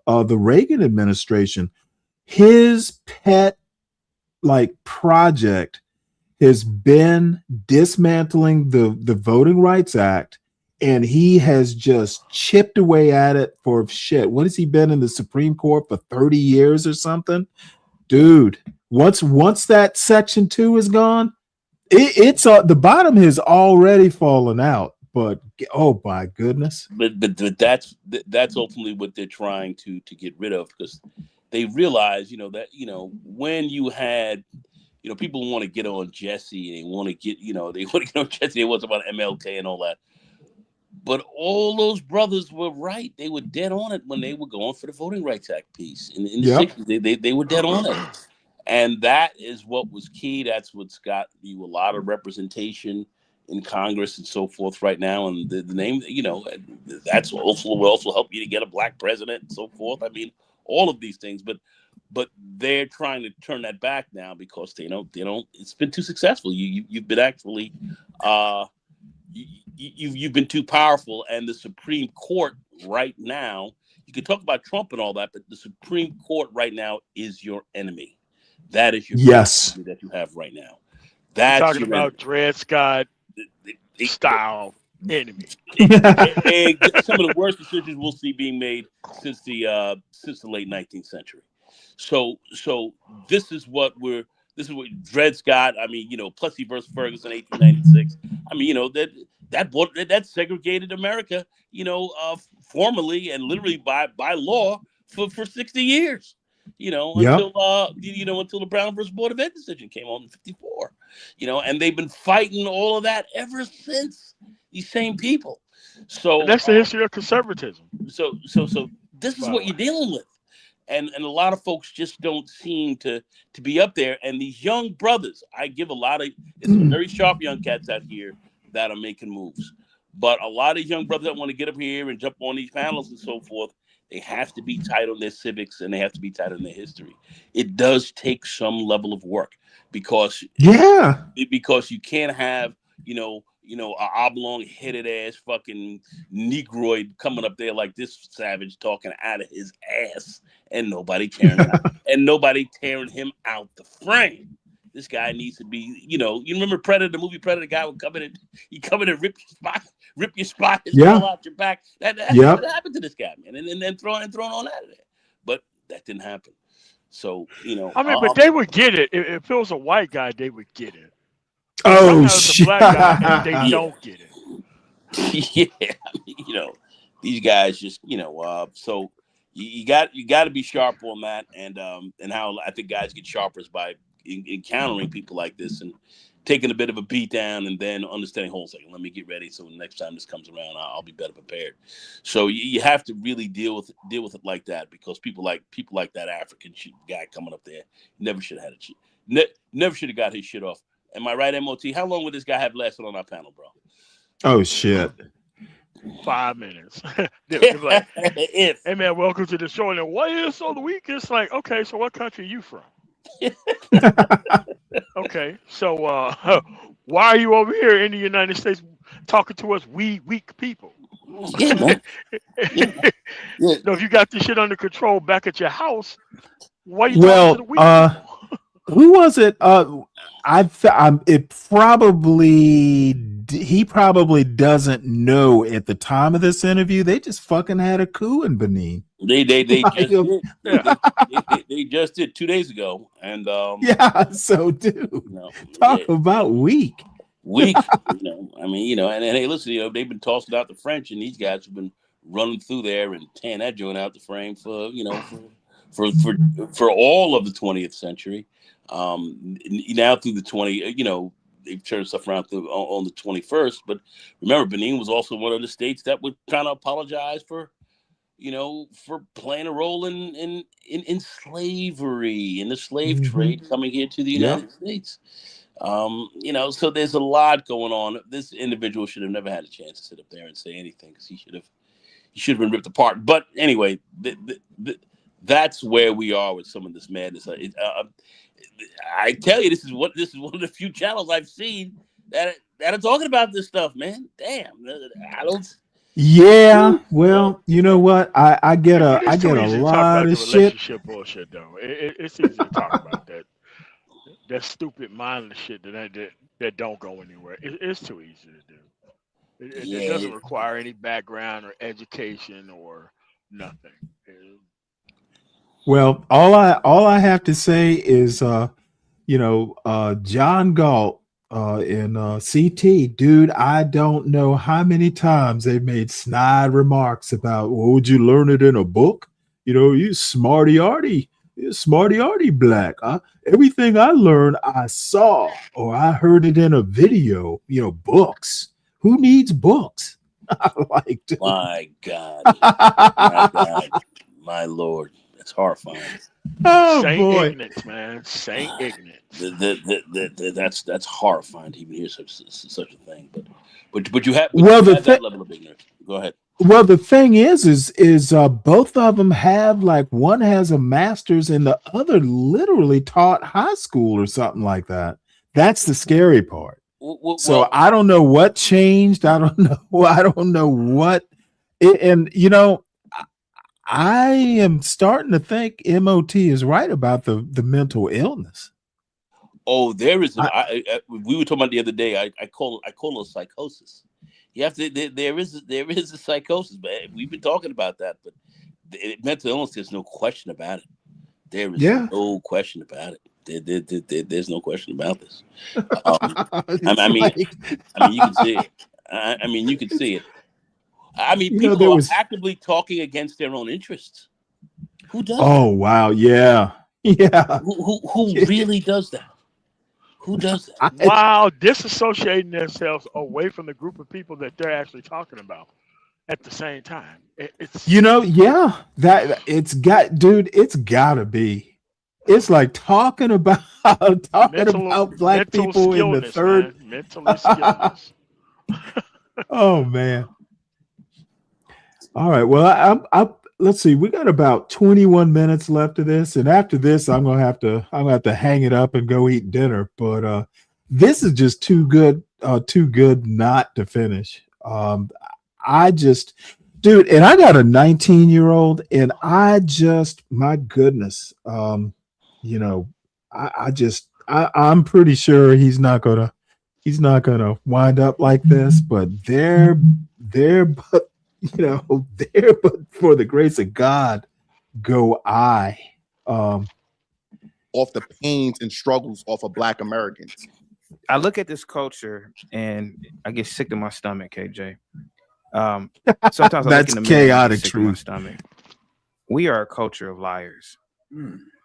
the Reagan administration, his pet project has been dismantling the Voting Rights Act, and he has just chipped away at it for shit. What has he been in the Supreme Court for 30 years or something? Dude, once that Section 2 is gone, it's the bottom has already fallen out. But oh my goodness! But that's ultimately what they're trying to get rid of, because they realize that when you had people want to get on Jesse, they want to get on Jesse. They want about MLK and all that. But all those brothers were right. They were dead on it when they were going for the Voting Rights Act piece in the 60s. They were dead on it. And that is what was key. That's what's got you a lot of representation in Congress and so forth right now. And the name, that's also will also help you to get a black president and so forth. I mean, all of these things. But they're trying to turn that back now because they don't. It's been too successful. You've been actually. You've been too powerful, and the Supreme Court right now, you can talk about Trump and all that, but the Supreme Court right now is your enemy. That is your enemy that you have right now. That's talking about Dred Scott style enemy. Some of the worst decisions we'll see being made since the late 19th century. So this is what Dred Scott. I mean, Plessy versus Ferguson, 1896. I mean, that segregated America, formally and literally by law for 60 years. Until the Brown versus Board of Ed decision came on in 54. And they've been fighting all of that ever since. These same people. So and that's the history of conservatism. So this is what you're dealing with. And a lot of folks just don't seem to be up there. And these young brothers, I give there's some very sharp young cats out here that are making moves. But a lot of young brothers that want to get up here and jump on these panels and so forth, they have to be tight on their civics and they have to be tight on their history. It does take some level of work because you can't have, an oblong-headed ass fucking Negroid coming up there like this savage talking out of his ass and nobody tearing him out the frame. This guy needs to be, you remember Predator, the movie Predator, the guy would come in and rip your spot, fall out your back. That's what happened to this guy, man. And then thrown on out of there. But that didn't happen. So, but they would get it. If it was a white guy, they would get it. Oh, shit. A black guy, and they don't get it. Yeah, these guys just, so you got to be sharp on that, and how I think guys get sharper is by encountering people like this and taking a bit of a beat down, and then understanding, hold on a second, let me get ready so the next time this comes around, I'll be better prepared. So you have to really deal with it like that, because people like that African guy coming up there never should have had it. Never should have got his shit off. Am I right, MOT? How long would this guy have lasted on our panel, bro? Oh, shit. 5 minutes. Like, hey, man, welcome to the show. And then, what is so the week? It's like, okay, so what country are you from? Okay, so why are you over here in the United States talking to us, weak people? Yeah, man. So if you got this shit under control back at your house, why are you talking to the weak people? Who was it? He probably doesn't know at the time of this interview. They just fucking had a coup in Benin. They just did 2 days ago, and So dude, talk about weak. I mean, and hey, listen, they've been tossing out the French, and these guys have been running through there and tearing that joint out the frame for for all of the 20th century. Now through the they've turned stuff around on the 21st. But remember, Benin was also one of the states that would kind of apologize for playing a role in slavery, in the slave trade coming here to the United States. So there's a lot going on. This individual should have never had a chance to sit up there and say anything, because he should have been ripped apart. But anyway, that's where we are with some of this madness. I tell you, this is one of the few channels I've seen that are talking about this stuff, man. Damn, I don't. Yeah, well, you know what? I get a lot of shit. Relationship bullshit, though. It's easy to talk about that stupid mindless shit that don't go anywhere. It's too easy to do. It doesn't require any background or education or nothing. Well, all I have to say is, John Galt in CT, dude, I don't know how many times they've made snide remarks about, well, would you learn it in a book? You smarty-arty black. Everything I learned, I saw or I heard it in a video. Books. Who needs books? My God, my Lord. It's horrifying. Oh, Saint boy. ignorance, man. Saint ignorance. That's horrifying to even hear such a thing. But you have that level of ignorance. Go ahead. Well, the thing is both of them have, one has a master's and the other literally taught high school or something like that. That's the scary part. So I don't know what changed. I don't know what. I am starting to think MOT is right about the mental illness. Oh, there is. We were talking about the other day. I call it psychosis. You have to. There is a psychosis, but we've been talking about that. But mental illness, there's no question about it. There is no question about it. There's no question about this. I mean, you can see it. You can see it. People are actively talking against their own interests. Who does? Oh, wow, yeah. Who really does that? Who does that? While disassociating themselves away from the group of people that they're actually talking about at the same time. It's it's gotta be. It's like talking about black people in the third. Mentally skillness. Oh man. All right. Well, let's see. We got about 21 minutes left of this, and after this, I'm gonna have to hang it up and go eat dinner. But this is just too good not to finish. Dude, and I got a 19-year-old, and my goodness, I'm pretty sure he's not gonna wind up like this. But but for the grace of God, go I. Off the pains and struggles of Black Americans. I look at this culture and I get sick to my stomach, KJ. Sometimes that's chaotic truth. My stomach. We are a culture of liars.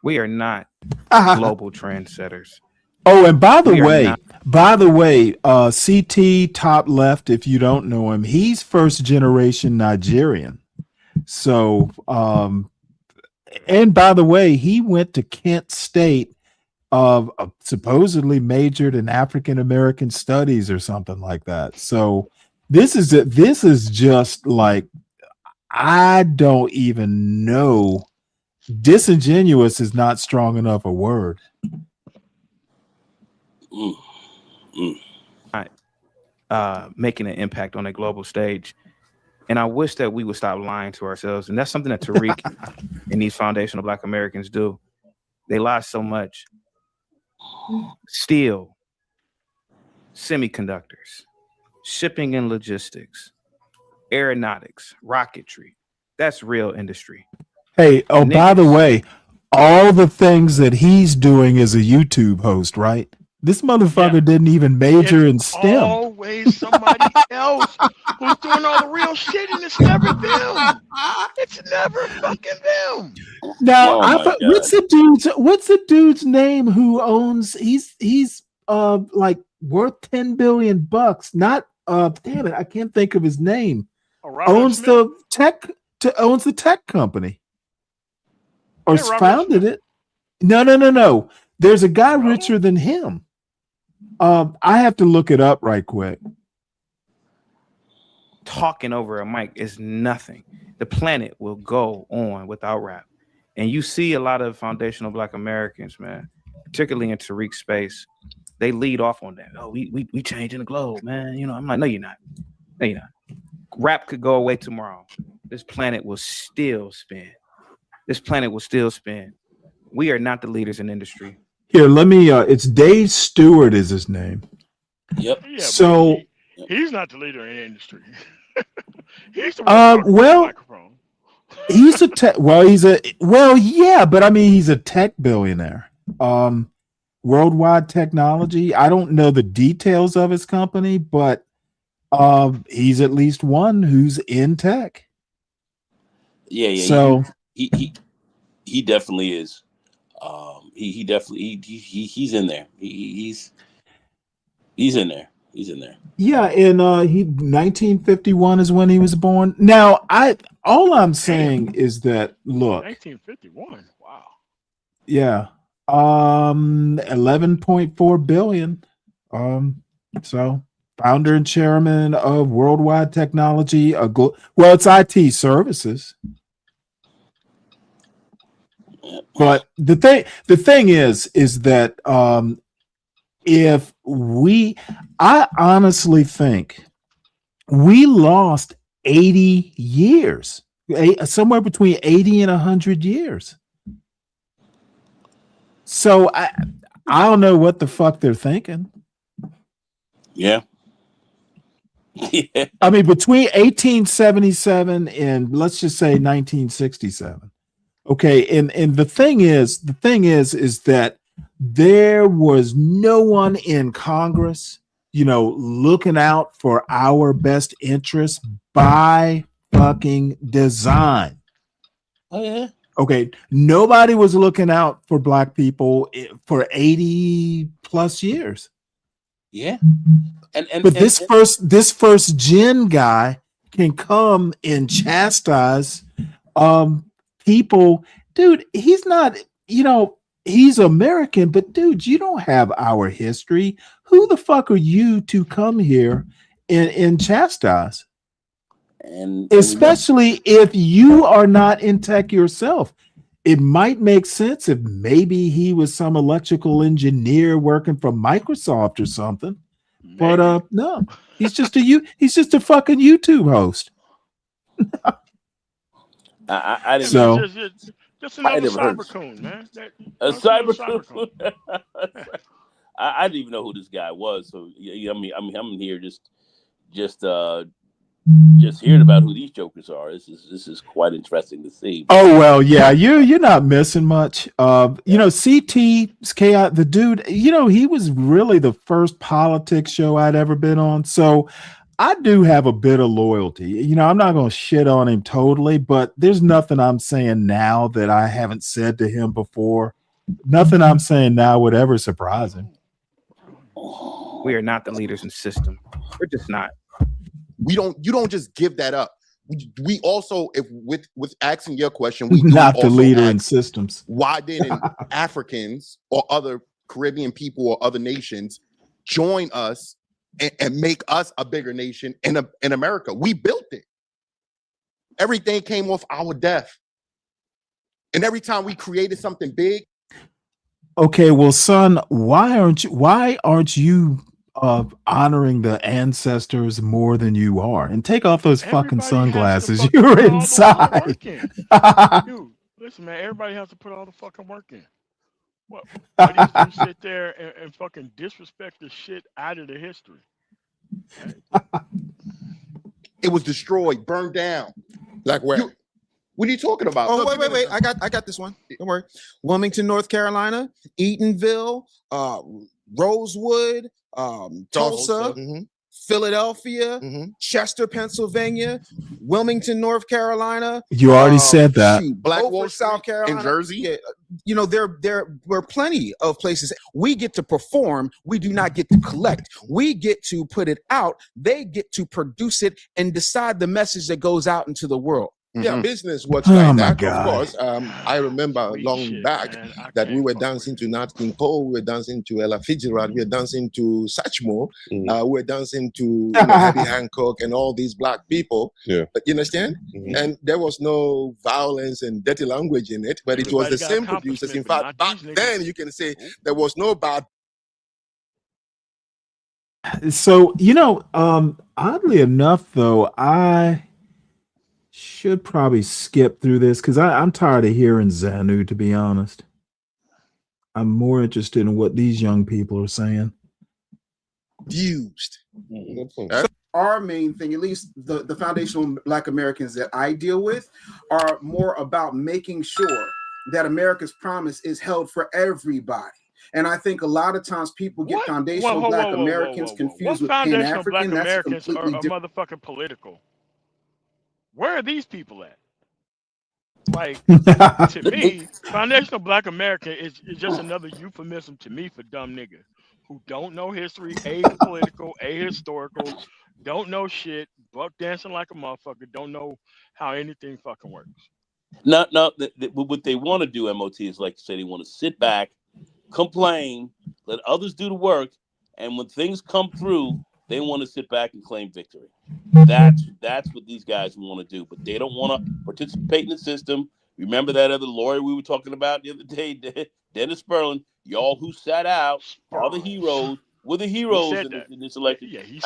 We are not global trendsetters. Oh, and by the way, CT top left, if you don't know him, he's first generation Nigerian. So, and by the way, he went to Kent State, supposedly majored in African American studies or something like that. So this is just like, I don't even know. Disingenuous is not strong enough a word. Making an impact on a global stage. And I wish that we would stop lying to ourselves. And that's something that Tariq and these foundational Black Americans do. They lie so much. Steel, semiconductors, shipping and logistics, aeronautics, rocketry. That's real industry. Hey, by the way, all the things that he's doing as a YouTube host, right? This motherfucker didn't even major in STEM. always somebody else who's doing all the real shit, and it's never them. It's never fucking them. Now, what's the dude's name who owns? He's like worth $10 billion. Not damn it, I can't think of his name. Owns the tech company, or founded it. No. There's a guy richer than him. I have to look it up right quick. Talking over a mic is nothing. The planet will go on without rap. And you see a lot of foundational Black Americans, man, particularly in Tariq's space, they lead off on that. Oh, we changing the globe, man. You know, I'm like, no, you're not. No, you're not. Rap could go away tomorrow. This planet will still spin. We are not the leaders in industry. Here, let me. It's Dave Stewart is his name. Yep. Yeah, so he's not the leader in the industry. He's the one microphone. He's a tech. Yeah, but I mean, he's a tech billionaire. Worldwide Technology. I don't know the details of his company, but he's at least one who's in tech. Yeah. So he definitely is. He definitely he's in there. He's in there. He's in there. Yeah, and 1951 is when he was born. Now, all I'm saying is that look, 1951. Wow. Yeah, 11.4 billion. So founder and chairman of Worldwide Technology. It's IT services. But the thing is that I honestly think we lost 80 years, somewhere between 80 and 100 years. So I don't know what the fuck they're thinking. Yeah. I mean, between 1877 and let's just say 1967. Okay, and the thing is that there was no one in Congress, looking out for our best interests by fucking design. Oh yeah. Okay, nobody was looking out for Black people for 80 plus years. Yeah. But this first gen guy can come and chastise people. Dude, he's not, he's American, but dude, you don't have our history. Who the fuck are you to come here and chastise? And especially if you are not in tech yourself. It might make sense if maybe he was some electrical engineer working for Microsoft or something. Maybe. But no, he's just a fucking YouTube host. I didn't so just another cybercoon, man. A cybercoon. I didn't even know who this guy was. So I mean, I'm here just hearing about who these jokers are. This is quite interesting to see. Oh well, yeah, you're not missing much. CT's chaos, the dude. He was really the first politics show I'd ever been on. So I do have a bit of loyalty. I'm not going to shit on him totally, but there's nothing I'm saying now that I haven't said to him before. Nothing I'm saying now would ever surprise him. We are not the leaders in system. We're just not. You don't just give that up. We also, if with asking your question, we not the leader in systems. Why didn't Africans or other Caribbean people or other nations join us and make us a bigger nation in America? We built it. Everything came off our death. And every time we created something big. Okay, well, son, why aren't you honoring the ancestors more than you are? And take off those fucking sunglasses. You're inside. Dude, listen, man, everybody has to put all the fucking work in. What do you sit there and fucking disrespect the shit out of the history? It was destroyed, burned down. Like where? What are you talking about? Oh, wait. I got this one. Don't worry. Wilmington, North Carolina, Eatonville, Rosewood, Tulsa, Philadelphia, Chester, Pennsylvania, Wilmington, North Carolina. You already said that. Beaufort, South Carolina, in Jersey. Yeah, you know, there were plenty of places. We get to perform. We do not get to collect. We get to put it out. They get to produce it and decide the message that goes out into the world. Yeah, business works Oh like my that. God. Of course, I remember long back that we were dancing to Nat King Cole, we were dancing to Ella Fitzgerald, we were dancing to Satchmo, we were dancing to Herbie Hancock and all these black people. Yeah. But you understand? And there was no violence and dirty language in it, but it was the same producers. In fact, back then you can say there was no bad. So, you know, oddly enough, though, I should probably skip through this because I'm tired of hearing Xanu, to be honest. I'm more interested in what these young people are saying. Used. Our main thing, at least the foundational Black Americans that I deal with, are more about making sure that America's promise is held for everybody. And I think a lot of times people get foundational Black Americans confused with Pan-African. Black That's Americans are completely different. motherfucking political. Where are these people at? Like, to me, foundational Black American is just another euphemism to me for dumb niggas who don't know history, apolitical, ahistorical, don't know shit, buck dancing like a motherfucker, don't know how anything fucking works. No, what they want to do, MOT, is like you say, they want to sit back, complain, let others do the work, and when things come through, they want to sit back and claim victory. That's what these guys want to do, but they don't want to participate in the system. Remember that other lawyer we were talking about the other day, Dennis Sperling? Y'all who sat out are the heroes. We're the heroes in this election. Yeah, he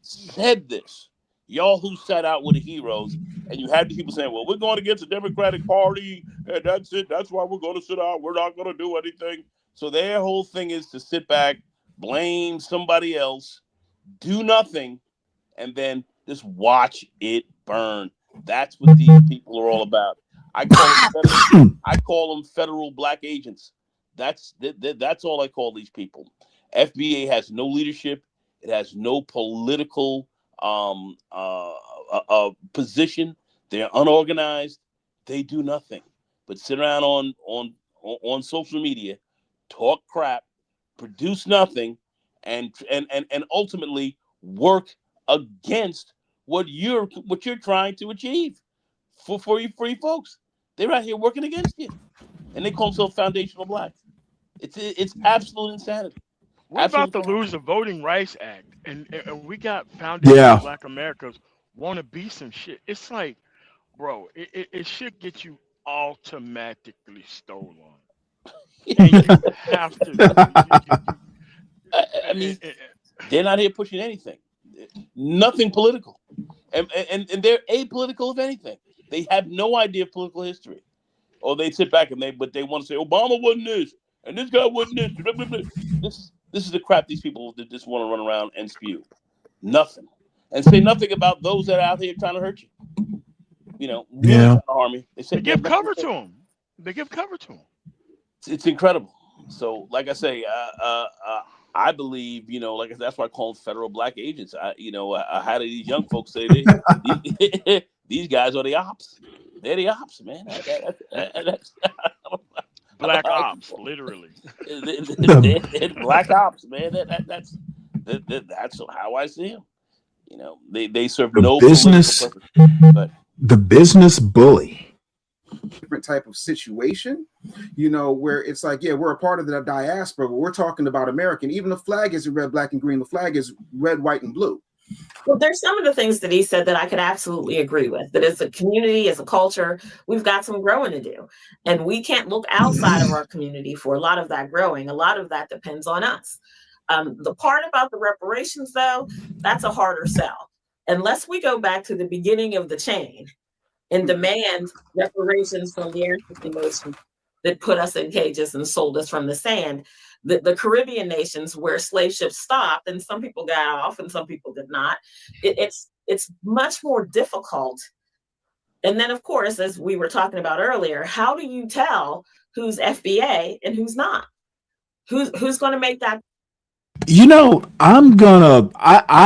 said this. Y'all who sat out were the heroes, and you had people saying, well, we're going against the Democratic Party, and that's it. That's why we're going to sit out. We're not going to do anything. So their whole thing is to sit back, blame somebody else, do nothing, and then just watch it burn. That's what these people are all about. I call them federal black agents. That's all I call these people. FBA has no leadership. It has no political position. They're unorganized. They do nothing but sit around on social media, talk crap, produce nothing, and ultimately work against what you're trying to achieve for you folks. They're out here working against you, and they call themselves foundational black. It's absolute insanity. We're about to lose the Voting Rights Act, and we got foundational Black Americans want to be some shit. It's like, bro, it should get you automatically stolen. And you have to. I mean, they're not here pushing anything, nothing political, and they're apolitical if anything. They have no idea of political history, or they sit back and they want to say Obama wasn't this and this guy wasn't this. Blah, blah, blah. This is the crap these people that just want to run around and spew. Nothing, and say nothing about those that are out here trying to hurt you. You know, really trying to harm you. They give cover to them. They give cover to them. It's incredible. So, like I say, I believe, you know, like that's why I call them federal black agents. I had these young folks say these guys are the ops. They're the ops, man. That's black ops, literally. They're black ops, man. That's how I see them. You know, they serve no business purpose. But the business bully. Different type of situation, you know, where it's like, yeah, we're a part of the diaspora, but we're talking about American. Even the flag isn't red, black, and green. The flag is red, white, and blue. Well, there's some of the things that he said that I could absolutely agree with. That as a community, as a culture, we've got some growing to do. And we can't look outside of our community for a lot of that growing. A lot of that depends on us. The part about the reparations, though, that's a harder sell. Unless we go back to the beginning of the chain and demand reparations from the ancestry nations that put us in cages and sold us from the sand. The Caribbean nations where slave ships stopped, and some people got off and some people did not. It's much more difficult. And then, of course, as we were talking about earlier, how do you tell who's FBA and who's not? Who's going to make that? I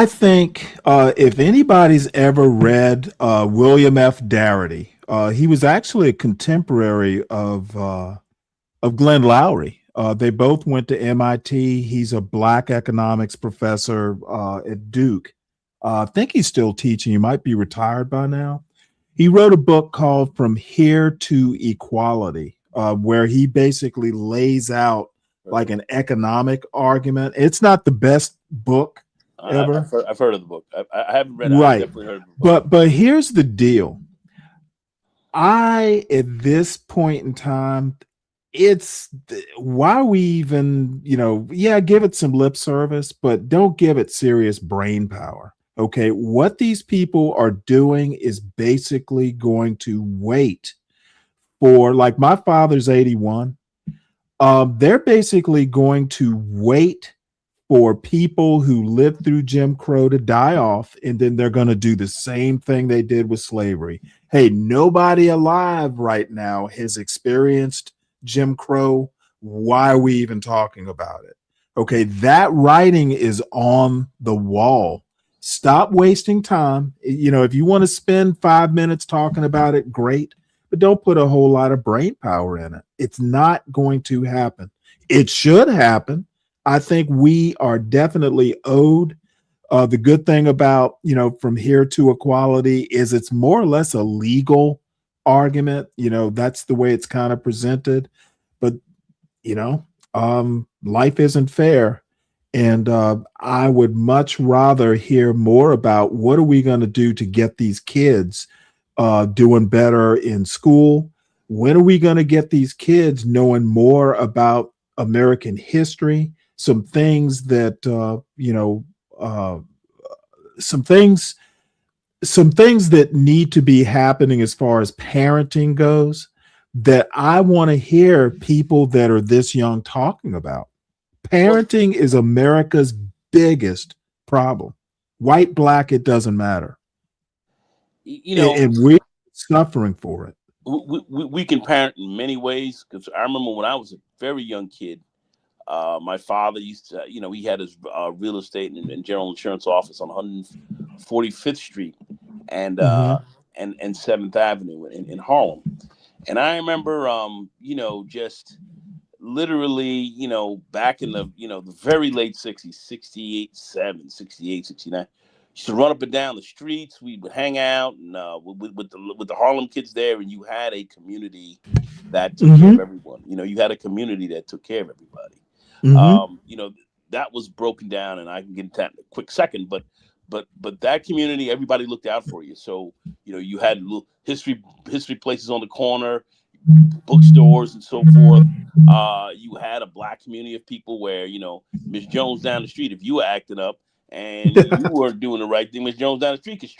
think if anybody's ever read William F. Darity, he was actually a contemporary of Glenn Lowry. They both went to MIT. He's a black economics professor at Duke. I think he's still teaching. He might be retired by now. He wrote a book called From Here to Equality, where he basically lays out like an economic argument. It's not the best book ever. I've heard of the book. I haven't read it. Right. I've definitely heard of the book. But here's the deal. At this point in time, why are we even, give it some lip service, but don't give it serious brain power. Okay. What these people are doing is basically going to wait for, like, my father's 81. They're basically going to wait for people who lived through Jim Crow to die off, and then they're going to do the same thing they did with slavery. Hey, nobody alive right now has experienced Jim Crow. Why are we even talking about it? Okay, that writing is on the wall. Stop wasting time. If you want to spend 5 minutes talking about it, great, but don't put a whole lot of brain power in it. It's not going to happen. It should happen. I think we are definitely owed. The good thing about, From Here to Equality is it's more or less a legal argument. That's the way it's kind of presented. But, life isn't fair. And I would much rather hear more about what are we going to do to get these kids doing better in school. When are we going to get these kids knowing more about American history? Some things that some things that need to be happening as far as parenting goes, that I want to hear people that are this young talking about. Parenting is America's biggest problem. White, black, it doesn't matter. And we're suffering for it. We can parent in many ways, because I remember when I was a very young kid, my father used to, he had his real estate and general insurance office on 145th Street and 7th Avenue in Harlem. And I remember, just literally, back in the, the very late 60s, 68, 69, used to run up and down the streets. We would hang out and with the Harlem kids there, and you had a community that took care of everyone. You had a community that took care of everybody. That was broken down, and I can get into that in a quick second, but that community, everybody looked out for you. So, you had little history places on the corner, bookstores and so forth. You had a black community of people where, Miss Jones down the street, if you were acting up and you weren't doing the right thing, Miss Jones down the street could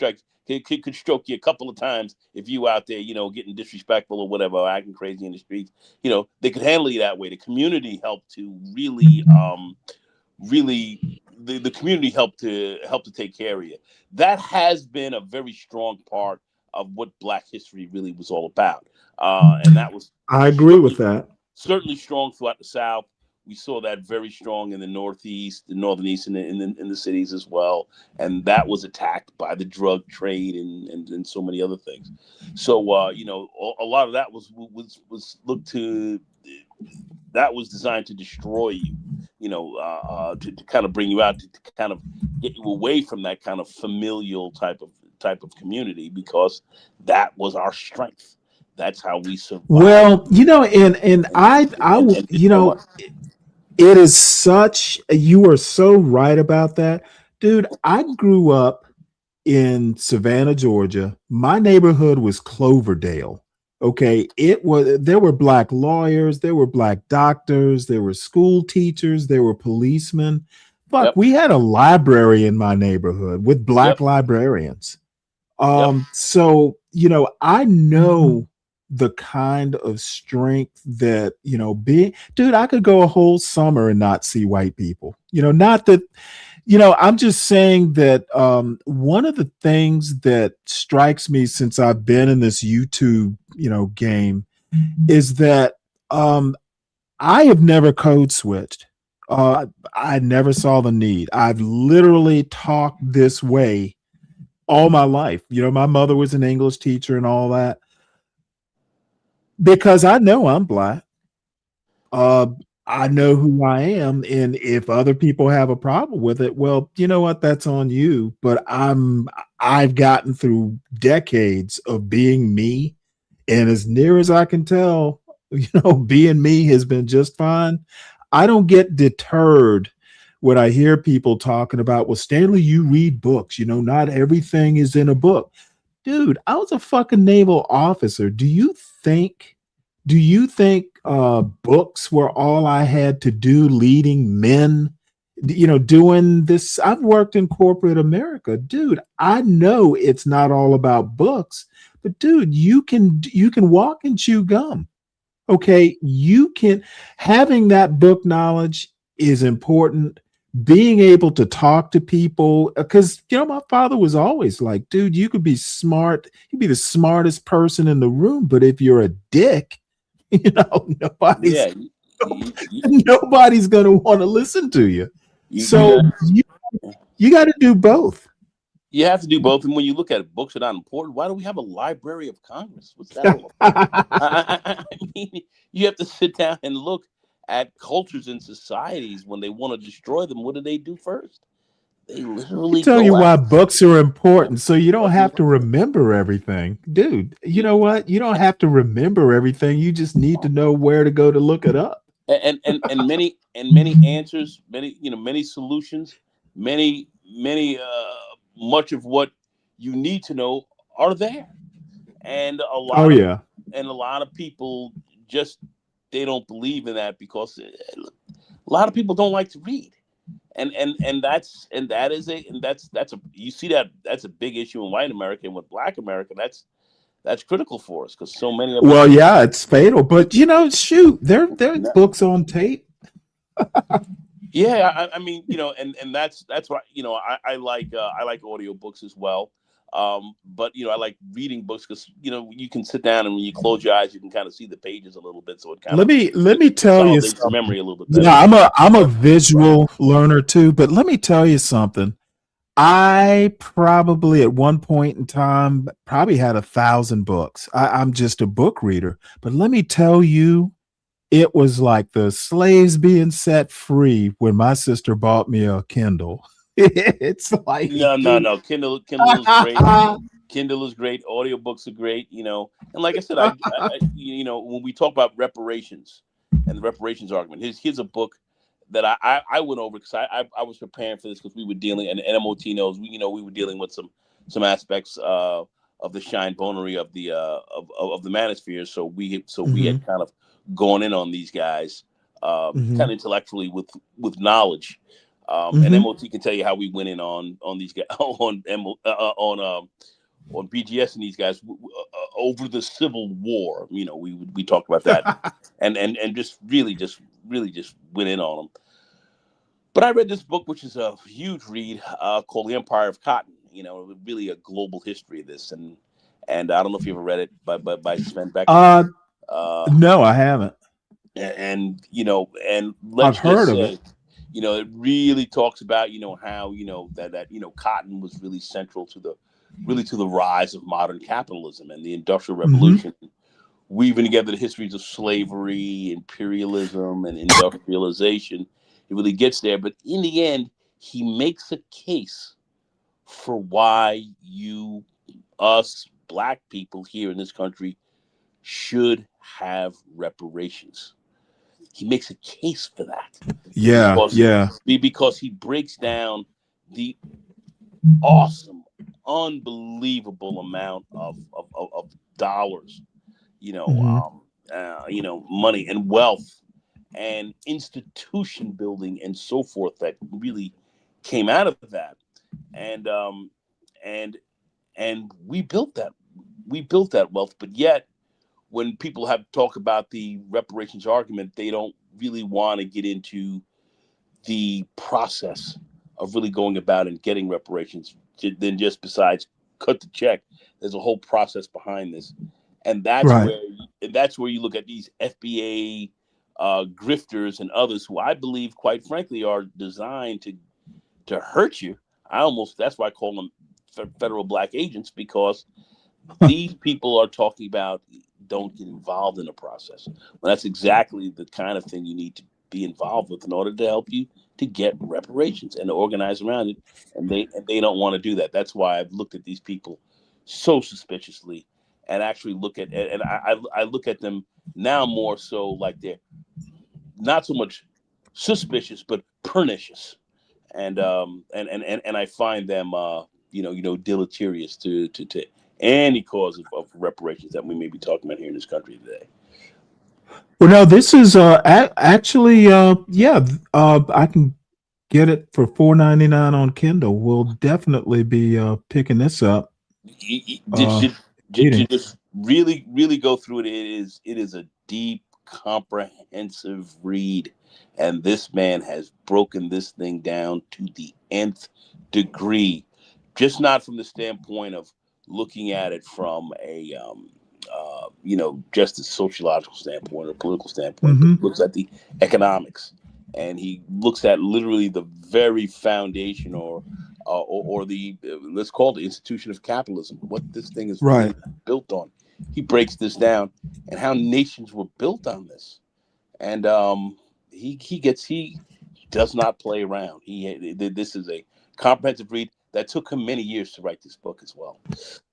stroke you a couple of times if you out there, getting disrespectful or whatever, or acting crazy in the streets. They could handle you that way. The community helped to really, the community helped to take care of you. That has been a very strong part of what Black history really was all about. And that was, I agree with that. Certainly strong throughout the South. We saw that very strong in the Northeast, the Northern East, and in the cities as well. And that was attacked by the drug trade and so many other things. So, a lot of that was looked to, that was designed to destroy you, to kind of bring you out, to kind of get you away from that kind of familial type of community, because that was our strength. That's how we survived. Well, it is such, you are so right about that. Dude, I grew up in Savannah, Georgia. My neighborhood was Cloverdale. Okay. There were black lawyers, there were black doctors, there were school teachers, there were policemen. Fuck, we had a library in my neighborhood with black librarians. So, I know the kind of strength that, dude, I could go a whole summer and not see white people, not that, I'm just saying that one of the things that strikes me since I've been in this YouTube, game is that I have never code switched. I never saw the need. I've literally talked this way all my life. You know, my mother was an English teacher and all that because I know I'm black. I know who I am, and if other people have a problem with it, well, you know what? That's on you. But I've gotten through decades of being me, and as near as I can tell, you know, being me has been just fine. I don't get deterred when I hear people talking about, well, Stanley, you read books, you know, not everything is in a book. Dude, I was a fucking naval officer. Do you think books were all I had to do leading men? You know, doing this. I've worked in corporate America. Dude, I know it's not all about books, but dude, you can walk and chew gum. Okay, you can having that book knowledge is important. Being able to talk to people, because you know, my father was always like, dude, you could be smart, you be the smartest person in the room, but if you're a dick, you know, nobody's Yeah, nobody's gonna want to listen to you. you, So got you got to do both. you have to do both. And when you look at it, books are not important. Why do we have a Library of Congress? What's that all about? I mean, you have to sit down and look at cultures and societies when they want to destroy them. What do they do first? They literally Tell you go why out. books are important, so you don't have to remember everything. Dude, you know what? You don't have to remember everything. You just need to know where to go to look it up. And many answers, many solutions, many much of what you need to know are there. And a Oh lot of yeah. people just they don't believe in that because a lot of people don't like to read. And that's a you see that's a big issue in white America, and with black America that's critical for us because so many of us Well, yeah, it's fatal, but you know, shoot, there's books on tape. Yeah, I mean, and that's why I like audiobooks as well. But I like reading books because you can sit down and when you close your eyes, you can kind of see the pages a little bit, so it kind Let of me tell you consolidates your something. memory a little bit better. Yeah, I'm a visual learner too, but let me tell you something. I probably at one point in time probably had 1,000 books. I'm just a book reader, but let me tell you, it was like the slaves being set free when my sister bought me a Kindle. It's like, dude. No. Kindle is great. Kindle is great. Audiobooks are great. And like I said, when we talk about reparations and the reparations argument, here's a book that I went over because I was preparing for this because we were dealing, and MOT knows, we were dealing with some aspects of the shine bonery of the of the manosphere. So we had kind of gone in on these guys kind of intellectually with knowledge. And MOT can tell you how we went in on these guys on BGS and these guys over the Civil War. We talked about that, and just really went in on them. But I read this book, which is a huge read, called The Empire of Cotton. Really a global history of this, and I don't know if you ever read it by Sven Becker. No, I haven't. And I've let's heard just of say, it. it really talks about how that cotton was really central to the rise of modern capitalism and the Industrial Revolution, weaving together the histories of slavery, imperialism, and industrialization. It really gets there, but in the end, he makes a case for why us black people here in this country should have reparations. He makes a case for that because he breaks down the awesome, unbelievable amount of dollars, money and wealth and institution building and so forth that really came out of that, and we built that wealth, but yet when people have talk about the reparations argument, they don't really want to get into the process of really going about and getting reparations. Then just besides cut the check, there's a whole process behind this, and that's where you look at these FBA grifters and others who I believe, quite frankly, are designed to hurt you. That's why I call them federal black agents, because these people are talking about don't get involved in the process. Well, that's exactly the kind of thing you need to be involved with in order to help you to get reparations and to organize around it. And they don't want to do that. That's why I've looked at these people so suspiciously, and actually look at, and I look at them now more so like they're not so much suspicious but pernicious, and I find them deleterious to any cause of reparations that we may be talking about here in this country today. Well, no, this is actually I can get it for $4.99 on Kindle. We'll definitely be picking this up. Did you just really go through it? It is a deep, comprehensive read, and this man has broken this thing down to the nth degree, just not from the standpoint of looking at it from a just a sociological standpoint or political standpoint, but looks at the economics, and he looks at literally the very foundation or the let's call it the institution of capitalism, what this thing is really built on. He breaks this down and how nations were built on this, and he does not play around. This is a comprehensive read that took him many years to write this book as well.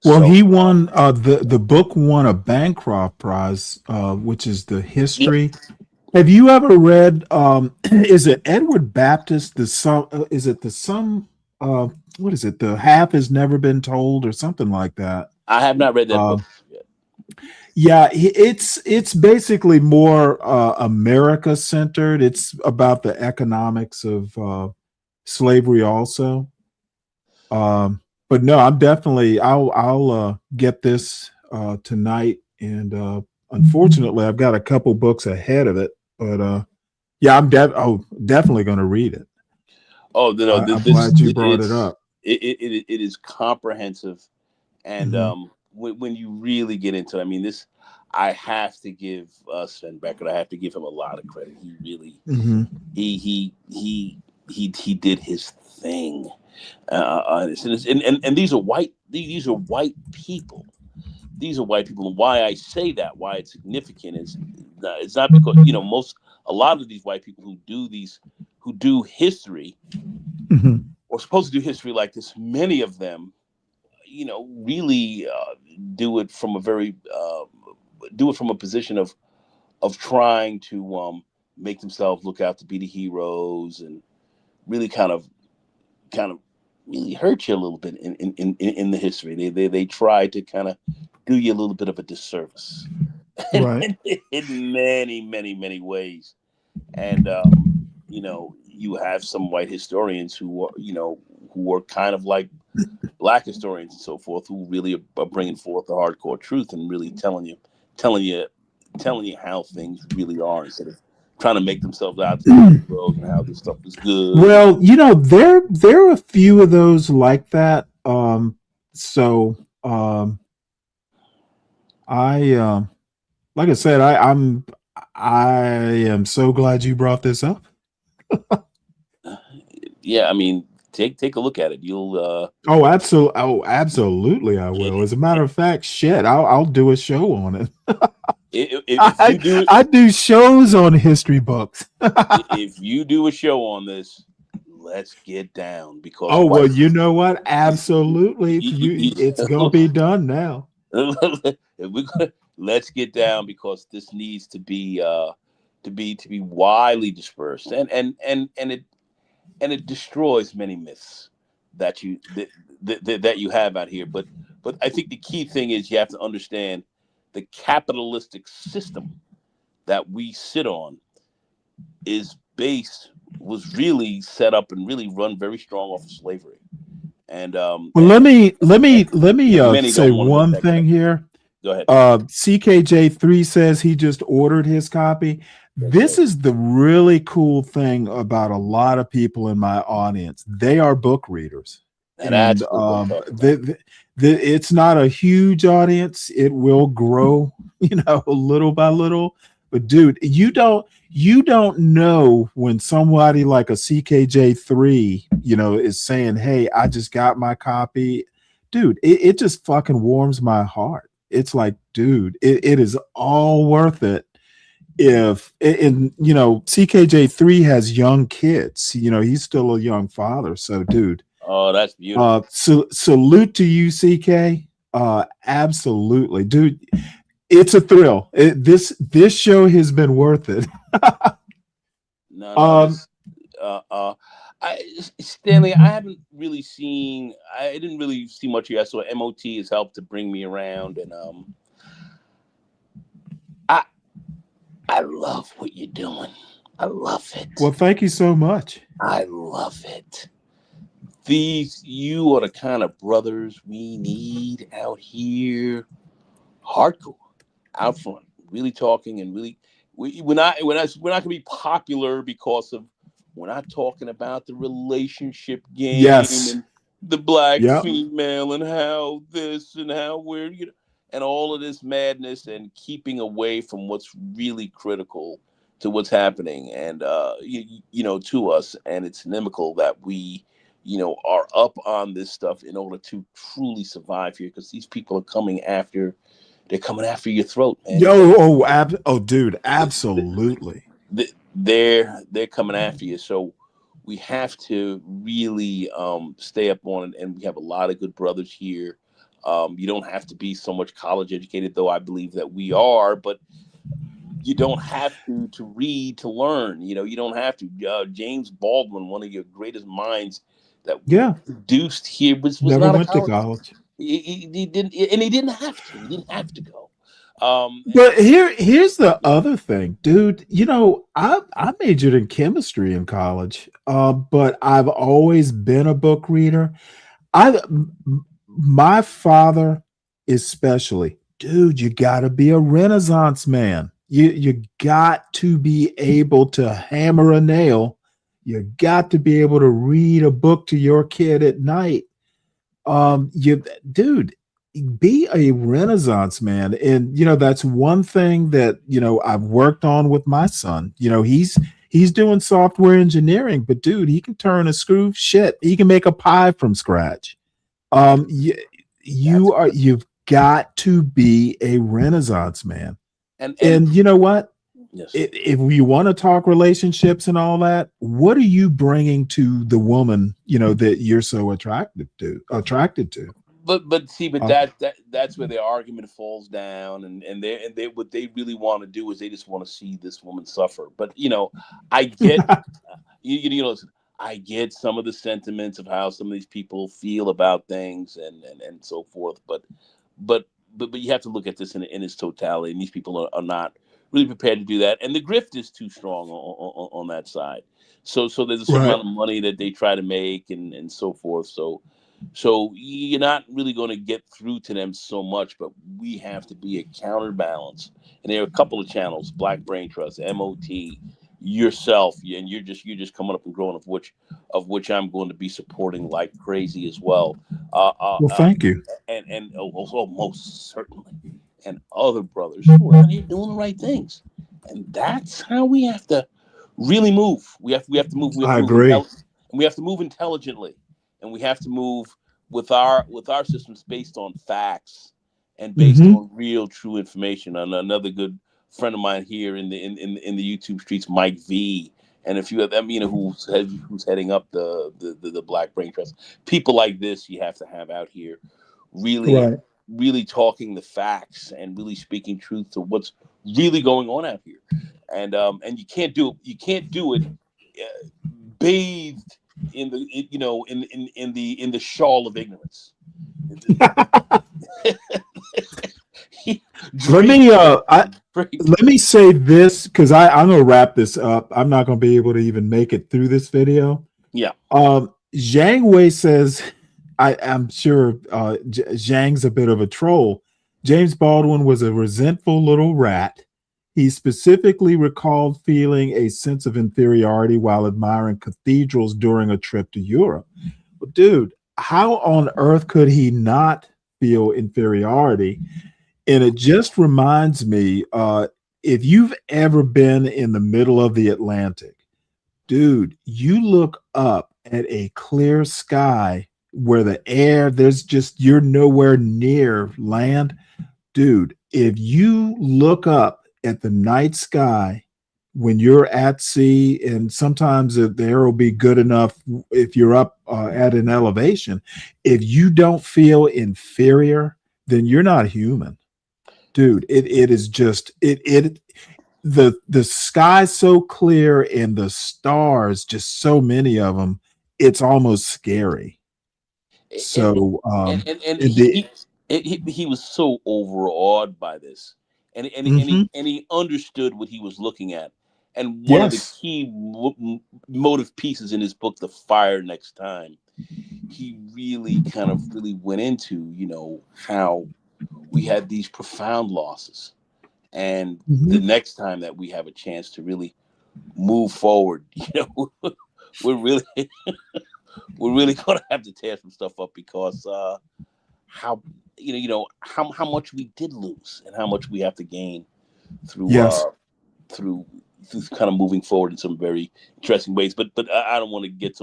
Well, he won the book won a Bancroft Prize, which is the history. Yeah. Have you ever read? Is it Edward Baptist? Is it what is it? The Half Has Never Been Told, or something like that. I have not read that book yet. Yeah, it's basically more America centered. It's about the economics of slavery also. But no, I'll get this tonight, and unfortunately I've got a couple books ahead of it, but I'm definitely going to read it. Oh, no, I'm glad you brought it up. It is comprehensive, and when you really get into it, I mean, I have to give Sven Beckert, I have to give him a lot of credit. He really he did his thing. And these are white people. These are white people. And why I say that, why it's significant, is it's not because a lot of these white people who do history or supposed to do history like this, many of them, really do it from a position of trying to make themselves look out to be the heroes, and really kind of really hurt you a little bit in the history. They try to kind of do you a little bit of a disservice, right? in many ways. And you have some white historians who are kind of like black historians and so forth, who really are bringing forth the hardcore truth and really telling you how things really are, instead of trying to make themselves out to be heroes and how this stuff is good. Well, there are a few of those like that. Like I said, I am so glad you brought this up. Yeah, I mean, take a look at it. You'll absolutely I will. As a matter of fact, I'll do a show on it. I do shows on history books. If you do a show on this, let's get down, because well, you know what? Absolutely, it's gonna be done now. Let's get down, because this needs to be widely dispersed, and it destroys many myths that you have out here. But I think the key thing is you have to understand the capitalistic system that we sit on was really set up and really run very strong off of slavery. And let me say one thing here. Go ahead. CKJ3 says he just ordered his copy. This is the really cool thing about a lot of people in my audience. They are book readers. And it's not a huge audience. It will grow, little by little. But dude, you don't know when somebody like a CKJ3, is saying, "Hey, I just got my copy." Dude, it just fucking warms my heart. It's like, dude, it is all worth it. If and CKJ3 has young kids, he's still a young father. So, dude, Oh, that's beautiful. salute to you, CK. Absolutely, dude. It's a thrill. This show has been worth it. No, Stanley, I haven't really seen. I didn't really see much here. I saw MOT has helped to bring me around, and I love what you're doing. I love it. Well, thank you so much. I love it. You are the kind of brothers we need out here, hardcore, out front, really talking and really. We're not gonna be popular because of we're not talking about the relationship game Yes. and the black Yep. female and how this and how we're and all of this madness and keeping away from what's really critical to what's happening and to us, and it's inimical that we are up on this stuff in order to truly survive here, because these people are coming after your throat, man. Dude, absolutely. They're coming after you, so we have to really stay up on it, and we have a lot of good brothers here. You don't have to be so much college educated, though I believe that we are, but you don't have to read to learn. You don't have to. James Baldwin, one of your greatest minds that produced here, was Never not went a to college. college. He didn't, and he didn't have to. He didn't have to go. But here's the other thing, dude. I majored in chemistry in college, but I've always been a book reader. My father especially, dude, you got to be a Renaissance man. You got to be able to hammer a nail. You got to be able to read a book to your kid at night. Dude, be a Renaissance man. And that's one thing that I've worked on with my son. He's doing software engineering, but dude, he can turn a screw. He can make a pie from scratch. You've got to be a Renaissance man. And you know what? Yes. If you want to talk relationships and all that, what are you bringing to the woman that you're so attracted to? But that's where the argument falls down, and they what they really want to do is they just want to see this woman suffer. But I get I get some of the sentiments of how some of these people feel about things and so forth. But you have to look at this in its totality, and these people are not really prepared to do that, and the grift is too strong on that side. So there's a certain amount of money that they try to make and so forth. So you're not really going to get through to them so much, but we have to be a counterbalance. And there are a couple of channels: Black Brain Trust, MOT, yourself, and you're just coming up and growing, of which I'm going to be supporting like crazy as well. Well, thank you. And also most certainly, and other brothers who are out here doing the right things, and that's how we have to really move. We have to move. I agree. And we have to move intelligently, and we have to move with our systems based on facts and based on real, true information. And another good friend of mine here in the YouTube streets, Mike V, and a few of them, who's heading up the Black Brain Trust. People like this you have to have out here, really talking the facts and really speaking truth to what's really going on out here. And you can't do it bathed in the shawl of ignorance. Let me say this, because I'm gonna wrap this up. I'm not gonna be able to even make it through this video. Yeah. Zhang Wei says, I'm sure Zhang's a bit of a troll. James Baldwin was a resentful little rat. He specifically recalled feeling a sense of inferiority while admiring cathedrals during a trip to Europe. But dude, how on earth could he not feel inferiority? And it just reminds me, if you've ever been in the middle of the Atlantic, dude, you look up at a clear sky where the air, you're nowhere near land. Dude, if you look up at the night sky when you're at sea, and sometimes the air will be good enough if you're up at an elevation, if you don't feel inferior, then you're not human. Dude, it is just the sky's so clear and the stars, just so many of them, it's almost scary. So and and the he was so overawed by this, Mhm. and he understood what he was looking at. And one of the Yes. key motive pieces in his book, The Fire Next Time, he really kind of really went into, how we had these profound losses, and the Mhm. next time that we have a chance to really move forward, we're really we're really gonna have to tear some stuff up, because how how much we did lose and how much we have to gain through Yes. through kind of moving forward in some very interesting ways. But I don't want to get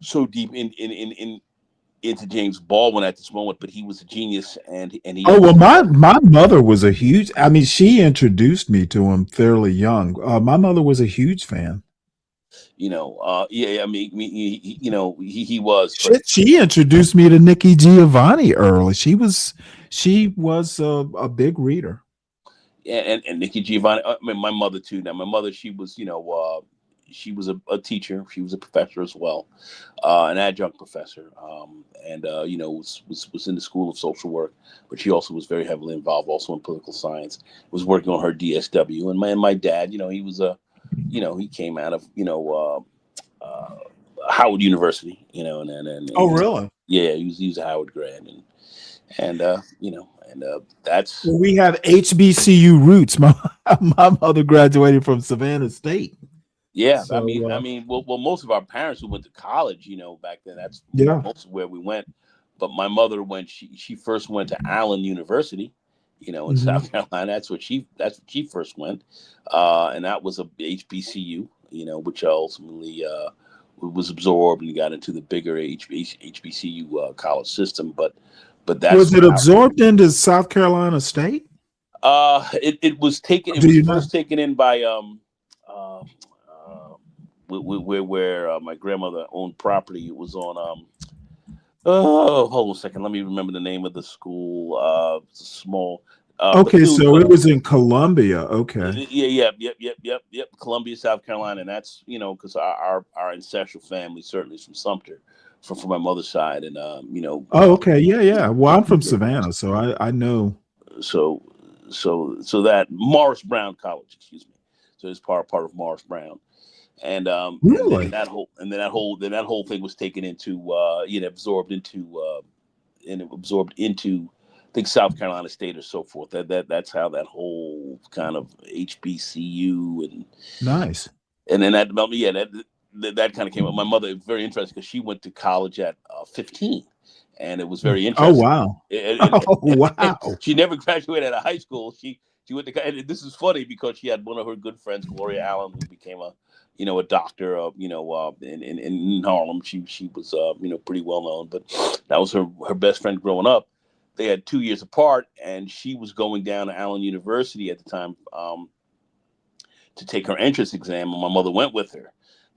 so deep into James Baldwin at this moment. But he was a genius, and he Oh, well, my mother was a huge, I mean, she introduced me to him fairly young. My mother was a huge fan. yeah, I mean, he was, but She introduced me to Nikki Giovanni early. She was a big reader. and Nikki Giovanni. I mean, my mother too. Now, my mother, she was, she was a teacher. She was a professor as well, an adjunct professor, and was in the School of Social Work. But she also was very heavily involved, also in political science. Was working on her DSW, and my dad, he was he came out of Howard University, Oh, he, really? yeah, he was a Howard grad, and that's. Well, we have HBCU roots. My mother graduated from Savannah State. Yeah, I So, mean, well, most of our parents who went to college, back then, that's yeah. most of where we went. But my mother, when she first went to Allen University, in Mhm. South Carolina, that's what she first went, and that was a HBCU, which ultimately was absorbed and got into the bigger HBCU college system. But that's Was it how. absorbed into South Carolina State? It was taken. It Do was you know? first taken in by uh, where my grandmother owned property. It was on oh, hold on a second. Let me remember the name of the school. It's a small Okay, Bethune so it Cookman. was in Columbia. Okay. Yep. Columbia, South Carolina, and that's because our ancestral family certainly is from Sumter, from my mother's side, and Oh, okay. Yeah, yeah. Well, I'm from Savannah, so I know. so that Morris Brown College, excuse me. So it's part of Morris Brown, and then Really? that whole thing was taken into absorbed into I think South Carolina State or so forth. That's how that whole kind of HBCU Nice. and then that kind of came up. My mother, very interesting, because she went to college at 15, and it was very Oh, interesting. wow. And Oh, wow. she never graduated out of high school. She went to, and this is funny because she had one of her good friends, Gloria Allen, who became a doctor in Harlem. She was pretty well known, but that was her best friend growing up. They had 2 years apart, and she was going down to Allen University at the time to take her entrance exam, and my mother went with her.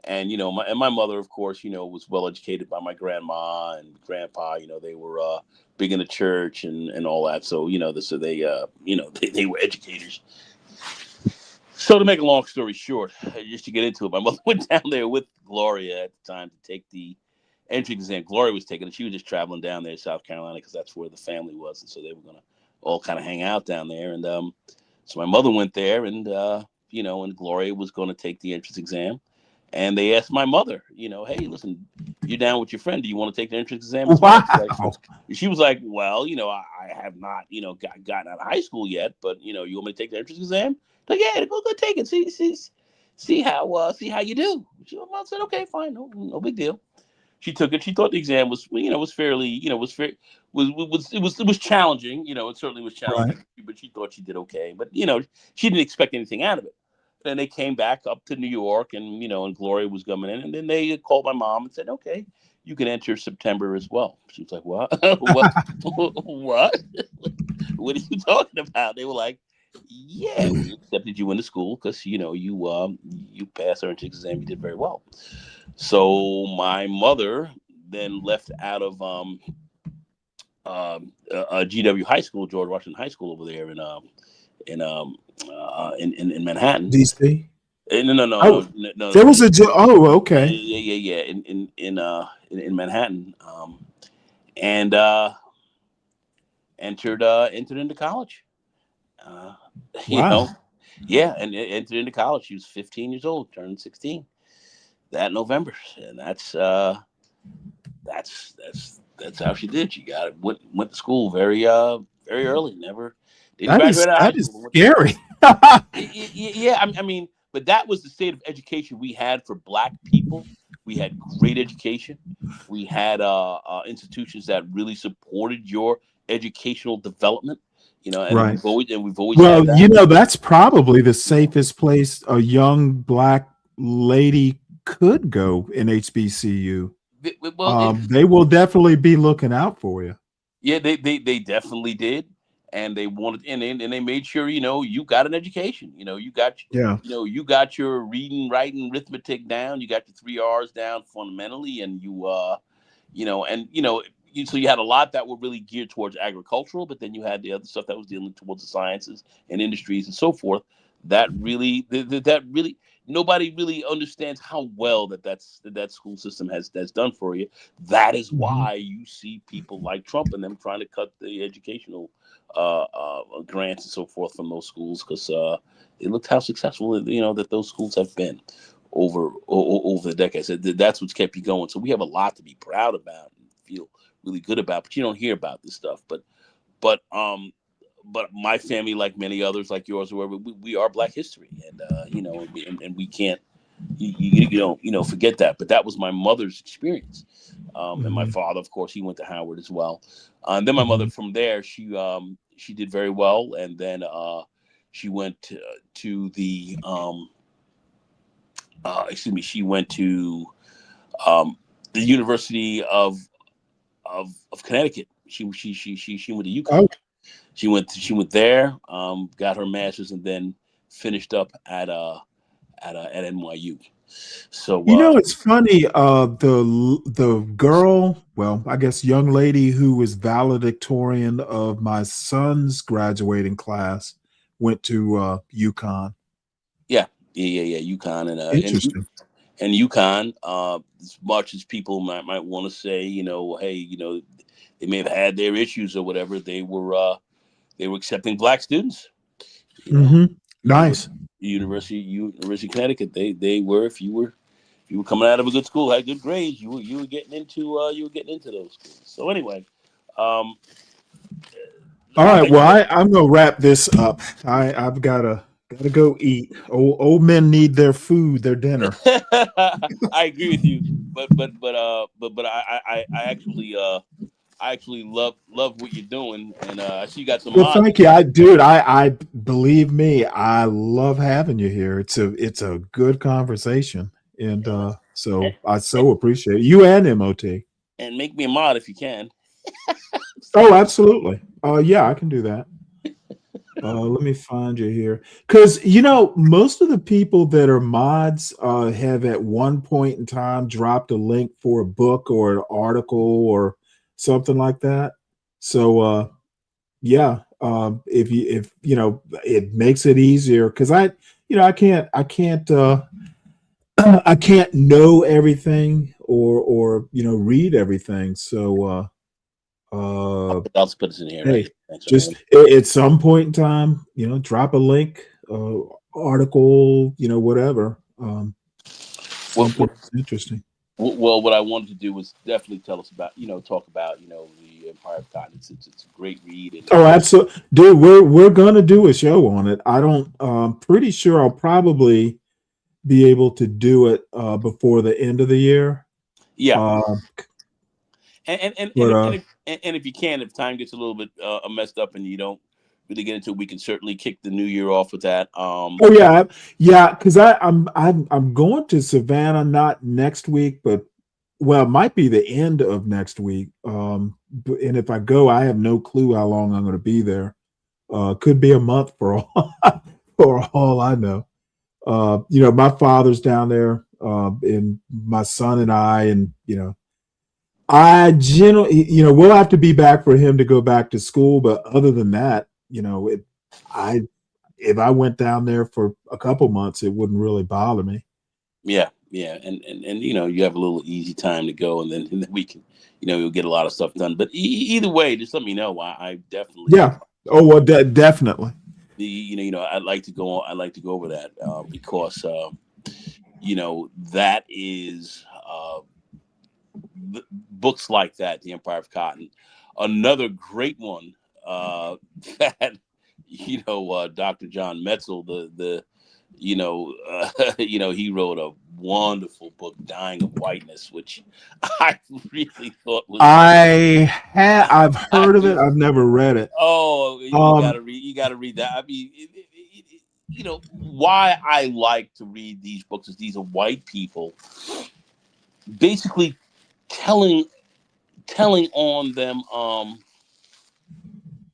And my mother, of course, was well educated by my grandma and grandpa. They were big in the church and all that. So they were educators. So to make a long story short, just to get into it, my mother went down there with Gloria at the time to take the entry exam. Gloria was taking it. She was just traveling down there to South Carolina because that's where the family was, and so they were gonna all kind of hang out down there. And so my mother went there, and and Gloria was going to take the entrance exam. And they asked my mother, hey, listen, you're down with your friend. Do you want to take the entrance exam as well? Wow. She was like, well, I have not, gotten out of high school yet, but you want me to take the entrance exam? Like, yeah, go take it. See how you do. She said, okay, fine, no big deal. She took it. She thought the exam was, was fairly, it was challenging. It certainly was challenging, but she thought she did okay. But she didn't expect anything out of it. And they came back up to New York, and and Gloria was coming in, and then they called my mom and said, "Okay, you can enter September as well." She was like, "What? What? What? What are you talking about?" They were like, "Yeah, we accepted you into school because you passed our entrance exam. You did very well." So my mother then left out of GW High School, George Washington High School over there in Manhattan. DC. No. There was a okay. Yeah. In Manhattan, and entered into college. Wow. And entered into college. She was 15 years old, turned 16 that November, and that's how she did. She went to school very early. Never didn't graduate out of high school. Scary. Yeah, I mean, but that was the state of education we had for Black people. We had great education. We had institutions that really supported your educational development. And Right. we've always Well, had that. that's probably the safest place a young Black lady could go in HBCU. They will definitely be looking out for you. Yeah, they definitely did, and they wanted, and they made sure you got an education. You got your reading, writing, arithmetic down. You got your 3 R's down fundamentally, and so you had a lot that were really geared towards agricultural, but then you had the other stuff that was dealing towards the sciences and industries and so forth. That really nobody really understands how well that school system has done for you. That is why you see people like Trump and them trying to cut the educational grants and so forth from those schools, because they looked how successful that those schools have been over the decades. That's what's kept you going. So we have a lot to be proud about and feel really good about, but you don't hear about this stuff. But my family, like many others, like yours, whoever, we are Black history, and and we can't forget that. But that was my mother's experience, and my father, of course, he went to Howard as well. And then my mother, from there, she did very well, and then she went to the she went to the University of Connecticut. She went to UConn. Oh. She went there, got her master's, and then finished up at NYU. So it's funny. The girl, well, I guess young lady who was valedictorian of my son's graduating class went to UConn. Yeah, UConn, and interesting. And UConn, as much as people might want to say, hey, they may have had their issues or whatever, they were accepting Black students. Nice. University of Connecticut, they were, if you were coming out of a good school, had good grades, you were getting into those schools. So anyway, all right. Well, I'm gonna wrap this up. I've gotta go eat. Old men need their food, their dinner. I agree with you, but I actually love what you're doing, and I see you got some. Well, thank you, I believe me, I love having you here. It's a good conversation, and so I so appreciate it. You and MOT. And make me a mod if you can. Oh, absolutely. Yeah, I can do that. Let me find you here, because most of the people that are mods have at one point in time dropped a link for a book or an article or something like that. So yeah, if it makes it easier, because I can't I can't know everything or read everything. So I'll just put this in here. Hey, Right? Thanks, just at some point in time, drop a link, article, whatever. It's interesting. Well, what I wanted to do was definitely tell us about, talk about, the Empire of Cotton. It's a great read. And, absolutely, dude. We're gonna do a show on it. I'm pretty sure I'll probably be able to do it before the end of the year. Yeah. But, And if you can, if time gets a little bit messed up and you don't really get into it, we can certainly kick the new year off with that. Oh yeah, because I'm going to Savannah, not next week, but well, it might be the end of next week. And if I go, I have no clue how long I'm going to be there. Could be a month for all for all I know. My father's down there, and my son and I, and I generally, we'll have to be back for him to go back to school. But other than that, if I went down there for a couple months, it wouldn't really bother me. Yeah, and you have a little easy time to go, and then we can, you'll get a lot of stuff done. But either way, just let me know. I definitely. Yeah. Oh well, definitely. I'd like to go. I'd like to go over that because that is books like that, The Empire of Cotton. Another great one that Dr. John Metzel, he wrote a wonderful book, Dying of Whiteness, which I really thought was. I've heard of it. I've never read it. Oh, you gotta read that. I mean, why I like to read these books is these are white people basically telling on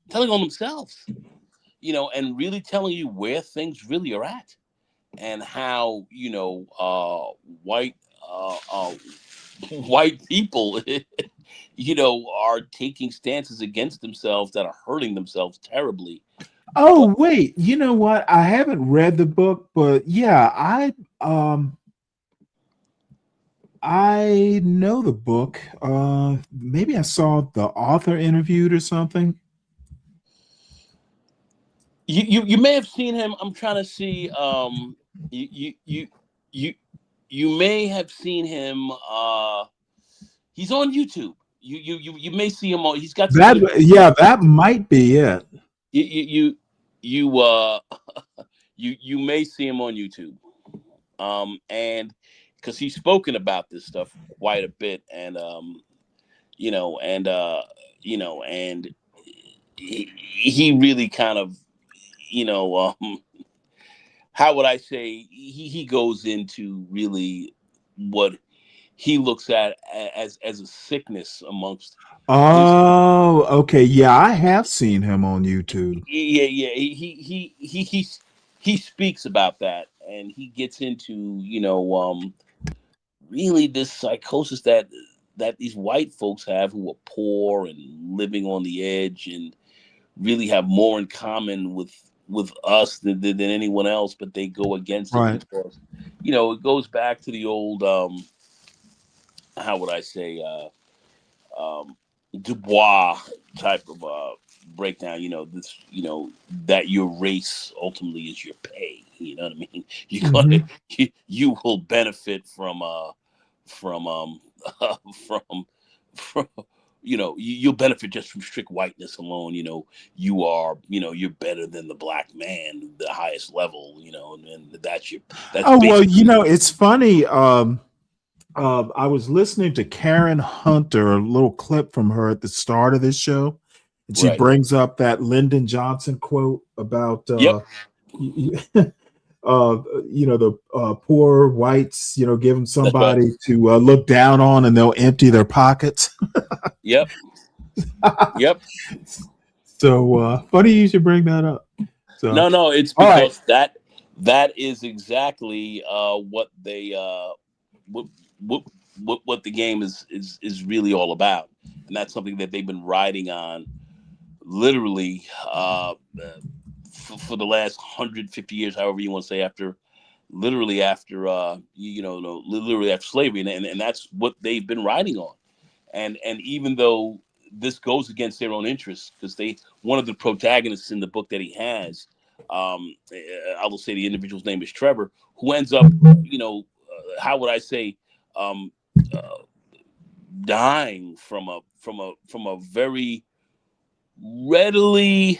themselves, and really telling you where things really are at, and how white people are taking stances against themselves that are hurting themselves terribly. Oh wait, you know what? I haven't read the book, but yeah, I know the book. Maybe I saw the author interviewed or something. You may have seen him. I'm trying to see. You may have seen him. He's on YouTube. You may see him on. He's got some That. good, Yeah, that might be it. You may see him on YouTube. And because he's spoken about this stuff quite a bit, and and he really kind of, how would I say, he goes into really what he looks at as a sickness amongst. Oh, okay. Yeah, I have seen him on YouTube. Yeah. He speaks about that, and he gets into really this psychosis that these white folks have, who are poor and living on the edge, and really have more in common with us than anyone else, but they go against it because it goes back to the old how would I say Dubois type of breakdown. That your race ultimately is your pay. You know what I mean? You're gonna you will benefit from you'll benefit just from strict whiteness alone. You are, you're better than the black man, the highest level, and that's well, it's funny. I was listening to Karen Hunter, a little clip from her at the start of this show, and she brings up that Lyndon Johnson quote about the poor whites, give them somebody to look down on, and they'll empty their pockets. Yep. So funny you should bring that up. So no, it's because that is exactly what they what the game is really all about, and that's something that they've been riding on literally for the last 150 years, however you want to say, literally after slavery, and that's what they've been riding on, and even though this goes against their own interests, because one of the protagonists in the book that he has, I will say the individual's name is Trevor, who ends up how would I say dying from a very readily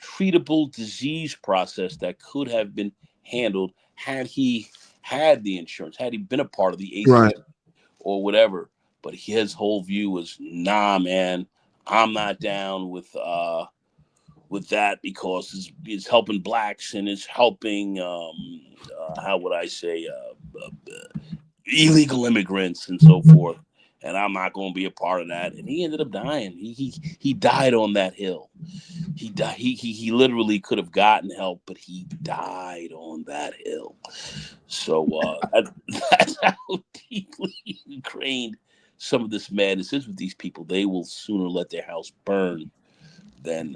treatable disease process that could have been handled had he had the insurance, had he been a part of the ACA or whatever. But his whole view was, nah, man, I'm not down with that because it's helping blacks and it's helping how would I say illegal immigrants and so forth. And I'm not going to be a part of that. And he ended up dying. He died on that hill. He died. He literally could have gotten help, but he died on that hill. So that's how deeply ingrained some of this madness is with these people. They will sooner let their house burn than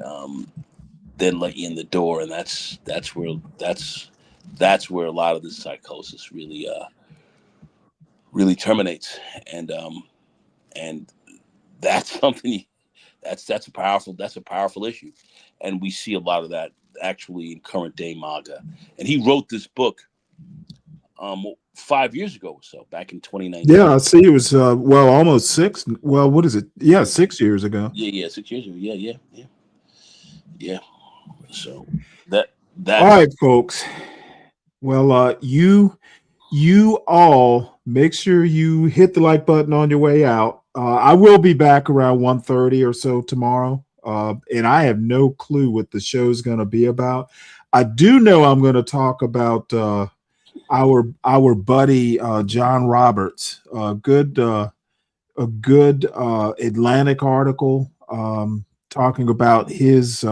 let you in the door, and that's where a lot of this psychosis really terminates, and that's something that's a powerful issue, and we see a lot of that actually in current day MAGA. And he wrote this book 5 years ago or so, back in 2019. Yeah, I see. It was almost 6. Well, what is it? Yeah, 6 years ago. Yeah, 6 years ago. Yeah. So that's all right, folks. Well, you all make sure you hit the like button on your way out. I will be back around 1:30 or so tomorrow, and I have no clue what the show's going to be about. I do know I'm going to talk about our buddy John Roberts. A good Atlantic article talking about his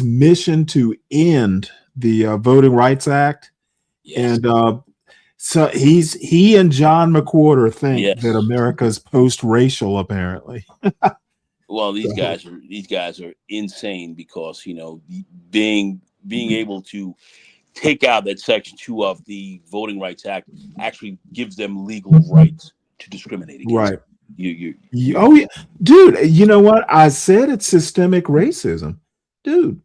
mission to end the Voting Rights Act. Yes. And so he and John McWhorter think that America's post-racial, apparently. Well, these guys are insane because, being able to take out that Section 2 of the Voting Rights Act actually gives them legal rights to discriminate against. Right. You oh yeah, dude. You know what? I said it's systemic racism, dude.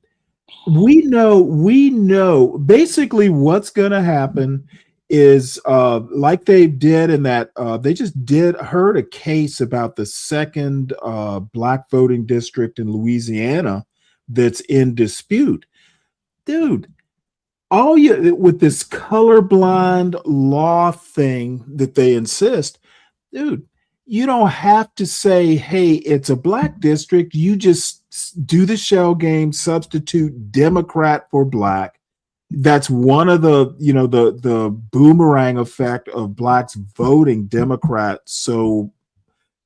We know basically what's going to happen is like they did in that they just heard a case about the second black voting district in Louisiana that's in dispute, dude. With this colorblind law thing that they insist, dude, you don't have to say, hey, it's a black district. You just do the shell game, substitute Democrat for black. That's one of the, the boomerang effect of blacks voting Democrat so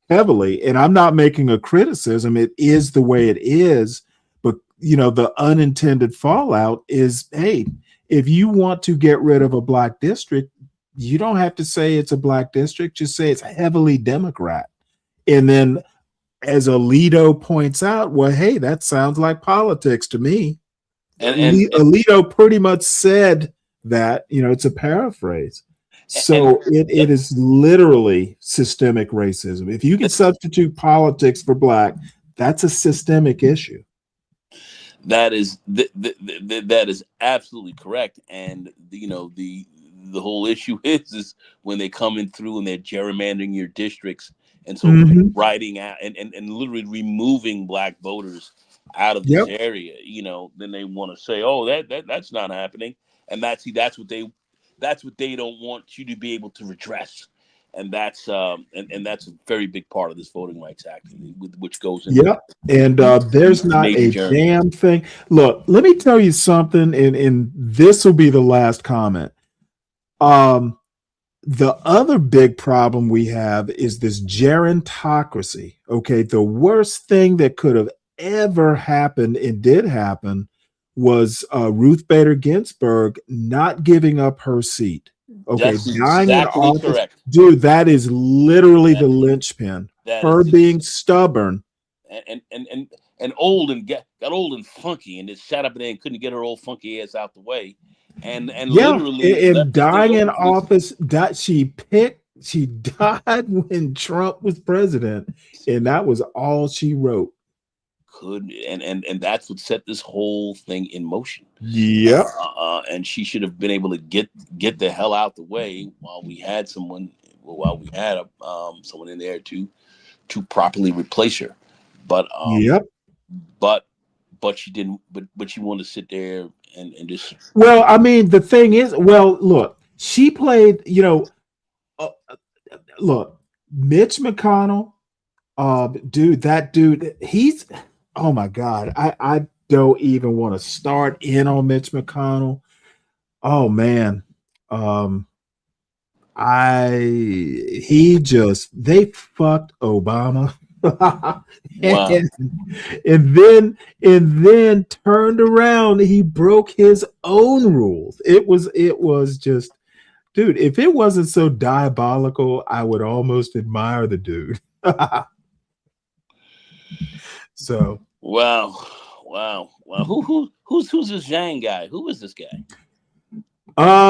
heavily. And I'm not making a criticism. It is the way it is. But, the unintended fallout is, hey, if you want to get rid of a black district, you don't have to say it's a black district. Just say it's heavily Democrat. And then, as Alito points out, well, hey, that sounds like politics to me. And Alito pretty much said that, it's a paraphrase. So it is literally systemic racism. If you can substitute politics for black, that's a systemic issue. That is that is absolutely correct. And the whole issue is when they come in through and they're gerrymandering your districts, and so writing out and literally removing black voters out of this area, then they want to say, oh, that's not happening. And that's what they don't want you to be able to redress. And that's and that's a very big part of this Voting Rights Act, which goes into and there's not a damn thing. Look, let me tell you something, and this will be the last comment. The other big problem we have is this gerontocracy. Okay, the worst thing that could have ever happened and did happen was Ruth Bader Ginsburg not giving up her seat. Okay, that's exactly correct, dude. That is literally the linchpin. Her being stubborn and old and got old and funky, and just sat up there and couldn't get her old funky ass out the way, and literally and dying in office. She died when Trump was president, and that was all she wrote. And that's what set this whole thing in motion. Yeah. And she should have been able to get the hell out the way while we had someone in there to properly replace her. But but she didn't. But she wanted to sit there and just. Well, I mean, the thing is, look, she played. Look, Mitch McConnell, dude, that dude, he's, oh my God, I don't even want to start in on Mitch McConnell. Oh man, they fucked Obama. Wow. and then turned around. He broke his own rules. It was just, dude, if it wasn't so diabolical, I would almost admire the dude. So wow. Who's this Zhang guy? Who is this guy?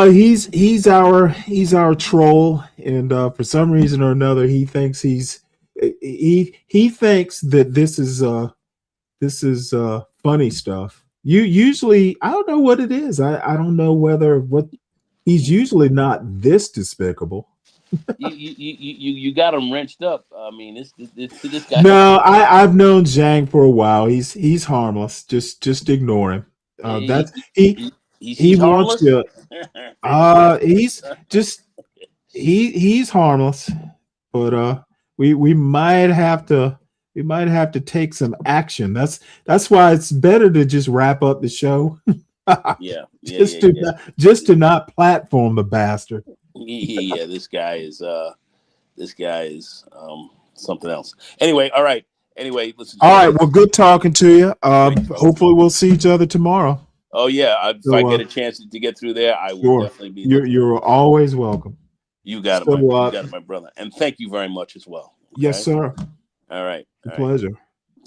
He's our troll, and for some reason or another, he thinks he thinks that this is funny stuff. You usually, I don't know what it is. I don't know what he's usually not this despicable. you got him wrenched up. I mean, this guy. No, I've known Zhang for a while. He's harmless. Just ignore him. He wants to. He's harmless, but we might have to take some action. That's why it's better to just wrap up the show. Just to not platform the bastard. Yeah, this guy is something else. Anyway, all right. Anyway, listen. All right, well, good talking to you. Hopefully we'll see each other tomorrow. Oh yeah, if I get a chance to get through there, I will definitely be. You're always welcome. You got it, you got it, my brother, and thank you very much as well. Okay? Yes, sir. All right. Pleasure.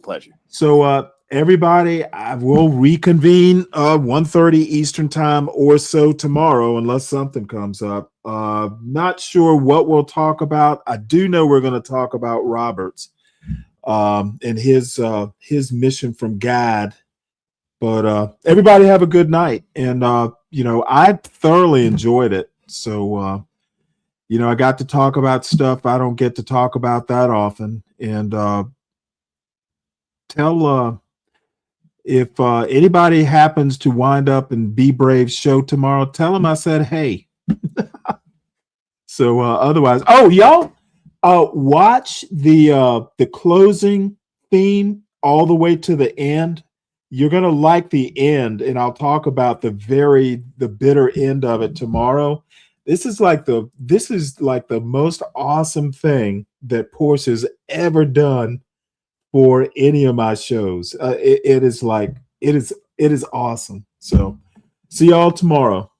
Pleasure. So everybody, I will reconvene 1:30 Eastern time or so tomorrow, unless something comes up. Not sure what we'll talk about. I do know we're going to talk about Roberts and his mission from God. But everybody have a good night. And, I thoroughly enjoyed it. So, I got to talk about stuff I don't get to talk about that often. And if anybody happens to wind up in Be Brave's show tomorrow, tell them I said, hey. So otherwise, y'all watch the closing theme all the way to the end. You're gonna like the end, and I'll talk about the bitter end of it tomorrow. This is like the most awesome thing that Porsche has ever done for any of my shows. It is awesome. So see y'all tomorrow.